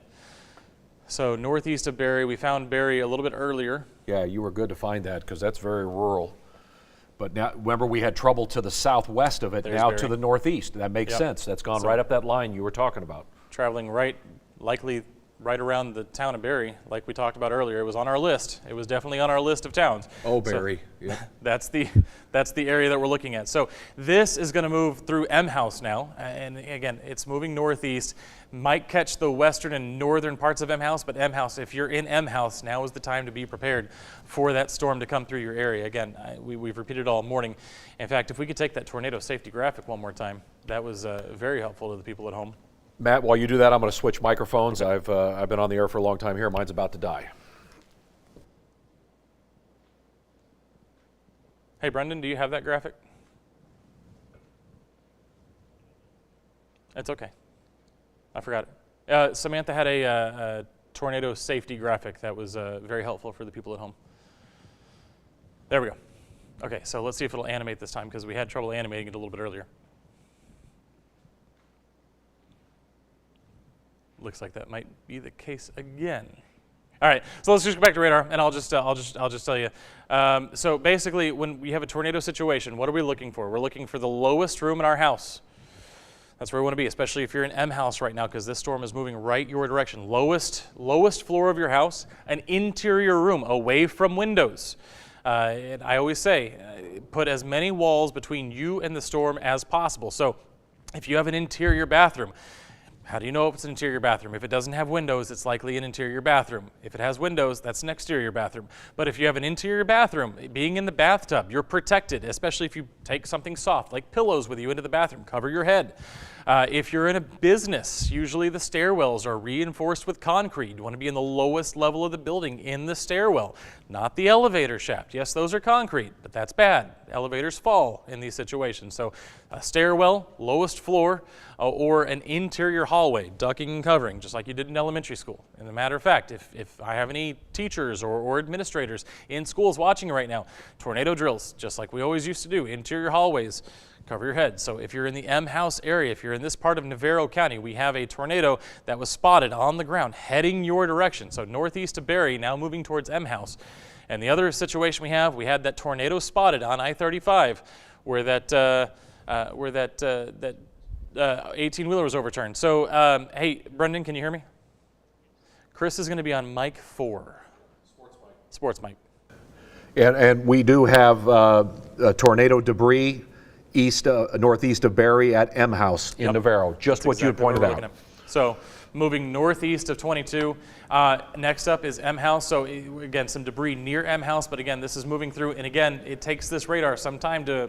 [SPEAKER 1] So northeast of Barrie, we found Barrie a little bit earlier.
[SPEAKER 4] Yeah, you were good to find that because that's very rural. But now, remember, we had trouble to the southwest of it,
[SPEAKER 1] There's
[SPEAKER 4] now
[SPEAKER 1] Barrie.
[SPEAKER 4] To the northeast. That makes sense. That's gone right up that line you were talking about.
[SPEAKER 1] Traveling likely right around the town of Barrie, like we talked about earlier. It was on our list. It was definitely on our list of towns.
[SPEAKER 4] Oh, Barrie. Yeah.
[SPEAKER 1] That's the area that we're looking at. So this is going to move through M House now, and again, it's moving northeast. Might catch the western and northern parts of M House, but M House, if you're in M House, now is the time to be prepared for that storm to come through your area. Again, we've repeated all morning. In fact, if we could take that tornado safety graphic one more time, that was very helpful to the people at home.
[SPEAKER 4] Matt, while you do that, I'm going to switch microphones. I've been on the air for a long time here. Mine's about to die.
[SPEAKER 1] Hey, Brendan, do you have that graphic? It's okay. I forgot it. Samantha had a tornado safety graphic that was very helpful for the people at home. There we go. Okay, so let's see if it'll animate this time because we had trouble animating it a little bit earlier. Looks like that might be the case again. All right, so let's just go back to radar, and I'll just tell you. So basically, when we have a tornado situation, what are we looking for? We're looking for the lowest room in our house. That's where we want to be, especially if you're in M House right now, because this storm is moving right your direction. Lowest floor of your house, an interior room away from windows. And I always say, put as many walls between you and the storm as possible. So if you have an interior bathroom, how do you know if it's an interior bathroom? If it doesn't have windows, it's likely an interior bathroom. If it has windows, that's an exterior bathroom. But if you have an interior bathroom, being in the bathtub, you're protected, especially if you take something soft like pillows with you into the bathroom. Cover your head. If you're in a business, usually the stairwells are reinforced with concrete. You want to be in the lowest level of the building in the stairwell, not the elevator shaft. Yes, those are concrete, but that's bad. Elevators fall in these situations. So a stairwell, lowest floor, or an interior hallway, ducking and covering, just like you did in elementary school. And as a matter of fact, if I have any teachers or administrators in schools watching right now, tornado drills, just like we always used to do, interior hallways, cover your head. So if you're in the M House area, if you're in this part of Navarro County, we have a tornado that was spotted on the ground heading your direction. So northeast of Barrie, now moving towards M House. And the other situation we had that tornado spotted on I-35 where that 18-wheeler was overturned. So hey, Brendan, can you hear me? Chris is going to be on mic 4. Sports mic.
[SPEAKER 4] And we do have tornado debris northeast of Barrie at M House in Navarro, just what you had pointed out.
[SPEAKER 1] So moving northeast of 22. Next up is M House. So again, some debris near M House, but again, this is moving through, and again, it takes this radar some time to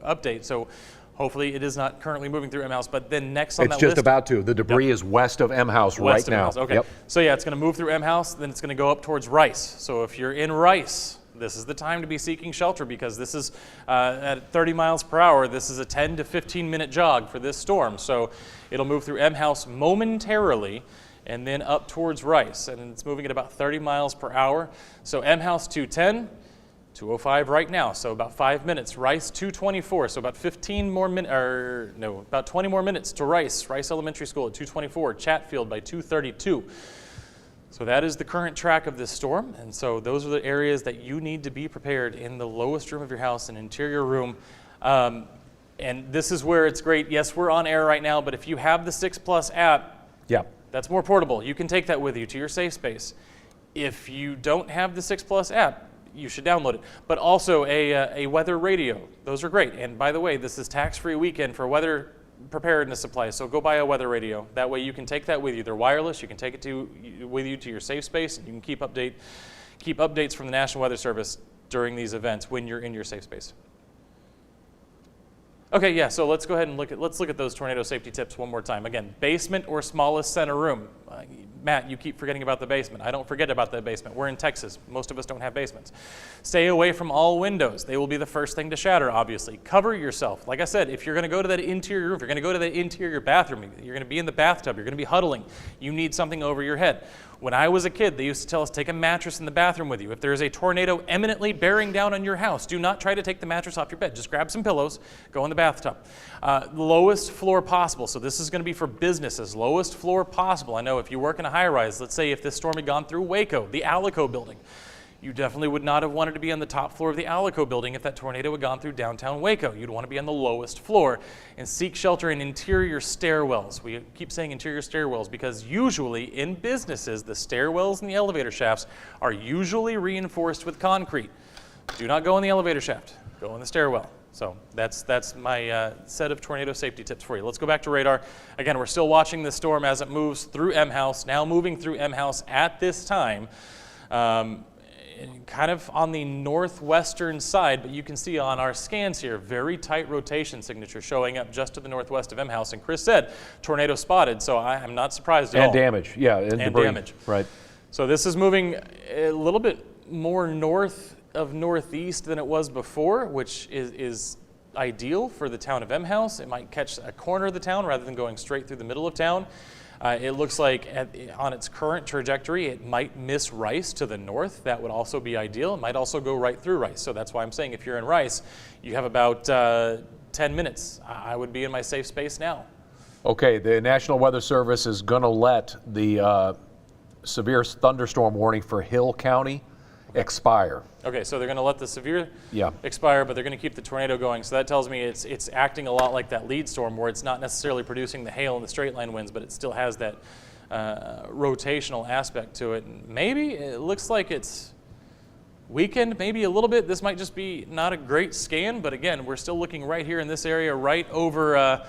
[SPEAKER 1] update. So hopefully it is not currently moving through M House, but then next on that list.
[SPEAKER 4] It's just about to. The debris is west of M House right now.
[SPEAKER 1] M-House. Okay. So yeah, it's going to move through M House, then it's going to go up towards Rice. So if you're in Rice, this is the time to be seeking shelter because this is at 30 miles per hour. This is a 10 to 15 minute jog for this storm. So it'll move through M House momentarily and then up towards Rice. And it's moving at about 30 miles per hour. So M House 210, 205 right now. So about 5 minutes. Rice 224. So about 15 more minutes, or no, about 20 more minutes to Rice Elementary School at 224. Chatfield by 232. So that is the current track of this storm, and so those are the areas that you need to be prepared in the lowest room of your house, an interior room. And this is where it's great. Yes, we're on air right now, but if you have the 6 Plus app, that's more portable. You can take that with you to your safe space. If you don't have the 6 Plus app, you should download it. But also a weather radio. Those are great. And by the way, this is tax-free weekend for weather preparedness supplies, so go buy a weather radio. That way you can take that with you. They're wireless. You can take it with you to your safe space, and you can keep updates from the National Weather Service during these events when you're in your safe space. Okay, yeah, so let's go ahead and look at those tornado safety tips one more time. Again, basement or smallest center room. Matt, you keep forgetting about the basement. I don't forget about the basement. We're in Texas. Most of us don't have basements. Stay away from all windows. They will be the first thing to shatter, obviously. Cover yourself. Like I said, if you're going to go to that interior room, if you're going to go to that interior bathroom, you're going to be in the bathtub, you're going to be huddling, you need something over your head. When I was a kid, they used to tell us, take a mattress in the bathroom with you. If there's a tornado imminently bearing down on your house, do not try to take the mattress off your bed. Just grab some pillows, go in the bathtub. Lowest floor possible. So this is going to be for businesses. Lowest floor possible. I know if you work in a high-rise, let's say if this storm had gone through Waco, the Alico building, you definitely would not have wanted to be on the top floor of the Alico building if that tornado had gone through downtown Waco. You'd want to be on the lowest floor and seek shelter in interior stairwells. We keep saying interior stairwells because usually in businesses, the stairwells and the elevator shafts are usually reinforced with concrete. Do not go in the elevator shaft, go in the stairwell. So that's my set of tornado safety tips for you. Let's go back to radar. Again, we're still watching the storm as it moves through M House, now moving through M House at this time. Kind of on the northwestern side, but you can see on our scans here, very tight rotation signature showing up just to the northwest of M House. And Chris said, tornado spotted, so I'm not surprised at all.
[SPEAKER 4] And damage, yeah, and debris.
[SPEAKER 1] Damage.
[SPEAKER 4] Right.
[SPEAKER 1] So this is moving a little bit more north of northeast than it was before, which is ideal for the town of M House. It might catch a corner of the town rather than going straight through the middle of town. It looks like on its current trajectory, it might miss Rice to the north. That would also be ideal. It might also go right through Rice. So that's why I'm saying if you're in Rice, you have about 10 minutes. I would be in my safe space now.
[SPEAKER 4] Okay, the National Weather Service is going to let the severe thunderstorm warning for Hill County expire.
[SPEAKER 1] Okay, so they're going to let the severe expire, but they're going to keep the tornado going. So that tells me it's acting a lot like that lead storm where it's not necessarily producing the hail and the straight line winds, but it still has that rotational aspect to it. Maybe it looks like it's weakened, maybe a little bit. This might just be not a great scan, but again, we're still looking right here in this area, right over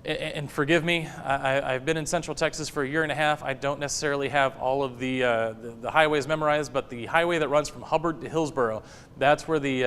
[SPEAKER 1] and forgive me, I've been in Central Texas for a year and a half. I don't necessarily have all of the highways memorized, but the highway that runs from Hubbard to Hillsboro, that's where the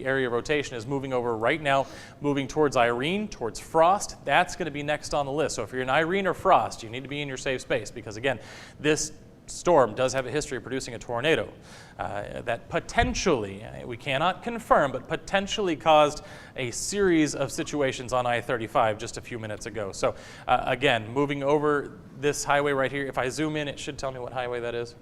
[SPEAKER 1] area of rotation is moving over right now, moving towards Irene, towards Frost. That's going to be next on the list. So if you're in Irene or Frost, you need to be in your safe space because again, this storm does have a history of producing a tornado that potentially, we cannot confirm, but potentially caused a series of situations on I-35 just a few minutes ago. So again, moving over this highway right here, if I zoom in, it should tell me what highway that is.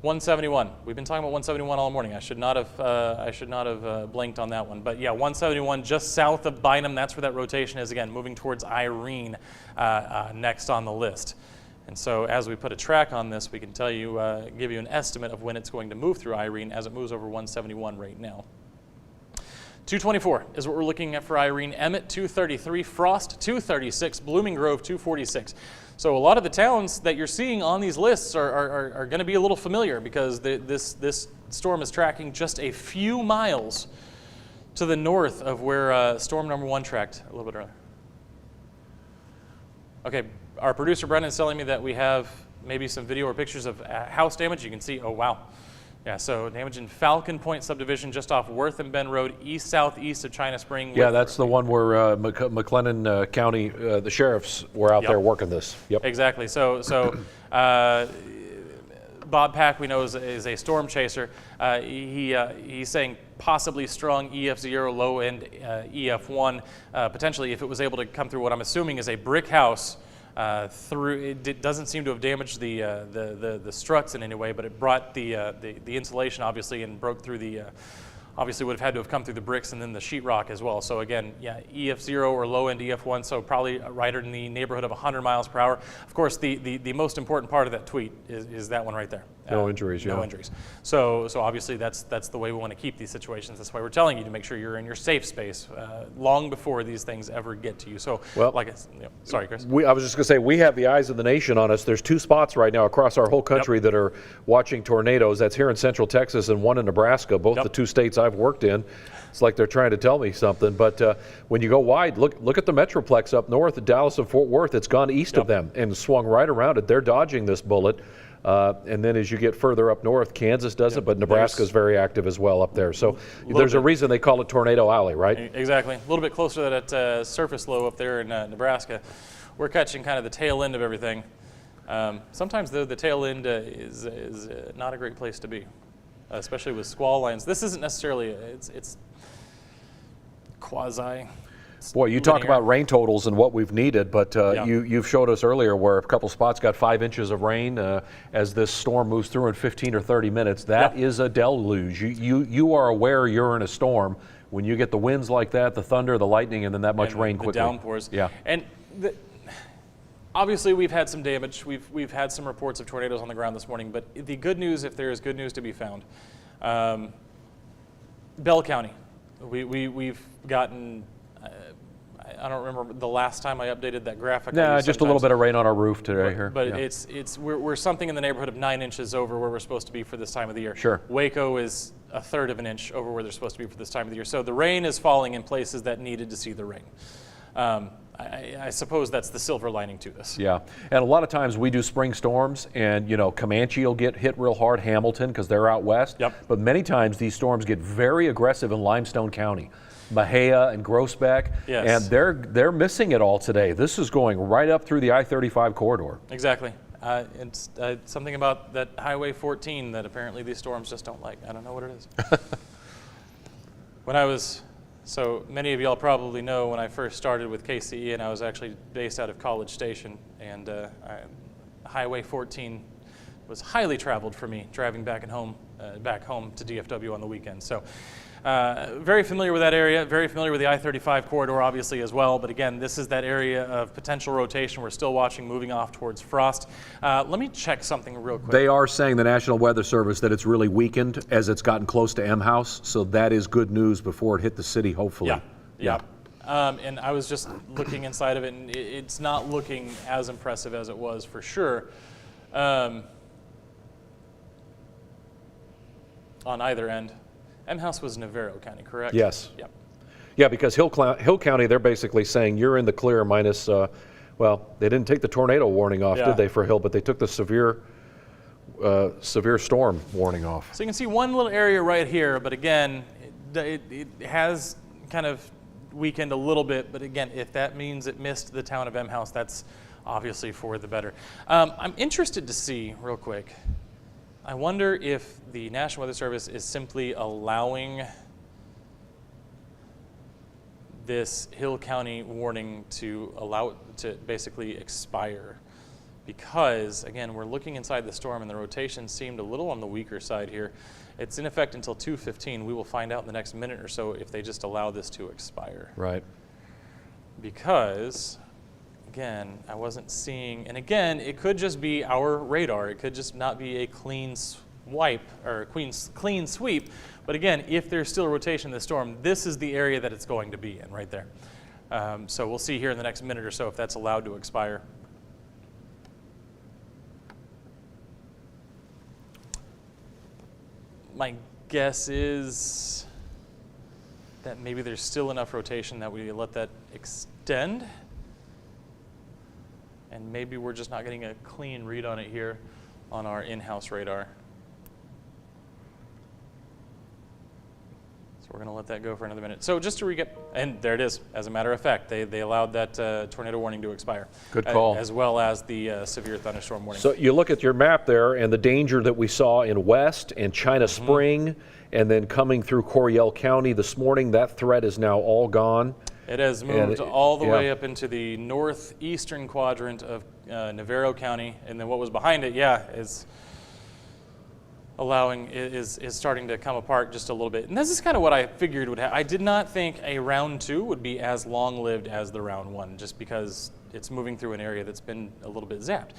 [SPEAKER 1] $171. We've been talking about 171 all morning. I should not have blinked on that one. But yeah, 171 just south of Bynum. That's where that rotation is again, moving towards Irene next on the list. And so as we put a track on this, we can tell you, give you an estimate of when it's going to move through Irene as it moves over 171 right now. 224 is what we're looking at for Irene. Emmett 233, Frost 236, Blooming Grove 246. So a lot of the towns that you're seeing on these lists are going to be a little familiar because this storm is tracking just a few miles to the north of where storm number 1 tracked a little bit earlier. Okay, our producer Brendan is telling me that we have maybe some video or pictures of house damage. You can see, oh wow. Yeah, so damage in Falcon Point subdivision just off Worth and Bend Road, east-southeast of China Spring.
[SPEAKER 4] Yeah, that's the one where McLennan County, the sheriffs were out there working this. Yep.
[SPEAKER 1] Exactly. So Bob Pack, we know, is a storm chaser. He's saying possibly strong EF0, low-end EF1, potentially if it was able to come through what I'm assuming is a brick house. It doesn't seem to have damaged the struts in any way, but it brought the insulation obviously and broke through the. Obviously would have had to have come through the bricks and then the sheetrock as well. So again, yeah, EF0 or low-end EF1, so probably right in the neighborhood of 100 miles per hour. Of course, the most important part of that tweet is that one right there.
[SPEAKER 4] No injuries,
[SPEAKER 1] No injuries. So obviously that's the way we want to keep these situations. That's why we're telling you to make sure you're in your safe space long before these things ever get to you. So,
[SPEAKER 4] well,
[SPEAKER 1] like sorry, Chris.
[SPEAKER 4] I was just going to say, we have the eyes of the nation on us. There's 2 spots right now across our whole country that are watching tornadoes. That's here in Central Texas and one in Nebraska, both the 2 states I've worked in. It's like they're trying to tell me something. But when you go wide, look at the Metroplex up north at Dallas and Fort Worth. It's gone east of them and swung right around it. They're dodging this bullet. And then as you you get further up north, Kansas does it, but Nebraska is very active as well up there. So there's a reason they call it Tornado Alley, right?
[SPEAKER 2] Exactly.
[SPEAKER 1] A little bit closer to that surface low up there in Nebraska. We're catching kind of the tail end of everything. Sometimes, though, the tail end is not a great place to be, especially with squall lines. This isn't necessarily, it's quasi.
[SPEAKER 4] Boy, you talk about rain totals and what we've needed, but you've showed us earlier where a couple spots got 5 inches of rain as this storm moves through in 15 or 30 minutes. That is a deluge. You are aware you're in a storm when you get the winds like that, the thunder, the lightning, and then that much rain quickly.
[SPEAKER 1] The downpours.
[SPEAKER 4] Yeah.
[SPEAKER 1] And obviously we've had some damage. We've had some reports of tornadoes on the ground this morning, but the good news, if there is good news to be found, Bell County, we've gotten. I don't remember the last time I updated that graphic.
[SPEAKER 4] No, just a little bit of rain on our roof today here.
[SPEAKER 1] But we're something in the neighborhood of 9 inches over where we're supposed to be for this time of the year.
[SPEAKER 4] Sure.
[SPEAKER 1] Waco is a third of an inch over where they're supposed to be for this time of the year. So the rain is falling in places that needed to see the rain. I suppose that's the silver lining to this.
[SPEAKER 4] Yeah, and a lot of times we do spring storms, and Comanche will get hit real hard, Hamilton, because they're out west.
[SPEAKER 1] Yep.
[SPEAKER 4] But many times these storms get very aggressive in Limestone County, Mahia and Groesbeck, and they're missing it all today. This is going right up through the I-35 corridor.
[SPEAKER 1] Exactly. It's something about that Highway 14 that apparently these storms just don't like. I don't know what it is. So many of y'all probably know when I first started with KCE, and I was actually based out of College Station, and Highway 14 was highly traveled for me, driving back home to DFW on the weekend. So very familiar with that area, very familiar with the I-35 corridor obviously as well, but again, this is that area of potential rotation we're still watching moving off towards frost. Let me check something real quick.
[SPEAKER 4] They are saying, the National Weather Service, that it's really weakened as it's gotten close to M House, so that is good news before it hit the city, hopefully.
[SPEAKER 1] Yeah. And I was just looking inside of it, and it's not looking as impressive as it was for sure. On either end. M House was Navarro County, correct?
[SPEAKER 4] Yes.
[SPEAKER 1] Yep.
[SPEAKER 4] Yeah, because Hill County, they're basically saying you're in the clear minus, well, they didn't take the tornado warning off, did they, for Hill, but they took the severe storm warning off.
[SPEAKER 1] So you can see one little area right here, but again, it has kind of weakened a little bit, but again, if that means it missed the town of M House, that's obviously for the better. I'm interested to see, real quick, I wonder if the National Weather Service is simply allowing this Hill County warning to allow it to basically expire. Because, again, we're looking inside the storm and the rotation seemed a little on the weaker side here. It's in effect until 2:15. We will find out in the next minute or so if they just allow this to expire.
[SPEAKER 4] Right.
[SPEAKER 1] Because, again, I wasn't seeing, and again, it could just be our radar. It could just not be a clean sweep, but again, if there's still a rotation in the storm, this is the area that it's going to be in right there. So we'll see here in the next minute or so if that's allowed to expire. My guess is that maybe there's still enough rotation that we let that extend. And maybe we're just not getting a clean read on it here on our in-house radar. So we're going to let that go for another minute. So just to recap, and there it is. As a matter of fact, they allowed that tornado warning to expire.
[SPEAKER 4] Good call.
[SPEAKER 1] As well as the severe thunderstorm warning.
[SPEAKER 4] So you look at your map there and the danger that we saw in West and China Spring, and then coming through Coryell County this morning, that threat is now all gone.
[SPEAKER 1] It has moved all the way up into the northeastern quadrant of Navarro County, and then what was behind it, is starting to come apart just a little bit. And this is kind of what I figured would happen. I did not think a round 2 would be as long-lived as the round 1, just because it's moving through an area that's been a little bit zapped.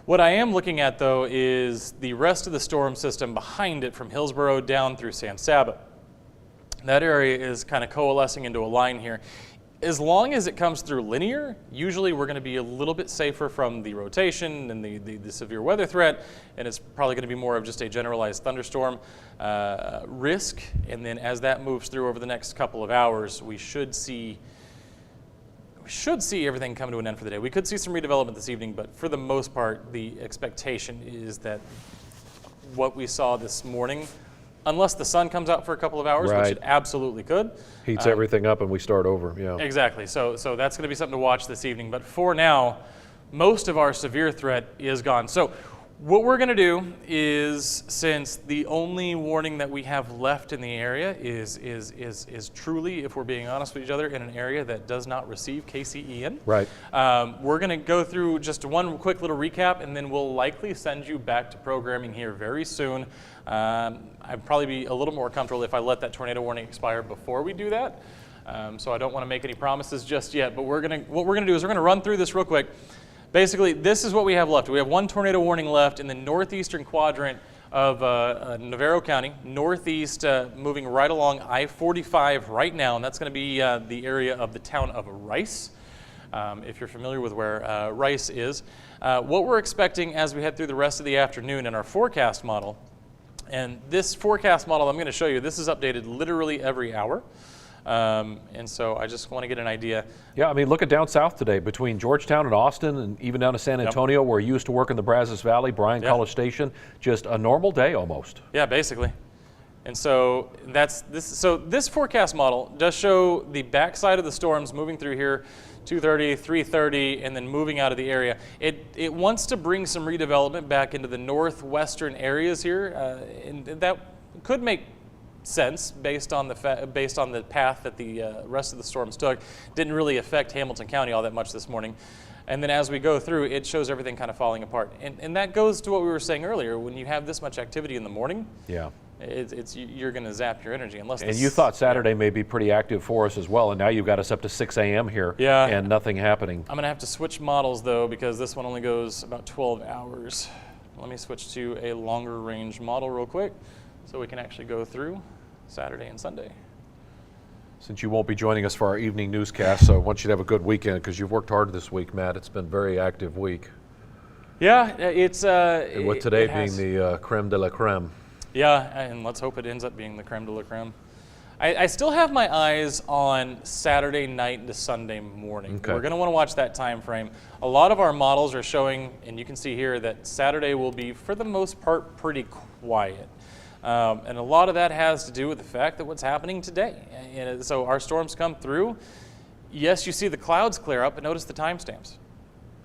[SPEAKER 1] What I am looking at, though, is the rest of the storm system behind it from Hillsborough down through San Saba. That area is kind of coalescing into a line here. As long as it comes through linear, usually we're going to be a little bit safer from the rotation and the severe weather threat, and it's probably going to be more of just a generalized thunderstorm risk. And then as that moves through over the next couple of hours, we should see everything come to an end for the day. We could see some redevelopment this evening, but for the most part, the expectation is that what we saw this morning, unless the sun comes out for a couple of hours,
[SPEAKER 4] Right.
[SPEAKER 1] which it absolutely could.
[SPEAKER 4] Heats everything up and we start over. Yeah.
[SPEAKER 1] Exactly. So that's going to be something to watch this evening. But for now, most of our severe threat is gone. So what we're going to do is, since the only warning that we have left in the area is truly, if we're being honest with each other, in an area that does not receive KCEN.
[SPEAKER 4] Right.
[SPEAKER 1] We're going to go through just one quick little recap, and then we'll likely send you back to programming here very soon. I'd probably be a little more comfortable if I let that tornado warning expire before we do that. So I don't want to make any promises just yet, but what we're going to do is we're going to run through this real quick. Basically, this is what we have left. We have one tornado warning left in the northeastern quadrant of Navarro County, northeast, moving right along I-45 right now, and that's going to be the area of the town of Rice, if you're familiar with where Rice is. What we're expecting as we head through the rest of the afternoon in our forecast model, and this forecast model I'm going to show you, this is updated literally every hour. And so I just want to get an idea.
[SPEAKER 4] Yeah, I mean, look at down south today between Georgetown and Austin and even down to San Antonio, where you used to work in the Brazos Valley, Bryan College Station. Just a normal day almost.
[SPEAKER 1] Yeah, basically. And so this forecast model does show the backside of the storms moving through here, 2:30, 3:30, and then moving out of the area. It wants to bring some redevelopment back into the northwestern areas here, and that could make sense based on the path that the rest of the storms took. Didn't really affect Hamilton County all that much this morning. And then as we go through, it shows everything kind of falling apart. And that goes to what we were saying earlier. When you have this much activity in the morning,
[SPEAKER 4] yeah,
[SPEAKER 1] you're going to zap your energy.
[SPEAKER 4] And you thought Saturday may be pretty active for us as well, and now you've got us up to 6 a.m. here, and nothing happening.
[SPEAKER 1] I'm going to have to switch models, though, because this one only goes about 12 hours. Let me switch to a longer range model real quick so we can actually go through Saturday and Sunday.
[SPEAKER 4] Since you won't be joining us for our evening newscast, so I want you to have a good weekend because you've worked hard this week, Matt. It's been a very active week.
[SPEAKER 1] Yeah, it's
[SPEAKER 4] and with today being the creme de la creme.
[SPEAKER 1] Yeah, and let's hope it ends up being the creme de la creme. I still have my eyes on Saturday night to Sunday morning.
[SPEAKER 4] Okay.
[SPEAKER 1] We're going to want to watch that time frame. A lot of our models are showing, and you can see here, that Saturday will be, for the most part, pretty quiet. And a lot of that has to do with the fact that what's happening today. And so our storms come through. Yes, you see the clouds clear up, but notice the timestamps.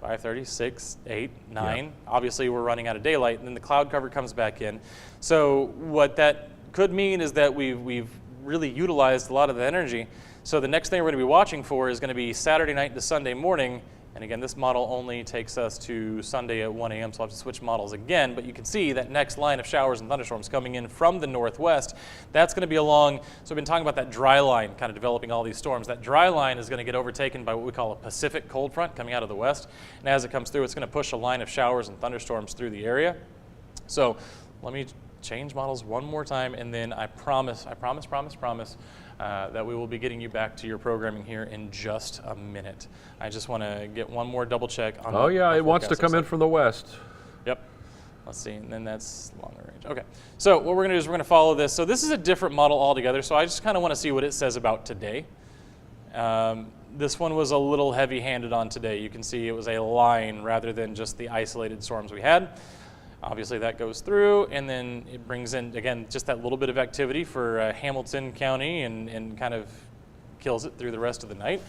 [SPEAKER 1] 5:30, 6, 8, 9. Yeah. Obviously, we're running out of daylight, and then the cloud cover comes back in. So what that could mean is that we've really utilized a lot of the energy. So the next thing we're going to be watching for is going to be Saturday night to Sunday morning. And again, this model only takes us to Sunday at 1 a.m., so I'll have to switch models again. But you can see that next line of showers and thunderstorms coming in from the northwest. That's going to be along, so we've been talking about that dry line kind of developing all these storms. That dry line is going to get overtaken by what we call a Pacific cold front coming out of the west. And as it comes through, it's going to push a line of showers and thunderstorms through the area. So let me change models one more time, and then I promise that we will be getting you back to your programming here in just a minute. I just want to get one more double check on.
[SPEAKER 4] Oh yeah, it wants to come in from the west.
[SPEAKER 1] Yep. Let's see, and then that's longer range. Okay, so what we're going to do is we're going to follow this. So this is a different model altogether, so I just kind of want to see what it says about today. This one was a little heavy-handed on today. You can see it was a line rather than just the isolated storms we had. Obviously that goes through, and then it brings in, again, just that little bit of activity for Hamilton County and kind of kills it through the rest of the night.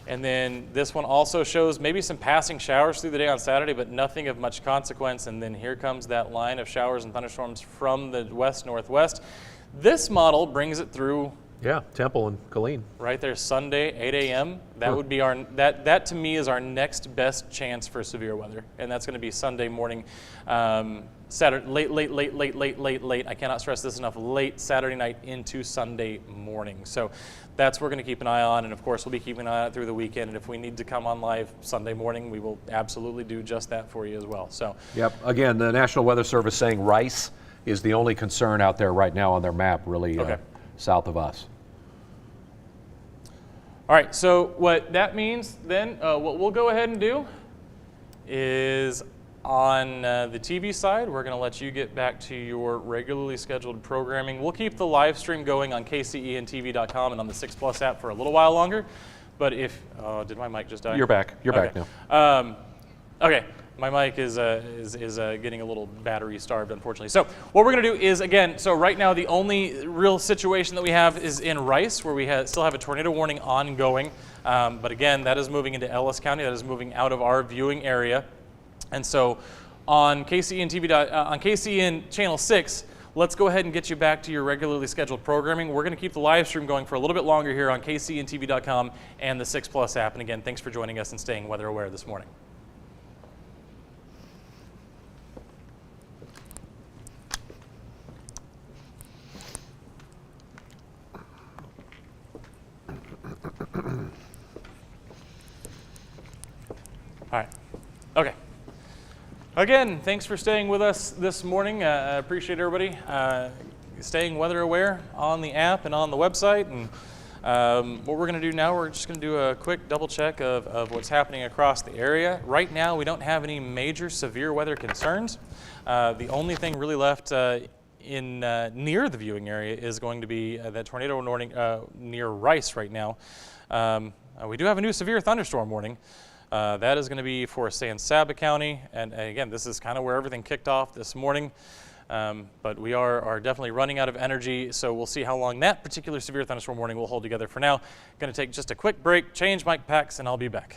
[SPEAKER 1] And then this one also shows maybe some passing showers through the day on Saturday, but nothing of much consequence. And then here comes that line of showers and thunderstorms from the west-northwest. This model brings it through.
[SPEAKER 4] Yeah, Temple and Killeen.
[SPEAKER 1] Right there, Sunday, 8 a.m. That would be that to me is our next best chance for severe weather. And that's going to be Sunday morning, Saturday, late. I cannot stress this enough, late Saturday night into Sunday morning. So that's what we're going to keep an eye on. And of course, we'll be keeping an eye on it through the weekend. And if we need to come on live Sunday morning, we will absolutely do just that for you as well. So. Yep.
[SPEAKER 4] Again, the National Weather Service saying Rice is the only concern out there right now on their map, really south of us.
[SPEAKER 1] All right, so what that means then, what we'll go ahead and do is on the TV side, we're going to let you get back to your regularly scheduled programming. We'll keep the live stream going on KCENTV.com and on the 6 Plus app for a little while longer. But if, did my mic just die?
[SPEAKER 4] You're back. You're back now.
[SPEAKER 1] Okay, my mic is getting a little battery starved, unfortunately. So what we're going to do is, again, so right now the only real situation that we have is in Rice, where we still have a tornado warning ongoing. But again, that is moving into Ellis County. That is moving out of our viewing area. And so on KCEN TV, on KCEN Channel 6, let's go ahead and get you back to your regularly scheduled programming. We're going to keep the live stream going for a little bit longer here on KCENTV.com and the 6 Plus app. And again, thanks for joining us and staying weather aware this morning. All right. Okay. Again, thanks for staying with us this morning. I appreciate everybody staying weather aware on the app and on the website. And what we're going to do now, we're just going to do a quick double check of what's happening across the area. Right now, we don't have any major severe weather concerns. The only thing really left near the viewing area is going to be that tornado warning near Rice right now. We do have a new severe thunderstorm warning. That is going to be for San Saba County, and again, this is kind of where everything kicked off this morning. But we are definitely running out of energy, so we'll see how long that particular severe thunderstorm warning will hold together. For now, going to take just a quick break, change mic packs, and I'll be back.